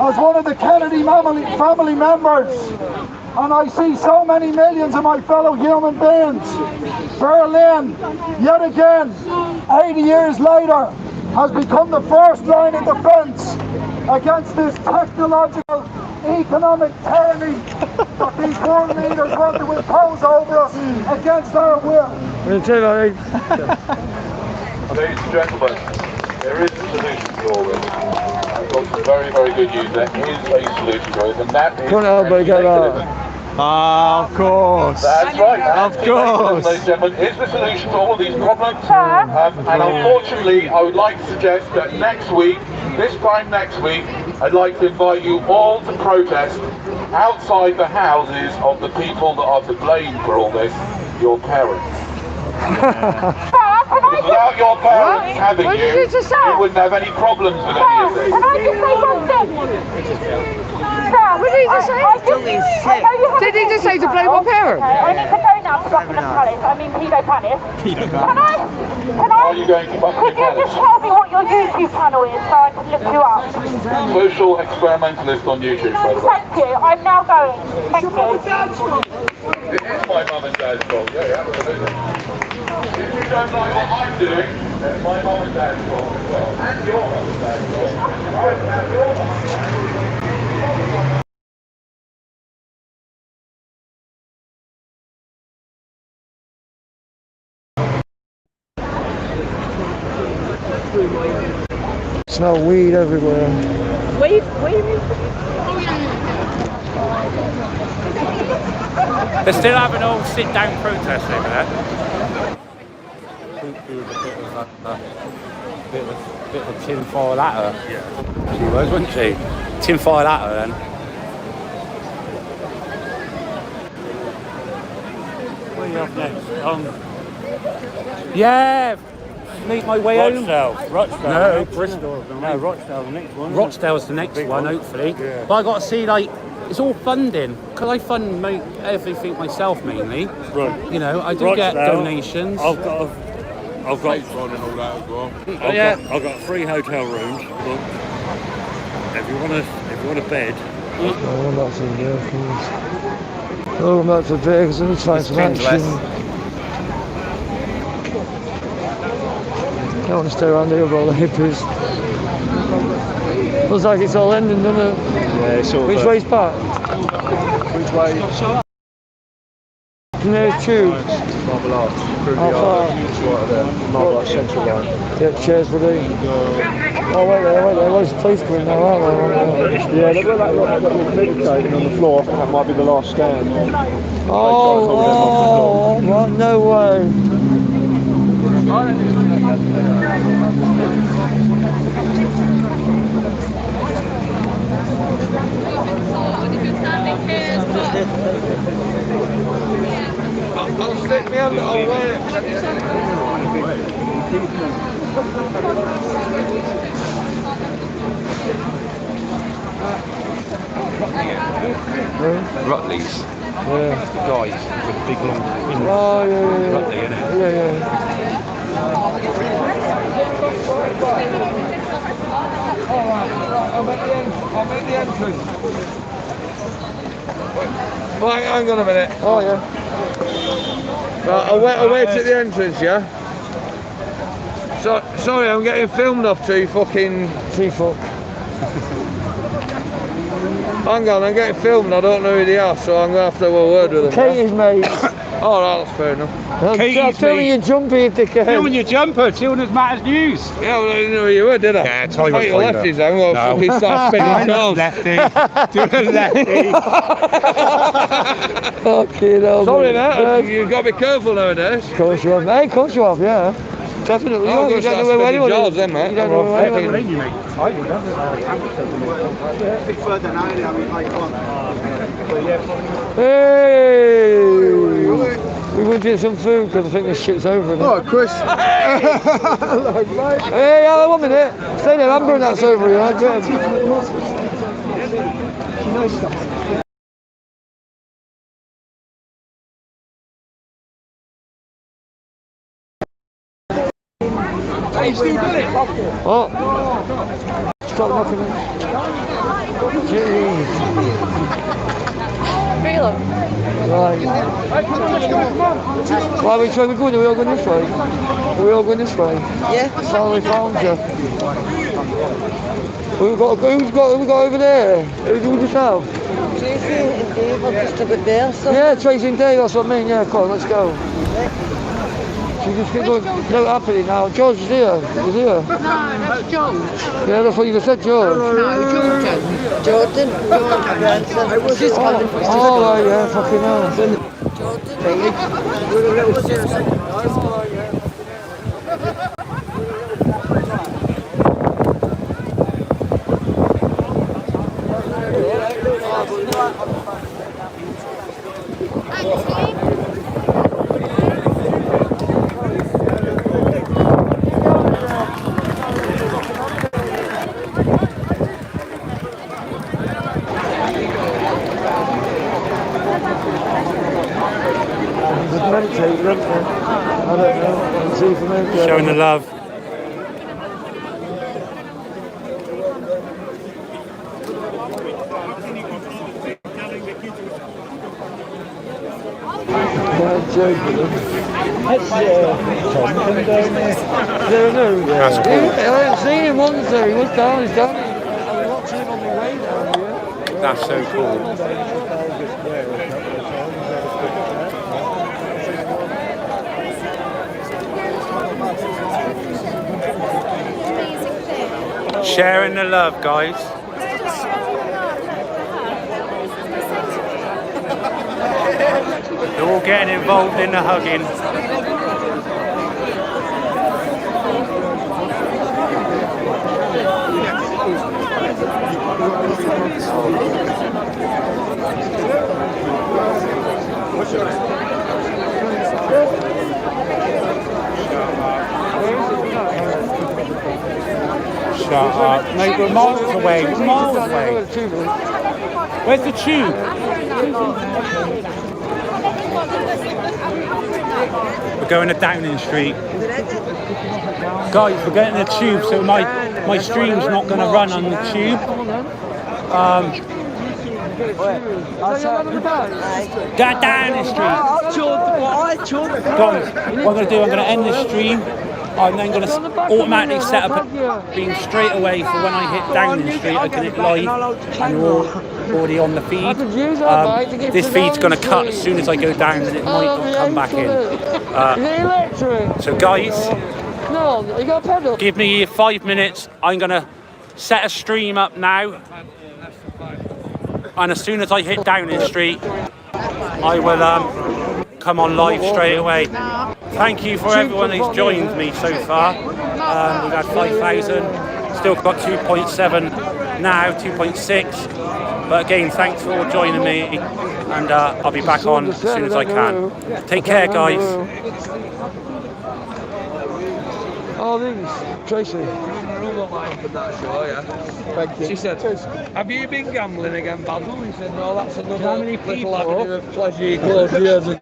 as one of the Kennedy family members, and I see so many millions of my fellow human beings, Berlin, yet again, 80 years later, has become the first line of defense against this technological, economic tyranny that these world leaders want to impose over us against our will. Ladies and gentlemen, there is a solution to all this. I've got some very, very good news. There is a solution to it, and that is of course. That's right. Of course. Ladies and gentlemen, is the solution to all of these problems. And unfortunately, I would like to suggest that next week, this time next week, I'd like to invite you all to protest outside the houses of the people that are to blame for all this, your parents. Because without your parents having you wouldn't have any problems with any of this. Can I just say something? What did he just say? Did he just say to blame my parents? I need to go now to Buckingham Palace. I mean Pedo Palace. Can I? Are you going to Buckingham Palace? Could you just tell me what your YouTube channel is so I can look you up? Social experimentalist on YouTube, by the way. Thank you. I'm now going. Thank you. It is my mum and dad's fault. Yeah, absolutely. If you don't like what I'm doing, then my mum and dad's fault as well. And your mum and dad's fault. And your mum and dad's fault. Smell weed everywhere. Weed? They're still having all sit-down protests over there. Bit of a tinfoil at her. Yeah. She was, wasn't she? Tinfoil at her then. Where are you off next? Yeah! Make my way home. Rochdale. No, Bristol. No, Rochdale's the next one. Rochdale's the next one, hopefully. Yeah. But I got to see, like, it's all funding. Because I fund everything myself mainly. Right. You know, I do get donations. I've got and all that as well. I've got 3 hotel rooms. Look, if you want a bed. I'm not to Vegas. Oh, I'm not to Vegas. I need to find some action. I don't want to stay around here with all the hippies. Looks like it's all ending, doesn't it? Yeah, it's all. Which way's back? Which way? Near tube. Marble Arch. Through the How far? right there. Marble Arch Central Line. Yeah, cheers, buddy. Oh, wait there. Where's the police coming now, aren't they? Yeah, they've got that little meditating on the floor. I think that might be the last stand. Oh, what? No way. I'll stick me under. I'll wear it. Rutley's. Yeah. Guys with big long fingers. Oh, yeah. Rutley, isn't it? Yeah. I'm at the entrance. Right, hang on a minute. Oh, yeah. Right, I'll wait at the entrance, yeah? Sorry, I'm getting filmed off 2 fucking... 3 foot. Hang on, I'm getting filmed, I don't know who they are, so I'm going to have to have a word with them. Katie's mate. Oh, right, that's fair enough. Katie's tell me your jumper, you dickhead. You and your jumper, Children's Matters News. Yeah, well, I didn't know who you were, did I? Yeah, tell you what. what. Lefties, I'm going to fucking start spinning cars. Lefty. Do a lefty. Fucking hell. Sorry, mate, you've got to be careful nowadays. Of course you have. Hey, of course you have, yeah. Definitely. Oh, You don't know where anyone is. Then, mate. You don't know where anyone is. Bit further now, I mean, like, come on. Hey! We would get some food because I think this shit's over. Oh, Chris. Hey, hold on 1 minute. Stay there, Amber, and that's over here. Oh, stop knocking it. Jeez. Right. Well, which way we going? Are we all going this way? Are we all going this way? Yeah. That's how we found you. Who's got over there? Who do we just have? Tracy and Dave are just a bit there, so... Yeah, Tracy and Dave, that's what I mean. Yeah, come on, let's go. So you just get going, no happening now. George is here. He's here. No, that's George. Yeah, that's what you just said, George. No, Jordan. Grandson. Oh, right, yeah, fucking hell. With a little sister. Showing the love. That's Tom from down there. No. That's cool. I haven't seen him once though. He was down, he's down. I was watching him on my way down here. That's so cool. Sharing the love, guys. They're all getting involved in the hugging. Shut up. Mate, we're miles away. We're miles away. Where's the tube? We're going to Downing Street. Guys, we're getting the tube, so my stream's not going to run on the tube. Downing Street. Guys, what I'm going to do, I'm going to end the stream. I'm then going to automatically set up a beam straight away for when I hit Downing Street. I can hit live and we're already on the feed. This feed's going to cut as soon as I go down and it might not come back in. So guys, give me 5 minutes. I'm going to set a stream up now. And as soon as I hit Downing Street, I will come on live straight away. Thank you for everyone who's joined me so far. We've had 5,000, still got 2.7 now, 2.6. But again, thanks for all joining me, and I'll be back on as soon as I can. Take care, guys. Oh, thanks, Tracy. Thank you. She said, have you been gambling again, Basil? He said, no, that's another little avenue of pleasure you closed years ago.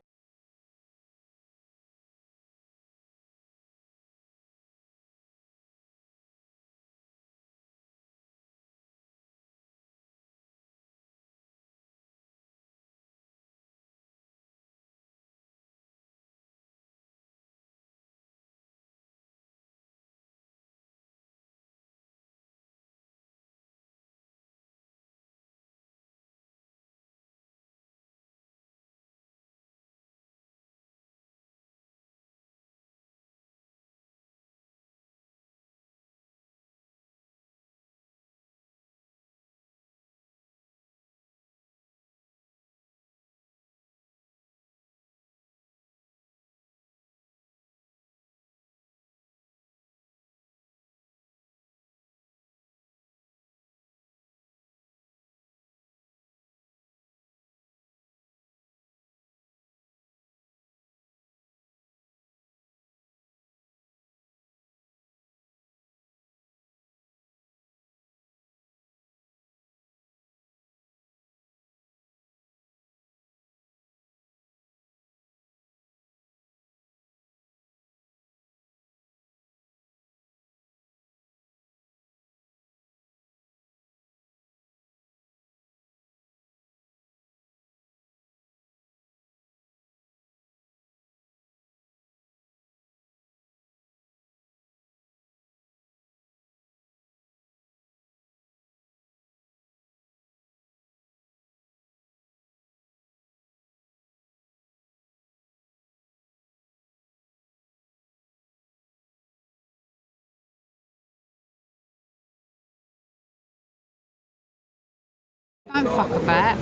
Don't fuck about.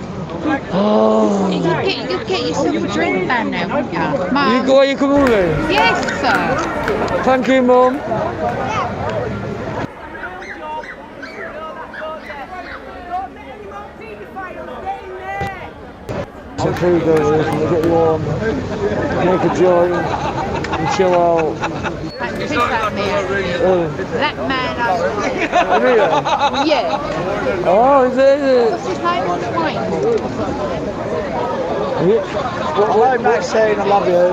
Oh. You'd get yourself a drink ban now, wouldn't you? Mum. You go, you come over? Yes, sir. Thank you, Mum. Some food goes in, get warm, make a joint, and chill out. That man over there. Really? Yeah. Oh, is it? What's his name? Wayne. Hello, Maxine, I love you.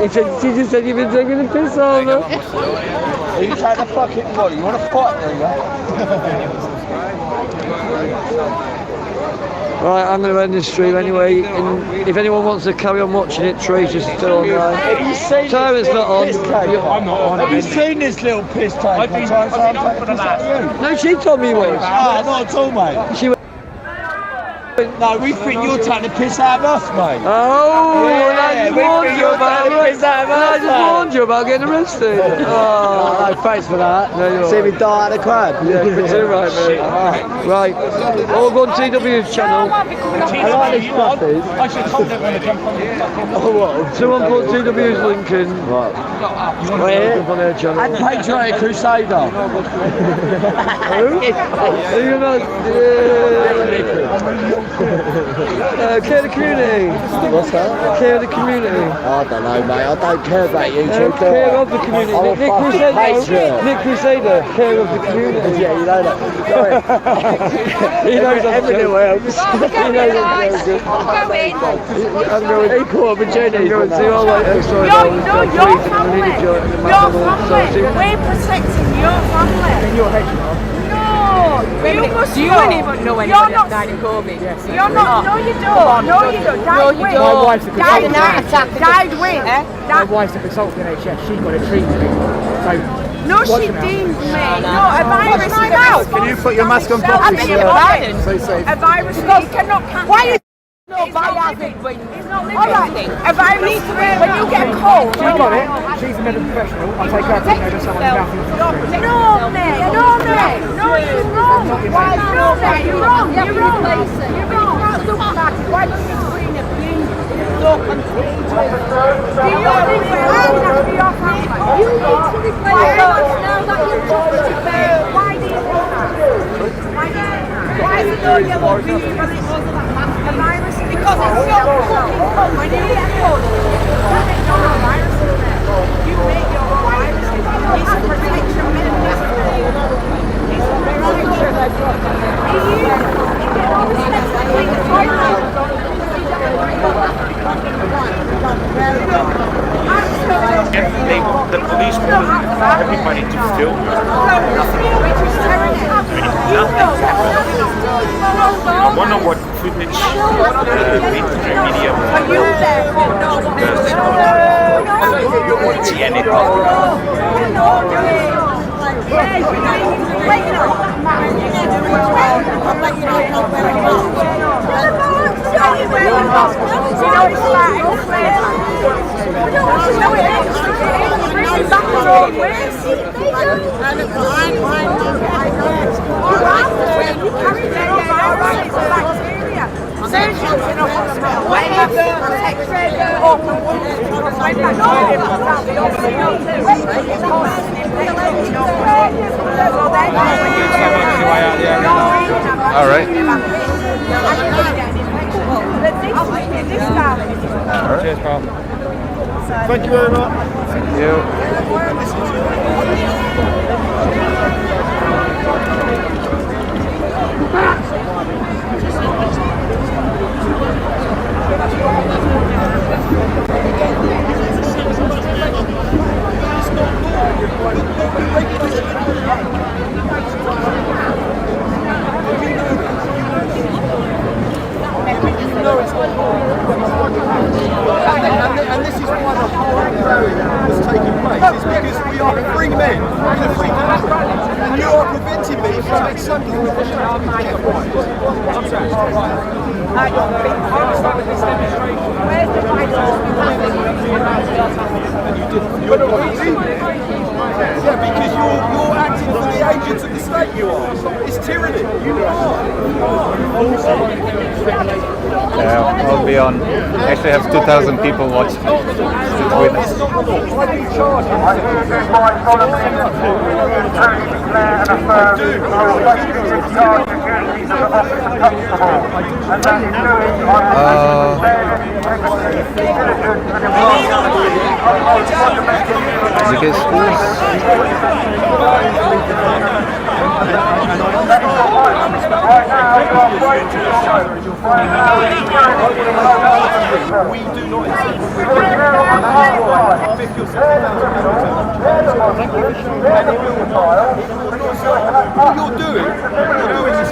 He just said you've been taking the piss over. Are you trying to fucking what? You want to fight, do you? Right, I'm going to end this stream anyway, and if anyone wants to carry on watching it, Trace is still online. Tyra's not on. I'm not on. Have you seen this little piss take? I've been on for the last. No, she told me he was. Ah, not at all, mate. She went, no, we think you're taking the piss out of us, mate. Oh, yeah, I just warned you about I just warned you about getting arrested. Oh, no, thanks for that. No, see me die at the crowd. Yeah, you're too right, mate. Right, all go on TW's channel. I like these fluffies. I should have told everyone to jump on it. Oh, what? Someone put TW's link in. Right. Right on their channel. And Patriotic Crusader. Who? You're not. Care the community. What's that? Care the community. I don't know, mate. I don't care about you two. Care of the community. Nick Crusader. Nick Crusader. Care of the community. Yeah, you know that. He knows everywhere else. He knows everything. I'm going. He caught up with Jenny. I'm going to see you all later. Sorry, your family. Your family. We're protecting your family. In your head, you are. No, you must course Do you even know anybody that died in COVID? Yes. You're not. No, you don't. No, you don't. Died with. My wife's a Died consultant. with. Died with. My wife's a consultant in NHS. She got it treated. So. No, she didn't, mate. No, a virus is out. Can you put your mask on I properly, beg sir? your pardon. Stay safe. A virus you cannot catch. Why is no virus? It's not living. All right. A virus when you get a cold. She's got it. She's a medical professional. I'll take her to know someone's mouth. No, mate. No, mate. No, you're wrong. Why? No, mate. You're wrong. You're wrong. You're wrong. Why don't you bring a bean? So contagious. Do you think we're allowed to be off camera? You need to replace now that you're talking about. Why do you do that? Why is it no yellow bean because it wasn't a virus? Because it's so fucking cold. When you get cold, you make your own virus in there. You make your own virus. It's a protection mechanism. It's a protection The police want everybody to film nothing. I wonder what footage media see All right. Cheers, pal. Thank you very much. Thank you. And this is why the whole area is taking place, is because we are free men in a free country. And you are preventing me from doing something with this. Yeah, because you're acting for the agents of the state, you are. It's tyranny. You are. I'll be on. Actually, I have 2,000 people watching. I We do not what you're doing is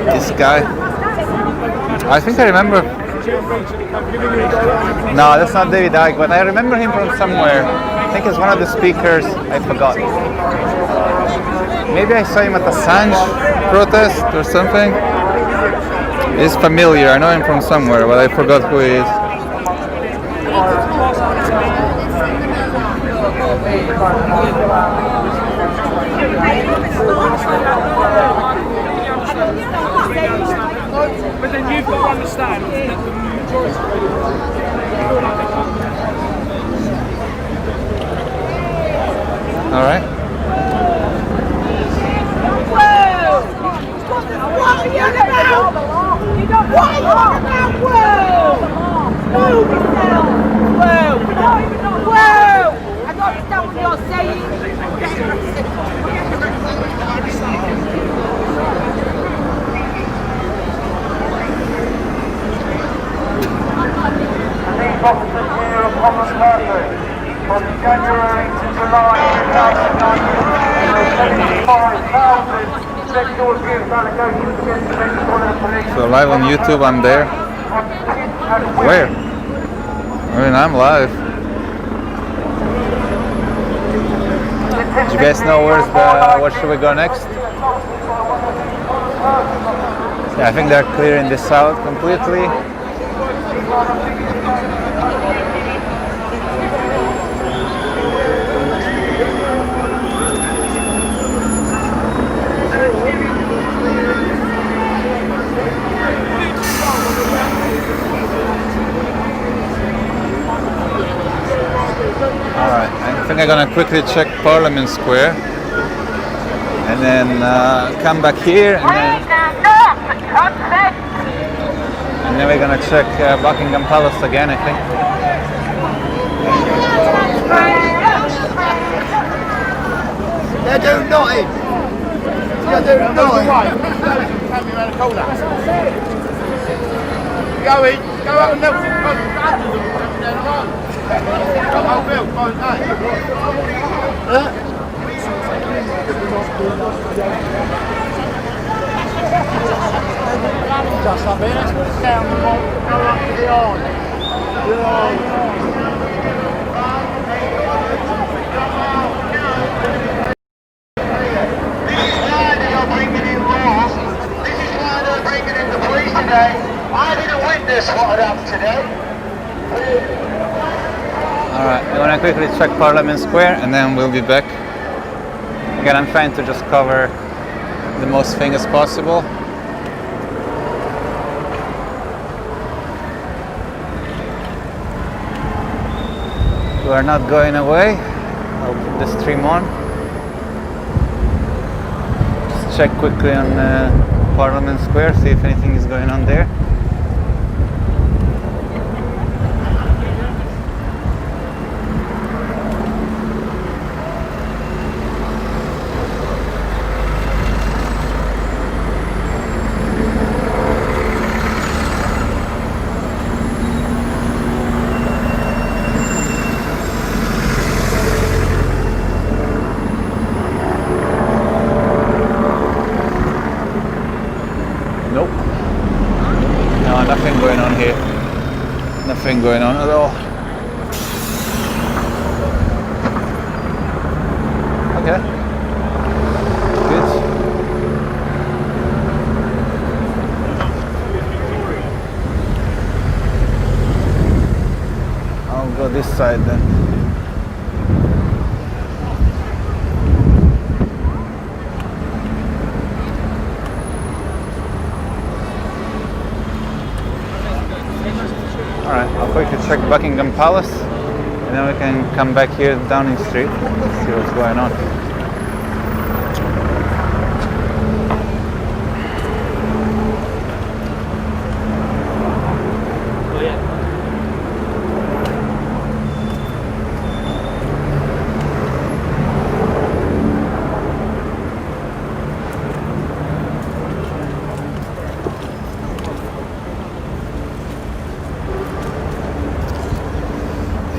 This guy. I think I remember. No, that's not David Icke, but I remember him from somewhere. I think it's one of the speakers. I forgot. Maybe I saw him at the Assange protest or something. He's familiar. I know him from somewhere, but I forgot who he is. But then you've got to understand that the majority of All right. What are you on about? What are you on about? Whoa! Move yourself! Whoa! Whoa! I don't understand what you're saying. These officers here are common purpose. From January to July 2019, 75,000 sexual abuse allegations against the Metropolitan Police. So live on YouTube, I'm there. Where? I mean, I'm live. Do you guys know where should we go next? Yeah, I think they're clearing this out completely. Alright, I think I'm gonna quickly check Parliament Square and then come back here and then we're gonna check Buckingham Palace again, I think. They're doing nothing. They're doing nothing. Go in, go out and Nelson. Just up here, let's put it down and go up to the island. I didn't witness what had happened today. Alright, I want to quickly check Parliament Square and then we'll be back. Again, I'm trying to just cover the most things possible. We are not going away. I'll put the stream on. Just check quickly on Parliament Square, see if anything is going on there. Nothing going on at all. Okay. Good. I'll go this side then. Alright, I'll quickly check Buckingham Palace and then we can come back here Downing Street, see what's going on.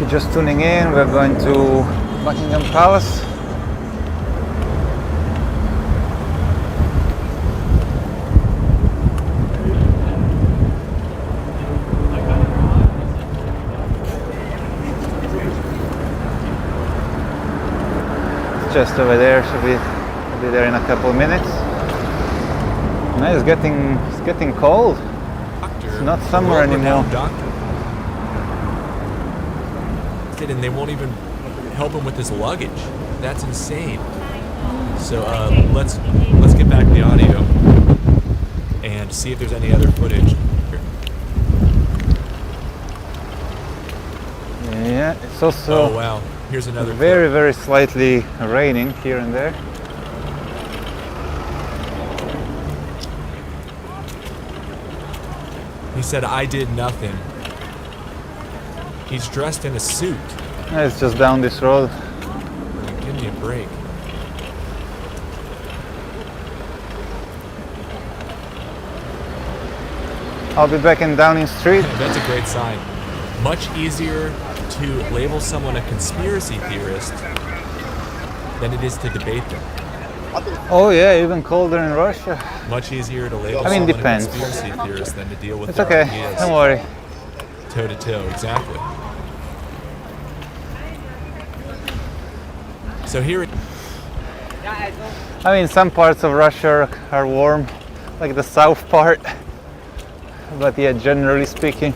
Just tuning in, we're going to Buckingham Palace. It's just over there, should be there in a couple of minutes. Now it's getting cold. It's not summer anymore. And they won't even help him with his luggage. That's insane. So let's get back the audio and see if there's any other footage. Yeah, it's also oh wow, here's another very slightly raining here and there. He said, "I did nothing." He's dressed in a suit. It's just down this road. Can you break. I'll be back in Downing Street. That's a great sign. Much easier to label someone a conspiracy theorist than it is to debate them. Oh yeah, even colder in Russia. Much easier to label I mean, someone depends. a conspiracy theorist than to deal with It's their okay, ideas. don't worry. Toe to toe, exactly. So here, I mean, some parts of Russia are warm, like the south part. But yeah, generally speaking.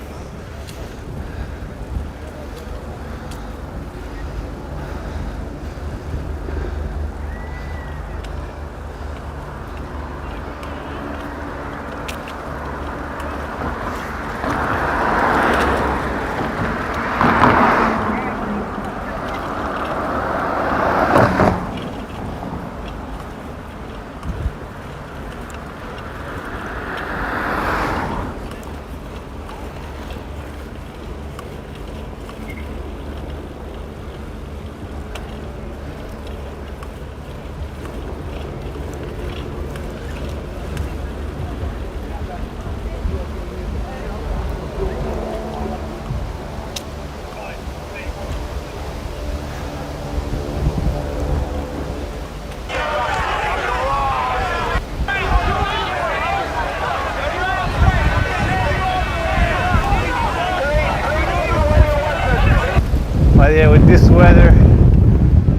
But yeah, with this weather,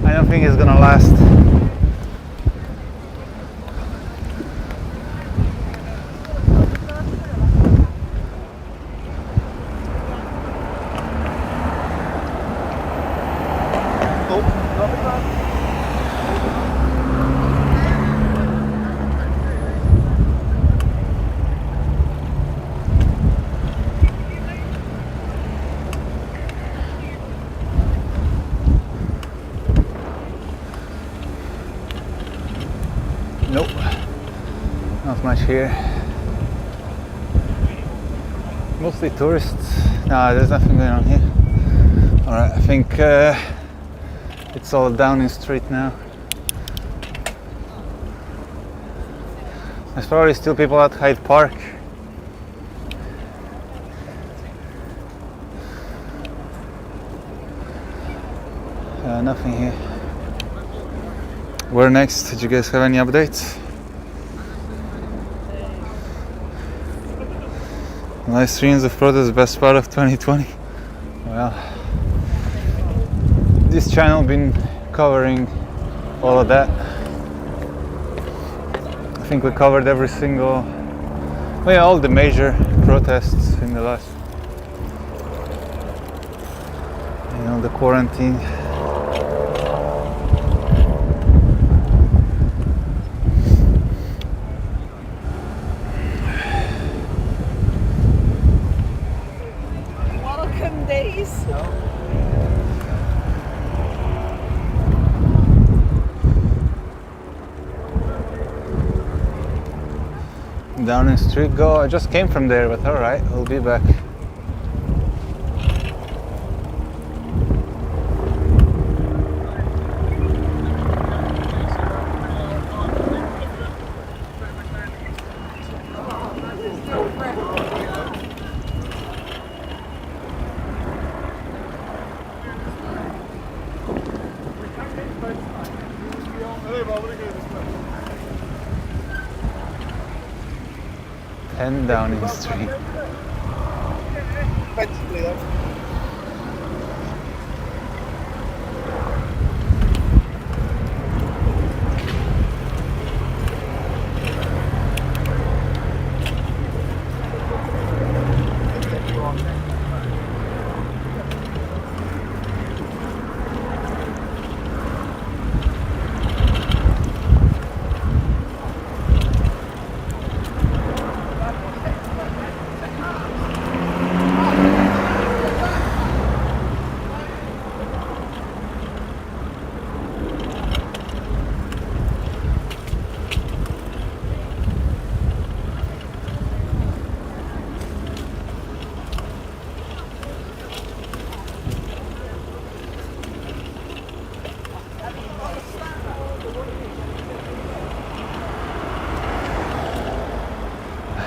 I don't think it's gonna last. Nope, not much here. Mostly tourists. No, there's nothing going on here. Alright, I think it's all Downing Street now. There's probably still people at Hyde Park. Nothing here. Where next? Did you guys have any updates? Live streams of protests, best part of 2020. Well, this channel been covering all of that. I think we covered every single, well, yeah, all the major protests in the last, you know, the quarantine. Downing Street, go. I just came from there, but alright, we'll be back. And Downing Street.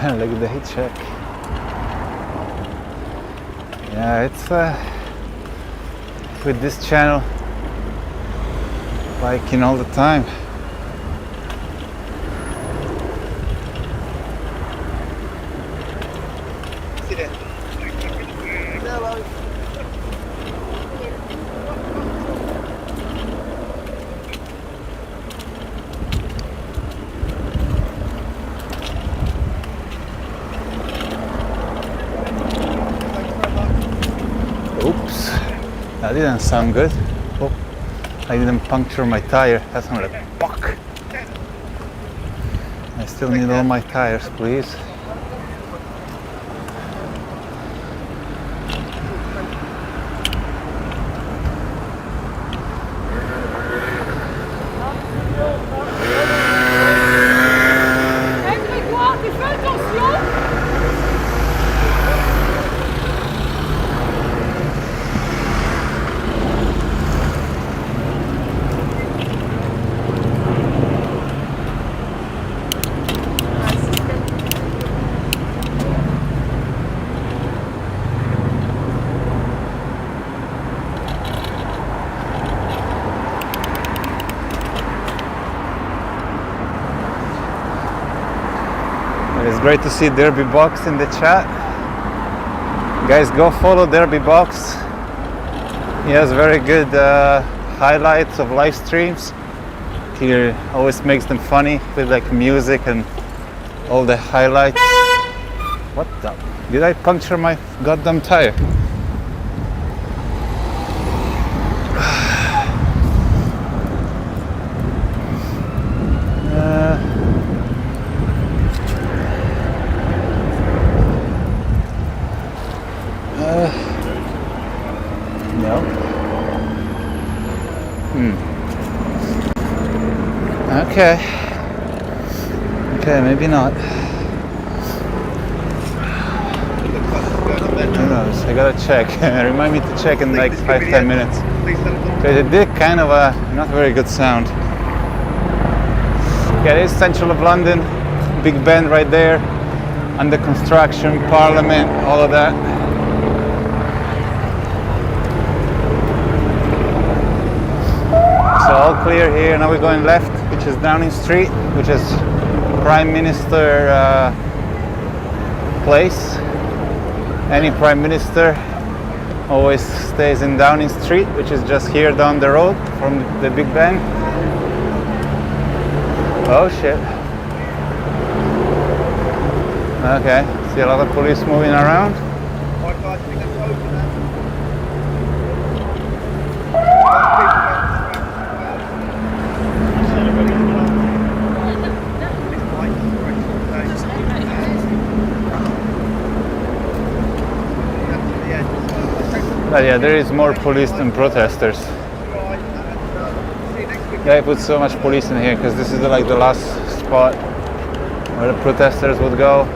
Look at the heat check. Yeah, it's with this channel, biking all the time. Oops, that didn't sound good. Oh, I didn't puncture my tire. That sounded like fuck. I still need all my tires, please. It's great to see Derby Box in the chat. Guys, go follow Derby Box. He has very good highlights of live streams. He always makes them funny with like music and all the highlights. What the? Did I puncture my goddamn tire? No. Okay. Okay, maybe not. Who knows? I gotta check. Remind me to check in like 5-10 minutes. Because it did kind of a not very good sound. Yeah, it is central of London. Big Ben right there. Under construction, Parliament, all of that. So all clear here. Now we're going left, which is Downing Street, which is Prime Minister place. Any Prime Minister always stays in Downing Street, which is just here down the road from the Big Ben. Oh shit. Okay, see a lot of police moving around. But yeah, there is more police than protesters. They put so much police in here because this is like the last spot where the protesters would go.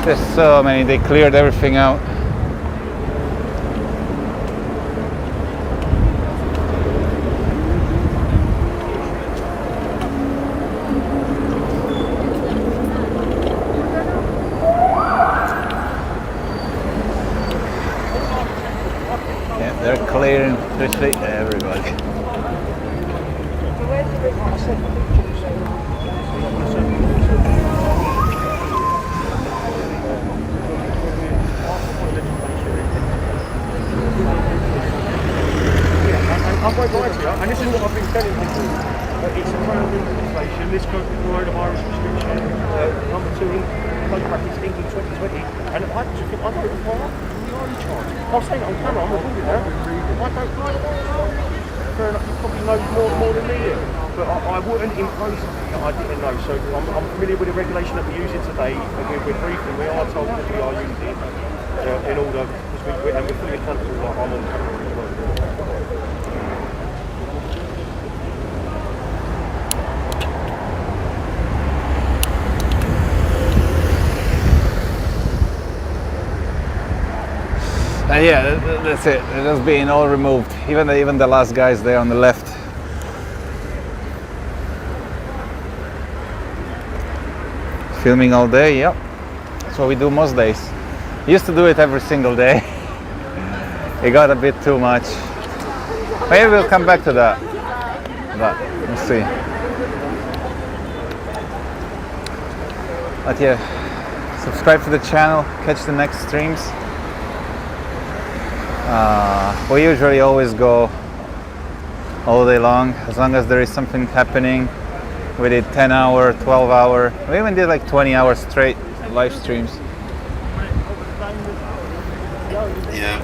There's so many, they cleared everything out. They're clearing literally everybody. I won't lie to you, and this is what I've been telling people. It's a crown legislation, this coronavirus restriction, number 2 in code practice England 2020, and I just think I don't know why we are in charge. I'm saying it on camera, I'm recording now. I don't know. Fair enough, you probably know more than me, but I wouldn't impose something that I didn't know. So I'm familiar with the regulation that we're using today, and we're briefing, we are told that we are using it in order, because we're fully accountable, like I'm on camera as well. Yeah, that's it. It is being all removed. Even the last guys there on the left. Filming all day, yep. That's what we do most days. Used to do it every single day. It got a bit too much. Maybe we'll come back to that. But we'll see. But yeah, subscribe to the channel, catch the next streams. We usually always go all day long, as long as there is something happening. We did 10-hour, 12-hour, we even did like 20 hours straight live streams. Yeah.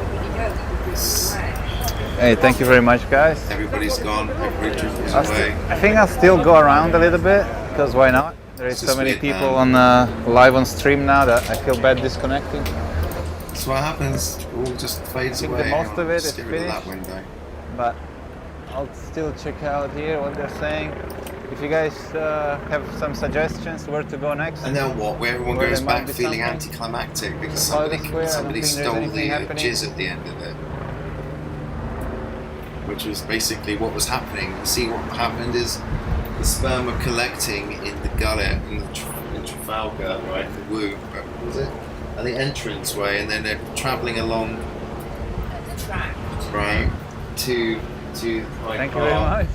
Hey, thank you very much, guys. Everybody's gone. Everybody's away. I think I'll still go around a little bit, because why not? There is so many people on live on stream now that I feel bad disconnecting. That's what happens. It all just fades I think away. the most of it is Just get rid of that finished. window. But I'll still check out here what they're saying. If you guys have some suggestions where to go next. And then what? Where everyone goes back feeling anticlimactic because somebody stole the jizz at the end of it. Which was basically what was happening. You see, what happened is the sperm were collecting in the gullet in Trafalgar, right? The womb, what was it? At the entranceway, and then they're travelling along, right, to Hyde Thank you very Park. much.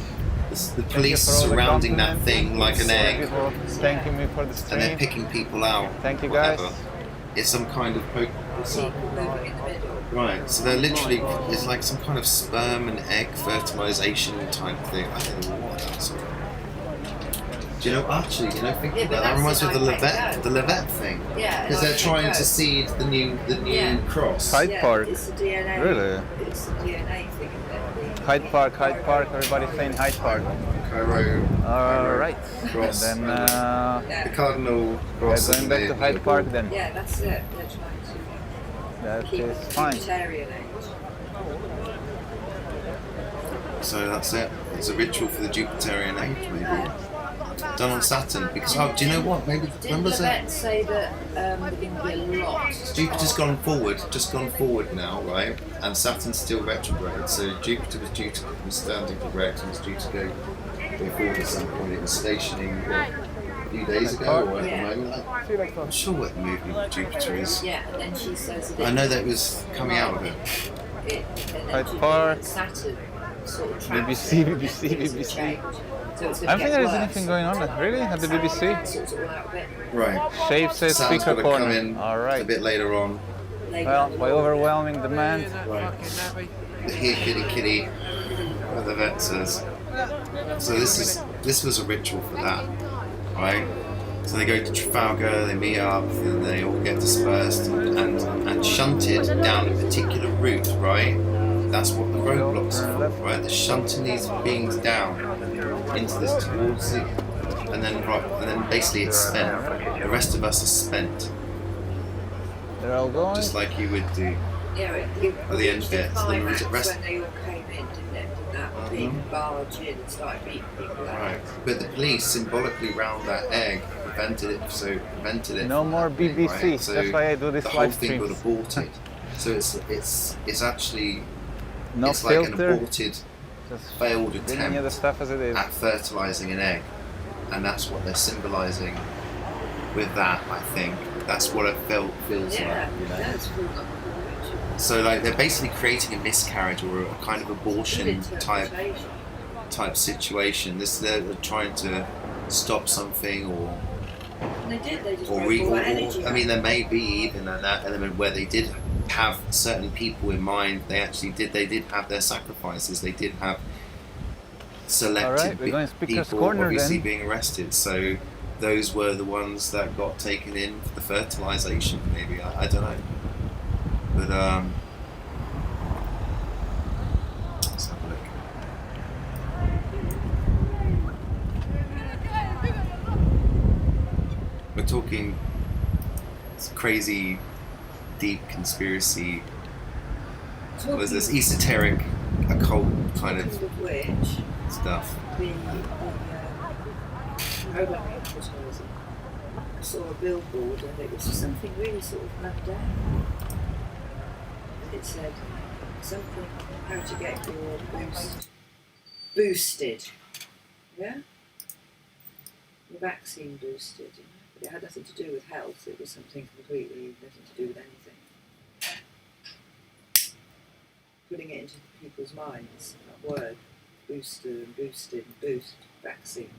The police surrounding that thing like an egg, People thanking me for the stream. and they're picking people out. Thank you, guys. Whatever. It's some kind of right. So they're literally, it's like some kind of sperm and egg fertilization type thing. I don't know what that's. Do you know, actually, think about that. That reminds me of the Levette thing. Yeah. Because they're trying to seed the new cross. Hyde Park. It's a DNA. Really? It's a DNA thing. Hyde Park, everybody's saying Hyde Park. Cairo. Alright. Cross. And then the Cardinal cross. We're going back to Hyde Park then. Yeah, that's it. They're trying to That is fine. Unitarian age. So that's it. It's a ritual for the Jupiterian age, maybe. Done on Saturn, because do you know what? Maybe when was it? Say that there's going to be a lot. Jupiter's gone forward now, right? And Saturn's still retrograde. So Jupiter was standing correct and was due to go forward at some point. It was stationing a few days ago or at the moment. I'm not sure what the movement of Jupiter is. Yeah, and then she says that I know that it was coming out of it. Hyde Park. Saturn sort of BBC. I don't think there is anything going on, really, at the BBC. Right. Shave says Sound's speaker gotta come corner. in Alright. a bit later on. Well, by overwhelming demand. Right. Here, kitty, what the vet says. So this was a ritual for that, right? So they go to Trafalgar, they meet up, and they all get dispersed and shunted down a particular route, right? That's what the roadblocks are for, right? They're shunting these beings down into this towards the, and then basically it's spent. The rest of us are spent. They're all going. Just like you would do. Yeah, At the end of it, so then climax the rest. when they all came in, didn't it? That big barge in and started beating people out. Right, but the police symbolically round that egg prevented it. No more BBC. Right? So that's why I do this the whole live thing stream. got aborted. So it's actually No it's like an filter. aborted, failed the attempt stuff as it is. at fertilizing an egg, and that's what they're symbolizing with that. I think that's what it feels like. That's cool. So like they're basically creating a miscarriage or a kind of abortion type situation. They're trying to stop something or. They did. They just Or, broke all that energy. I mean, there may be even that element where they did have certain people in mind. They did have their sacrifices. They did have selected Alright, we're going Speaker's people Corner obviously then. being arrested. So those were the ones that got taken in for the fertilization. Maybe I don't know, but let's have a look. We're talking crazy, deep conspiracy. What is this? Esoteric, occult kind of which stuff. I saw a billboard and it was something really sort of mundane. It said something how to get your boosted. Yeah? The vaccine boosted. But it had nothing to do with health, it was something completely nothing to do with anything. Putting it into people's minds, that word, booster and boosted, boost, vaccines.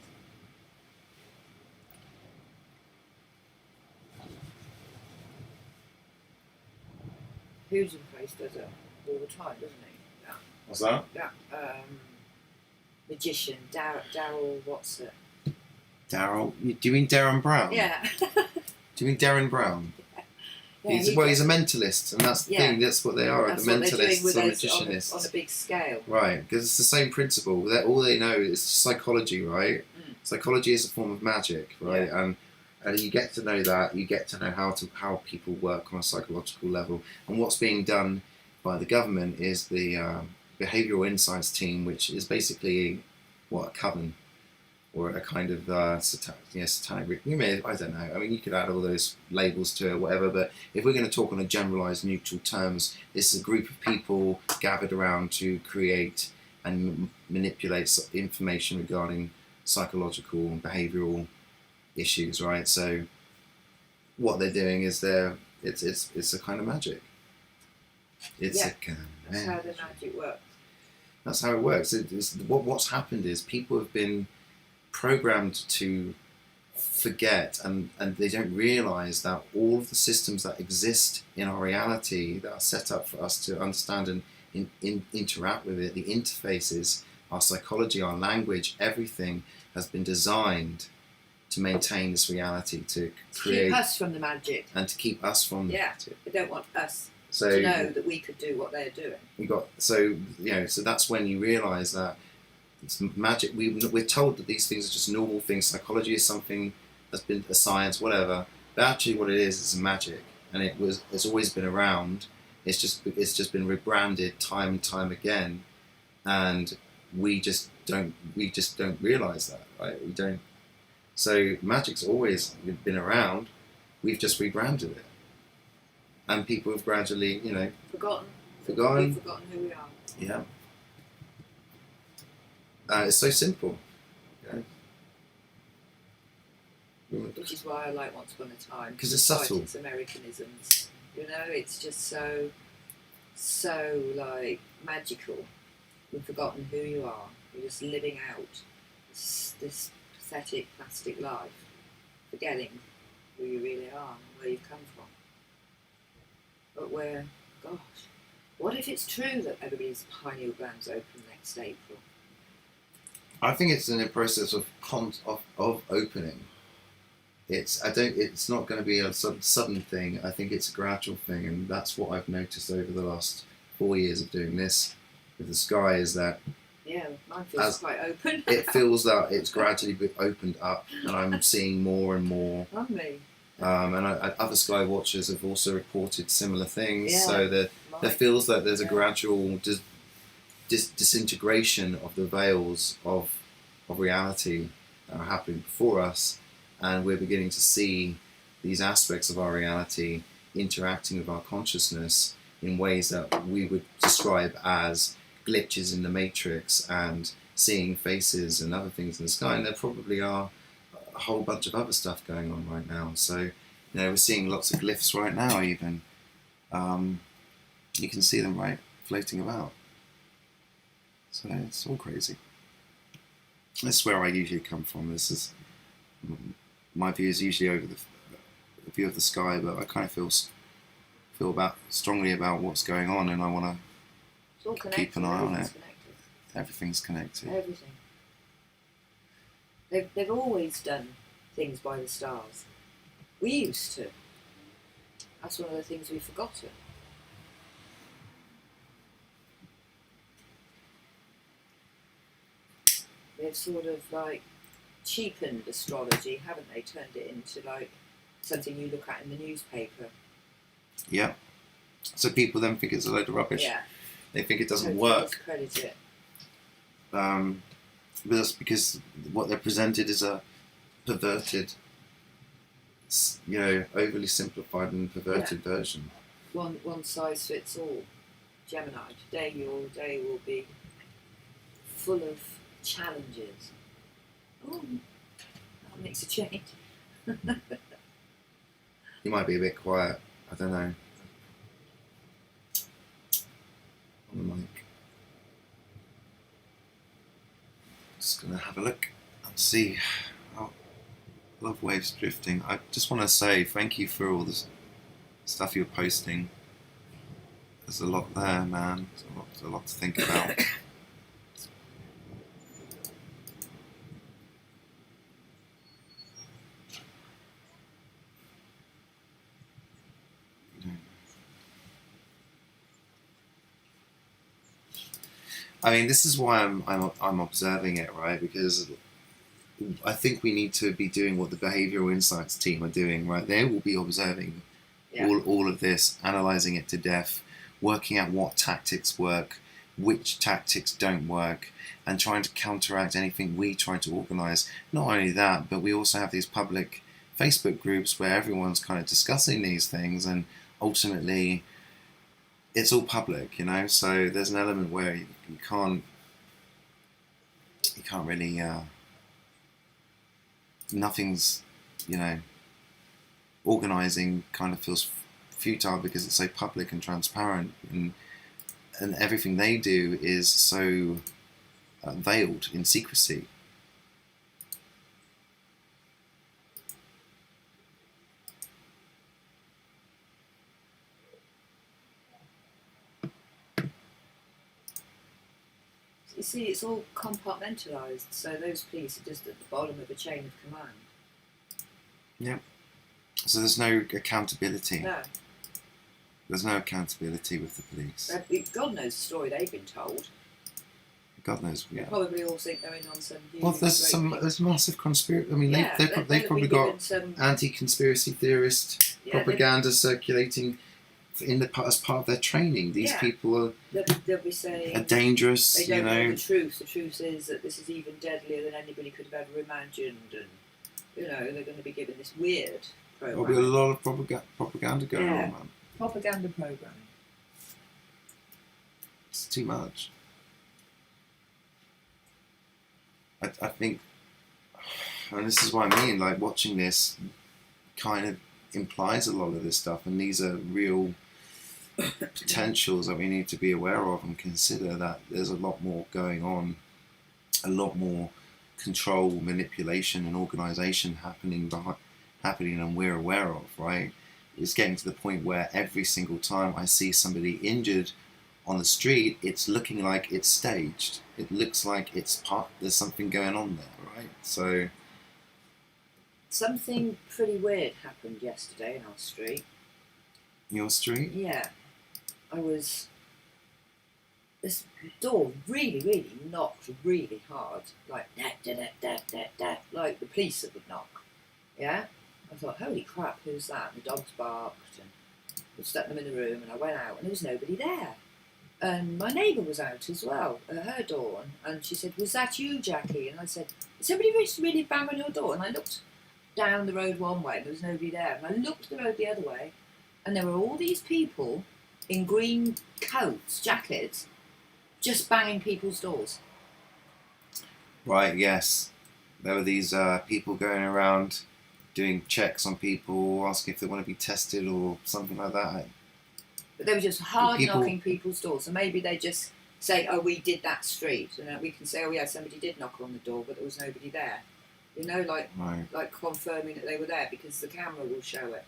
Hugenface does it all the time, doesn't he? That, What's that? That magician, Daryl, what's it? Daryl? Do you mean Darren Brown? Yeah. Do you mean Darren Brown? Yeah, he's a mentalist, and that's the thing. That's what they are. That's the what they're doing mentalists with or us magicianists on a big scale. Right, because it's the same principle. That all they know is psychology, right? Psychology is a form of magic, right? And you get to know that. You get to know how people work on a psychological level. And what's being done by the government is the behavioural insights team, which is basically a coven. Or a kind of satanic. I don't know. I mean, you could add all those labels to it, whatever. But if we're going to talk on a generalised, neutral terms, this is a group of people gathered around to create and manipulate information regarding psychological and behavioural issues, right? So, what they're doing is it's a kind of magic. It's a kind of That's how the magic works. That's how it works. What's happened is people have been programmed to forget, and they don't realise that all of the systems that exist in our reality that are set up for us to understand and interact with it, the interfaces, our psychology, our language, everything has been designed to maintain this reality, to create... keep us from the magic. And to keep us from the magic. They don't want us to know that we could do what they're doing. So that's when you realise that it's magic. We're told that these things are just normal things. Psychology is something that's been a science, whatever. But actually, what it is magic, and it's always been around. It's just been rebranded time and time again, and we just don't realise that, right? We don't. So magic's always been around. We've just rebranded it, and people have gradually, forgotten. Forgotten. We've forgotten who we are. Yeah. It's so simple. Which is why I like Once Upon a Time. Because it's subtle. It's Americanisms. It's just so like magical. You've forgotten who you are. You're just living out this pathetic plastic life, forgetting who you really are and where you've come from. But what if it's true that everybody's pineal glands open next April? I think it's in a process of opening. It's not going to be a sudden thing. I think it's a gradual thing, and that's what I've noticed over the last 4 years of doing this with the sky is that mine feels quite open. It feels that it's gradually been opened up, and I'm seeing more and more. Lovely. And other sky watchers have also reported similar things. So there feels that there's a gradual disintegration of the veils of reality that are happening before us, and we're beginning to see these aspects of our reality interacting with our consciousness in ways that we would describe as glitches in the matrix and seeing faces and other things in the sky, and there probably are a whole bunch of other stuff going on right now. So we're seeing lots of glyphs right now even. You can see them floating about. So it's all crazy. This is where I usually come from. This is my view is usually over the view of the sky, but I kind of feel strongly about what's going on, and I want to keep an eye on it. Everything's connected. Everything. They've always done things by the stars. We used to. That's one of the things we've forgotten. They've sort of cheapened astrology, haven't they? Turned it into something you look at in the newspaper. Yeah. So people then think it's a load of rubbish. Yeah. They think it doesn't work. Discredit it. But that's because what they're presented is a perverted, overly simplified and perverted version. One size fits all. Gemini, today your day will be full of challenges. Oh, that makes a change. You might be a bit quiet. I don't know. On the mic. Just gonna have a look and see. Oh, I love waves drifting. I just want to say thank you for all this stuff you're posting. There's a lot there, man. There's a lot to think about. I mean, this is why I'm observing it, right? Because I think we need to be doing what the behavioural insights team are doing, right? They will be observing all of this, analysing it to death, working out what tactics work, which tactics don't work, and trying to counteract anything we try to organise. Not only that, but we also have these public Facebook groups where everyone's kind of discussing these things, and ultimately it's all public, you know, so there's an element where you can't really, nothing's, you know, organising kind of feels futile because it's so public and transparent, and everything they do is so veiled in secrecy. You see, it's all compartmentalised, so those police are just at the bottom of a chain of command. Yeah. So there's no accountability. No. There's no accountability with the police. God knows the story they've been told. God knows. Yeah. They probably all think they're in on some. Well, there's massive conspiracy. I mean, they've probably got anti-conspiracy theorist propaganda circulating as part of their training. These people are they'll be saying are dangerous. They don't you know the truth. The truth is that this is even deadlier than anybody could have ever imagined, and you know they're going to be given this weird program. There'll be a lot of propaganda going on, man. Propaganda program. It's too much. I think, and this is what I mean. Like watching this, kind of implies a lot of this stuff, and these are real potentials that we need to be aware of and consider. That there's a lot more going on, a lot more control, manipulation, and organisation happening, and we're aware of. Right, it's getting to the point where every single time I see somebody injured on the street, it's looking like it's staged. It looks like there's something going on there, right? So something pretty weird happened yesterday in our street. Your street? Yeah. This door really knocked really hard, like that, like the police would knock. Yeah? I thought, holy crap, who's that? And the dogs barked, and we stuck them in the room, and I went out, and there was nobody there. And my neighbour was out as well at her door, and she said, was that you, Jackie? And I said, did somebody really bang on your door? And I looked down the road one way, and there was nobody there. And I looked the road the other way, and there were all these people in green coats, jackets, just banging people's doors. Right, yes. There were these people going around doing checks on people, asking if they want to be tested or something like that. But they were just knocking people's doors. So maybe they just say, oh, we did that street. And we can say, oh, yeah, somebody did knock on the door, but there was nobody there. You know, like confirming that they were there because the camera will show it.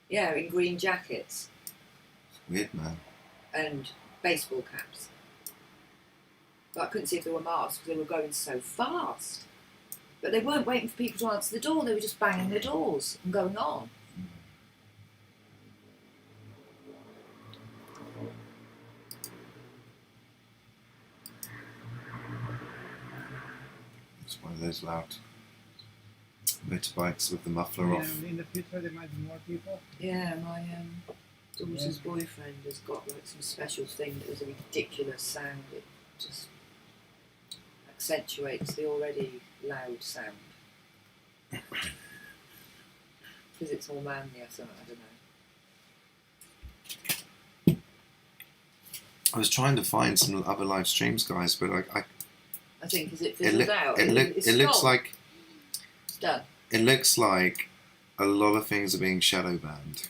Yeah, in green jackets. It's weird, man. And baseball caps. But I couldn't see if they were masks because they were going so fast. But they weren't waiting for people to answer the door, they were just banging the doors and going on. It's one of those loud motorbikes with the muffler off. In the future there might be more people. Yeah, my daughter's boyfriend has got like some special thing that has a ridiculous sound. It just accentuates the already loud sound. Because it's all manly or something, I don't know. I was trying to find some other live streams, guys, but I think because it fizzled out. It looks like Done. It looks like a lot of things are being shadow banned.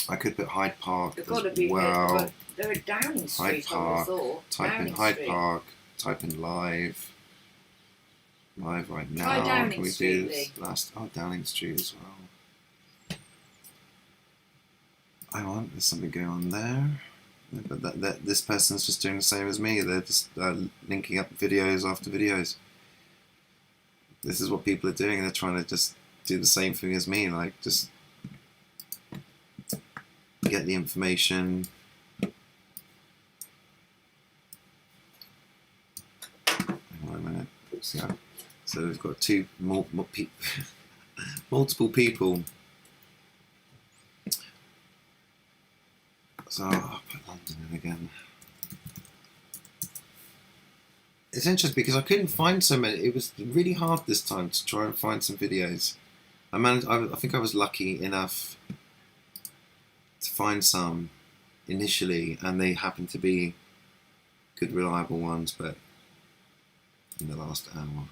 I could put Hyde Park They've got to as be well. They're a Downing Hyde Street, I would have Park. thought. Type in Downing Hyde Street. Park. Type in live. Live right now. Try Downing Can we Street, do this last? Oh, Downing Street as well. Hang on, there's something going on there. But this person's just doing the same as me. They're just linking up videos after videos. This is what people are doing. They're trying to just do the same thing as me, like just get the information. Hang on a minute. So we've got multiple people. So I'll put London in again. It's interesting because I couldn't find so many. It was really hard this time to try and find some videos. I think I was lucky enough to find some initially, and they happened to be good, reliable ones. But in the last hour,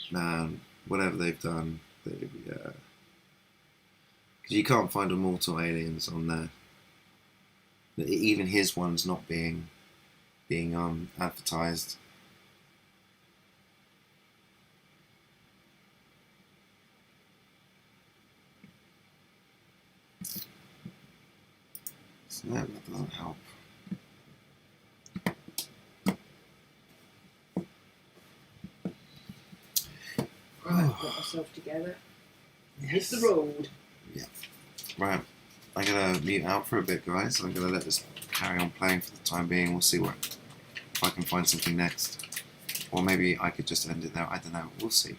man, whatever they've done, because you can't find Immortal Aliens on there. Even his one's not being advertised. So that doesn't help. Right, I've got myself together. Hit the road. Yeah. Right. I'm gonna mute out for a bit, guys. I'm gonna let this carry on playing for the time being. We'll see if I can find something next, or maybe I could just end it there. I don't know. We'll see.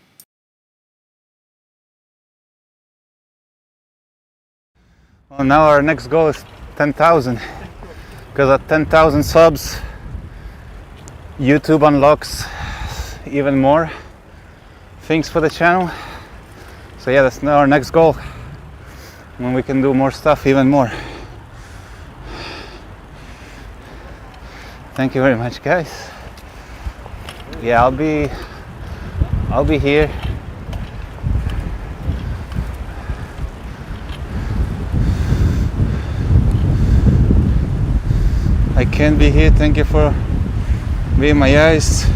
Well, now our next goal is 10,000, because at 10,000 subs, YouTube unlocks even more things for the channel. So yeah, that's now our next goal, when we can do more stuff, even more. Thank you very much, guys. Yeah, I'll be here. I can't be here. Thank you for being my eyes.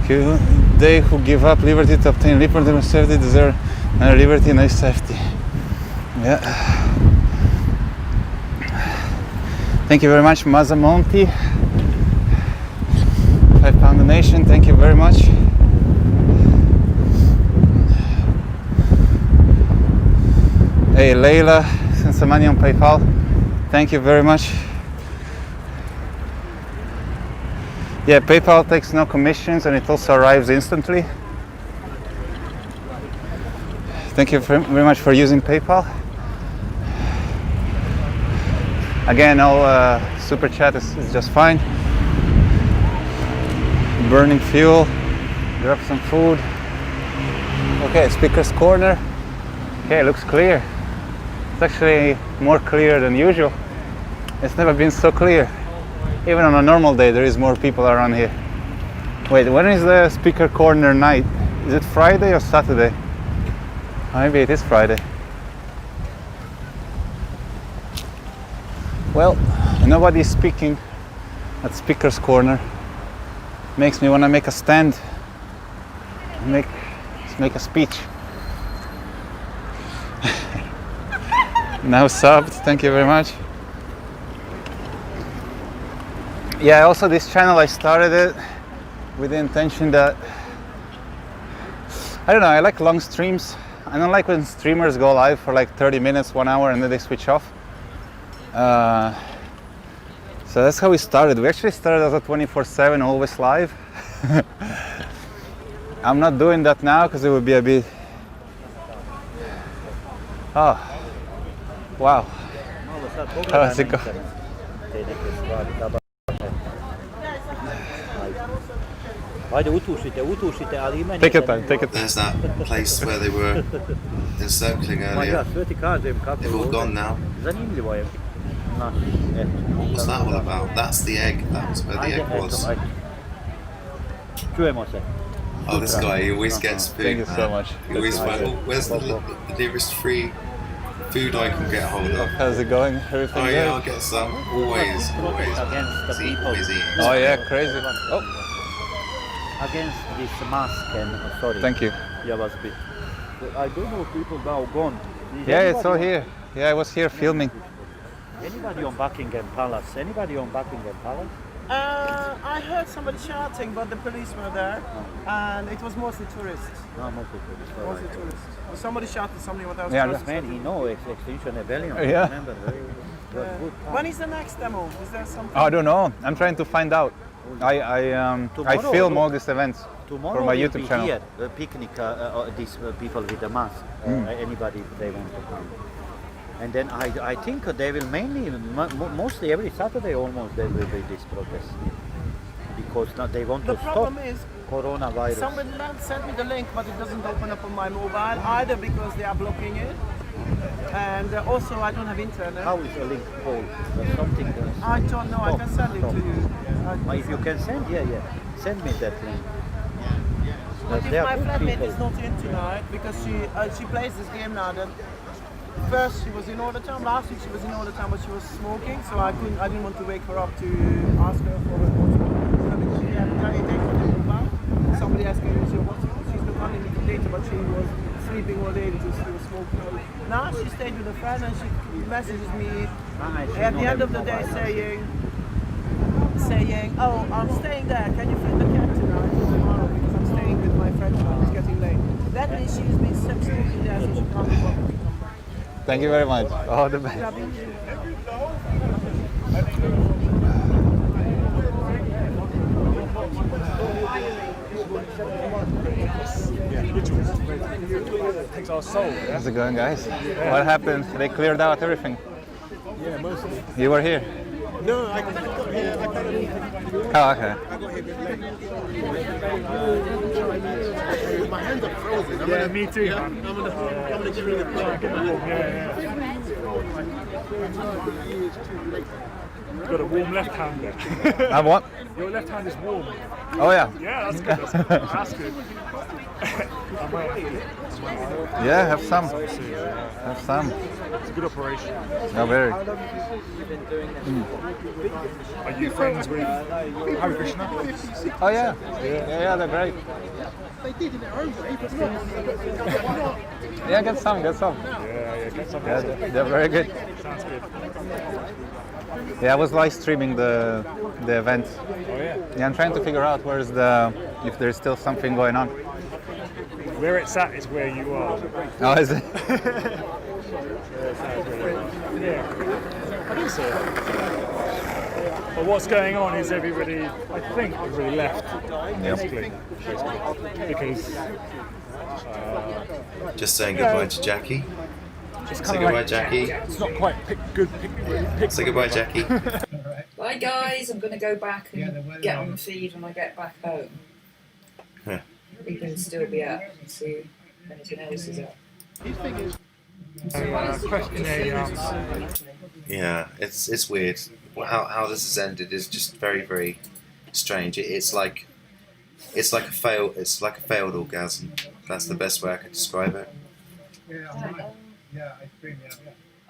They who give up liberty to obtain liberty and safety deserve neither liberty nor safety. Yeah. Thank you very much, Mazamonti. £5 donation. Thank you very much. Hey, Leila, send some money on PayPal. Thank you very much. Yeah, PayPal takes no commissions and it also arrives instantly. Thank you very much for using PayPal. Again, all super chat is just fine. Burning fuel, grab some food. Okay, speaker's corner. Okay, it looks clear. It's actually more clear than usual. It's never been so clear. Even on a normal day, there is more people around here. Wait, when is the speaker corner night? Is it Friday or Saturday? Maybe it is Friday. Well, nobody's speaking at speaker's corner. Makes me want to make a stand. Make a speech. Now subbed, thank you very much. Yeah, also this channel, I started it with the intention that, I don't know, I like long streams. I don't like when streamers go live for like 30 minutes, 1 hour, and then they switch off. So that's how we started. We actually started as a 24/7, always live. I'm not doing that now because it would be a bit... Oh, wow. How's it going? Take your time, take it. There's that place where they were encircling earlier. They've all gone now. What was that all about? That's the egg. That was where the egg was. Oh, this guy, he always gets food. Thank you so much. He always finds, where's the nearest free food I can get hold of? How's it going? Everything Oh good? yeah, I'll get some. Always. Against the people. Oh yeah, crazy. Oh. Against this mask and sorry. Thank you. Yeah, was bit. I don't know if people now gone. Yeah, it's all here. Yeah, I was here filming. Anybody on Buckingham Palace? Anybody on Buckingham Palace? I heard somebody shouting, but the police were there, and it was mostly tourists. No, mostly tourists. Mostly tourists. Somebody shouted something what I was Yeah, supposed to Man, say. he know Extinction Rebellion. Yeah. Remember, very good. When is the next demo? Is there something? I don't know. I'm trying to find out. I film all these events Tomorrow for my will YouTube be channel. here, the picnic, these people with the mask. Anybody if they want to come. And then I think they will mainly, mostly every Saturday almost, there will be this protest. Because now they want The to stop problem is, somebody sent me the link, but it doesn't open up on my mobile, either because they are blocking it, and also I don't have internet. How is the link called? Something I don't know, I can send it to you. If you can send, send me that link. But if They are my good flatmate people. is not in tonight, because she plays this game now, that first she was in all the time, last week she was in all the time, but she was smoking, so I didn't want to wake her up to ask her for a hotspot. So because she had tiny data on the mobile, somebody asked her if she was she's got unlimited data, but she was sleeping all day because she was smoking. Now she stayed with a friend and she messages me at the end of the day saying, oh, I'm staying there, can you feed the cat tonight or tomorrow, because I'm staying with my friend now, it's getting late. That means she's been smoking there, so she can't be bothered. Thank you very much. All the best. Takes our soul. How's it going, guys? What happened? They cleared out everything. Yeah, mostly. You were here? No, I got here. I got here. Oh, okay. I got here a bit late. My hands are frozen. Yeah, me too. Yeah, I'm gonna give you the You've got a warm left hand there. Have what? Your left hand is warm. Oh yeah. Yeah, that's good. That's good. Yeah, have some. Have some. It's a good operation. Oh, very. Are you friends with Hare Krishna? Oh yeah. Yeah, they're great. They did in their own way, but Yeah, get some. Yeah, get some. Yeah, they're very good. Sounds good. Yeah, I was live streaming the event. Oh yeah. Yeah, I'm trying to figure out if there's still something going on. Where it's at is where you are. Oh, is it? Yeah, I think so. But what's going on is everybody left, basically. Because... Just saying goodbye to Jackie. Say goodbye, Jackie. It's not quite good. Say goodbye, Jackie. Bye guys, I'm going to go back and get on the feed when I get back home. Yeah. We can still be up and see if anything else is up. Yeah, it's weird. How this has ended is just very, very strange. It's like a failed orgasm. That's the best way I could describe it.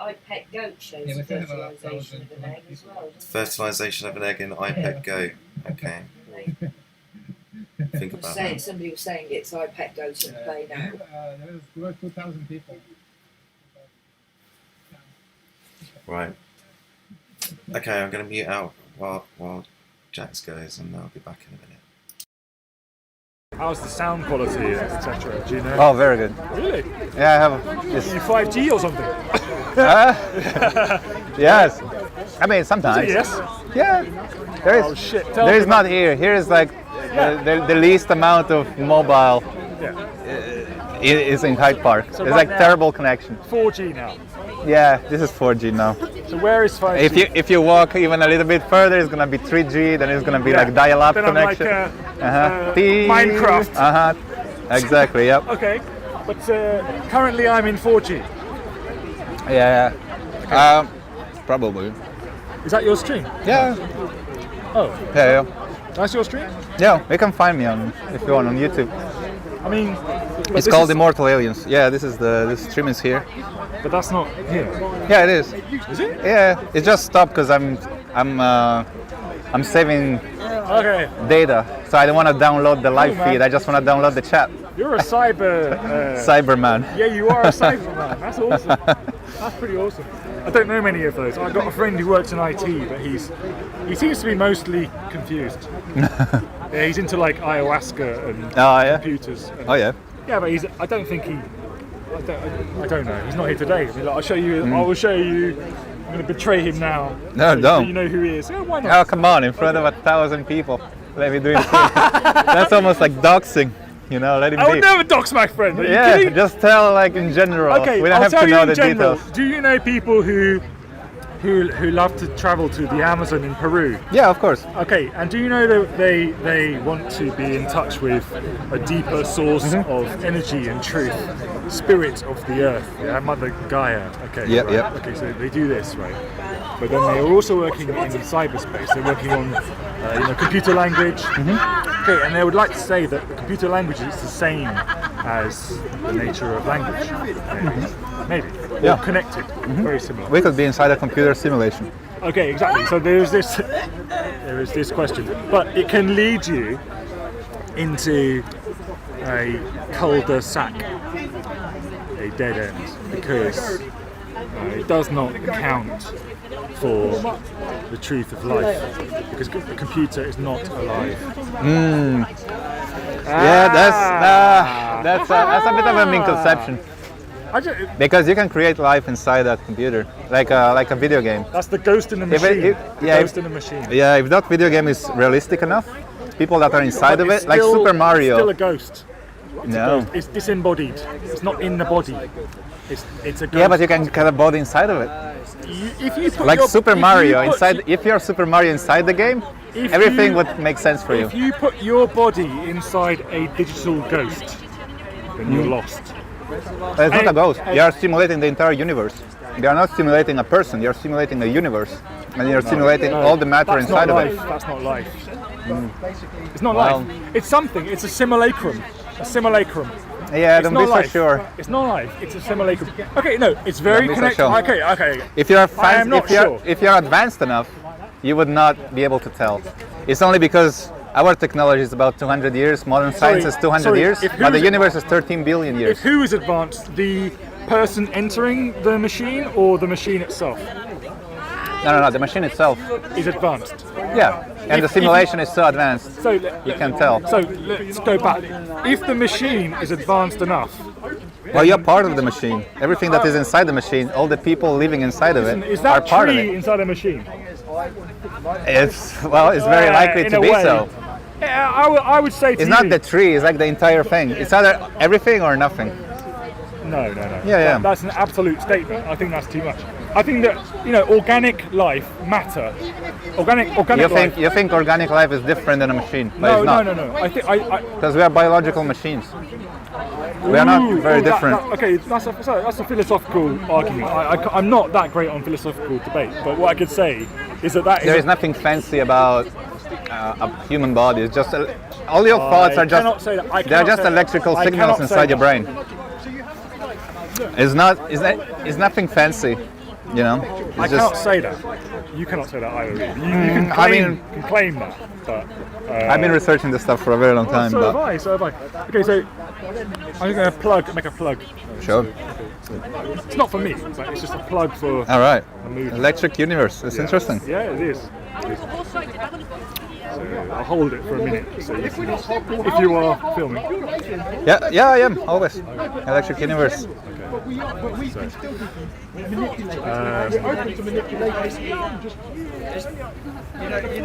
iPet Goat shows fertilisation of an egg as well. Fertilisation of an egg in iPet Go. Okay. Think about that. Somebody was saying it's iPet Goat in play now. There were 2,000 people. Right. Okay, I'm going to mute out while Jax goes, and I'll be back in a minute. How's the sound quality, etc.? Do you know? Oh, very good. Really? Yeah, I have. Are you 5G or something? Yes. I mean, sometimes. Yes. Yeah. There is. Oh shit! There is not here. Here is like the least amount of mobile. Is in Hyde Park. So It's right like now, terrible connection. 4G now. Yeah, this is 4G now. So where is 5G? If you walk even a little bit further, it's gonna be 3G. Then it's gonna be like dial-up then connection. I'm like, Minecraft. Exactly. Yep. Okay, but currently I'm in 4G. Yeah. Okay. Probably. Is that your stream? Yeah. Oh. Yeah. That's your stream? Yeah, you can find me on if you want on YouTube. I mean, it's called Immortal Aliens. Yeah, this stream is here. But that's not here. Yeah, it is. Is it? Yeah, it just stopped because I'm saving data, so I don't want to download the live feed. I just want to download the chat. You're a cyber Cyberman. Yeah, you are a Cyberman. That's awesome. That's pretty awesome. I don't know many of those. I've got a friend who works in IT, but he seems to be mostly confused. Yeah, he's into like ayahuasca and computers. And, Yeah, but I don't think he. I don't know. He's not here today. I mean, like, I'll show you. I will show you. I'm going to betray him now. No, so don't. You know who he is. Yeah, why not? Oh, come on! In front of 1,000 people, let me do it. That's almost like doxing. You know, let him be. I would never dox my friend. Are you yeah, kidding? just tell like in general. Okay, we don't I'll have tell to you know in the general. details. Do you know people who love to travel to the Amazon in Peru? Yeah, of course. Okay, and do you know that they want to be in touch with a deeper source of energy and truth, spirit of the earth, Mother Gaia? Okay. Yeah, right. yeah. Okay, so they do this, right? But then they are also working in cyberspace. They're working on computer language. Okay, and they would like to say that the computer language is the same as the nature of language. Maybe. Yeah. Or connected. Very similar. We could be inside a computer simulation. Okay, exactly. So there is this question, but it can lead you into a cul-de-sac, a dead end, because it does not account for the truth of life, because the computer is not alive. Yeah, that's a bit of a misconception. Because you can create life inside that computer, like a video game. That's the ghost in the machine. Ghost in the machine. Yeah, if that video game is realistic enough, people that are inside of it, like Super Mario. It's still a ghost. It's no. a ghost. It's disembodied. It's not in the body. It's a ghost. Yeah, but you can get a body inside of it. If you put like your, Super Mario inside. If you're Super Mario inside the game, everything would make sense for you. If you put your body inside a digital ghost, then you're lost. It's not a ghost. You are simulating the entire universe. You are not simulating a person. You are simulating a universe, and you're simulating all the matter inside of it. That's not life. It's not life. It's something. It's a simulacrum. A simulacrum. Yeah, don't be so sure. It's not life. It's a simulacrum. Okay, no, it's very connected. So sure. Okay. If you're advanced enough, you would not be able to tell. It's only because our technology is about 200 years, modern science is 200 years, but the universe is 13 billion years. If who is advanced, the person entering the machine or the machine itself? No, the machine itself is advanced. Yeah, and the simulation is so advanced, so you can tell. So let's go back. If the machine is advanced enough, well, you're part of the machine. Everything that is inside the machine, all the people living inside of it is that are part of tree it. Inside a machine? It's very likely to be so. Yeah, I would say it's not the tree, it's like the entire thing. It's either everything or nothing. No. Yeah. That's an absolute statement. I think that's too much. I think that organic life matter. Organic life. You think organic life is different than a machine? But it's not. No. I think because we are biological machines. We are not very different. That's a philosophical argument. I'm not that great on philosophical debate, but what I could say is that there is nothing fancy about a human body. It's just all your thoughts are just they're just electrical signals inside your brain. It's nothing fancy, you know. I cannot say that. You cannot say that either. You can claim that, but I've been researching this stuff for a very long time. So have I. Okay, so I'm going to make a plug. Sure. It's not for me, but it's just a plug for. All right. A movie. Electric Universe. It's interesting. Yeah, it is. So I'll hold it for a minute. So if you are filming. Yeah, I am always. Electric Universe.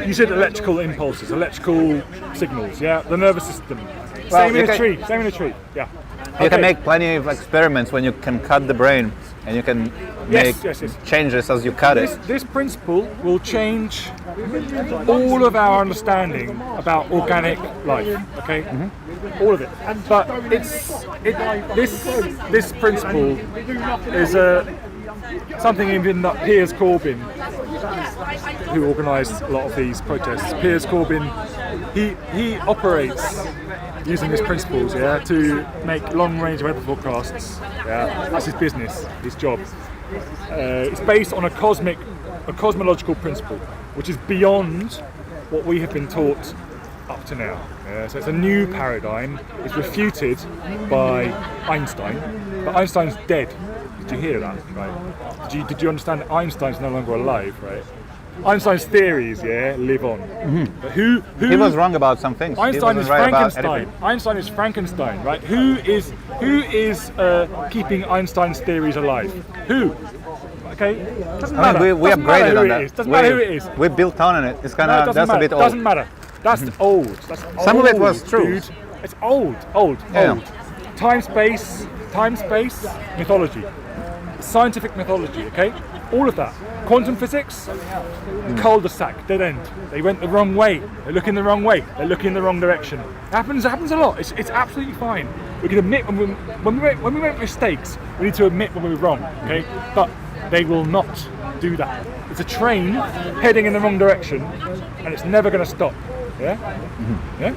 You said electrical impulses, electrical signals, yeah? The nervous system. Same in a tree, yeah. You can make plenty of experiments when you can cut the brain and you can make changes as you cut it. This principle will change all of our understanding about organic life, okay? All of it. But this principle is something even that Piers Corbyn who organised a lot of these protests. Piers Corbyn, he operates using his principles, yeah, to make long-range weather forecasts. Yeah, that's his business, his job. It's based on a cosmological principle, which is beyond what we have been taught up to now. Yeah, so it's a new paradigm. It's refuted by Einstein, but Einstein's dead. Did you hear that? Right? Did you understand that Einstein's no longer alive? Right? Einstein's theories, yeah, live on. But who? He was wrong about some things. Einstein is right Frankenstein. Einstein is Frankenstein, right? Who is keeping Einstein's theories alive? Who? Okay, doesn't matter. We upgraded on that. Doesn't matter who it is. We built on it. It's kind of that's a bit old. Doesn't matter. That's old. That's some old, of it was true. Dude. It's old. Time space mythology, scientific mythology. Okay, all of that. Quantum physics, cul-de-sac, dead end. They went the wrong way. They're looking the wrong way. They're looking the wrong direction. It happens a lot. It's absolutely fine. We can admit when we make mistakes. We need to admit when we were wrong. Okay, but they will not do that. It's a train heading in the wrong direction, and it's never going to stop. Yeah, yeah.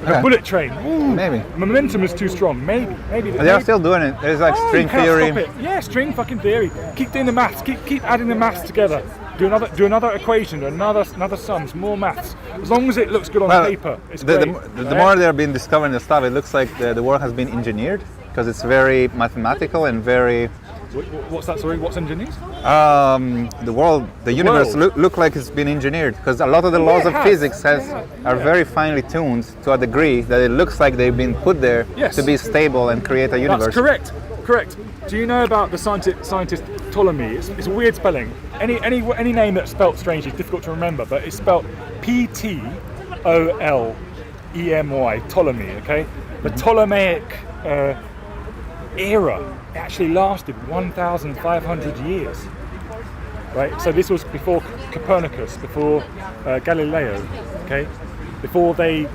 A bullet train. Ooh, maybe. Momentum is too strong. Maybe. They're still doing it. There's like string theory. Stop it. Yeah, string fucking theory. Keep doing the maths. Keep adding the maths together. Do another equation. Another sums. More maths. As long as it looks good on paper, it's great. The more they've been discovering the stuff, it looks like the world has been engineered because it's very mathematical and very. What's that? Sorry, what's engineered? The universe look like it's been engineered because a lot of the laws of physics are very finely tuned to a degree that it looks like they've been put there to be stable and create a universe. That's correct. Do you know about the scientist Ptolemy? It's a weird spelling. Any name that's spelt strangely is difficult to remember, but it's spelt Ptolemy, Ptolemy. Okay, the Ptolemaic era actually lasted 1,500 years. Right, so this was before Copernicus, before Galileo, okay, before they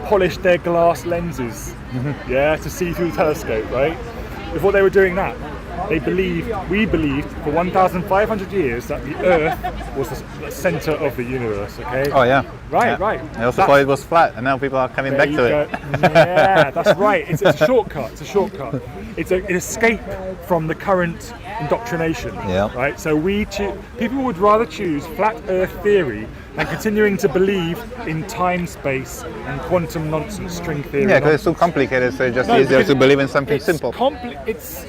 polished their glass lenses, to see through the telescope, right? Before they were doing that, we believed for 1,500 years that the Earth was the center of the universe, okay? Oh yeah. Right. I also thought it was flat, and now people are coming back to it. Yeah, that's right. It's a shortcut. It's an escape from the current indoctrination. Yeah. Right. So people would rather choose flat Earth theory than continuing to believe in time, space, and quantum nonsense, string theory. Yeah, because it's too complicated. So it's just easier to believe in something simple. It's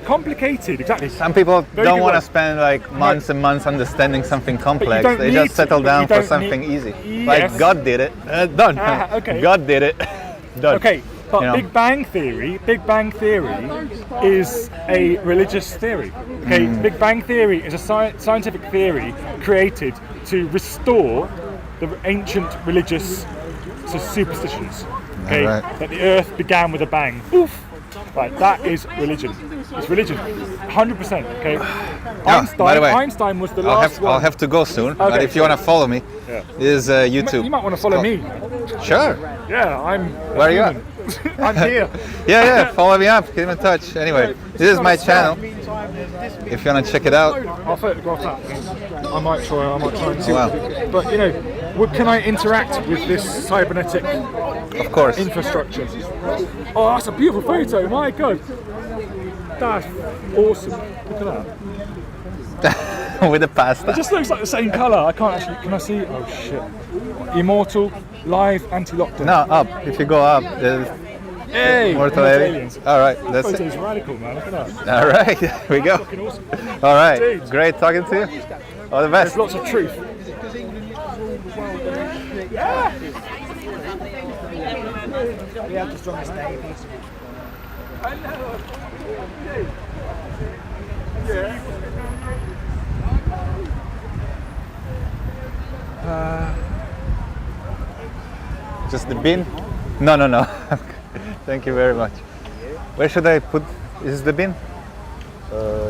complicated. Exactly. Some people don't want to spend like months and months understanding something complex. They just settle down for something easy. Yes. Like God did it. Done. Okay. God did it. Done. Okay. But Big Bang Theory is a religious theory. Okay, Big Bang Theory is a scientific theory created to restore the ancient religious superstitions. Okay, that the Earth began with a bang. Oof. Right, that is religion. It's religion, 100%. Okay. By the way, Einstein was the last one. I'll have to go soon. But if you want to follow me, is YouTube. You might want to follow me. Sure. Yeah, I'm. Where are you at? I'm here. Yeah. Follow me up. Get in touch. Anyway, this is my channel. If you want to check it out. I'll photograph that. I might try and see. Wow. But can I interact with this cybernetic? Of course. Infrastructure. Oh, that's a beautiful photo. My God. That's awesome. Look at that. With the pasta. It just looks like the same colour. I can't actually. Can I see? Oh shit. Immortal, live, anti-lockdown. No, up. If you go up, there's Immortal aliens. All right, that's it. Photo's radical, man. Look at that. All right, here we go. Awesome. All right, Dude. Great talking to you. All the best. There's lots of truth. Yeah. We have the strongest database. I know. Yeah. Just the bin? No. Thank you very much. Where should I put? Is this the bin?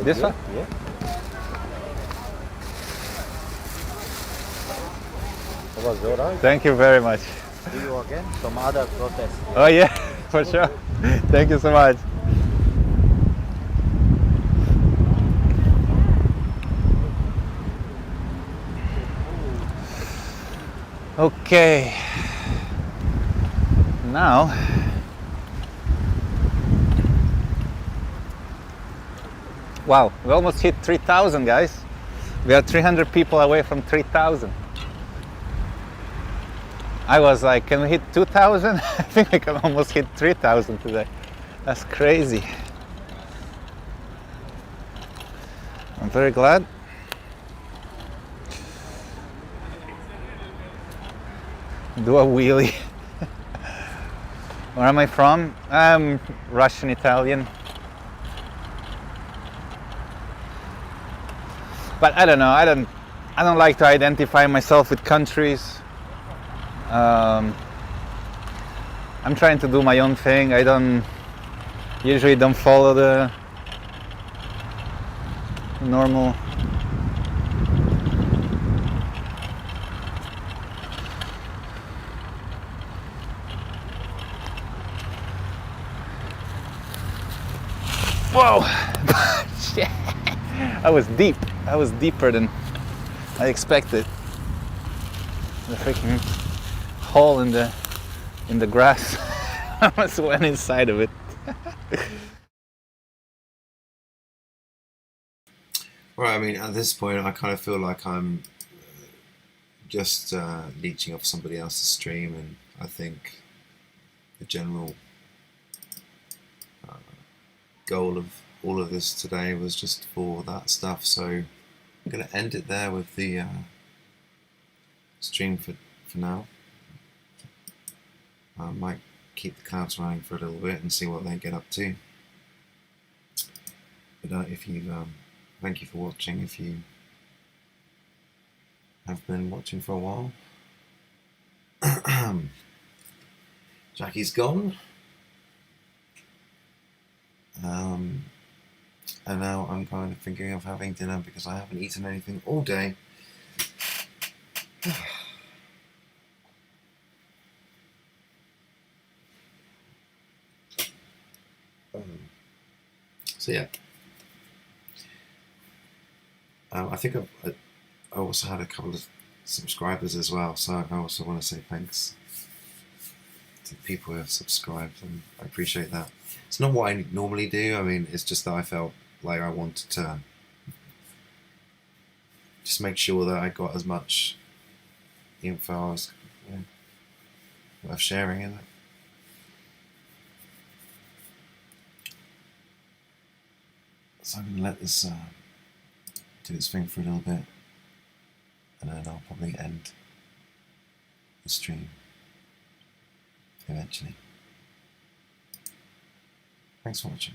This one? Yeah. It was alright. Thank you very much. See you again. Some other protest. Oh yeah, for sure. Thank you so much. Okay. Now wow, we almost hit 3,000, guys. We are 300 people away from 3,000. I was like, can we hit 2,000? I think we can almost hit 3,000 today. That's crazy. I'm very glad. Do a wheelie. Where am I from? I'm Russian Italian. But I don't know, I don't like to identify myself with countries. I'm trying to do my own thing. I usually don't follow the normal whoa. Shit. I was deep. I was deeper than I expected. The freaking hole in the grass. I almost went inside of it. Well, I mean, at this point, I kind of feel like I'm just leeching off somebody else's stream, and I think the general goal of all of this today was just for that stuff. So I'm going to end it there with the stream for now. I might keep the clouds running for a little bit and see what they get up to. But if you thank you for watching. If you have been watching for a while, Jackie's gone, and now I'm kind of thinking of having dinner because I haven't eaten anything all day. So yeah, I think I also had a couple of subscribers as well, so I also want to say thanks to people who have subscribed, and I appreciate that. It's not what I normally do. I mean, it's just that I felt like I wanted to just make sure that I got as much info as worth sharing in it. So I'm going to let this do its thing for a little bit, and then I'll probably end the stream eventually. Thanks for watching.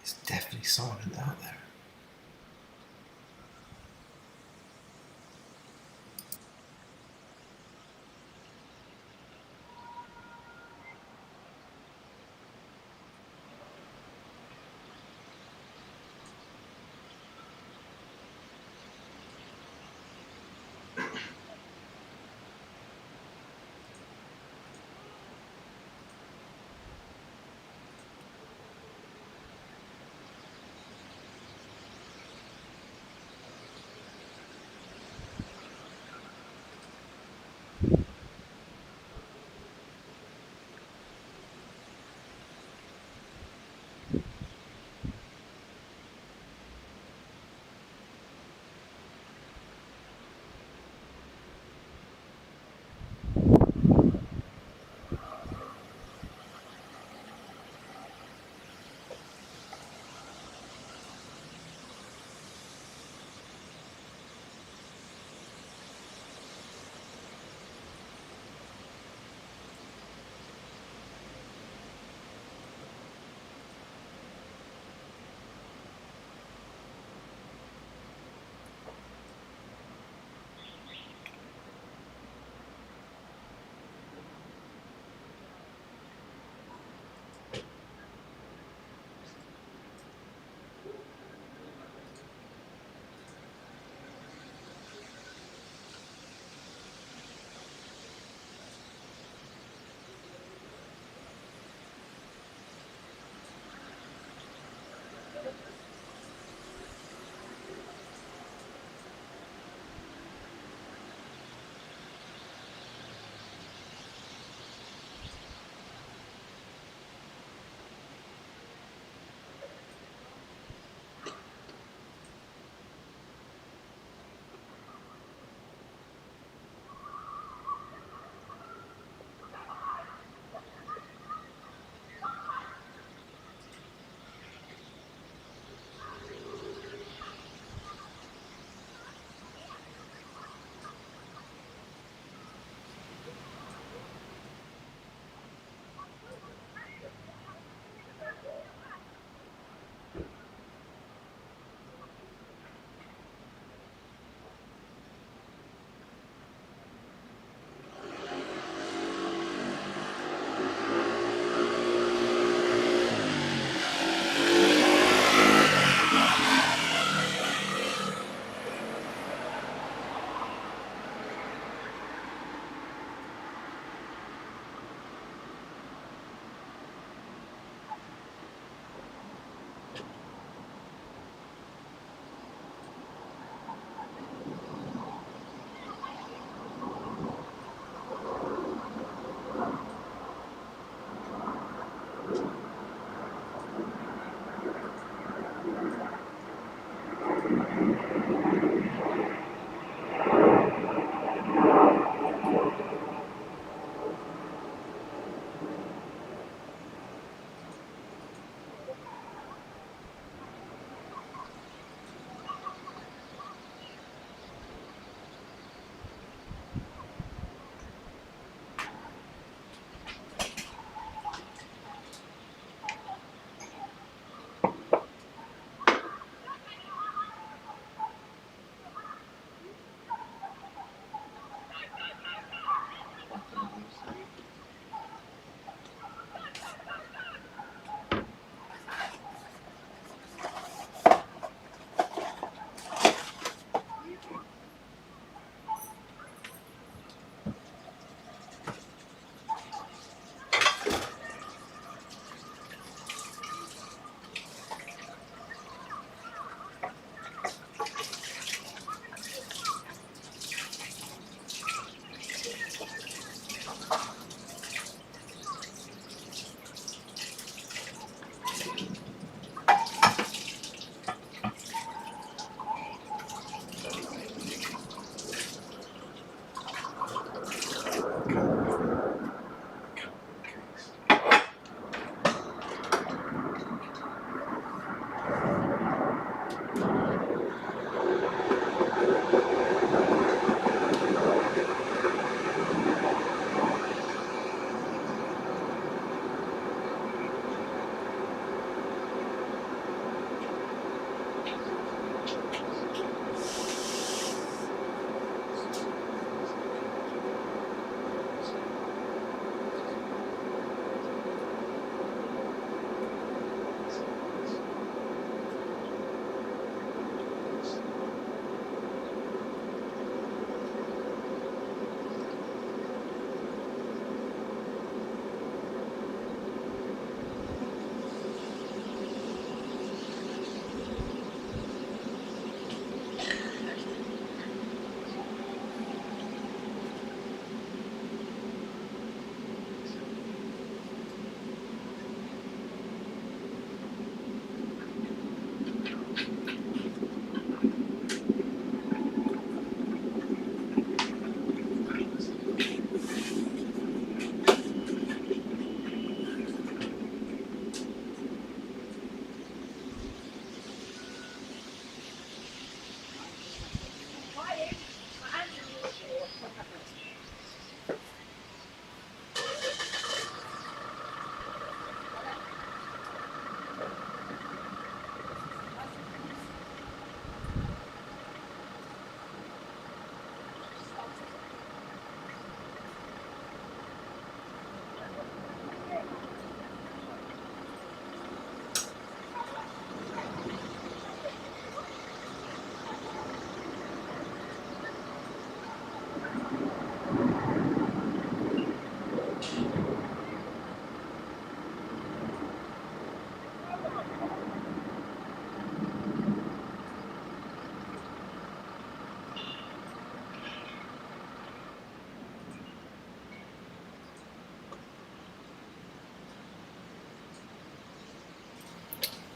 It's definitely silent out there.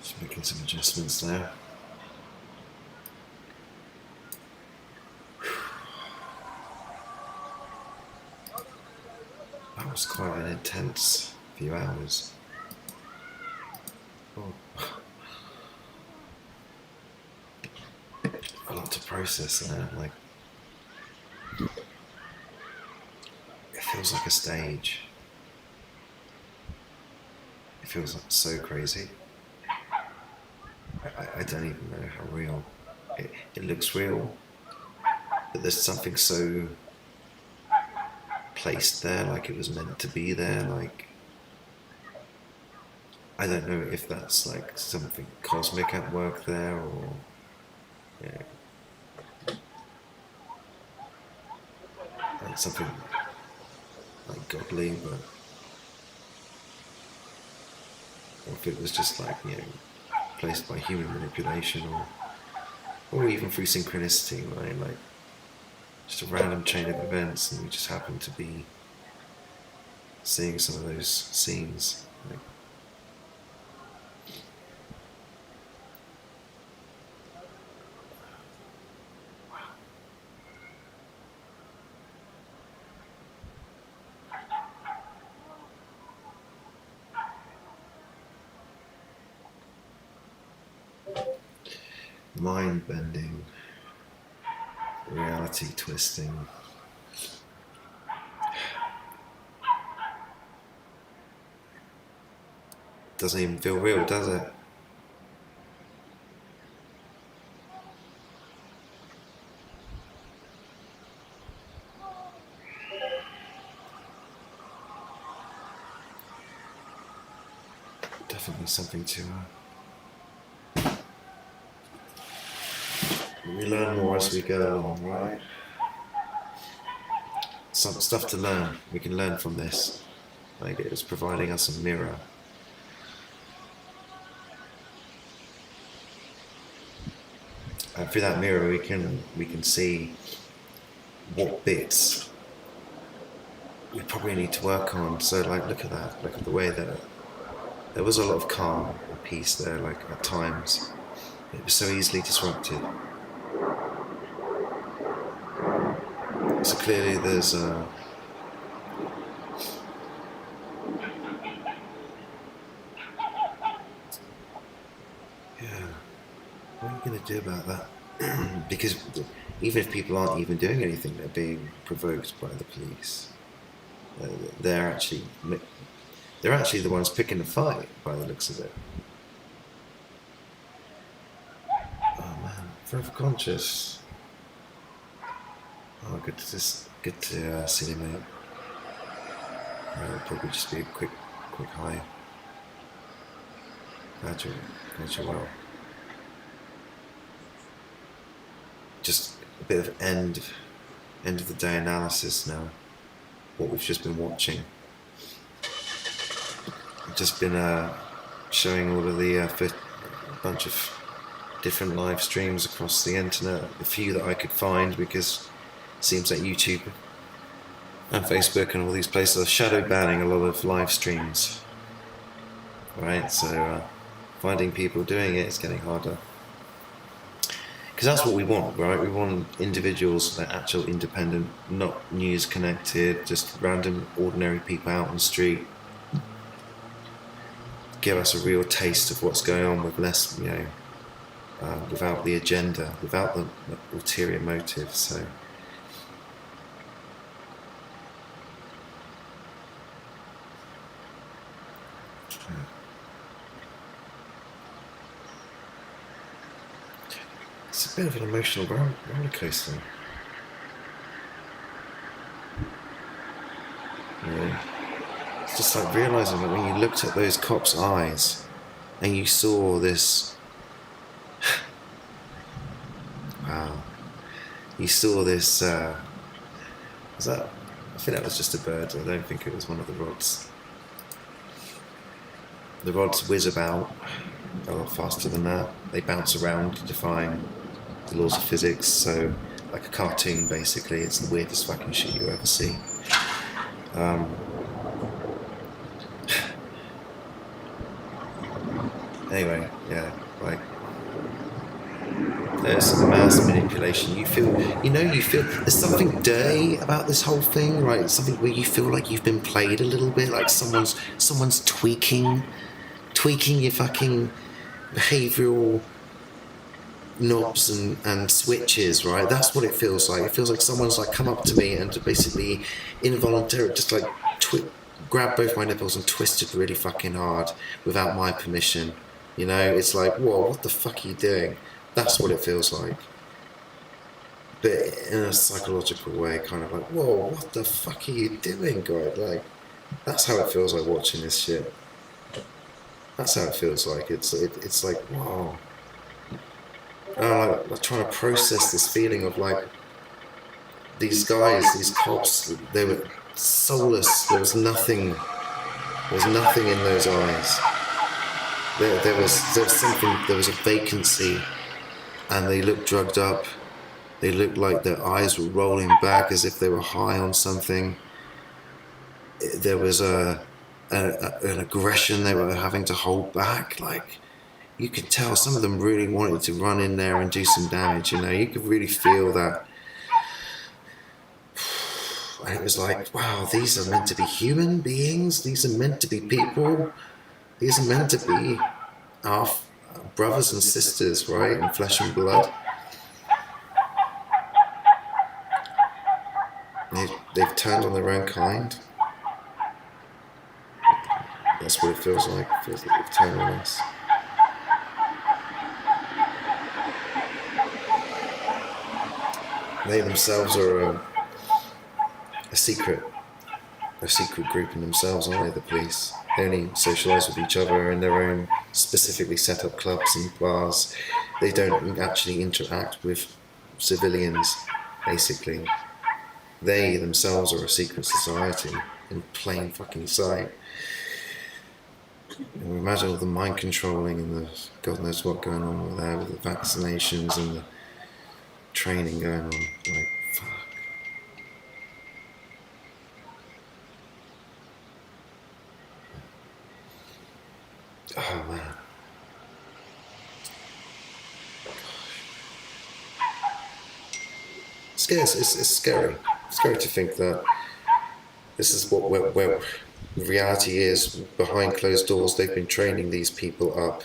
Just making some adjustments there. That was quite an intense few hours. Oh. A lot to process there, like it feels like a stage. It feels like so crazy. I don't even know how real. It looks real, but there's something so placed there, like it was meant to be there, like I don't know if that's like something cosmic at work there, or like something like godly, but or if it was just like, you know, placed by human manipulation, or even through synchronicity, right? Like just a random chain of events, and we just happen to be seeing some of those scenes. Like, mind-bending, reality twisting. Doesn't even feel real, does it? Definitely something to we learn more as we go along, right? Some stuff to learn. We can learn from this. Like it was providing us a mirror. And through that mirror we can see what bits we probably need to work on. So like look at that. Look at the way that there was a lot of calm and peace there, like at times. It was so easily disrupted. So clearly there's a what are you going to do about that? Because even if people aren't even doing anything, they're being provoked by the police. They're actually the ones picking the fight by the looks of it. Oh man, forever conscious. Oh, good to see him out. It'll probably just be a quick high. Glad you're well. Just a bit of end of the day analysis now. What we've just been watching. I've just been showing all of the bunch of different live streams across the internet. The few that I could find, because it seems like YouTube and Facebook and all these places are shadow banning a lot of live streams. Right, so finding people doing it is getting harder. Because that's what we want, right? We want individuals that are actual independent, not news connected, just random ordinary people out on the street. Give us a real taste of what's going on with less, without the agenda, without the ulterior motive. So. It's a bit of an emotional roller coaster. It's just like realising that when you looked at those cops' eyes and you saw this, wow, you saw this, I think that was just a bird, I don't think it was one of the rods. The rods whiz about a lot faster than that. They bounce around, defying the laws of physics, so like a cartoon basically. It's the weirdest fucking shit you ever see. Anyway, yeah, like there's mass manipulation. You feel there's something dirty about this whole thing, right? Something where you feel like you've been played a little bit, like someone's tweaking your fucking behavioural knobs and switches, right? That's what it feels like. It feels like someone's like come up to me and basically involuntarily just like grab both my nipples and twisted really fucking hard without my permission. You know, it's like, whoa, what the fuck are you doing? That's what it feels like. But in a psychological way, kind of like, whoa, what the fuck are you doing, God? Like, that's how it feels like watching this shit. That's how it feels like. It's like, wow. And I'm like trying to process this feeling of like, these guys, these cops, they were soulless. There was nothing in those eyes. There was something, there was a vacancy, and they looked drugged up. They looked like their eyes were rolling back as if they were high on something. There was an aggression they were having to hold back. Like, you could tell some of them really wanted to run in there and do some damage, you know. You could really feel that. And it was like, wow, these are meant to be human beings. These are meant to be people. These are meant to be our brothers and sisters, right, in flesh and blood. They've turned on their own kind. That's what it feels like. It feels like they've turned on us. They themselves are a secret group in themselves, aren't they, the police? They only socialise with each other in their own specifically set up clubs and bars. They don't actually interact with civilians, basically. They themselves are a secret society in plain fucking sight. And imagine all the mind controlling and the God knows what going on over there with the vaccinations and the training going on. Like, fuck. Oh man. It's scary. It's scary to think that this is where reality is. Behind closed doors, they've been training these people up.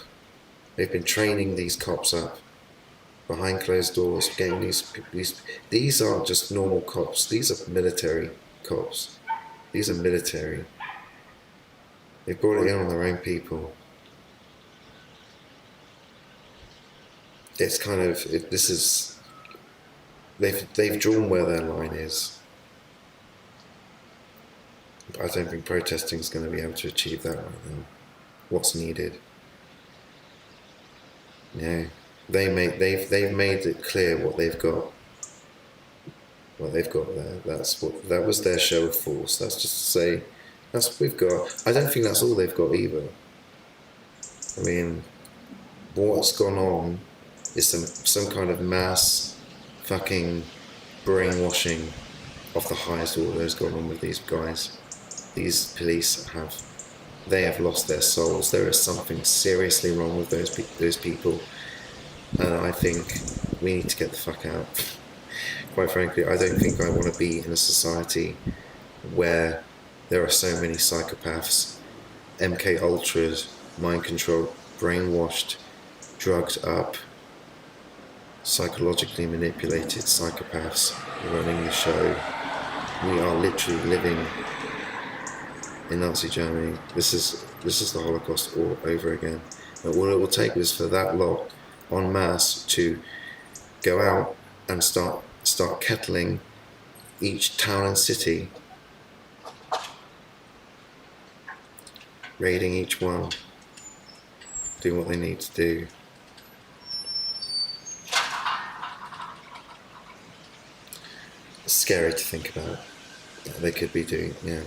They've been training these cops up. Behind closed doors, getting these aren't just normal cops. These are military cops. These are military. They brought it in on their own people. It's kind of this is. They've drawn where their line is. I don't think protesting is going to be able to achieve that right now. What's needed? Yeah, they've made it clear what they've got. What they've got there. That was their show of force. That's just to say, that's what we've got. I don't think that's all they've got either. I mean, what's gone on is some kind of mass fucking brainwashing of the highest order has gone on with these guys. These police have lost their souls. There is something seriously wrong with those people, and I think we need to get the fuck out. Quite frankly, I don't think I want to be in a society where there are so many psychopaths, MK Ultras, mind controlled, brainwashed, drugged up, psychologically manipulated psychopaths running the show. We are literally living in Nazi Germany. This is the Holocaust all over again. And all it will take is for that lot en masse to go out and start kettling each town and city, raiding each one, doing what they need to do. It's scary to think about what they could be doing, yeah.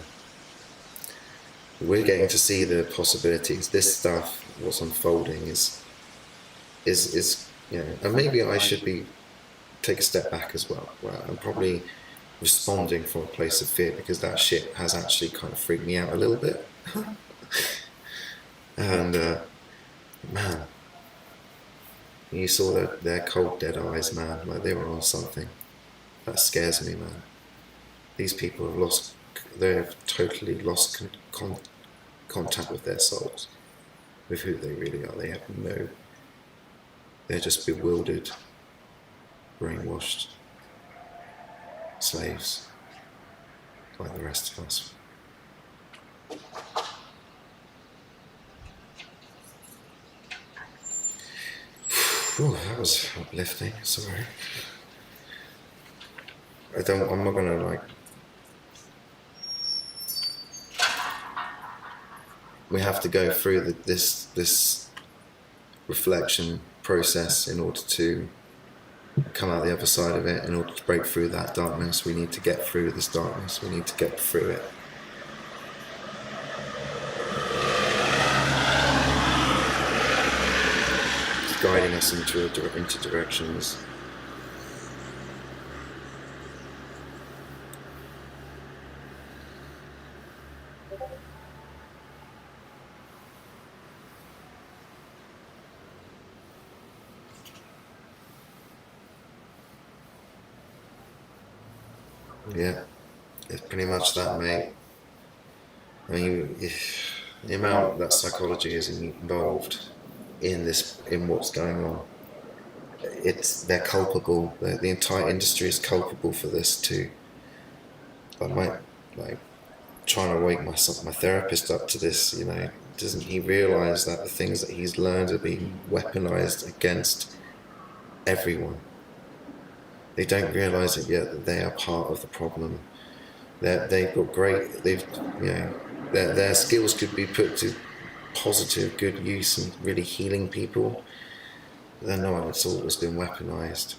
We're getting to see the possibilities. This stuff, what's unfolding is you know, and maybe I should take a step back as well. I'm probably responding from a place of fear because that shit has actually kind of freaked me out a little bit. And man, you saw their cold dead eyes, man, like they were on something. That scares me, man. These people have totally lost contact with their souls, with who they really are. They have they're just bewildered, brainwashed slaves, like the rest of us. Whew, that was uplifting, sorry. I'm not gonna like, we have to go through this reflection process in order to come out the other side of it. In order to break through that darkness, we need to get through this darkness, we need to get through it. It's guiding us into directions. Yeah, it's pretty much that, mate. I mean, the amount that psychology is involved in what's going on, they're culpable. The entire industry is culpable for this too. But trying to wake my therapist up to this, you know, doesn't he realise that the things that he's learned are being weaponised against everyone? They don't realise it yet that they are part of the problem. They've got their skills could be put to positive, good use and really healing people. They're not. It's always been weaponised.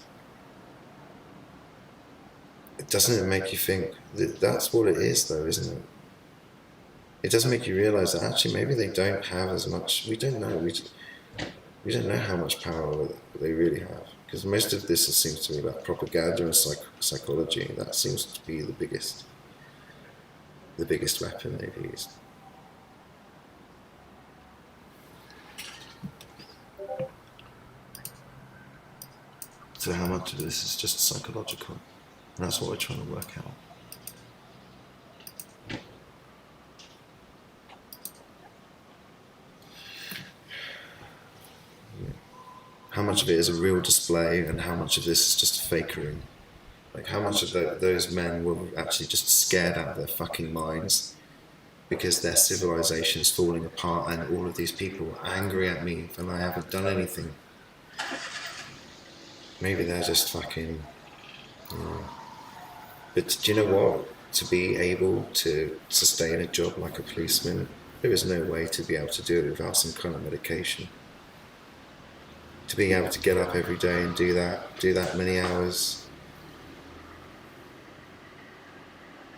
Doesn't it make you think that that's what it is, though, isn't it? It does make you realise that actually maybe they don't have as much. We don't know. We don't know how much power they really have. Because most of this seems to be about propaganda and psychology. That seems to be the biggest weapon they've used. So how much of this is just psychological? And that's what we're trying to work out. How much of it is a real display and how much of this is just fakery? Like how much of those men were actually just scared out of their fucking minds because their civilization is falling apart and all of these people are angry at me and I haven't done anything. Maybe they're just fucking, you know. But do you know what? To be able to sustain a job like a policeman, there is no way to be able to do it without some kind of medication. To be able to get up every day and do that many hours.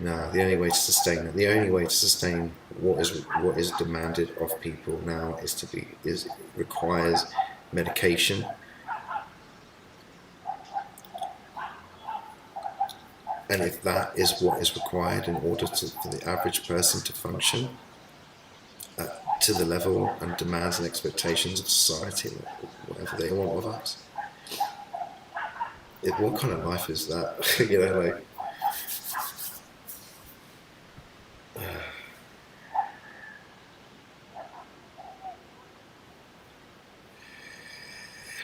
No, the only way to sustain it, the only way to sustain what is demanded of people now requires medication. And if that is what is required in order for the average person to function to the level and demands and expectations of society, whatever they want of us, what kind of life is that? You know, like.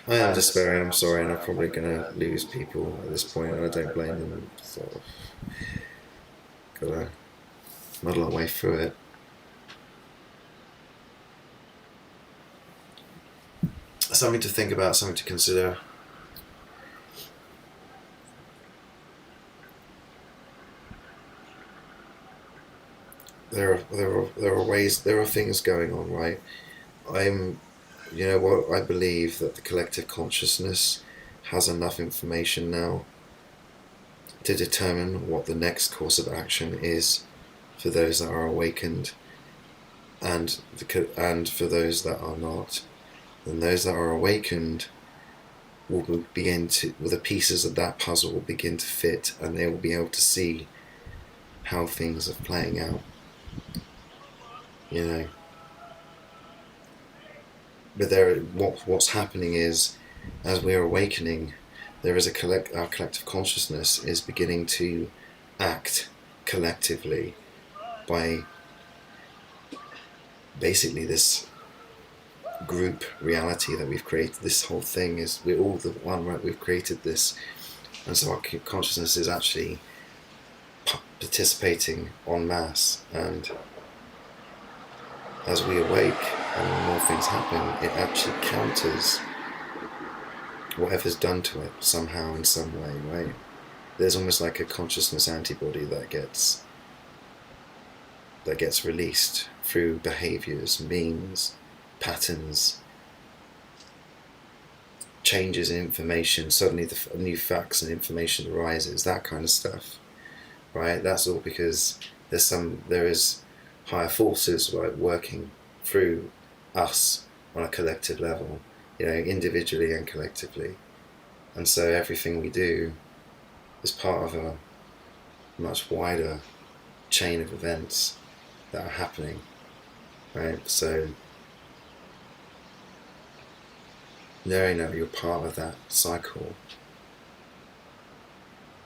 I am despairing, I'm sorry, and I'm probably going to lose people at this point, and I don't blame them. So, gotta muddle our way through it. Something to think about, something to consider. There are things going on, right? You know what, I believe that the collective consciousness has enough information now to determine what the next course of action is for those that are awakened and for those that are not. And those that are awakened will the pieces of that puzzle will begin to fit, and they will be able to see how things are playing out. You know. but what's happening is, as we're awakening, there is our collective consciousness is beginning to act collectively by basically this group reality that we've created. This whole thing is, we're all the one, right? We've created this, and so our consciousness is actually participating en masse, and as we awake and more things happen, it actually counters whatever's done to it somehow in some way, right? There's almost like a consciousness antibody that gets released through behaviors, means, patterns, changes in information. Suddenly the new facts and information arises, that kind of stuff, right? That's all because there is higher forces, right, working through us on a collective level, individually and collectively. And so everything we do is part of a much wider chain of events that are happening, right? So knowing that you're part of that cycle,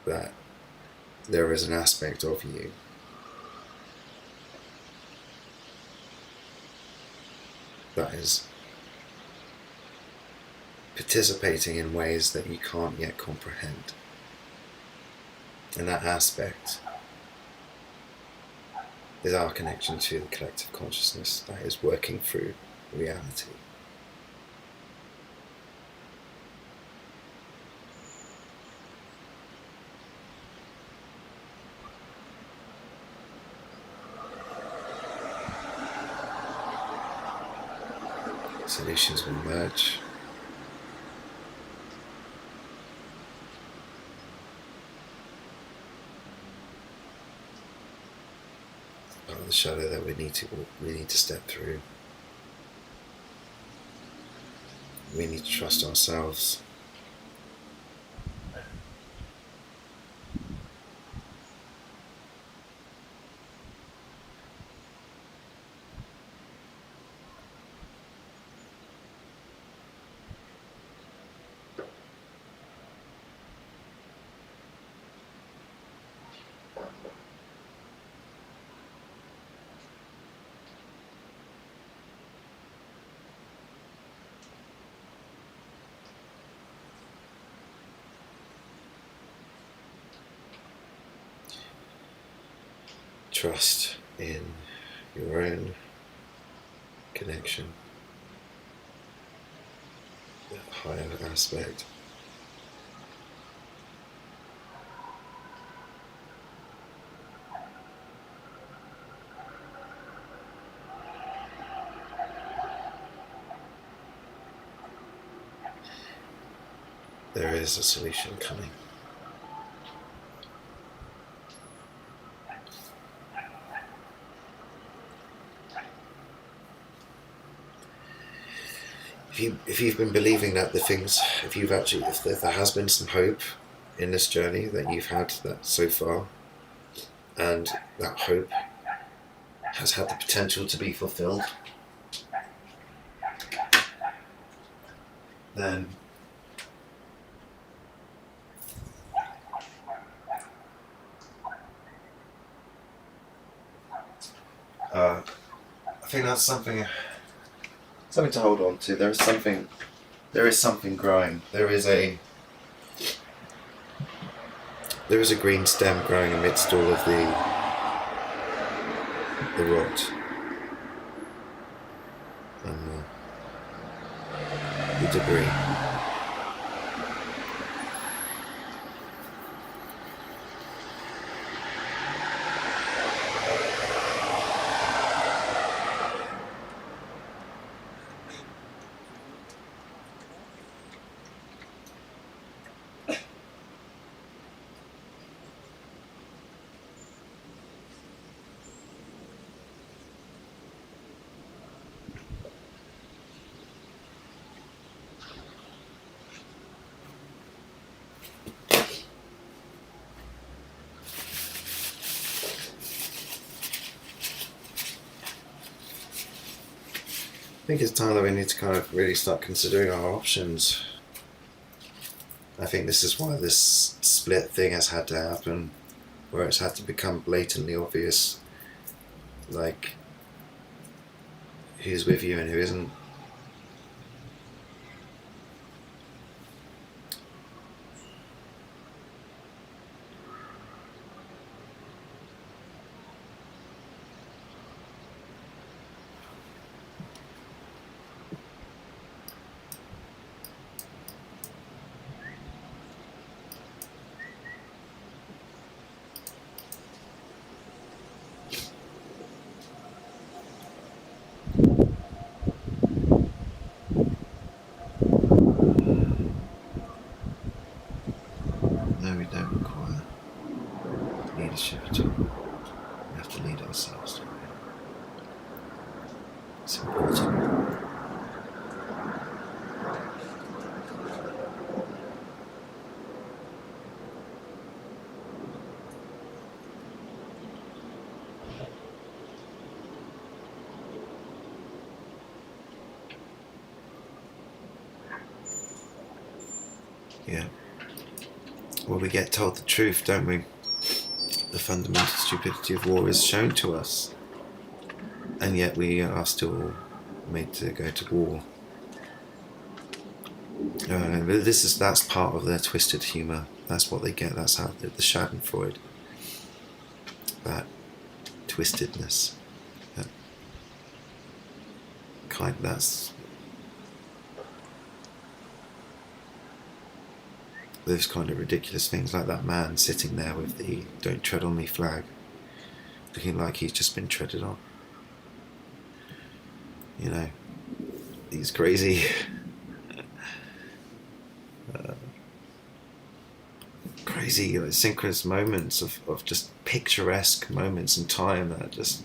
that there is an aspect of you that is participating in ways that you can't yet comprehend. And that aspect is our connection to the collective consciousness that is working through reality. Solutions will emerge. Part of the shadow that we need to step through. We need to trust ourselves. Trust in your own connection, that higher aspect. There is a solution coming. If you've been believing that if there has been some hope in this journey that you've had that so far, and that hope has had the potential to be fulfilled, then I think that's something to hold on to. There is something growing. There is a green stem growing amidst all of the rot and the debris. think it's time that we need to kind of really start considering our options. I think this is why this split thing has had to happen, where it's had to become blatantly obvious, like, who's with you and who isn't. No, we don't require leadership at all. We have to lead ourselves, don't we? It's important. Yeah. Well, we get told the truth, don't we? The fundamental stupidity of war is shown to us, and yet we are still made to go to war. That's part of their twisted humour. That's what they get. That's how the Schadenfreude, that twistedness, that's those kind of ridiculous things, like that man sitting there with the "Don't tread on me" flag, looking like he's just been treaded on. You know, these crazy crazy synchronous moments of just picturesque moments in time that just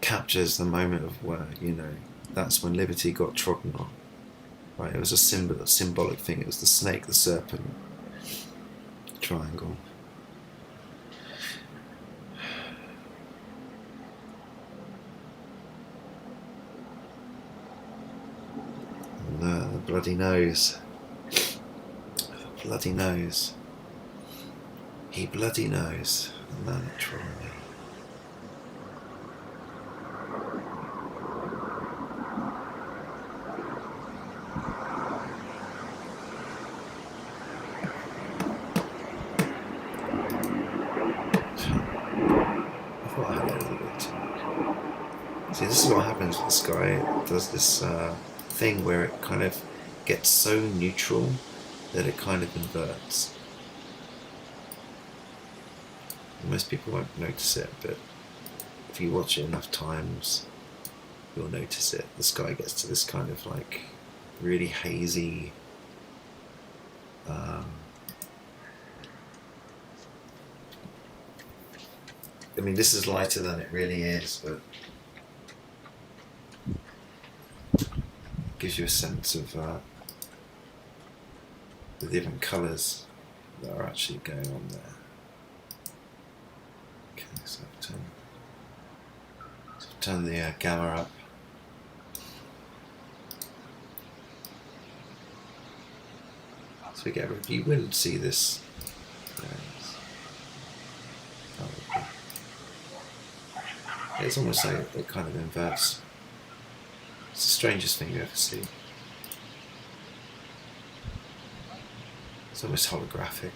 captures the moment of where, you know, that's when liberty got trodden on. Right, it was a symbolic thing. It was the snake, the serpent, triangle. And the bloody nose. The bloody nose. He bloody knows. The man that trod on me. See, this is what happens with this guy. It does this thing where it kind of gets so neutral that it kind of inverts. Most people won't notice it, but if you watch it enough times, you'll notice it. This guy gets to this kind of like really hazy, I mean, this is lighter than it really is, but gives you a sense of the different colours that are actually going on there. Okay, so I've turned the gamma up. So we get you wouldn't see this. It's almost like it kind of inverts. It's the strangest thing you ever see. It's almost holographic.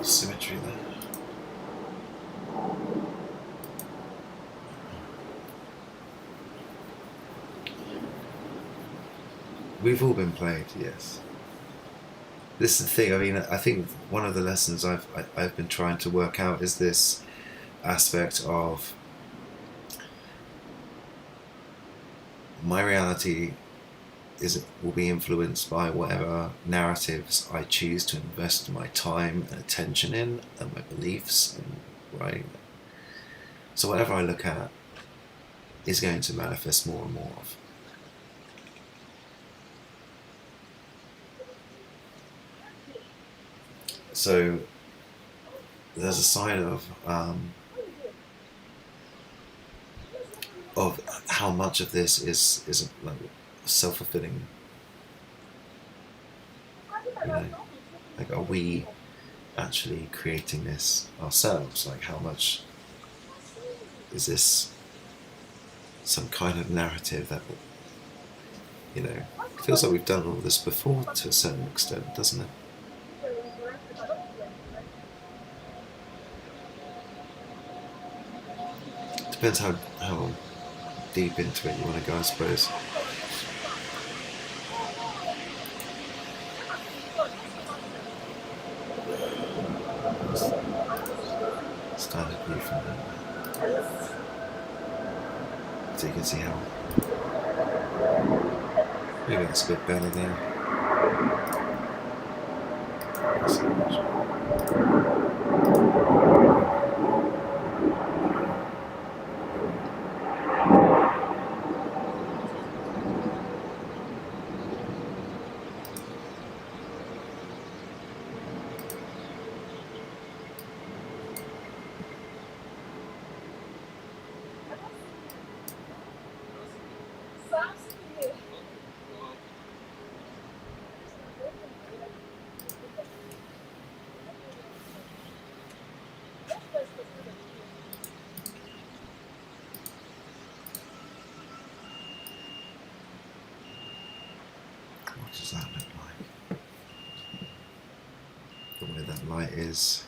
Symmetry there. We've all been played, yes. this is the thing. I mean, I think one of the lessons I've been trying to work out is this aspect of my reality will be influenced by whatever narratives I choose to invest my time and attention in, and my beliefs, and right. So whatever I look at is going to manifest more and more of. So there's a sign of how much of this is like self-fulfilling. You know, like, are we actually creating this ourselves? Like, how much is this some kind of narrative that, you know, it feels like we've done all this before to a certain extent, doesn't it? Depends how deep into it you want to go, I suppose. Standard view from there. So you can see how maybe that's a bit better there. What does that look like? The way that light is.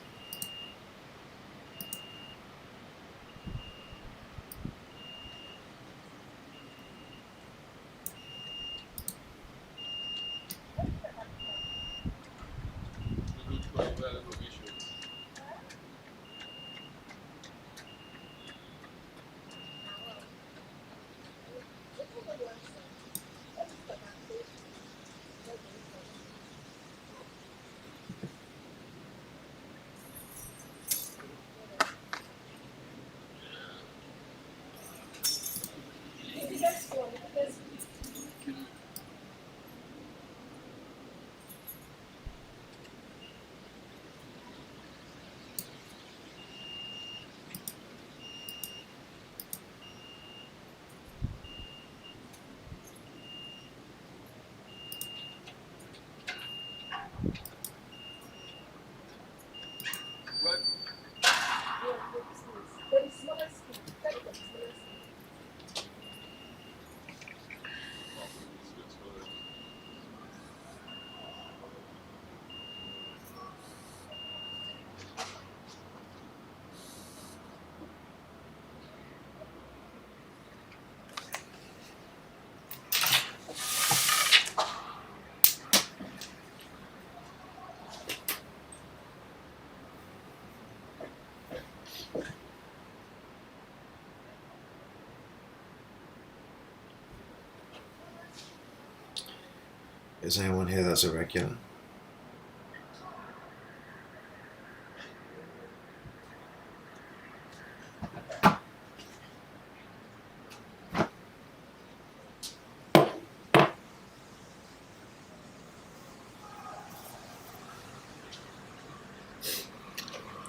Is anyone here that's a regular?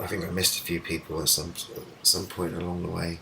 I think I missed a few people at some point along the way.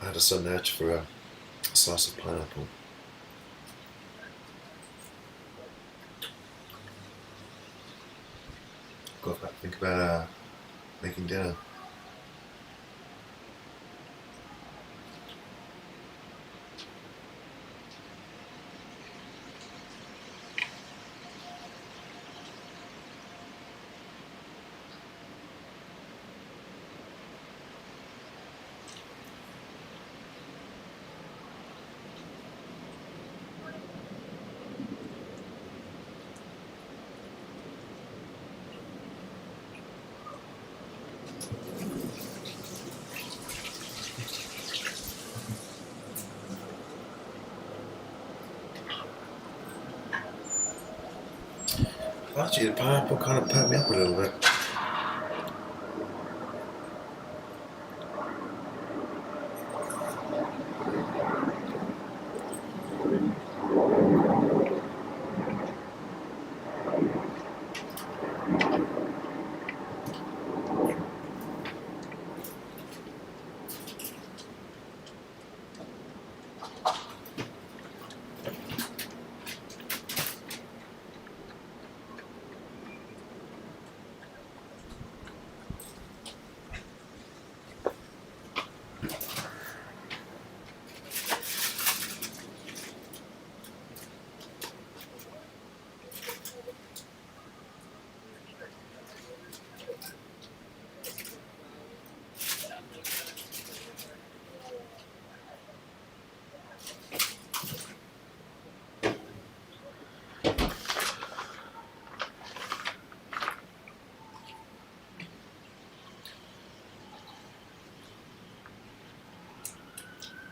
had a sudden urge for a slice of pineapple. Got to think about making dinner. Actually, the pineapple kind of perked me up a little bit.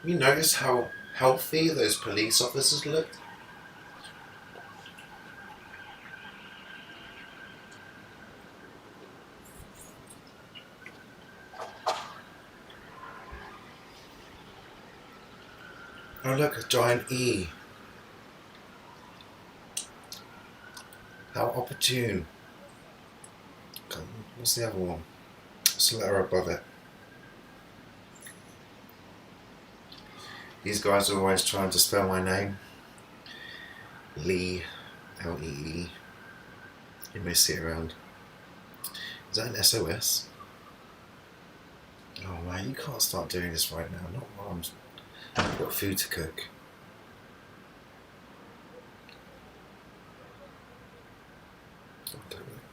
You notice how healthy those police officers look? Oh look, a giant E. How opportune. What's the other one? What's the letter above it? These guys are always trying to spell my name. Lee, L-E-E. You may see it around. Is that an SOS? Oh man, you can't start doing this right now. Not while I've got food to cook.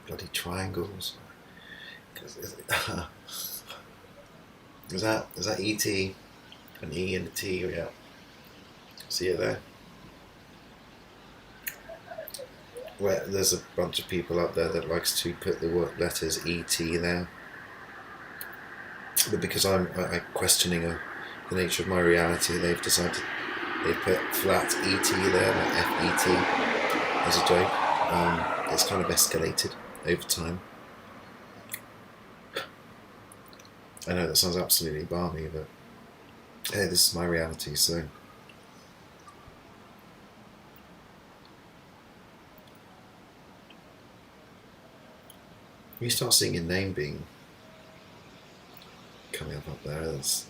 Bloody triangles. Is that E.T.? An E and a T, yeah. See it there? Where there's a bunch of people up there that likes to put the letters E.T. there. But because I'm questioning the nature of my reality, they've decided they put flat E.T. there, like F-E-T, as a joke. It's kind of escalated over time. I know that sounds absolutely balmy, but hey, this is my reality, so you start seeing your name being coming up there, that's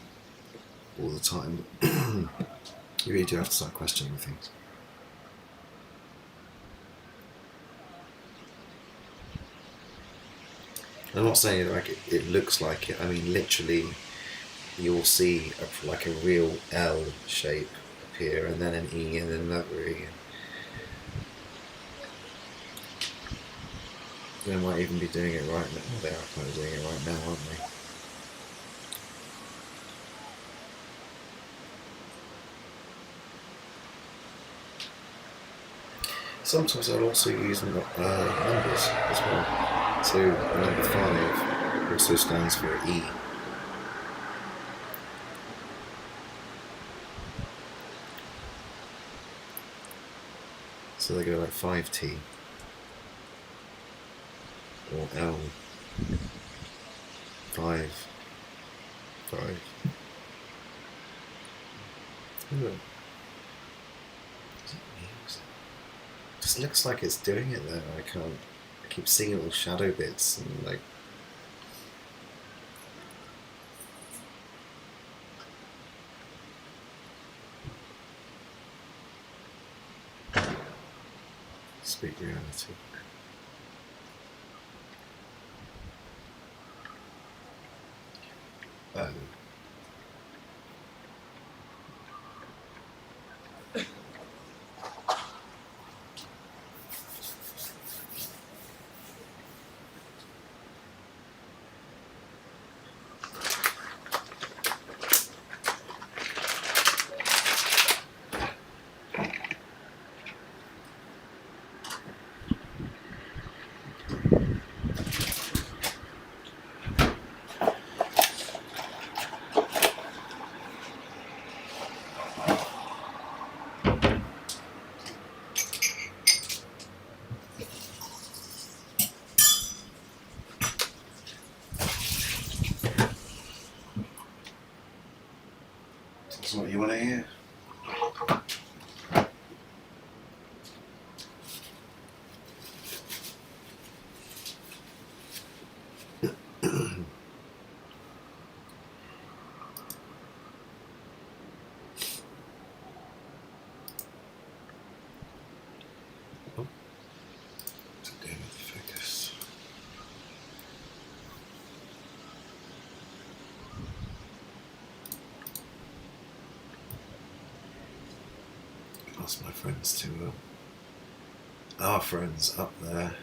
all the time. You really do have to start questioning things. I'm not saying like it looks like it. I mean, literally, you'll see like a real L shape appear, and then an E, and then another E. They might even be doing it right now. Well, they are kind of doing it right now, aren't they? Sometimes I'll also use numbers as well. So number 5 also stands for E. So they go like 5T or L 5. Ooh. Just looks like it's doing it there. I keep seeing little shadow bits and like. speak reality. That's what you want to hear. Ask my friends to, our friends up there.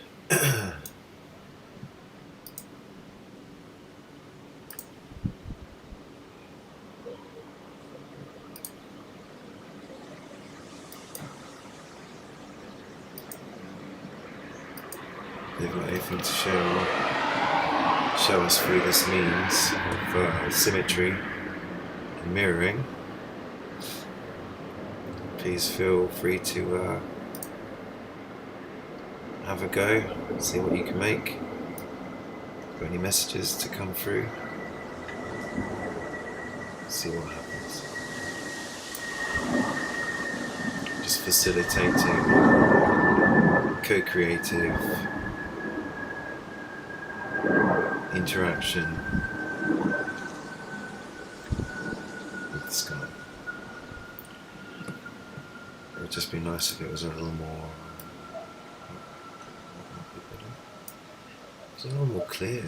They've got anything to show us through this means of symmetry and mirroring. Please feel free to have a go, see what you can make. Got any messages to come through? See what happens. Just facilitating co-creative interaction with the sky. It would just be nice if it was a little more clear.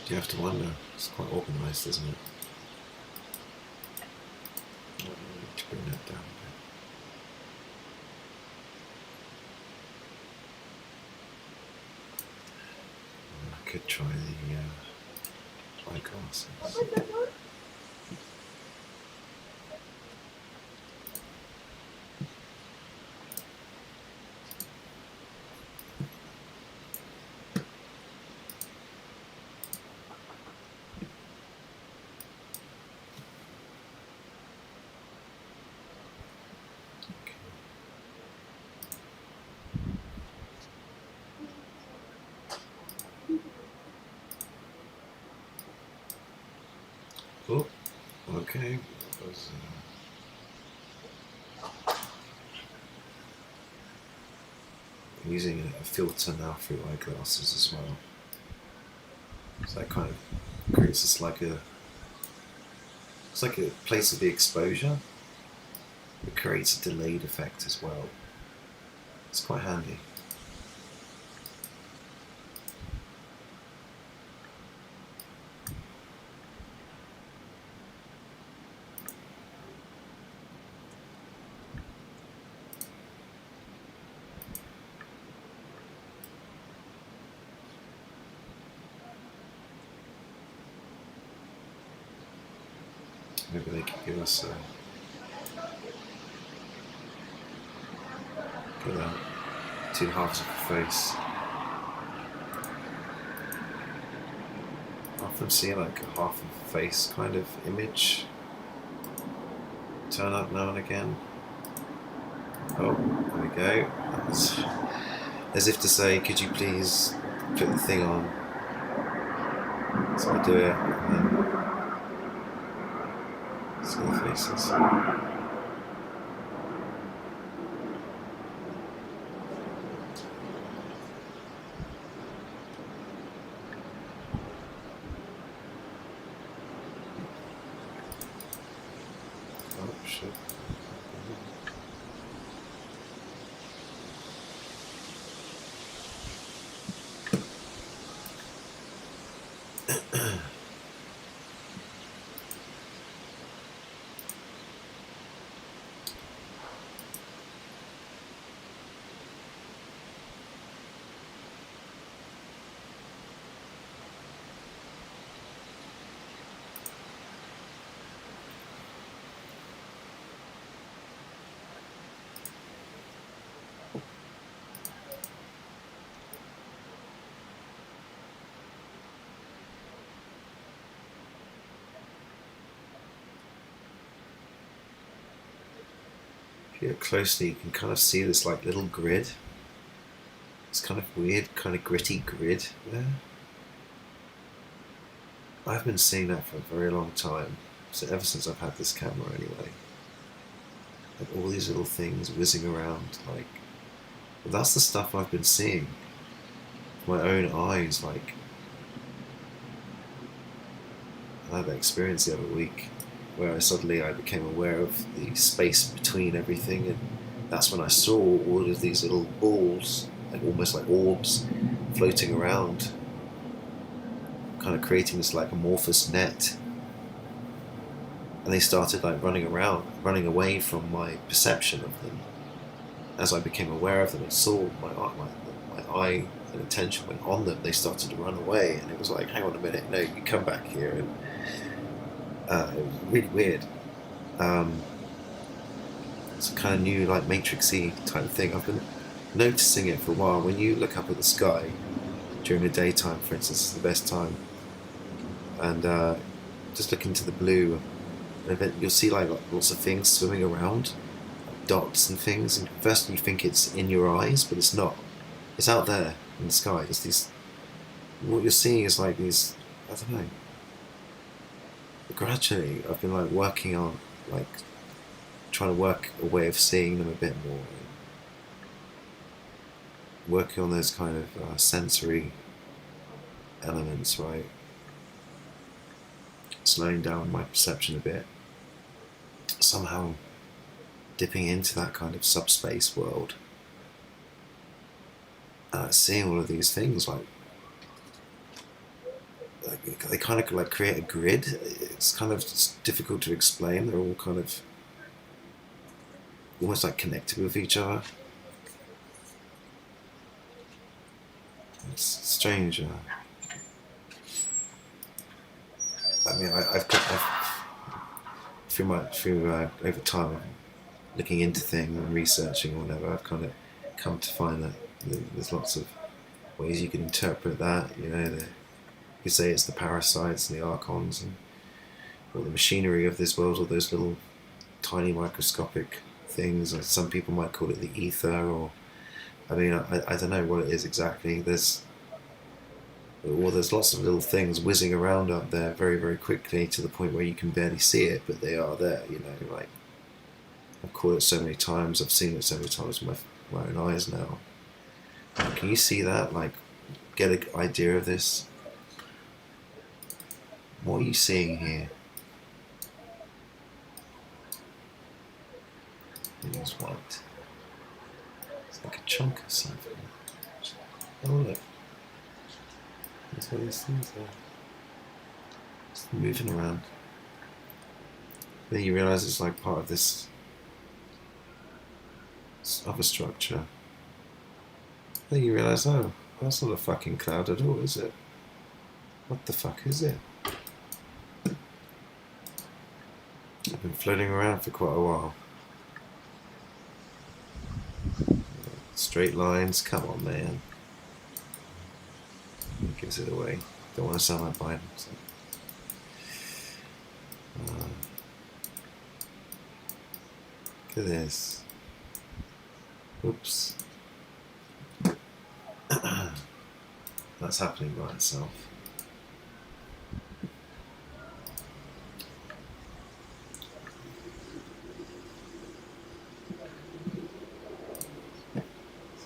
You have to wonder, it's quite organised, isn't it? I need to bring that down a bit. I could try the iGlasses. Oh, okay. I'm using a filter now through iGlasses as well. So that kind of creates this it's like a place of the exposure. It creates a delayed effect as well. It's quite handy. Maybe they could give us two halves of the face. I often see like a half of the face kind of image turn up now and again. Oh, there we go. That's as if to say, could you please put the thing on? So I do it, and then see the faces. shit. If you look closely, you can kind of see this like little grid. It's kind of weird, kind of gritty grid there. I've been seeing that for a very long time. So ever since I've had this camera anyway. Like all these little things whizzing around, like, well, that's the stuff I've been seeing with my own eyes. Like, I had that experience the other week where I became aware of the space between everything, and that's when I saw all of these little balls, like almost like orbs, floating around, kind of creating this like amorphous net. And they started like running away from my perception of them. As I became aware of them and saw my eye and attention went on them, they started to run away, and it was like, hang on a minute, no, you come back here. And it was really weird. It's a kind of new, like, Matrixy type of thing. I've been noticing it for a while. When you look up at the sky during the daytime, for instance, is the best time, and just look into the blue, and you'll see like lots of things swimming around, like dots and things. And first you think it's in your eyes, but it's not. It's out there in the sky. It's these. What you're seeing is like these. I don't know. Gradually, I've been like working on, like, trying to work a way of seeing them a bit more, working on those kind of sensory elements, right? Slowing down my perception a bit, somehow dipping into that kind of subspace world, seeing all of these things like they kind of like create a grid. It's kind of difficult to explain. They're all kind of almost like connected with each other. It's strange. I mean, I've through over time, looking into things and researching or whatever, I've kind of come to find that there's lots of ways you can interpret that. You know, you say it's the parasites and the archons and all the machinery of this world, all those little tiny microscopic things, and some people might call it the ether, or I mean, I don't know what it is exactly. There's lots of little things whizzing around up there very, very quickly to the point where you can barely see it, but they are there, you know. Like, I've caught it so many times, I've seen it so many times with my own eyes now. Can you see that? Like, get an idea of this? What are you seeing here? It's white. It's like a chunk of something. Oh look. There's all these things there. Just moving around. Then you realise it's like part of this other structure. Then you realise, oh, that's not a fucking cloud at all, is it? What the fuck is it? I've been floating around for quite a while. Straight lines, come on, man. It gives it away. Don't want to sound like Biden. So. Look at this. Oops. That's happening by itself.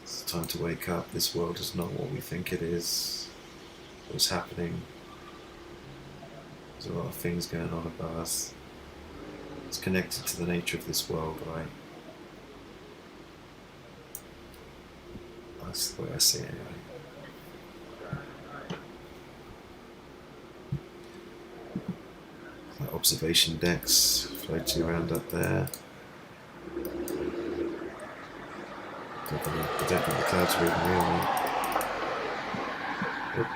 It's time to wake up. This world is not what we think it is. What's happening? There's a lot of things going on above us. It's connected to the nature of this world, right? That's the way I see it anyway. Like observation decks floating around up there. I don't think the clouds are even real, mate. Oop.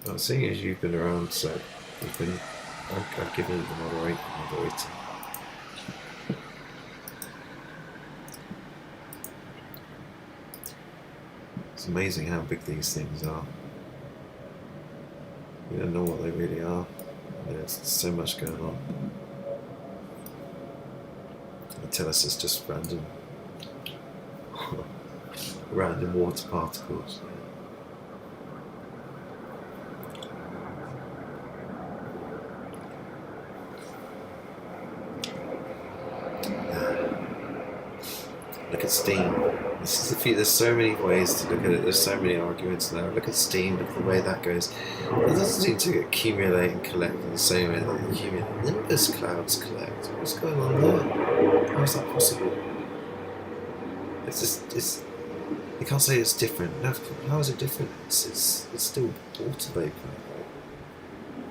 Well, seeing as you've been around, so you've been, I've given you the moderator. It's amazing how big these things are. We don't know what they really are. There's so much going on. They tell us it's just random water particles. Look at steam. There's so many ways to look at it. There's so many arguments now. Look at steam. Look at the way that goes. It doesn't seem to accumulate and collect in the same way that they accumulate. Nimbus clouds collect. What's going on there? How is that possible? You can't say it's different. How is it different? It's still water vapor.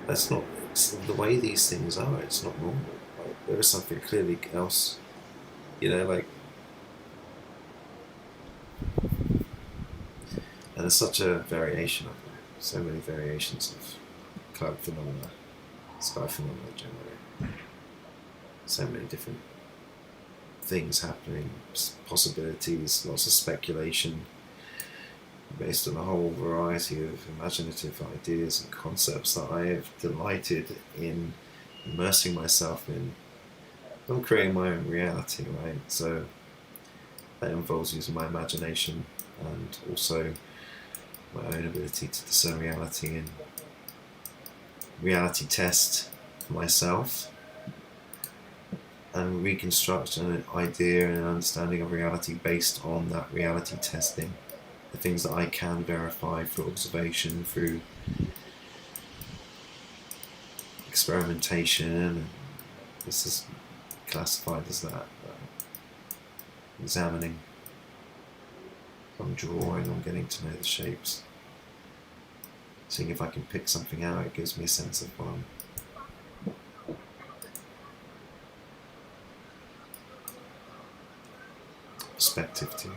That's not. It's the way these things are. It's not normal. Like, there is something clearly else. You know, like. And there's such a variation of them. So many variations of cloud phenomena, sky phenomena generally. So many different things happening, possibilities, lots of speculation based on a whole variety of imaginative ideas and concepts that I have delighted in immersing myself in. I'm creating my own reality, right? So that involves using my imagination and also my own ability to discern reality and reality test for myself and reconstruct an idea and an understanding of reality based on that reality testing. The things that I can verify through observation, through experimentation, and this is classified as that. Examining. I'm drawing, I'm getting to know the shapes. Seeing if I can pick something out, it gives me a sense of what I'm perspective to.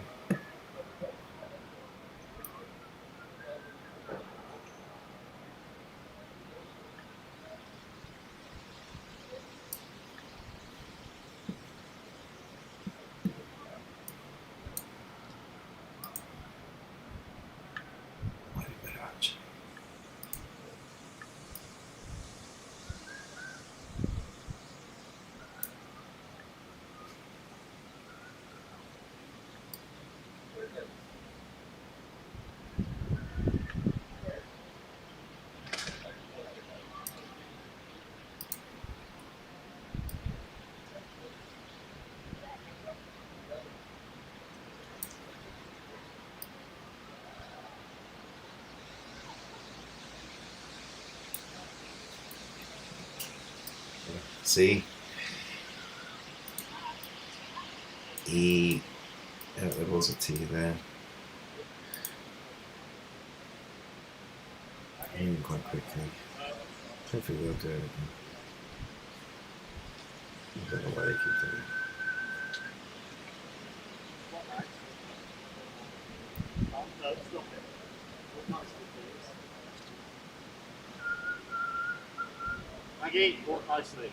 See? E. Oh, there was a T there. Moving quite quickly. Hopefully they'll do it. I don't know why they keep doing it. Maggie, walk nicely.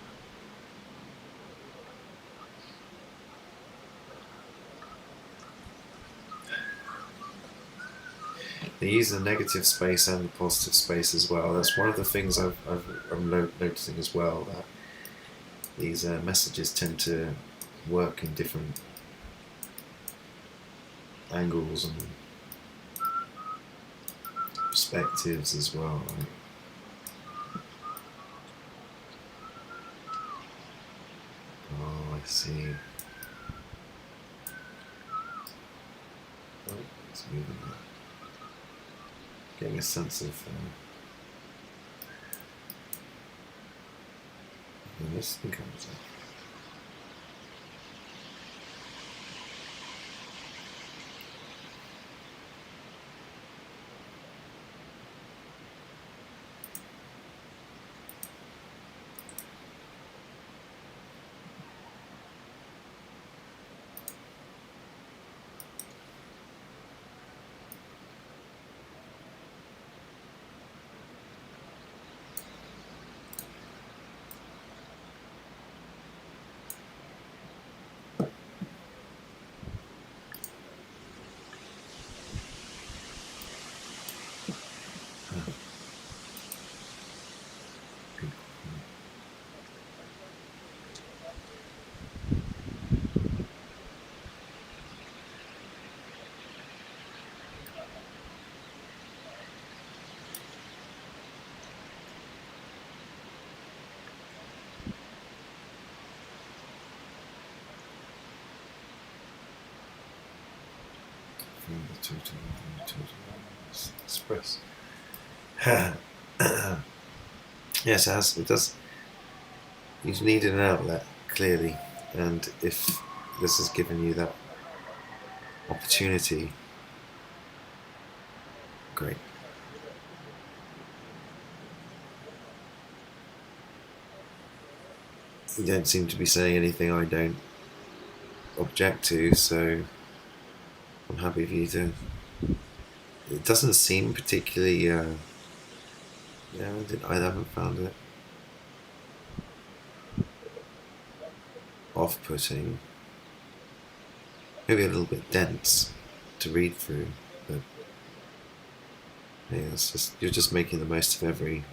They use the negative space and the positive space as well. That's one of the things I'm noticing as well, that these messages tend to work in different angles and perspectives as well. Right? see. Oh, it's moving now. Getting a sense of when this thing comes up. Express. Yes, it does. You need an outlet, clearly, and if this has given you that opportunity, great. You don't seem to be saying anything I don't object to, so I'm happy for you to. It doesn't seem particularly. I haven't found it off-putting. Maybe a little bit dense to read through, but yeah, it's just you're just making the most of every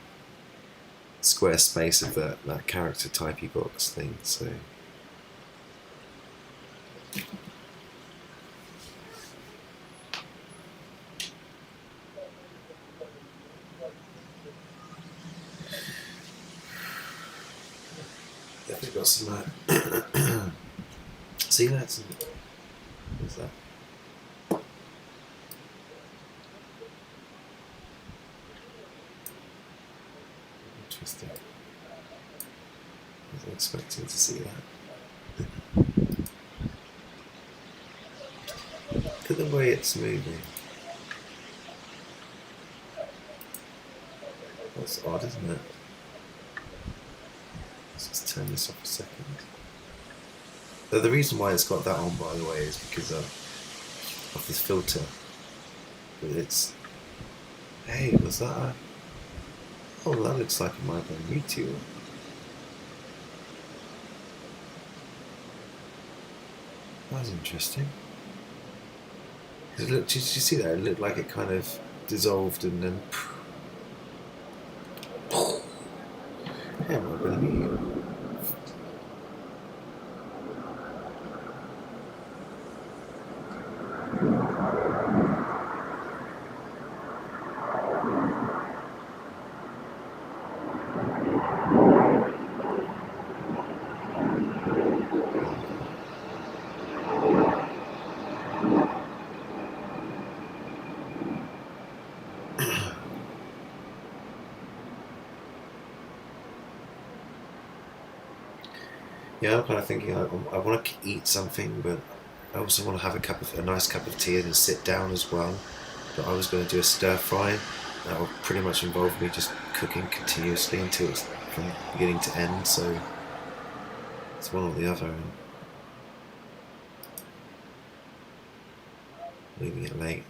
square space of that character typey box thing. So. Definitely got some. See that? What's that? Interesting. I wasn't expecting to see that. Look at the way it's moving. That's odd, isn't it? Let's just turn this off a second. The reason why it's got that on, by the way, is because of this filter. But it's... Hey, was that a... Oh, that looks like it might have been Meteor. That was interesting. Did you see that? It looked like it kind of dissolved and then... I can't believe. Yeah, I'm kind of thinking I want to eat something, but I also want to have a nice cup of tea and then sit down as well. But I was going to do a stir fry. That will pretty much involve me just cooking continuously until it's from beginning to end. So it's one or the other. Leaving it late.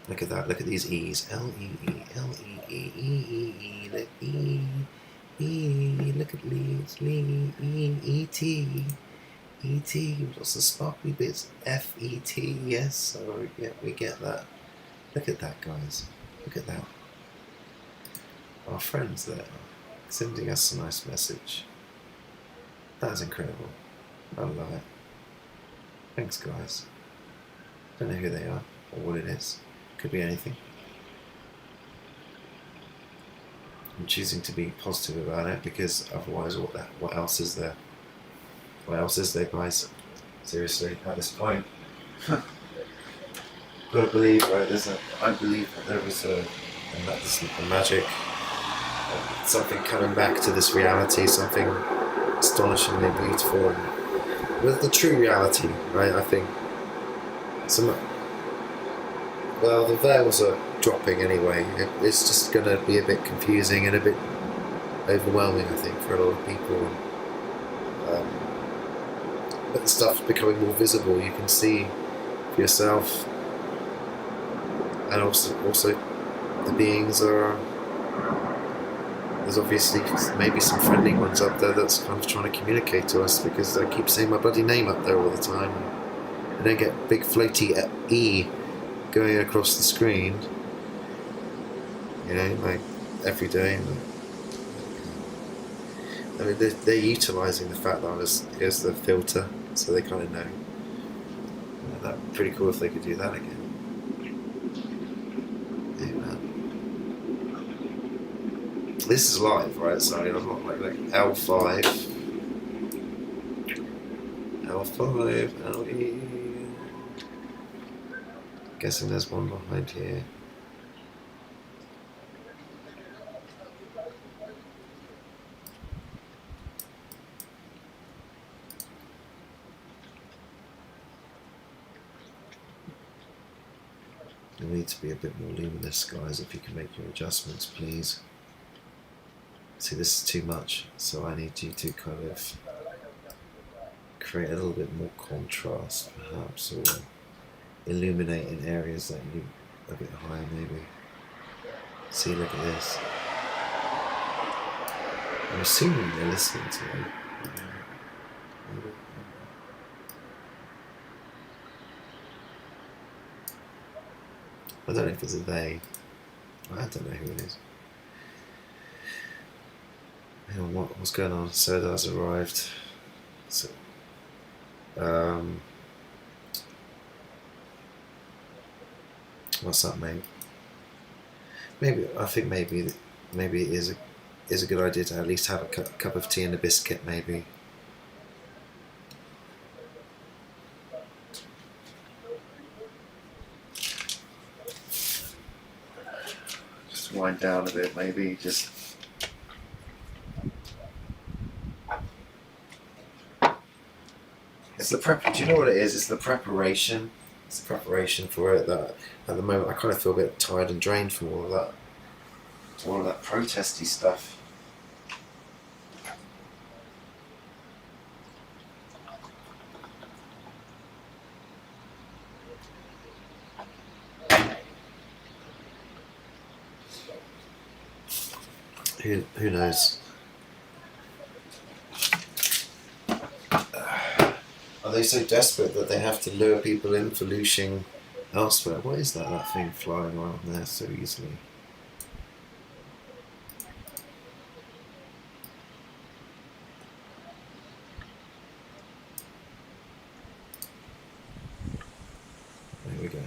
Look at that. Look at these E's. L-E-E, L-E-E, E-E-E, look, E. E, look at Lee, it's Lee, E, E-T, E-T, what's the sparkly bits? F-E-T, yes, so yeah, we get that. Look at that, guys, look at that. Our friends there, sending us a nice message. That is incredible. I love it. Thanks, guys. Don't know who they are, or what it is. Could be anything. I'm choosing to be positive about it because otherwise what else is there? What else is there, guys? Seriously, at this point. Gotta believe, right? I believe that there was a magic, something coming back to this reality, something astonishingly beautiful, and with the true reality, right? I think the veils are dropping anyway. It's just gonna be a bit confusing and a bit overwhelming, I think, for a lot of people. But the stuff's becoming more visible. You can see for yourself. And also the beings are, there's obviously maybe some friendly ones up there that's kind of trying to communicate to us, because I keep saying my bloody name up there all the time, and then get big floaty E going across the screen, you know, like every day. I mean, they're utilising the fact that here's the filter, so they kind of know. That'd be pretty cool if they could do that again. This is live, right? Sorry, I'm not like L5, LE. Guessing there's one behind here. You need to be a bit more luminous, guys. If you can make your adjustments, please. See, this is too much, so I need you to kind of create a little bit more contrast, perhaps, or illuminate in areas that you a bit higher, maybe. See, look at this. I'm assuming they're listening to me. I don't know if it's a they. I don't know who it is. Hang on, what's going on? Soda's arrived. So, what's up, mate? I think maybe it is a good idea to at least have a cup of tea and a biscuit, maybe. Just wind down a bit, maybe. Just. It's the prep. Do you know what it is? It's the preparation. It's the preparation for it. That at the moment I kind of feel a bit tired and drained from all of that protesty stuff. Who knows? Are they so desperate that they have to lure people in for looshing elsewhere? What is that thing flying around there so easily? There we go.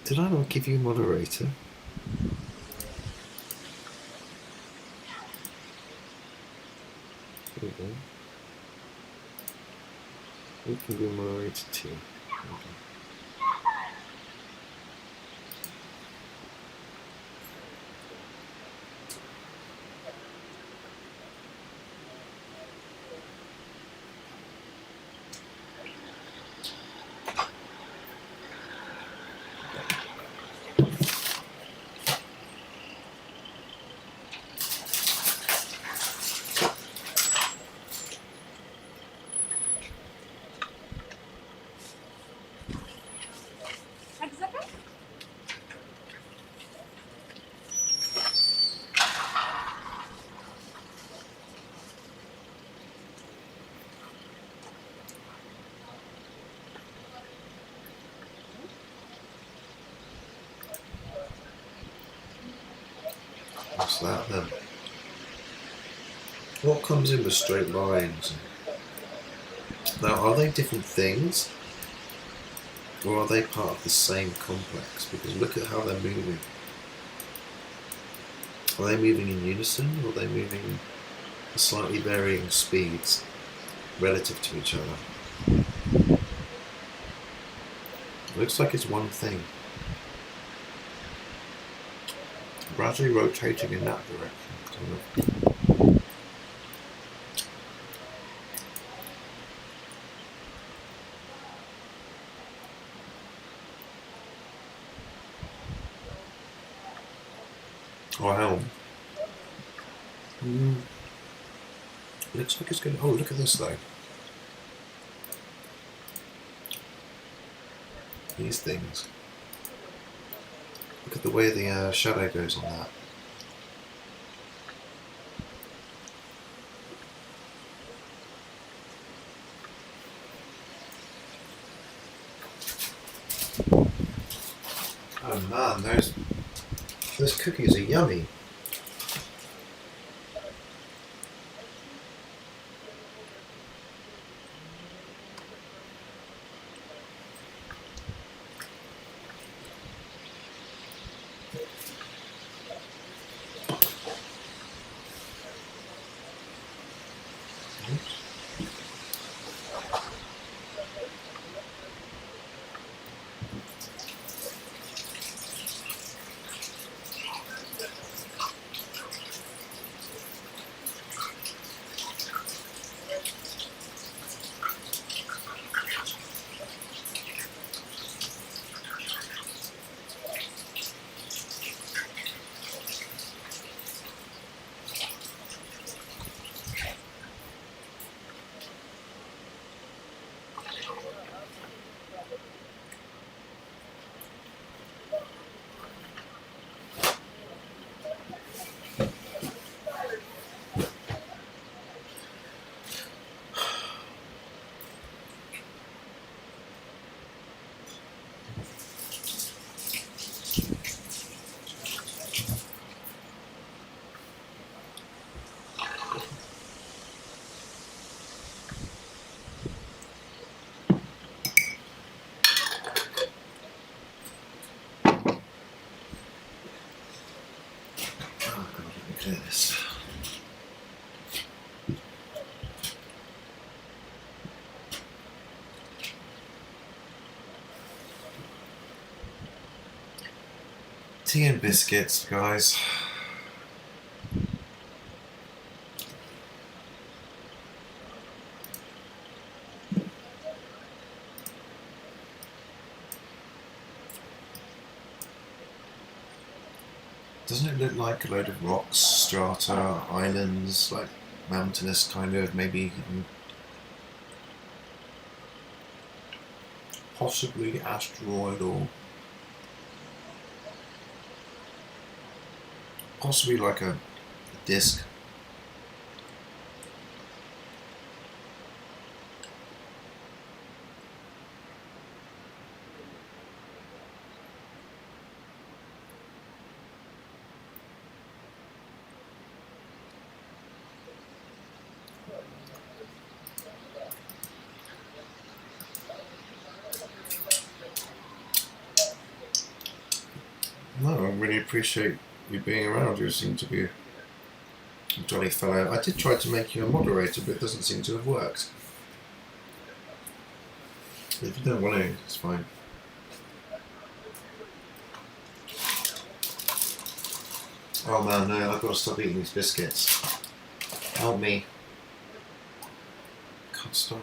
Did I not give you a moderator? There we go. We can be moderator too. What's that then? What comes in with straight lines? Now, are they different things? Or are they part of the same complex? Because look at how they're moving. Are they moving in unison, or are they moving at slightly varying speeds relative to each other? It looks like it's one thing. Gradually rotating in that direction. Oh, helm. Looks like it's going to... Oh, look at this though. These things. Look at the way the shadow goes on that. Oh man, those cookies are yummy. This. Tea and biscuits, guys. Doesn't it look like a load of rocks, strata, islands, like mountainous kind of, maybe even possibly asteroidal, possibly like a disk. I really appreciate you being around. You seem to be a jolly fellow. I did try to make you a moderator, but it doesn't seem to have worked. If you don't want to, it's fine. Oh man, no, I've got to stop eating these biscuits. Help me. Can't stop.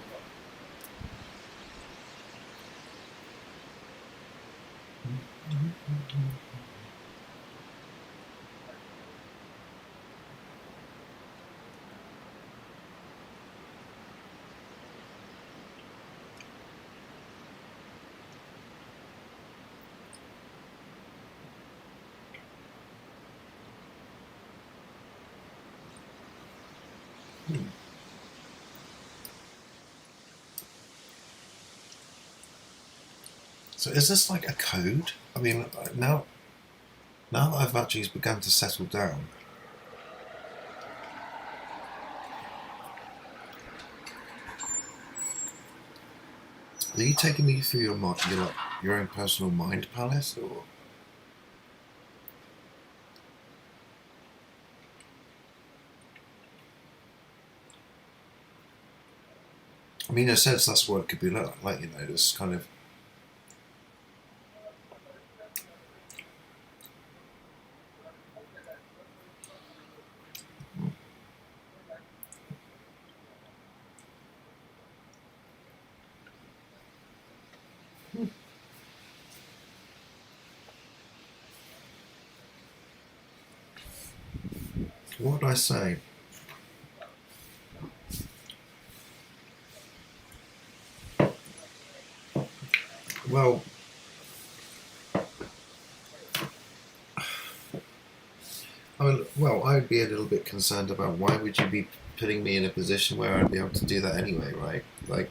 So is this like a code? I mean, now that I've actually begun to settle down, are you taking me through your own personal mind palace, or? I mean, in a sense, that's what it could be like, you know, this kind of. What would I say? Well, I'd be a little bit concerned about why would you be putting me in a position where I'd be able to do that anyway, right? Like,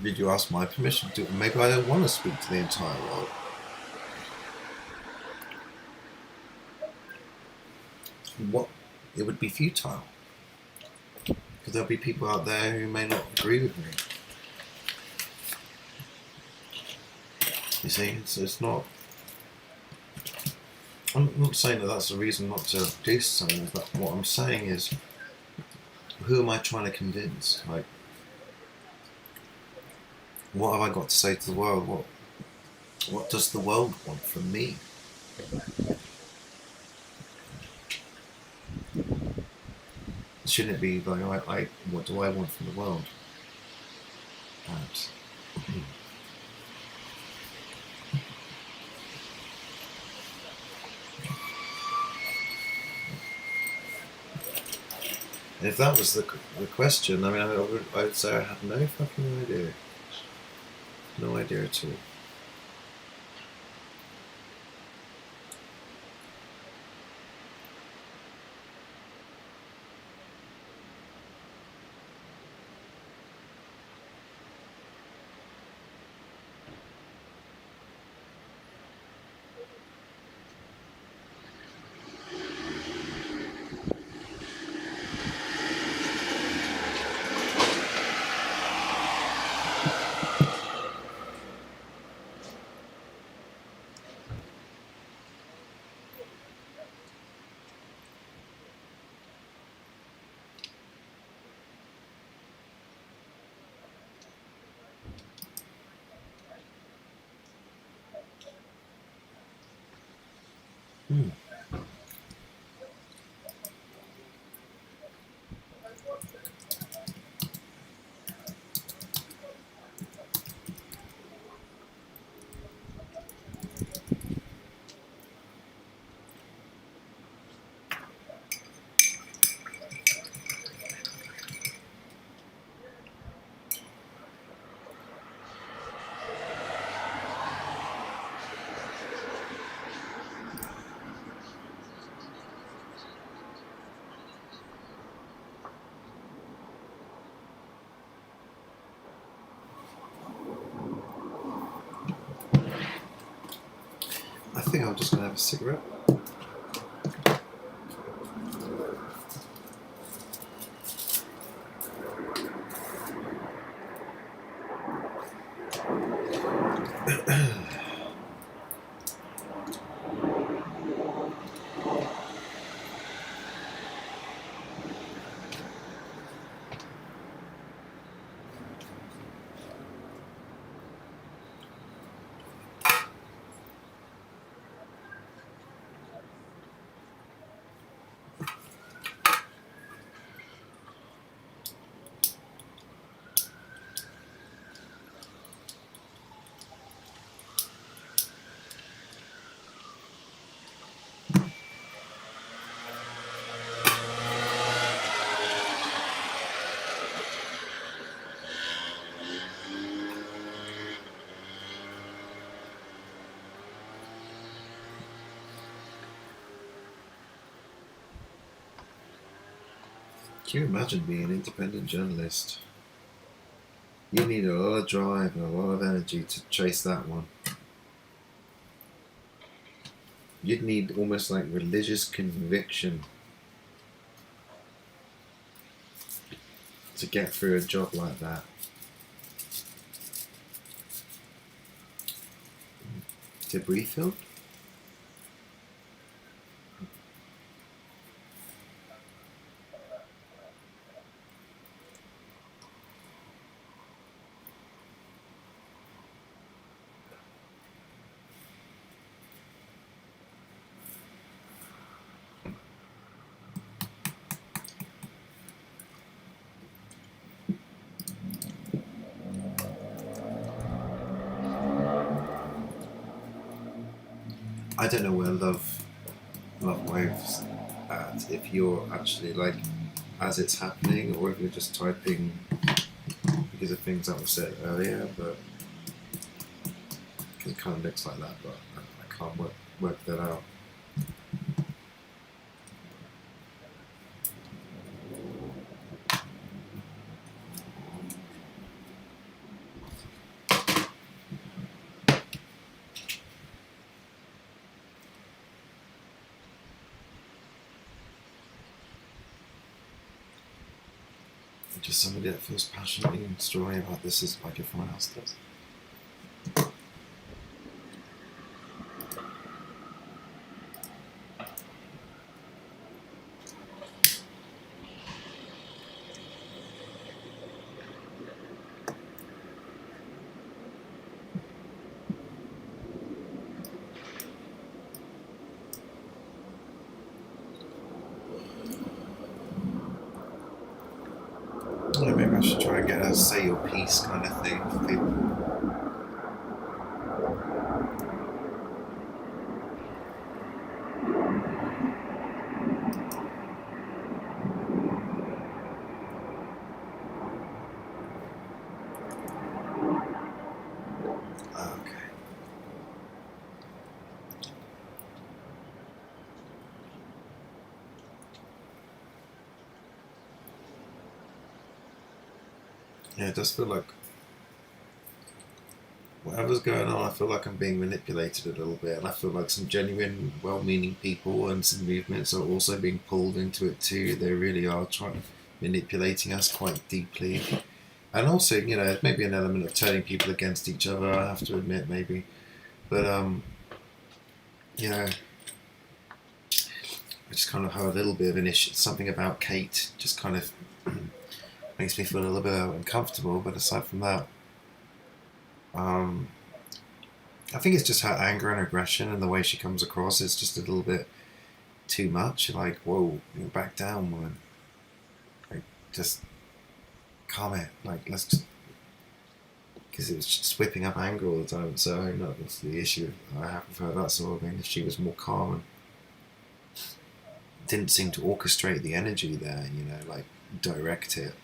did you ask my permission to? Maybe I don't want to speak to the entire world. What? It would be futile. Because there'll be people out there who may not agree with me. You see, so it's not. I'm not saying that that's a reason not to do something, but what I'm saying is, who am I trying to convince? Like, what have I got to say to the world? What does the world want from me? Shouldn't it be like, what do I want from the world? Perhaps. If that was the question, I mean, I'd say I have no fucking idea. No idea at all. I think I'm just going to have a cigarette. Can you imagine being an independent journalist? You need a lot of drive and a lot of energy to chase that one. You'd need almost like religious conviction to get through a job like that. Debris field? I don't know where love waves at, if you're actually like as it's happening or if you're just typing because of things that were said earlier, but it kind of looks like that, but I can't work that out. Just somebody that feels passionately and strongly about this is like everyone else does. Yeah, maybe I should try and get a say your piece kind of thing for people. Yeah, it does feel like whatever's going on, I feel like I'm being manipulated a little bit, and I feel like some genuine, well-meaning people and some movements are also being pulled into it too. They really are manipulating us quite deeply. And also, you know, maybe an element of turning people against each other, I have to admit, maybe. But, you know, I just kind of have a little bit of an issue. Something about Kate just kind of makes me feel a little bit uncomfortable, but aside from that, I think it's just her anger and aggression and the way she comes across is just a little bit too much. Like, whoa, back down, woman. Like, just calm it. Like, let's just... Because it was just whipping up anger all the time, so I know that's the issue I have with her, that sort of thing. If she was more calm and didn't seem to orchestrate the energy there, you know, like, direct it.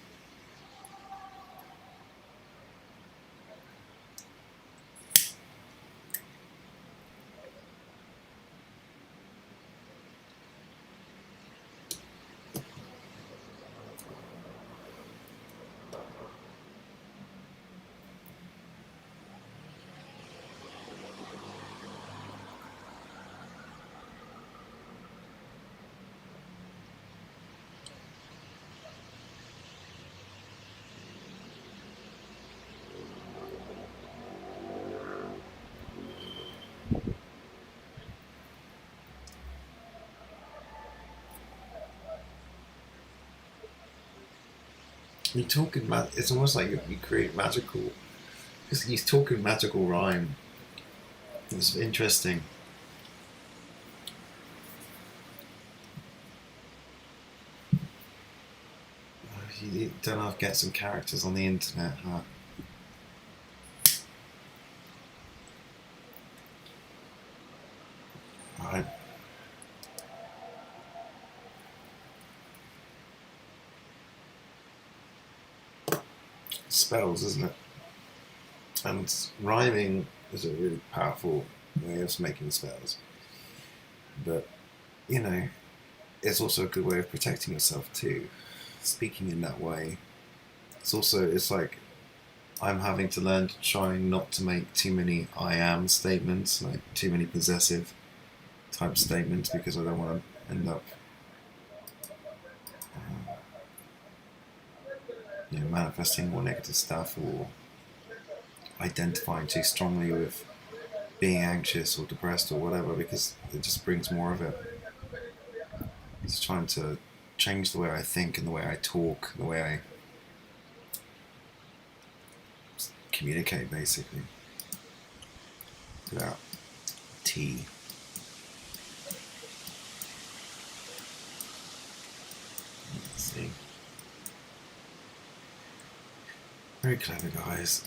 You're talking about, it's almost like you create magical, because he's talking magical rhyme. It's interesting. You don't know, get some characters on the internet, huh? Right. Spells, isn't it? And rhyming is a really powerful way of making spells. But, you know, it's also a good way of protecting yourself too. speaking in that way. It's like I'm having to learn to try not to make too many I am statements, like too many possessive type statements, because I don't want to end up manifesting more negative stuff or identifying too strongly with being anxious or depressed or whatever, because it just brings more of it. It's trying to change the way I think and the way I talk, the way I communicate, basically, without T. Let's see. Very clever guys.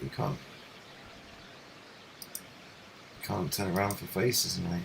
You can't turn around for faces, mate.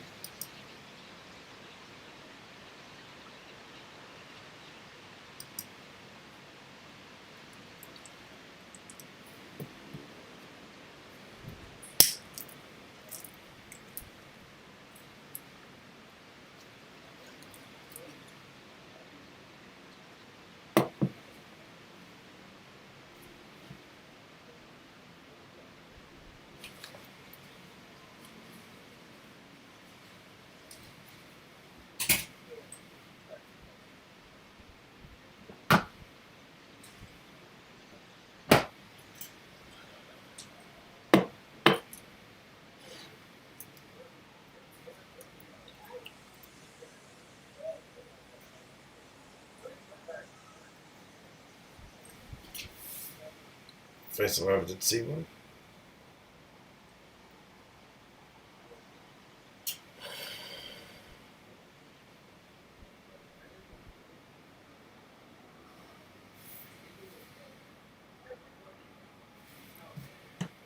First time I ever did see one.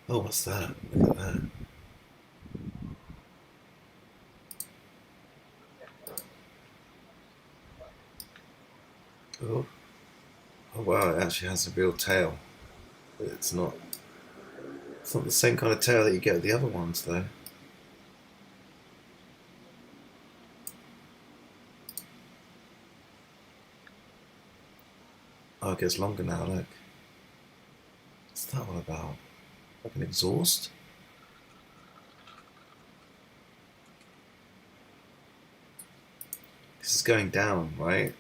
Oh, what's that? Look at that. Oh. Oh wow, it actually has a real tail. But it's not the same kind of tail that you get with the other ones though. Oh, it gets longer now, look. What's that all about? Like an exhaust? This is going down, right?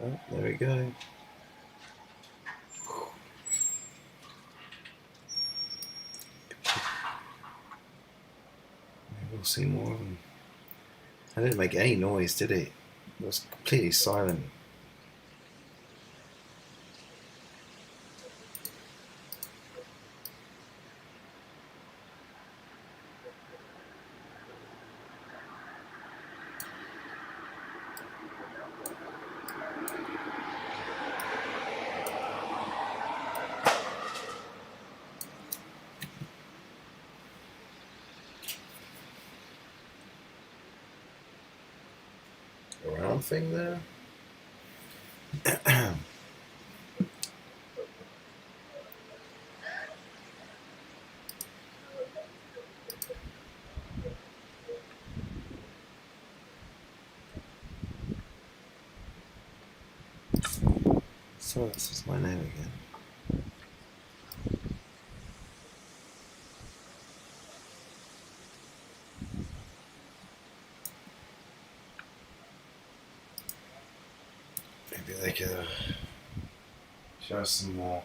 Oh, there we go. We'll see more of them. I didn't make any noise, did it? It was completely silent. Round thing there. So this is my name again. Maybe they could show us some more.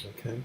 Okay.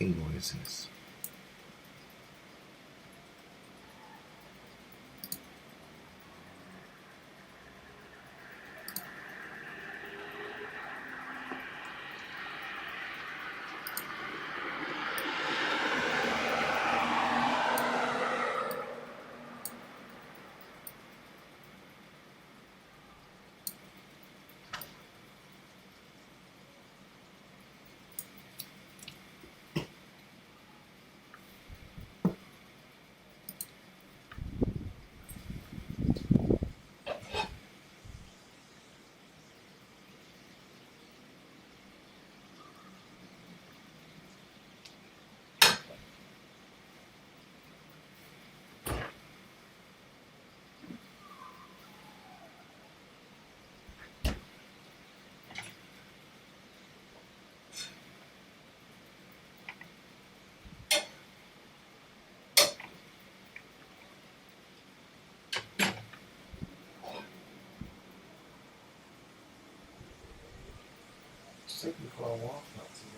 Noises. It's taking quite a while for that to do.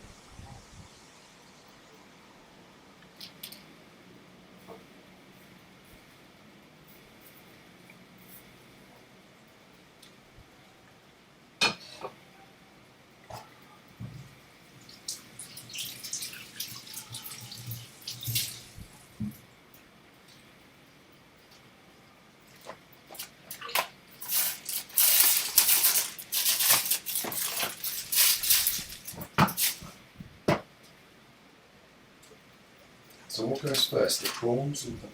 So what goes first, the prawns or the...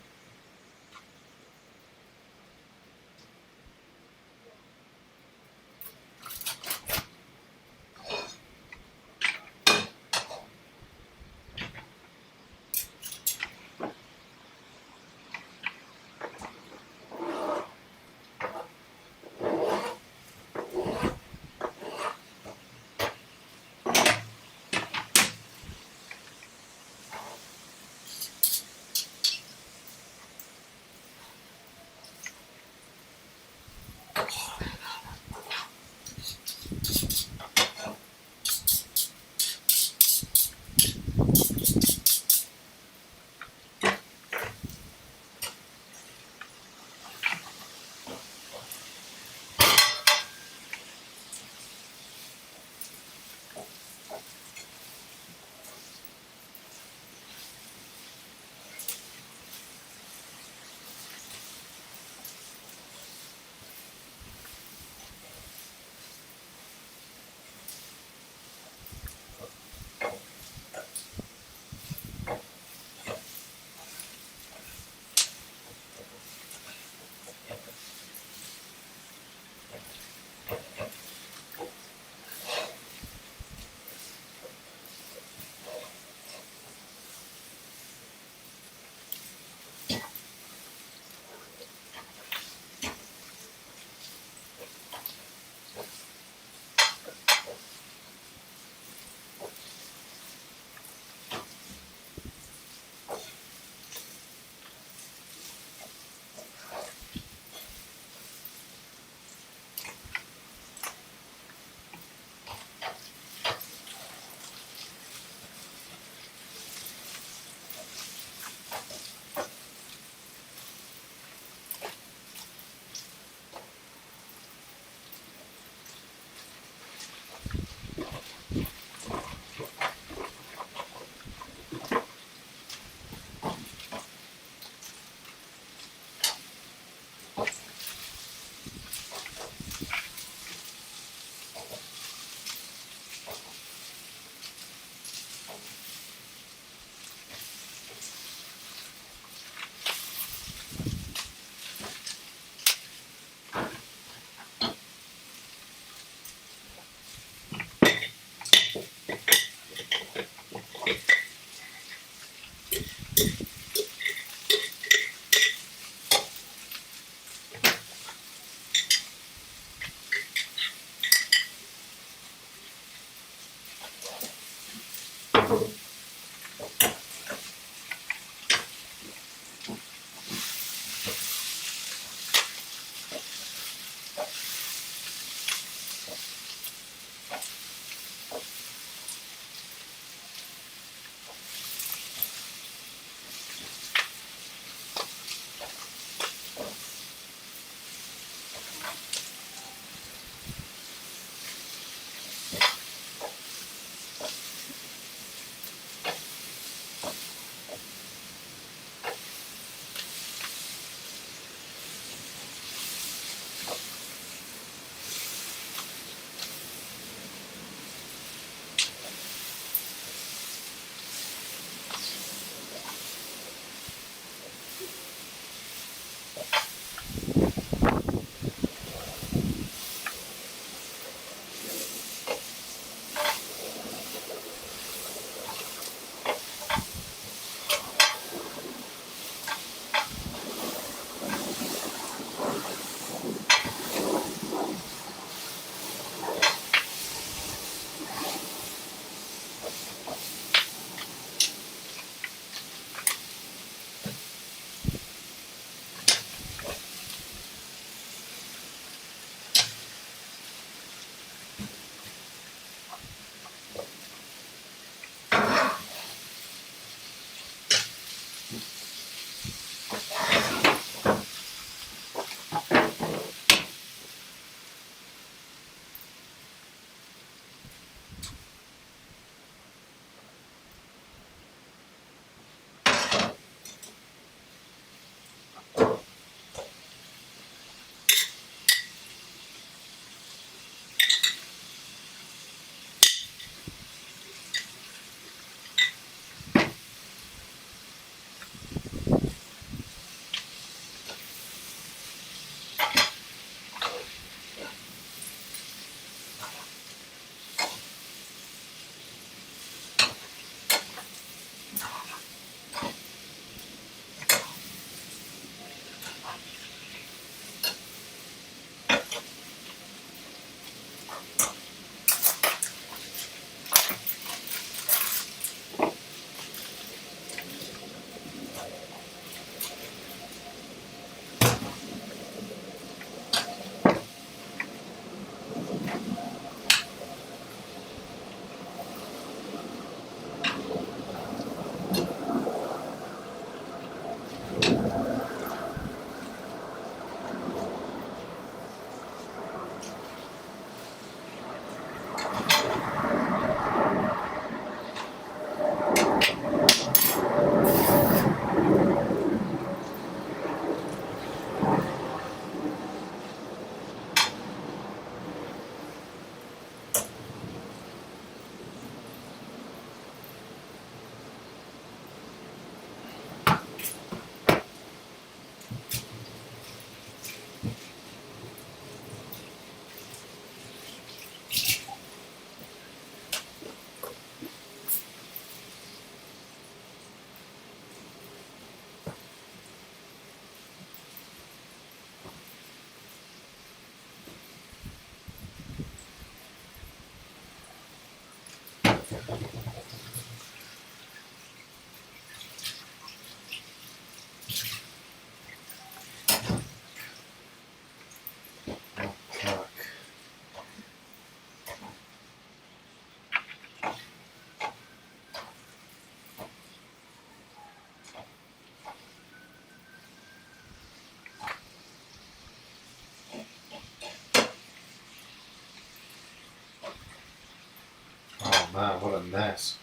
man, what a mess.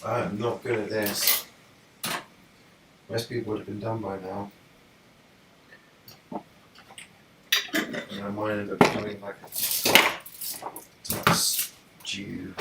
I'm not good at this. Most people would have been done by now. And I might end up becoming like a stew.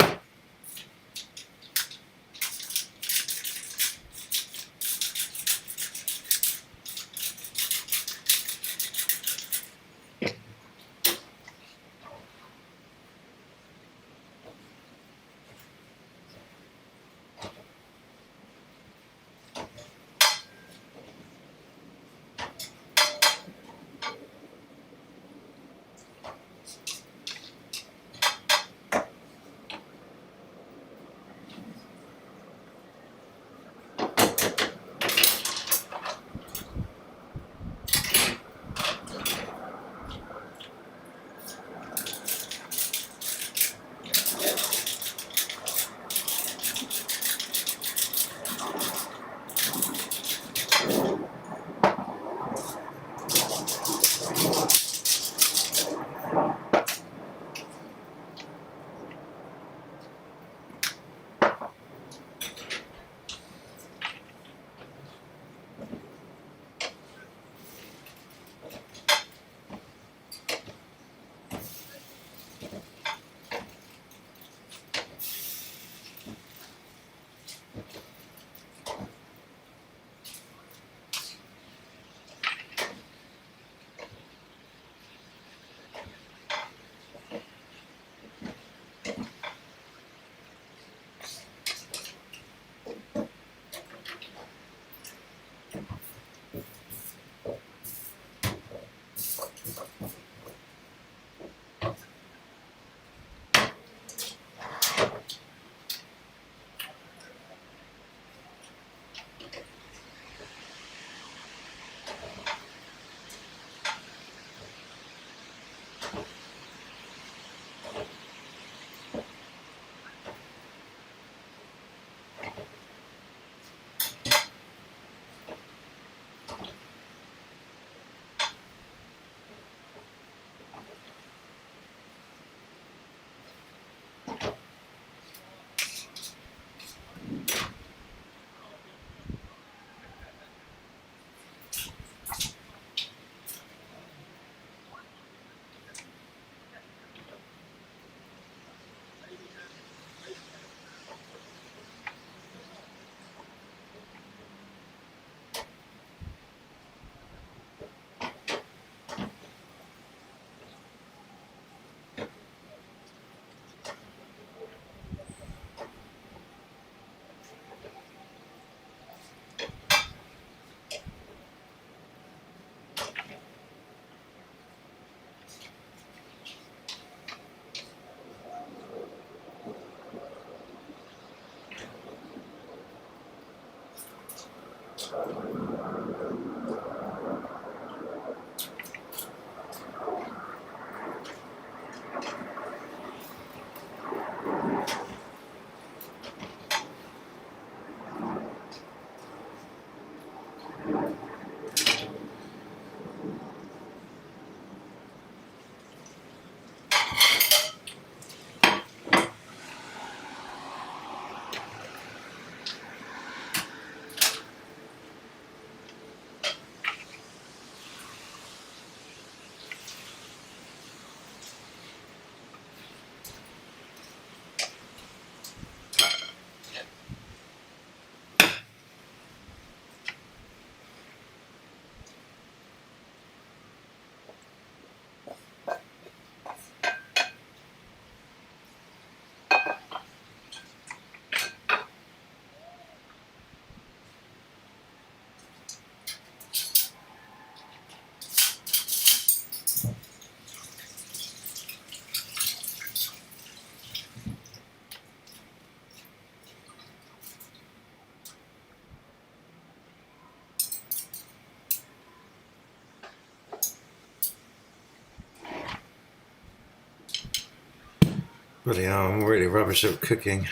Bloody hell, I'm really rubbish at cooking.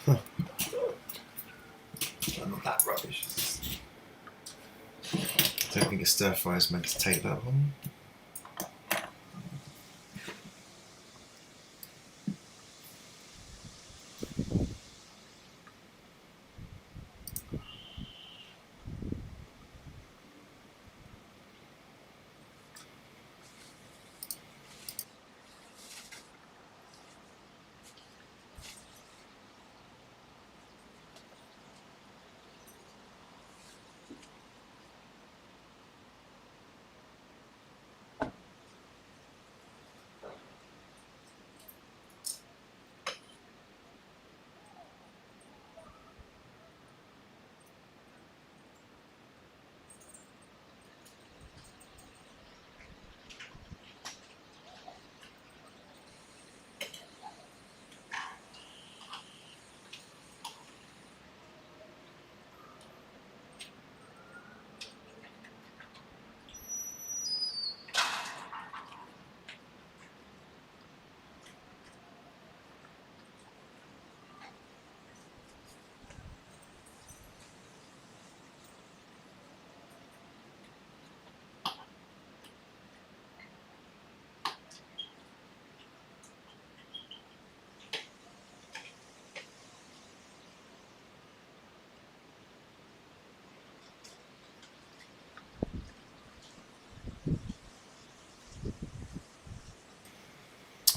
I'm not that rubbish. I don't think a stir fry is meant to take that long.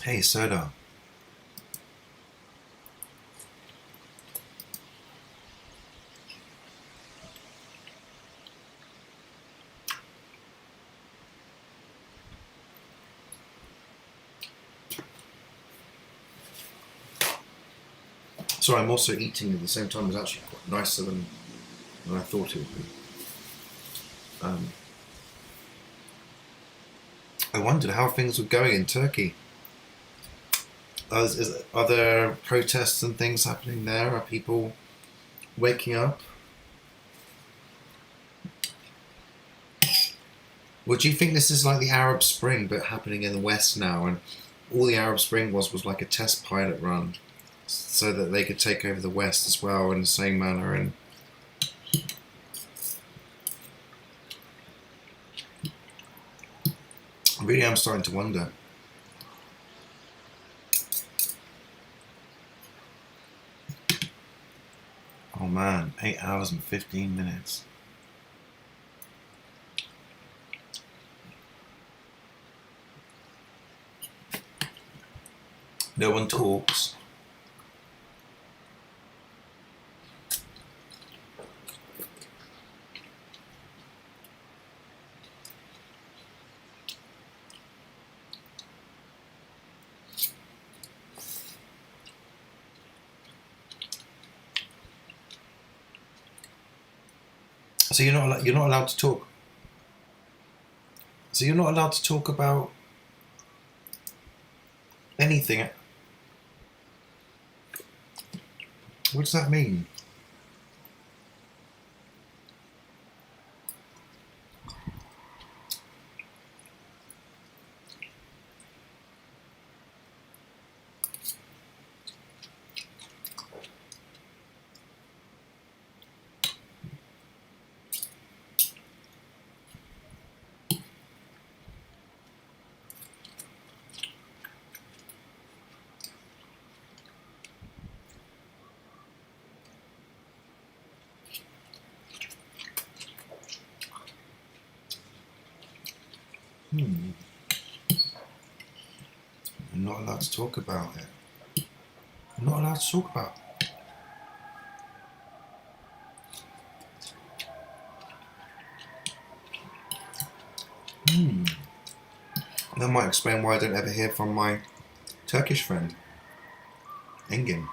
Hey, Soda. Sorry, I'm also eating at the same time. It's actually quite nicer than I thought it would be. I wondered how things were going in Turkey. Are there protests and things happening there? Are people waking up? Well, do you think this is like the Arab Spring but happening in the West now, and all the Arab Spring was like a test pilot run so that they could take over the West as well in the same manner? And I really am starting to wonder. Oh man, 8 hours and 15 minutes. No one talks. So you're not allowed to talk. So you're not allowed to talk about anything. What does that mean? I'm not allowed to talk about it. I'm not allowed to talk about it. That might explain why I don't ever hear from my Turkish friend, Engin.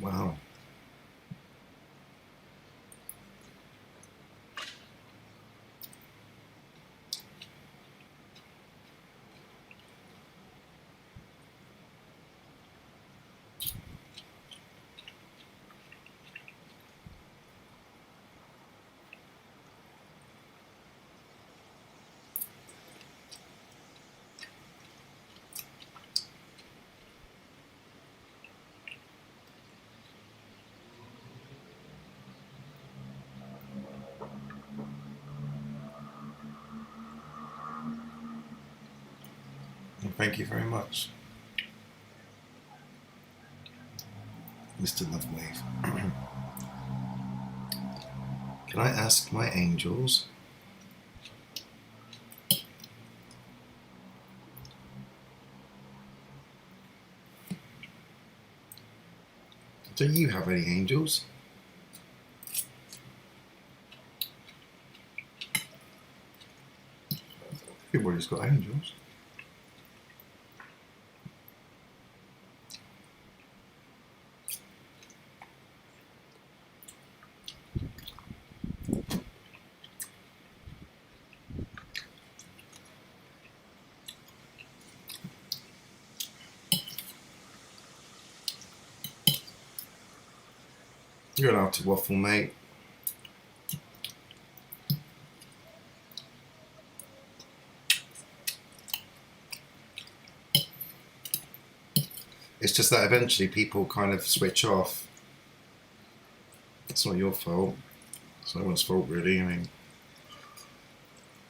Wow. Thank you very much, Mr. Lovewave. Can I ask my angels do you have any angels? Everybody's got angels. You're allowed to waffle, mate. It's just that eventually people kind of switch off. It's not your fault. It's no one's fault, really. I mean,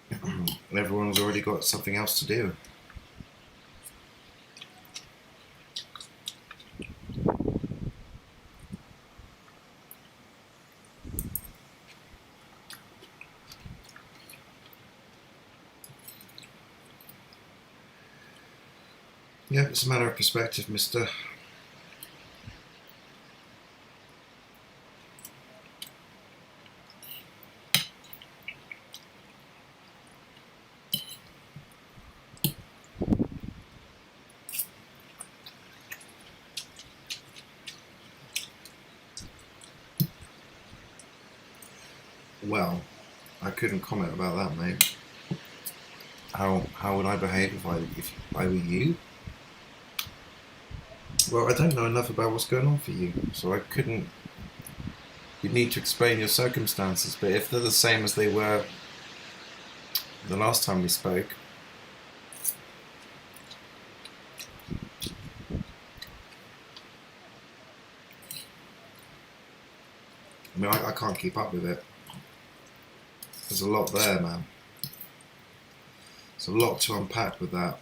and everyone's already got something else to do. Yeah, it's a matter of perspective, mister. Well, I couldn't comment about that, mate. How would I behave if I were you? Well, I don't know enough about what's going on for you, so I couldn't. You'd need to explain your circumstances, but if they're the same as they were the last time we spoke, I mean, I can't keep up with it. There's a lot there, man. There's a lot to unpack with that.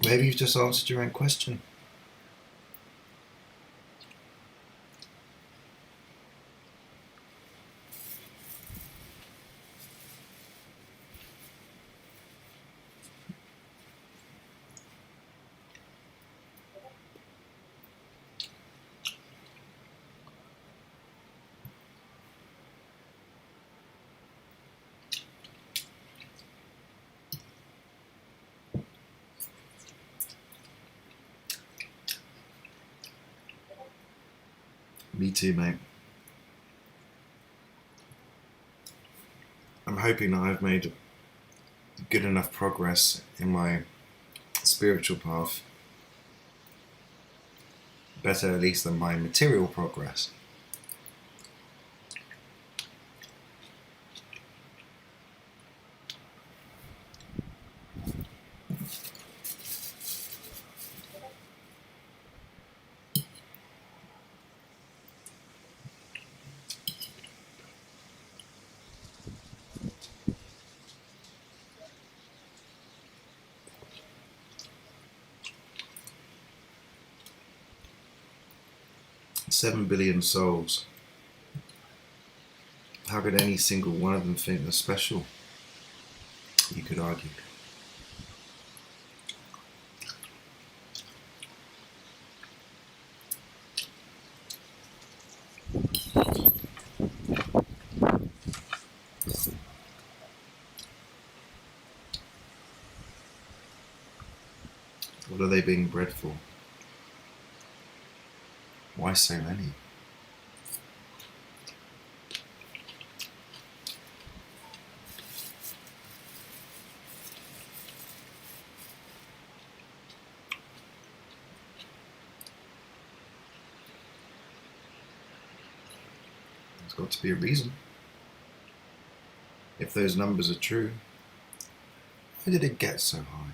Maybe you've just answered your own question. Me too, mate. I'm hoping that I've made good enough progress in my spiritual path. Better at least than my material progress. 7 billion souls. How could any single one of them think they're special? You could argue. What are they being bred for? Why so many? There's got to be a reason. If those numbers are true, why did it get so high?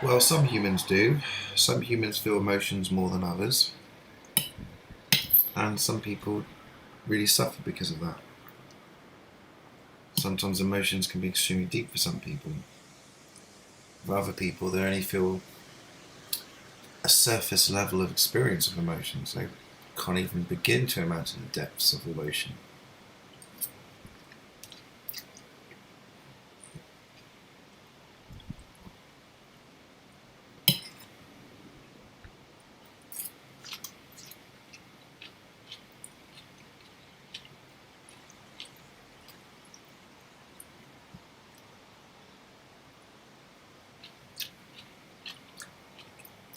Well, some humans do. Some humans feel emotions more than others. And some people really suffer because of that. Sometimes emotions can be extremely deep for some people. For other people, they only feel a surface level of experience of emotions. They can't even begin to imagine the depths of emotion.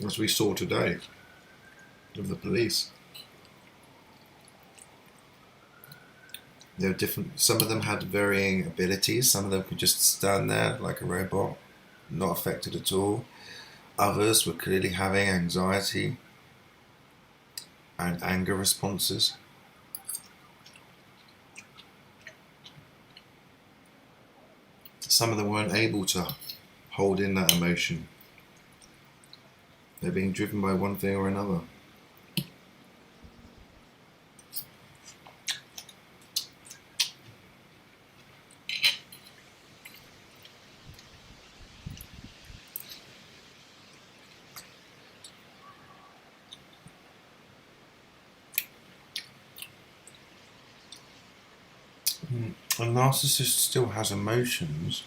As we saw today with the police. They were different. Some of them had varying abilities. Some of them could just stand there like a robot, not affected at all. Others were clearly having anxiety and anger responses. Some of them weren't able to hold in that emotion. They're being driven by one thing or another. A narcissist still has emotions.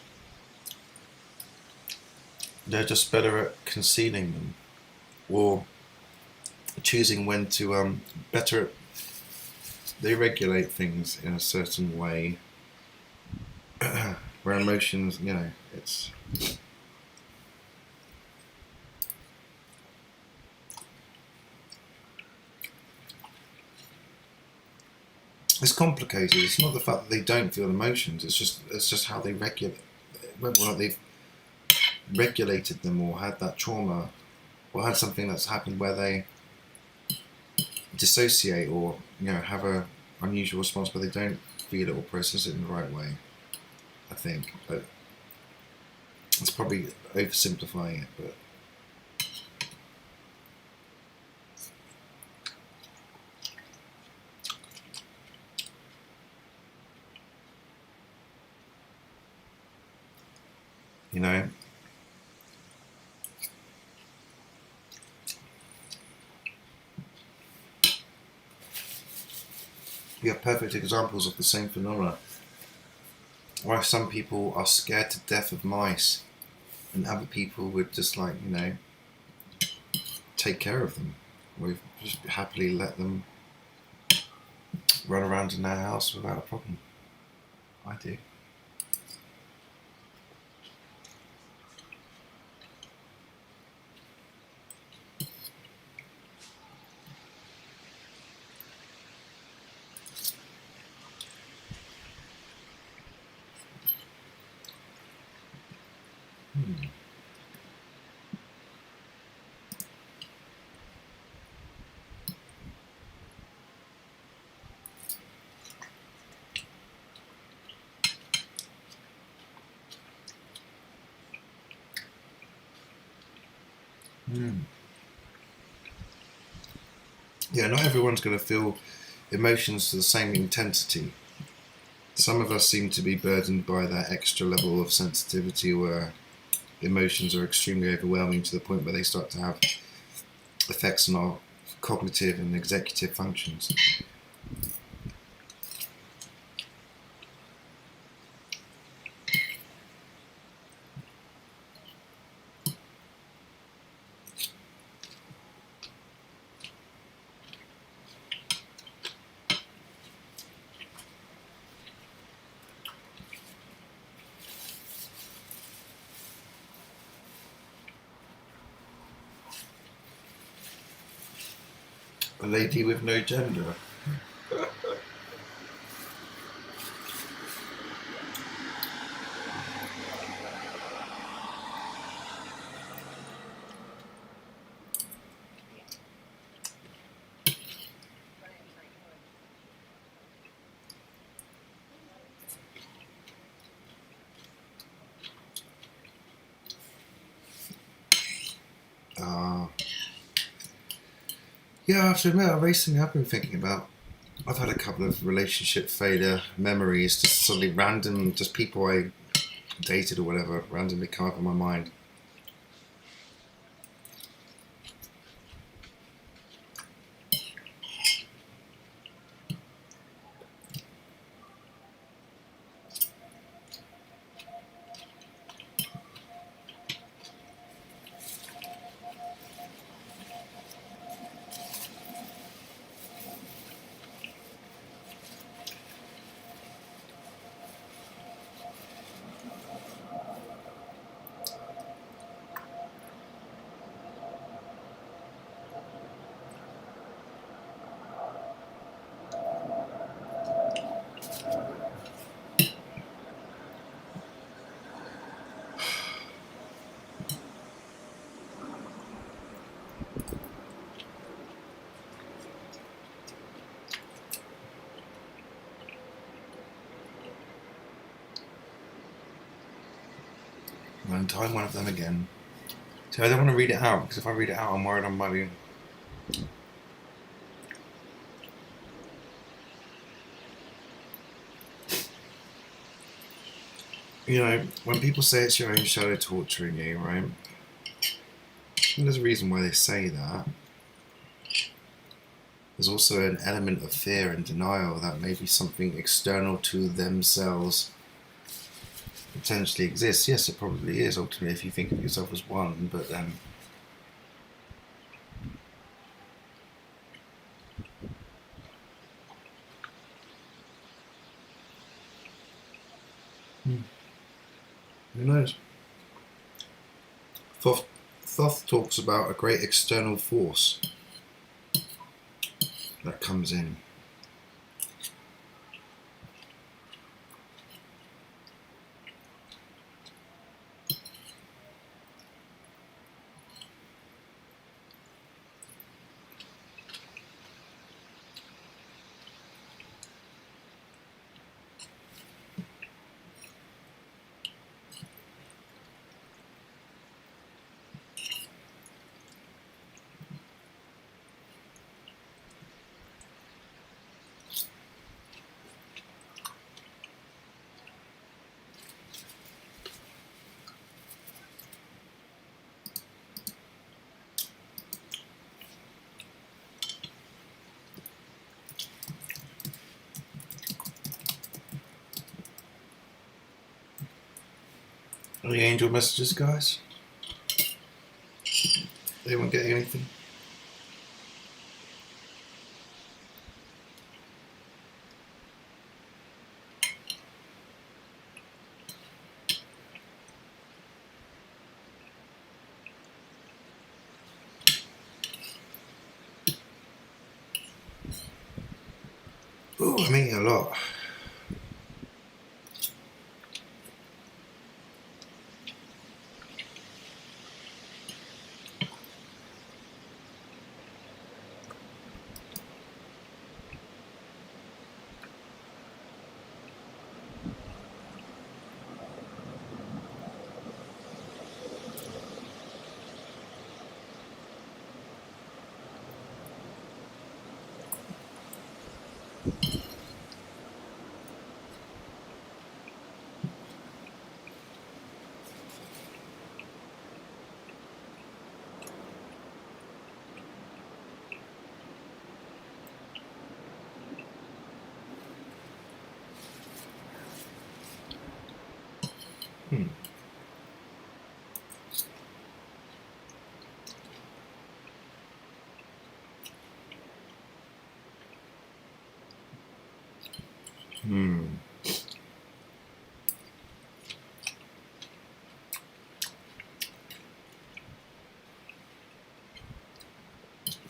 They're just better at concealing them, or choosing when to better. They regulate things in a certain way, where emotions, you know, it's. It's complicated. It's not the fact that they don't feel emotions. It's just how they regulate, whether or not they've regulated them or had that trauma, or had something that's happened where they dissociate, or have a unusual response where they don't feel it or process it in the right way. I think, but it's probably oversimplifying it. But we have perfect examples of the same phenomena. Why some people are scared to death of mice, and other people would just take care of them. We've just happily let them run around in their house without a problem. I do. Yeah, not everyone's going to feel emotions to the same intensity. Some of us seem to be burdened by that extra level of sensitivity where emotions are extremely overwhelming to the point where they start to have effects on our cognitive and executive functions. A lady with no gender. Yeah, I have to admit, recently I've been thinking about, I've had a couple of relationship failure memories, just suddenly random, just people I dated or whatever, randomly come up in my mind. I'm going to time one of them again. So I don't want to read it out, because if I read it out, I'm worried I might be... You know, when people say it's your own shadow torturing you, right? And there's a reason why they say that. There's also an element of fear and denial that maybe something external to themselves potentially exists. Yes, it probably is, ultimately, if you think of yourself as one, but who knows? Thoth talks about a great external force that comes in. Any angel messages, guys? Anyone getting anything? Ooh, I'm eating a lot.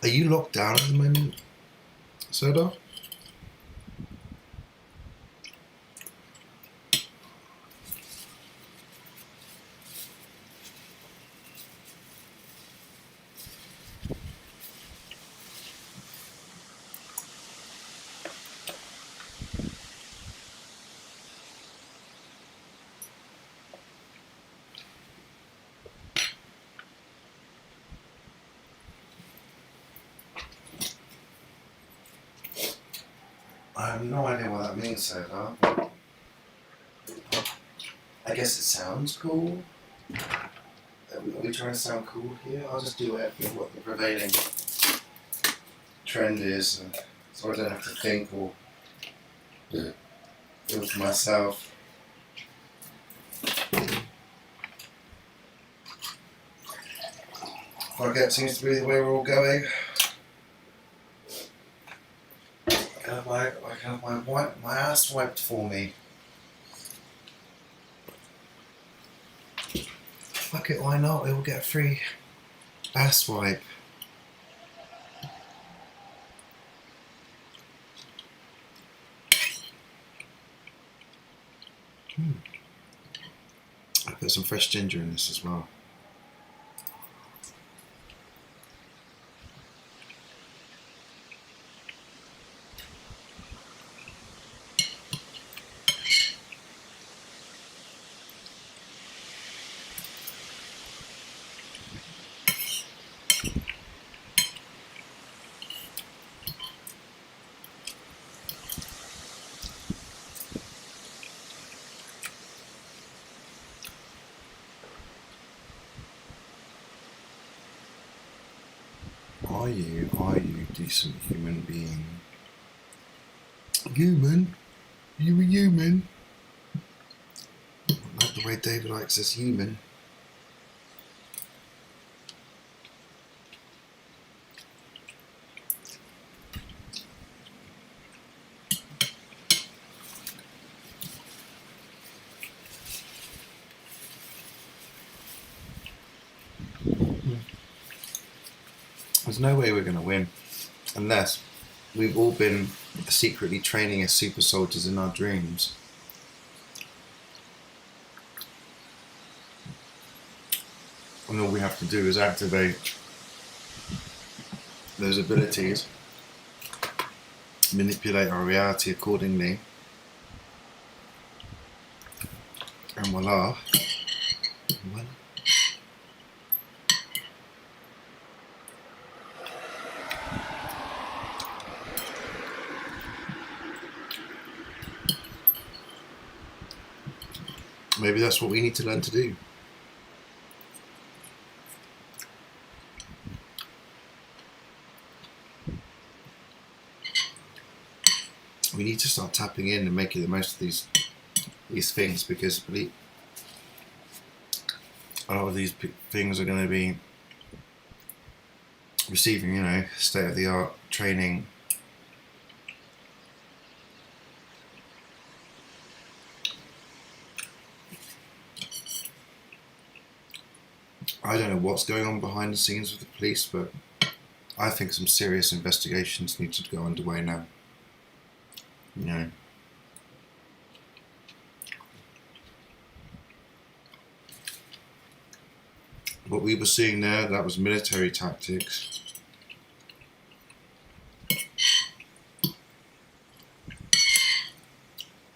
Are you locked down at the moment, Soda? I have no idea what that means, Soda. I guess it sounds cool. Are we trying to sound cool here? I'll just do what the prevailing trend is, so I don't have to think or feel for myself. Forget seems to be the way we're all going. I can have my ass wiped for me. Fuck it, why not? We'll get a free ass wipe. I put some fresh ginger in this as well. Are you decent human being? Human? You a human? I like the way David likes this human. There's no way we're going to win unless we've all been secretly training as super soldiers in our dreams. And all we have to do is activate those abilities, manipulate our reality accordingly, and voila. Maybe that's what we need to learn to do. We need to start tapping in and making the most of these things, because a lot of these things are going to be receiving, state-of-the-art training. I don't know what's going on behind the scenes with the police, but I think some serious investigations need to go underway now. What we were seeing there, that was military tactics.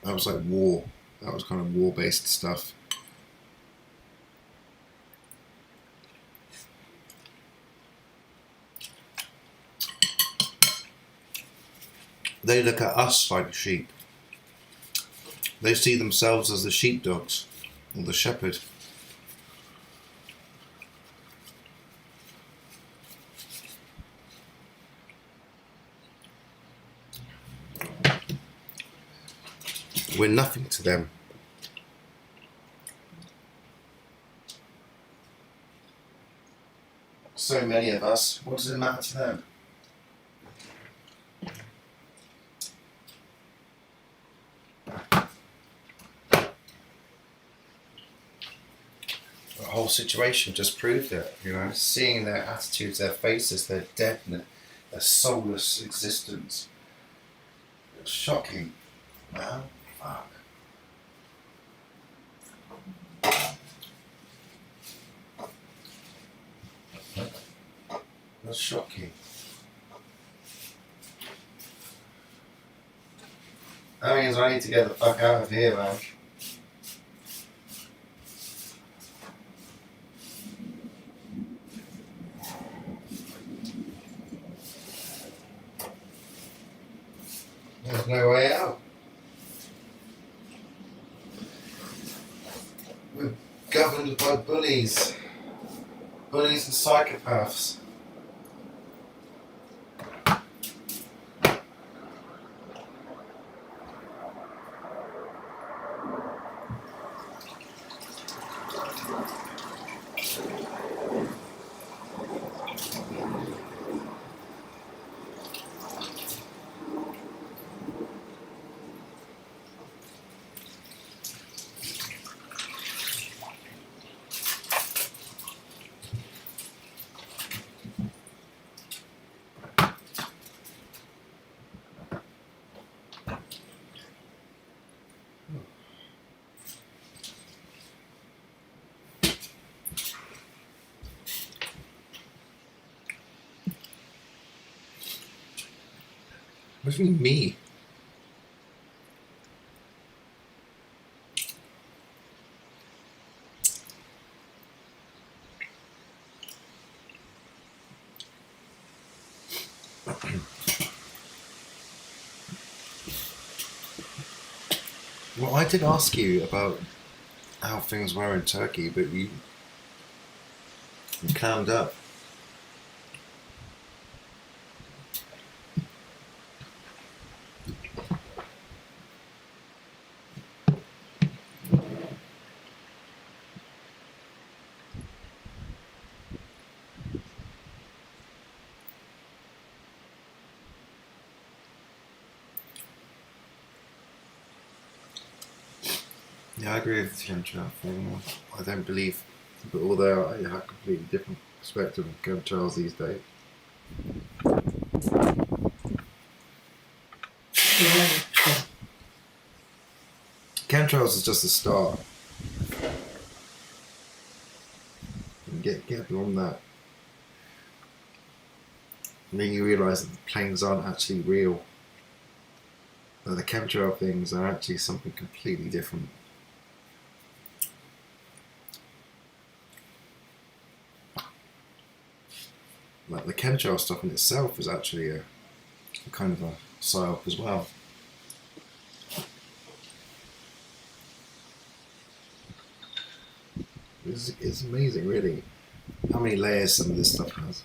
That was like war. That was kind of war-based stuff. they look at us like sheep. They see themselves as the sheepdogs or the shepherd. We're nothing to them. So many of us, what does it matter to them? The whole situation just proved it, you know, seeing their attitudes, their faces, their deadness, their soulless existence. It was shocking, man. Fuck. That's shocking. That means I need to get the fuck out of here, man. There's no way out. We're governed by bullies. Bullies and psychopaths. What do you mean, me? Well, I did ask you about how things were in Turkey, but you clammed up. Yeah, I agree with chemtrail thing. I don't believe, but although I have a completely different perspective of chemtrails these days. Chemtrails is just a start. Get beyond that. And then you realise that the planes aren't actually real. That the chemtrail things are actually something completely different. Like the chemtrail stuff in itself is actually a kind of a psyop as well. It's amazing, really, how many layers some of this stuff has.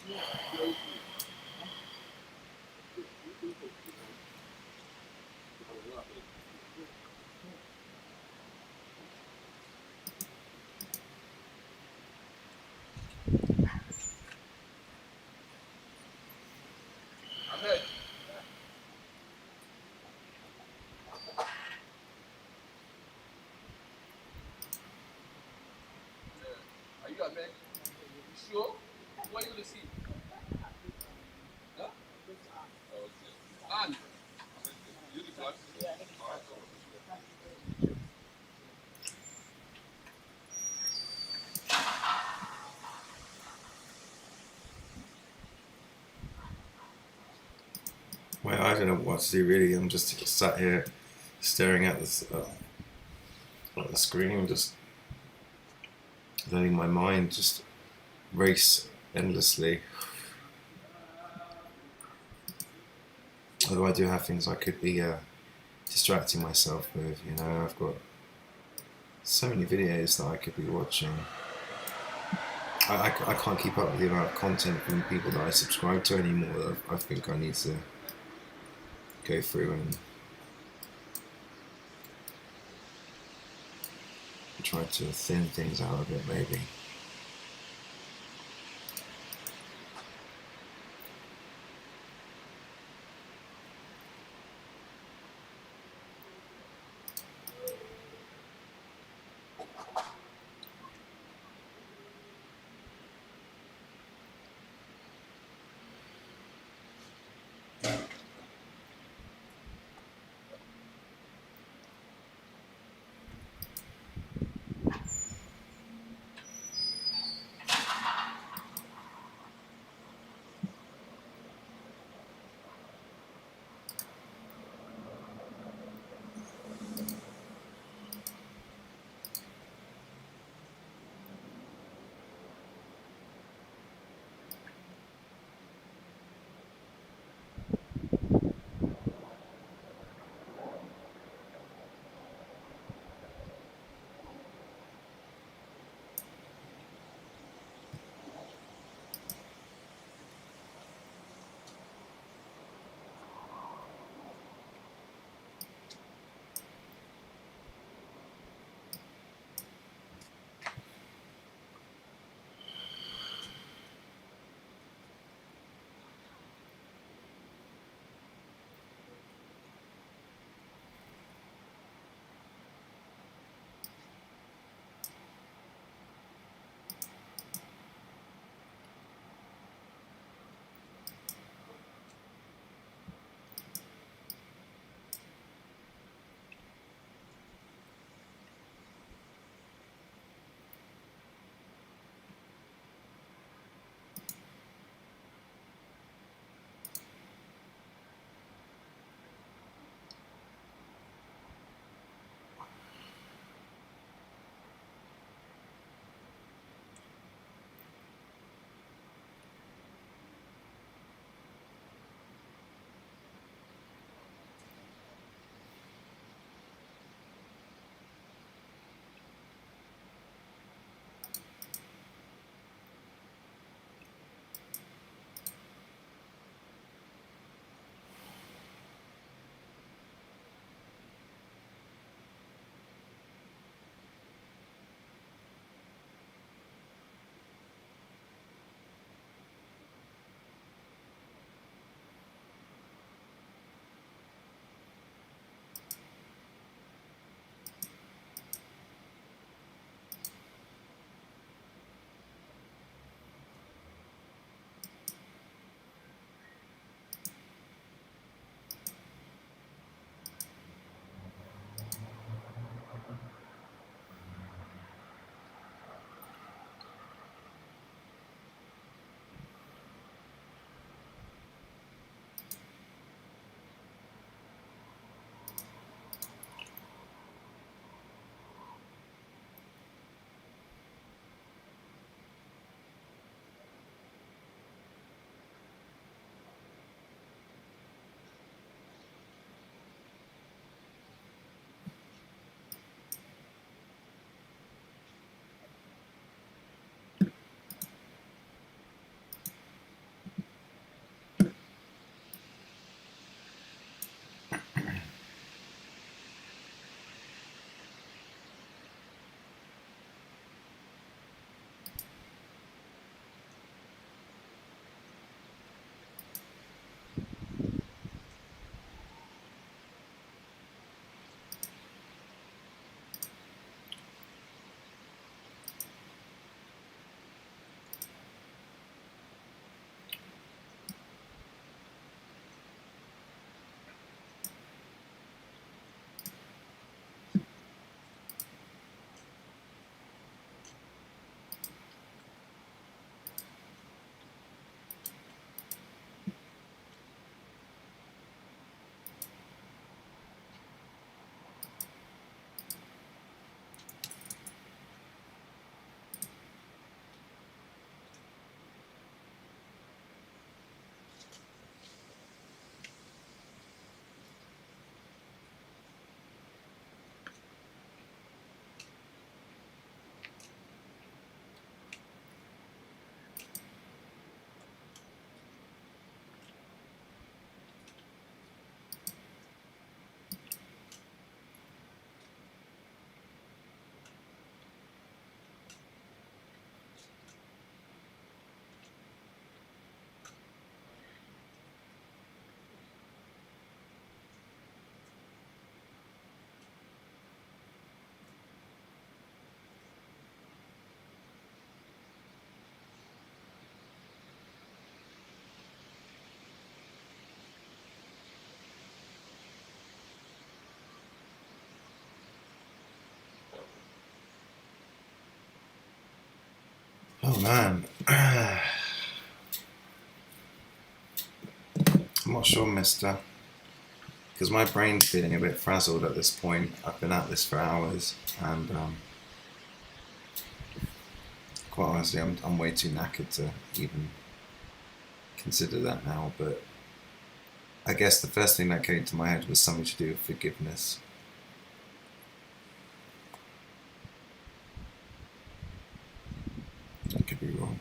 Are you a man? You sure? What are you gonna see? Huh? Okay. And you the glasses? Alright. Well, I don't know what to do really. I'm just sat here staring at this at the screen, just letting my mind just race endlessly. Although I do have things I could be distracting myself with, you know. I've got so many videos that I could be watching. I can't keep up with the amount of content from people that I subscribe to anymore. I think I need to go through and try to thin things out a bit, maybe. Oh man. I'm not sure, mister. Because my brain's feeling a bit frazzled at this point. I've been at this for hours, and quite honestly, I'm way too knackered to even consider that now. But I guess the first thing that came to my head was something to do with forgiveness. I could be wrong.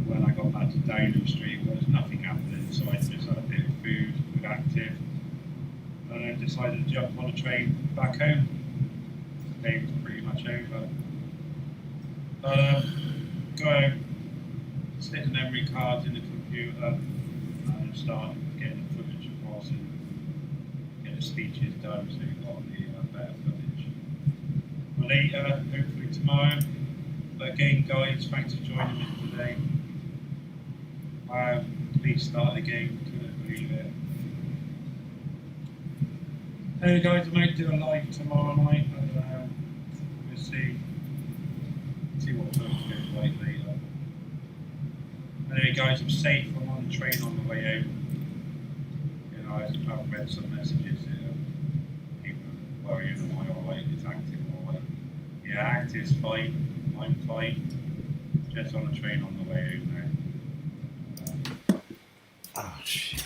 When I got back to Downing Street, there was nothing happening, so I just had a bit of food with Active, and I decided to jump on a train back home. The day was pretty much over. Go home, stick the memory cards in the computer, and start getting the footage across and get the speeches done so you've got the better footage. Later, hopefully tomorrow. But again, guys, thanks for joining me today. Please start the game, couldn't believe it. Hey guys, I might do a live tomorrow night, and we'll see what times goes like later. Anyway guys, I'm safe, I'm on the train on the way out. You know, I've read some messages, people worrying, am I alright, is Active alright? Yeah, Active's fine, I'm fine. Just on the train on the way out now. Oh shit.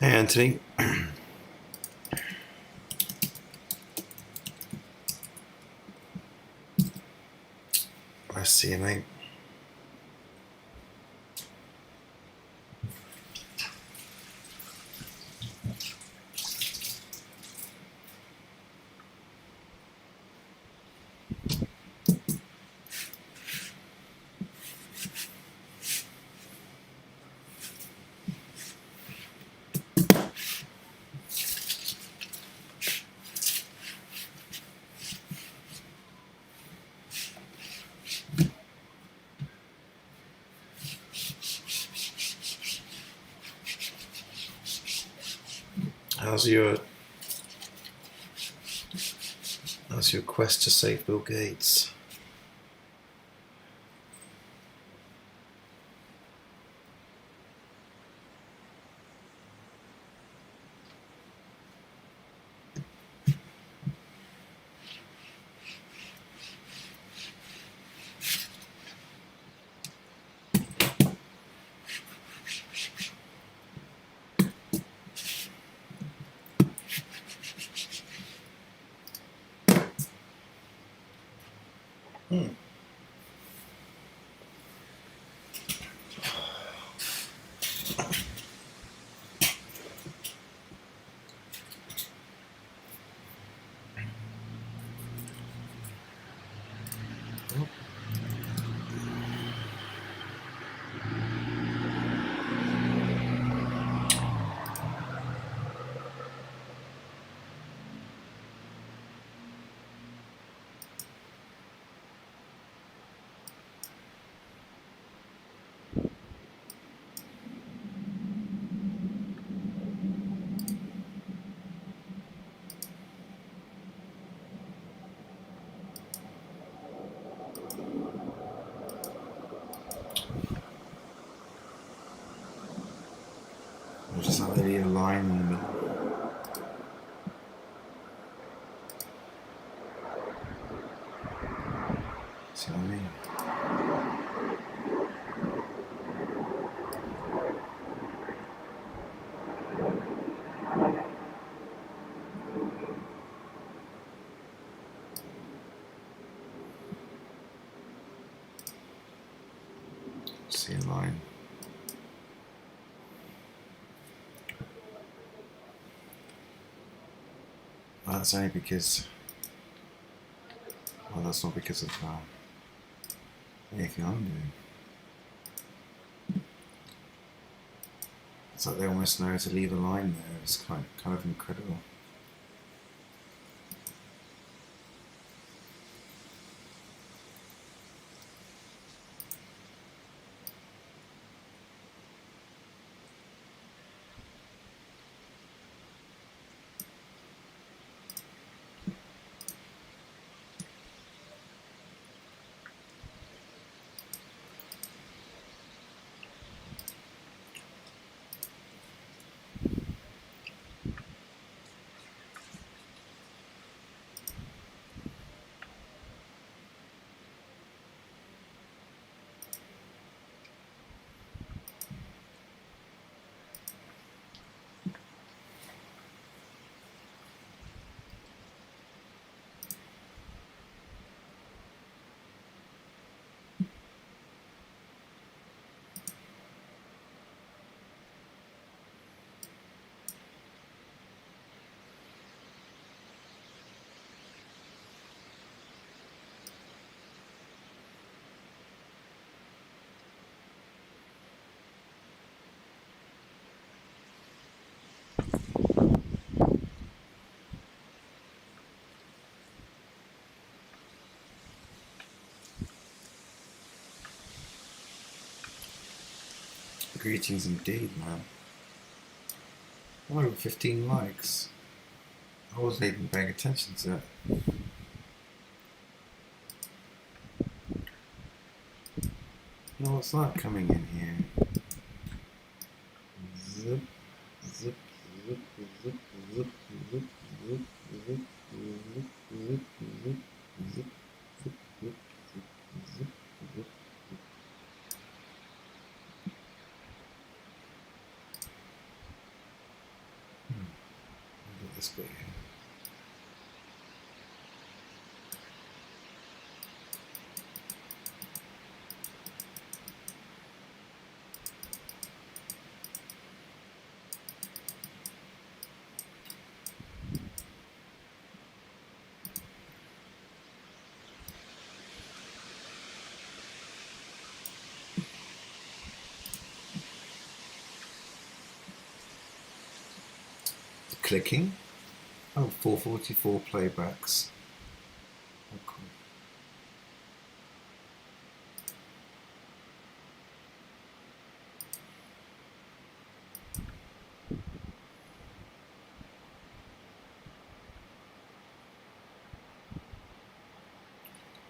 Hey Anthony. I see you, mate. How's your quest to save Bill Gates? Or just have a line in the middle. See what I mean? See a line. That's only because, well, that's not because of anything I'm doing. It's like they almost know to leave a line there. It's kind of incredible. Greetings indeed, man. Over 15 likes. I wasn't even paying attention to it. No, what's that coming in here? Zip, zip, zip, zip, zip, zip, zip, zip, zip, zip, zip, zip, zip, zip, zip, zip, zip. this bit here. Clicking. Oh, 444 playbacks. Oh, cool.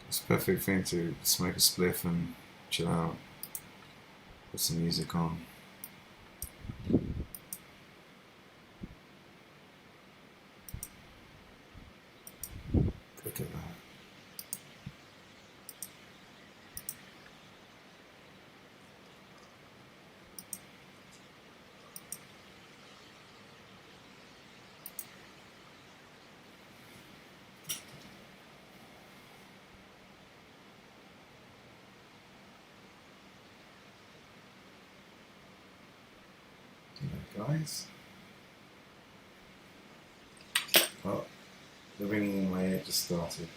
It's a perfect thing to smoke a spliff and chill out. Put some music on. Look at that. Guys. Oh, the ringing in my ear just started.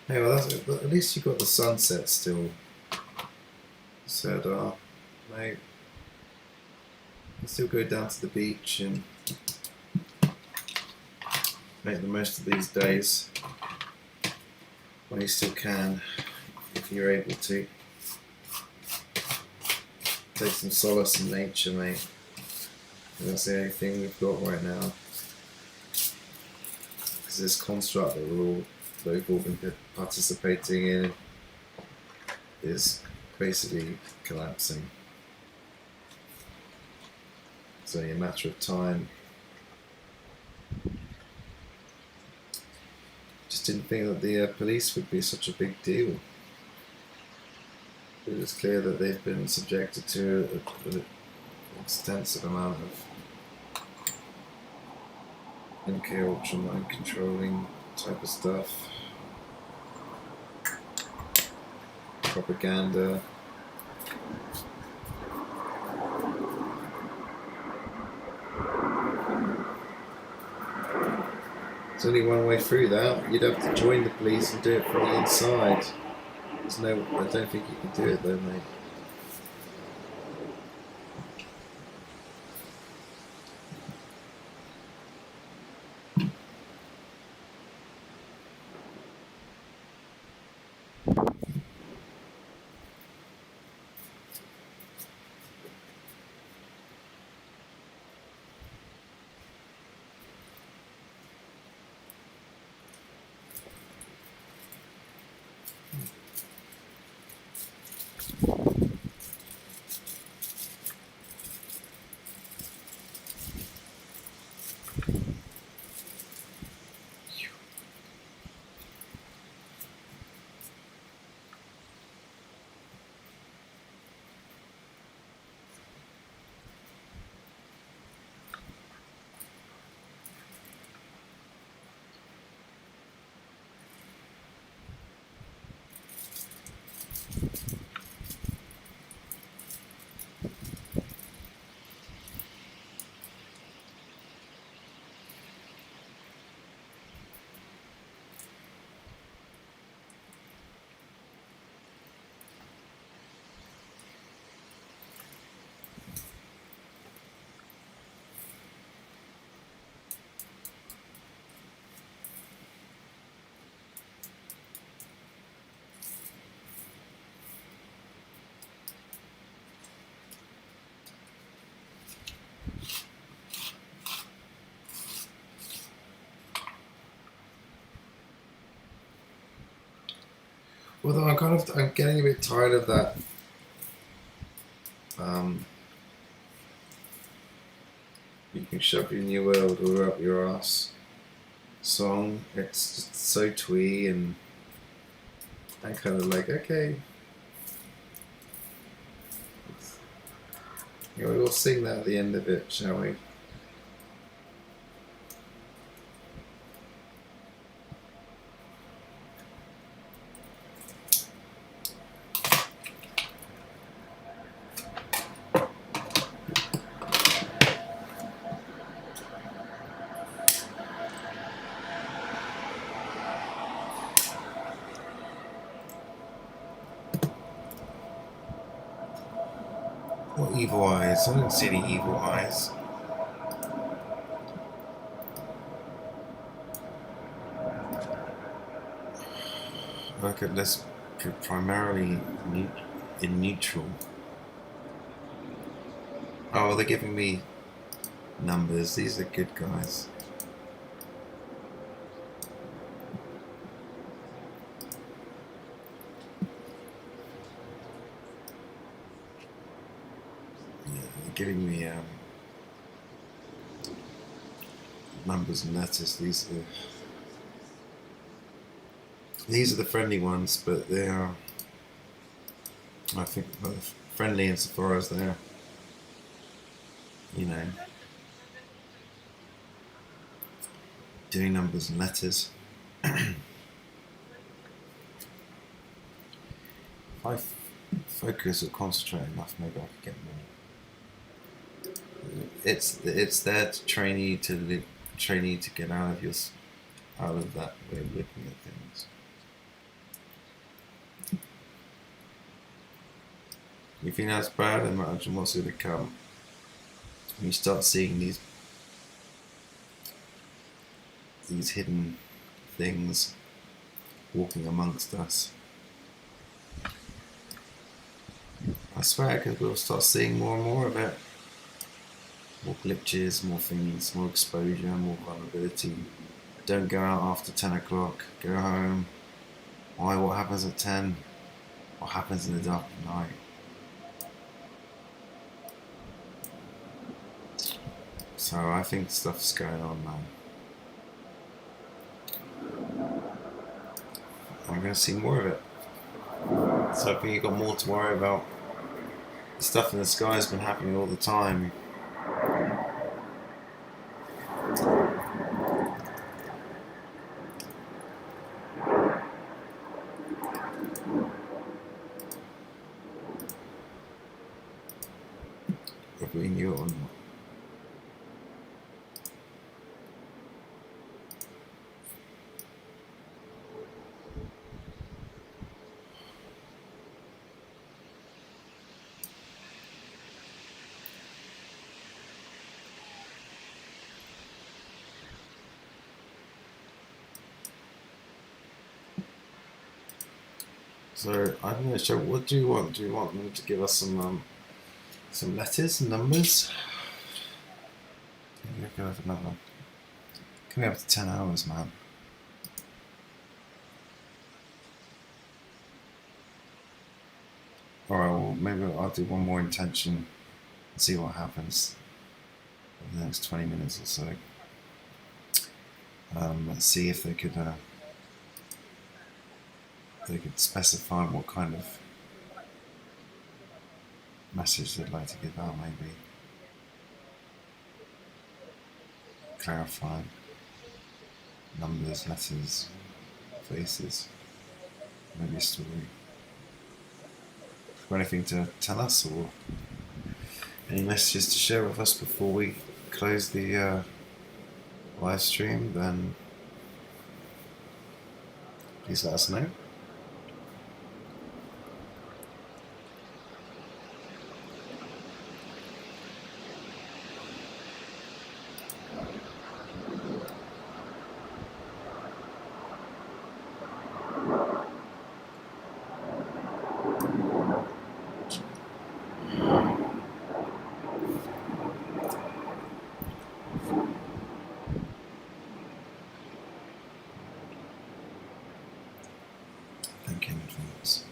Hey, well, that's, at least you got the sunset still. Said, mate, you can still go down to the beach and make the most of these days when you still can, if you're able to. Take some solace in nature, mate. And that's the only thing we've got right now. Because this construct that we've all been participating in is basically collapsing. It's only a matter of time. Just didn't think that the police would be such a big deal. It was clear that they've been subjected to an extensive amount of MK Ultra mind controlling type of stuff, propaganda. There's only one way through that. You'd have to join the police and do it from the inside. There's no, I don't think you can do it though, mate. Although I'm getting a bit tired of that. You can shove your new world all up your ass song. It's just so twee and kind of like, okay, Yeah, we'll sing that at the end of it, shall we? What evil eyes? I don't see any evil eyes. Look at this primarily in neutral. Oh, they're giving me numbers. These are good guys. Yeah, they're giving me numbers and letters. These are the friendly ones, but they are, I think, friendly insofar as they're, you know, doing numbers and letters. If I focus or concentrate enough, maybe I could get more. It's there to train you to get out of that way of looking at things. You think that's bad? Imagine what's going to come when you start seeing these hidden things walking amongst us. I swear, because we'll start seeing more and more of it. More glitches, more things, more exposure, more vulnerability. Don't go out after 10 o'clock. Go home. Why? What happens at 10? What happens in the dark of night? So I think stuff's going on now. I'm going to see more of it. So I think you've got more to worry about. The stuff in the sky has been happening all the time. Whether we knew it or not. So I'm going to show. What do you want? Do you want them to give us some letters, numbers? Maybe go with another. Coming up to 10 hours, man. Alright, well maybe I'll do one more intention and see what happens in the next 20 minutes or so. Let's see if they could specify what kind of message they'd like to give out, maybe. Clarify. Numbers, letters, faces. Maybe a story. Got anything to tell us, or any messages to share with us before we close the live stream, then please let us know. Thank you in advance.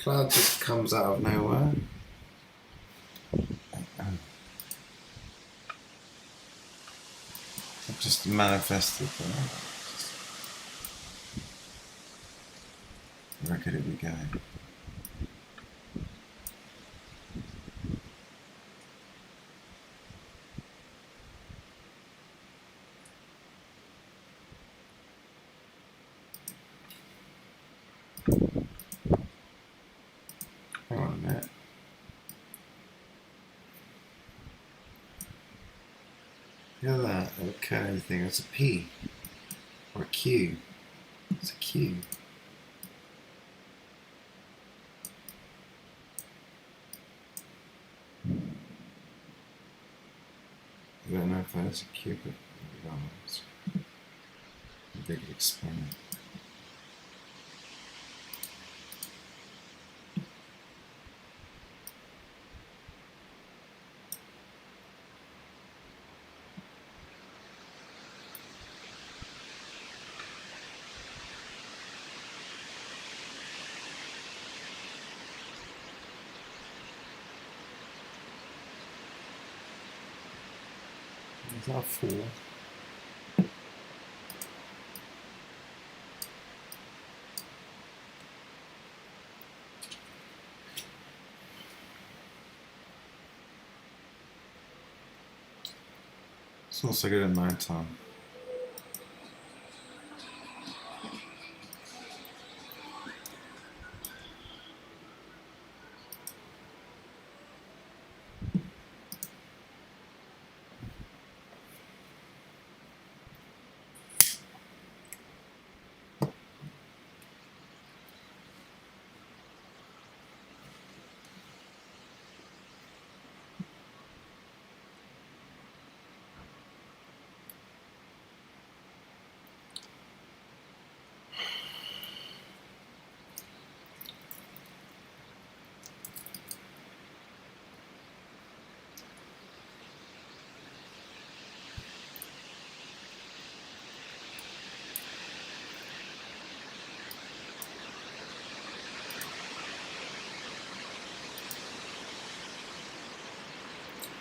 cloud just comes out of nowhere. It just manifested there. Where could it be going? Hang on a minute. Look at that, a curly thing. It's a P. Or a Q. It's a Q. I don't know if that's a Q, but regardless, they could explain it. Is that a 4? It's not so good at night time.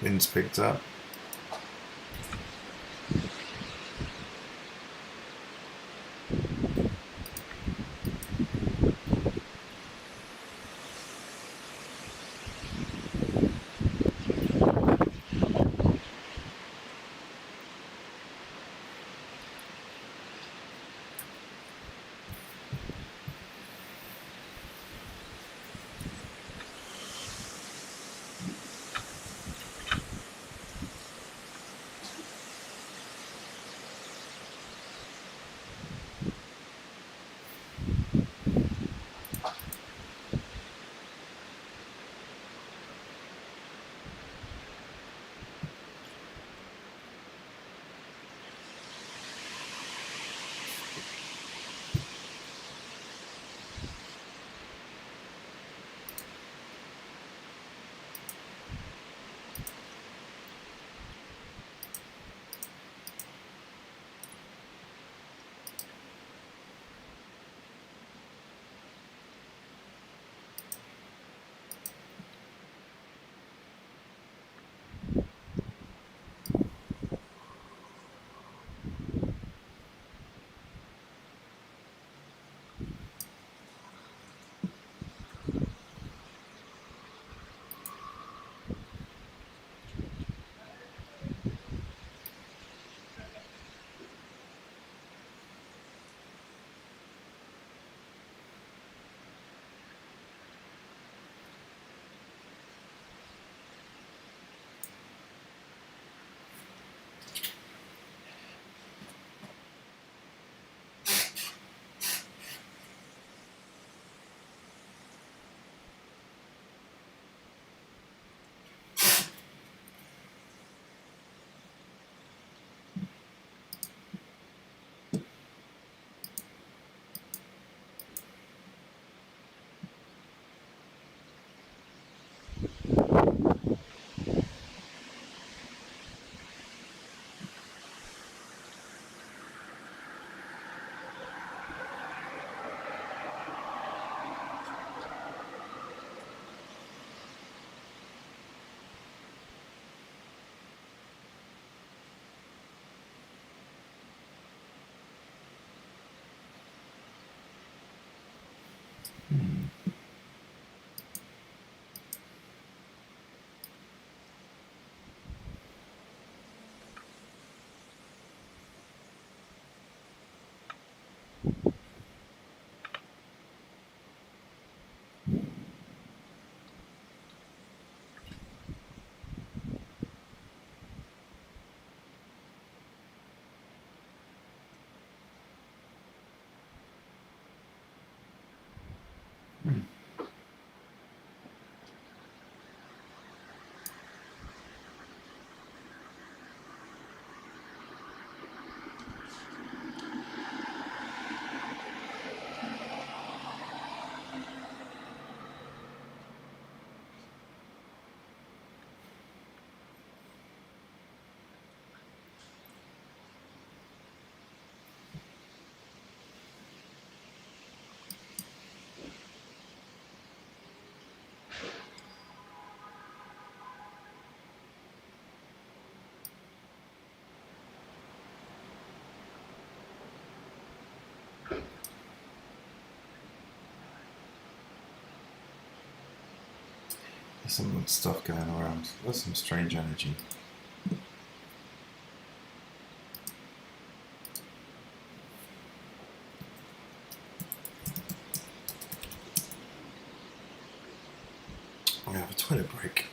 Wind's picked up. There's some stuff going around. There's some strange energy. We have a toilet break.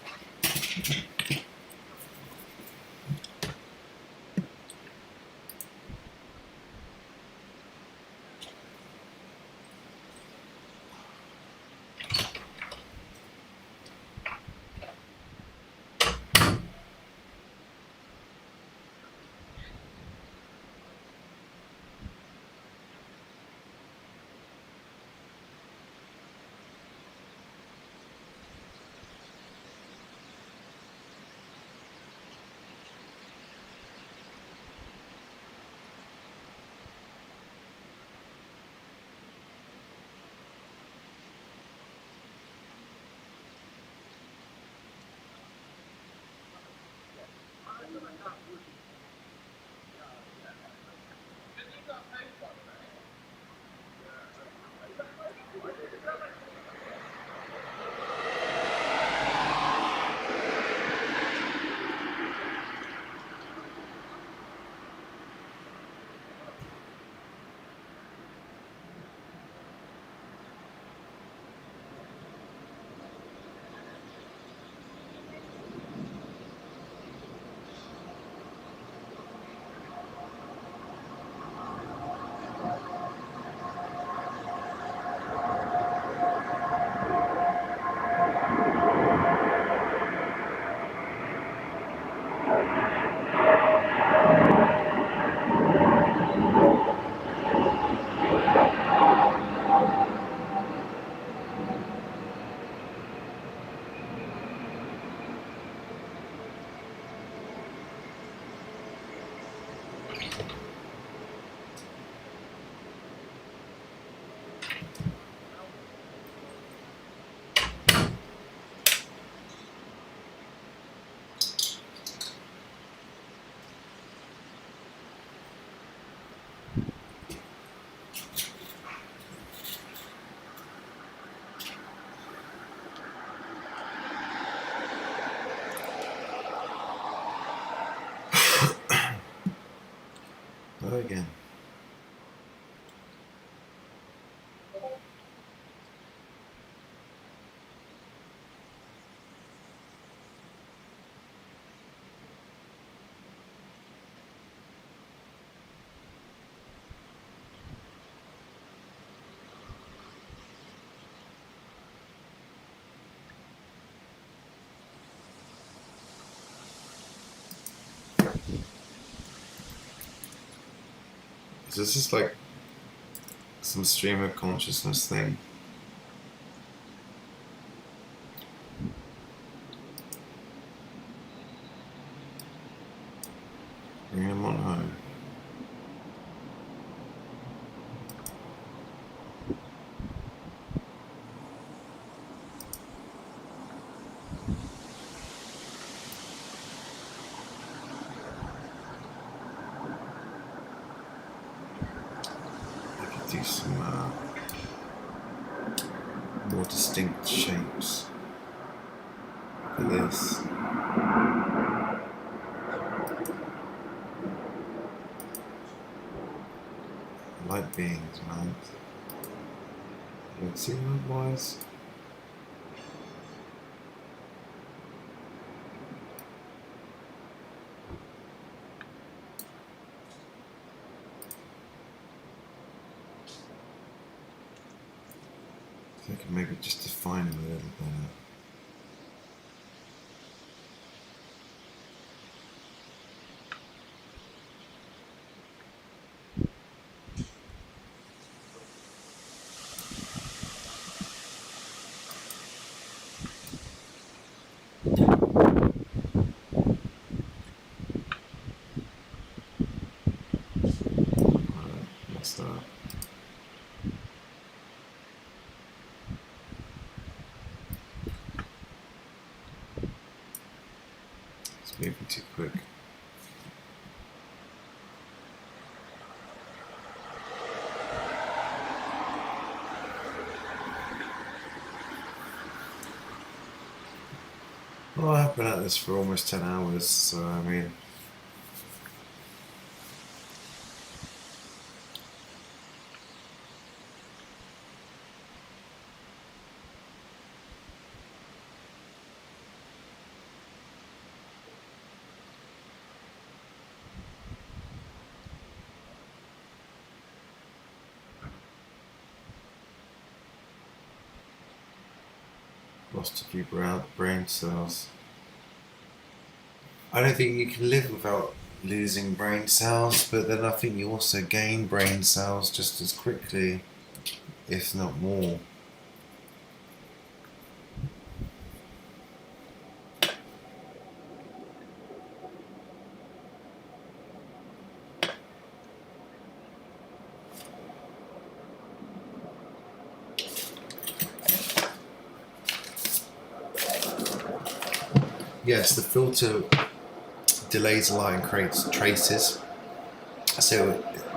Hello again. So this is like some stream of consciousness thing. Bring him on home. Do some more distinct shapes for this. Light beings, man. You haven't seen them, boys? I can maybe just define them a little better. What's that? It's moving too quick. Well, I've been at this for almost 10 hours, so I mean... Lost a few brain cells. I don't think you can live without losing brain cells, but then I think you also gain brain cells just as quickly, if not more. Yes, the filter delays the light and creates traces. So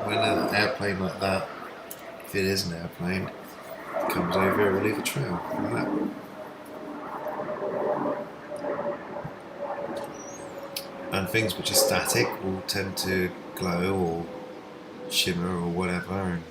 when an airplane like that, if it is an airplane, comes over, it will leave a trail like that. And things which are static will tend to glow or shimmer or whatever. And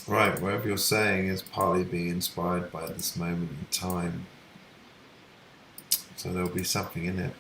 right, whatever you're saying is partly being inspired by this moment in time. So there'll be something in it.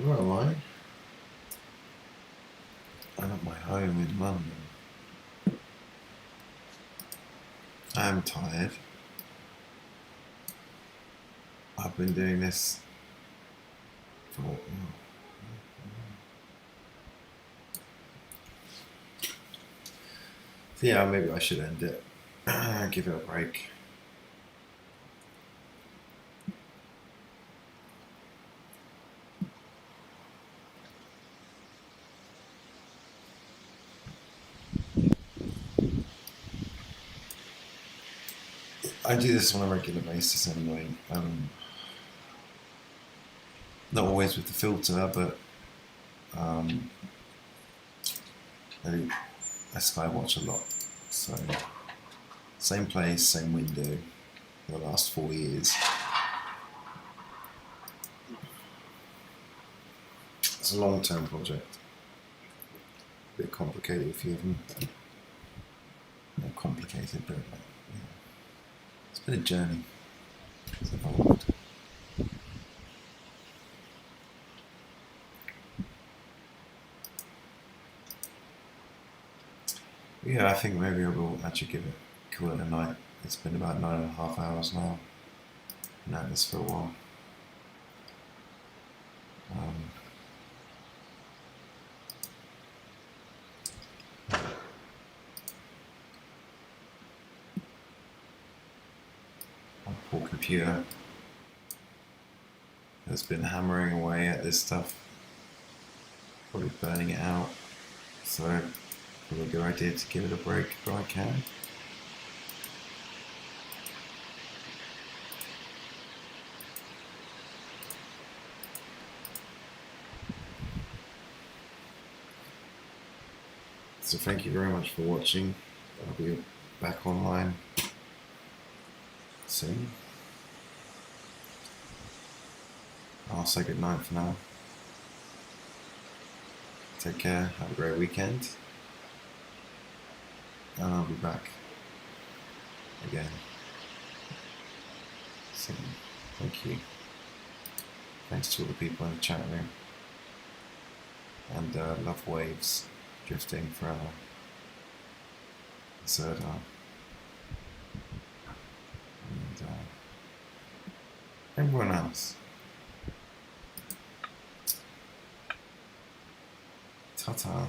Where am I? I'm at my home in London. I'm tired. I've been doing this for so yeah, maybe I should end it. Give it a break. I do this on a regular basis anyway. Not always with the filter, but I skywatch a lot. So same place, same window for the last 4 years. It's a long-term project. A bit complicated, a few of them. Not complicated, but yeah. It's been a journey. It's evolved. Yeah, I think maybe I will actually call it a night. It's been about 9.5 hours now. Been at this for a while. My poor computer has been hammering away at this stuff, probably burning it out. So probably a good idea to give it a break if I can. So thank you very much for watching. I'll be back online soon. I'll say good night for now. Take care, have a great weekend. And I'll be back again soon. Thank you. Thanks to all the people in the chat room. And love waves drifting forever. Zerda. And everyone else. Ta-ta.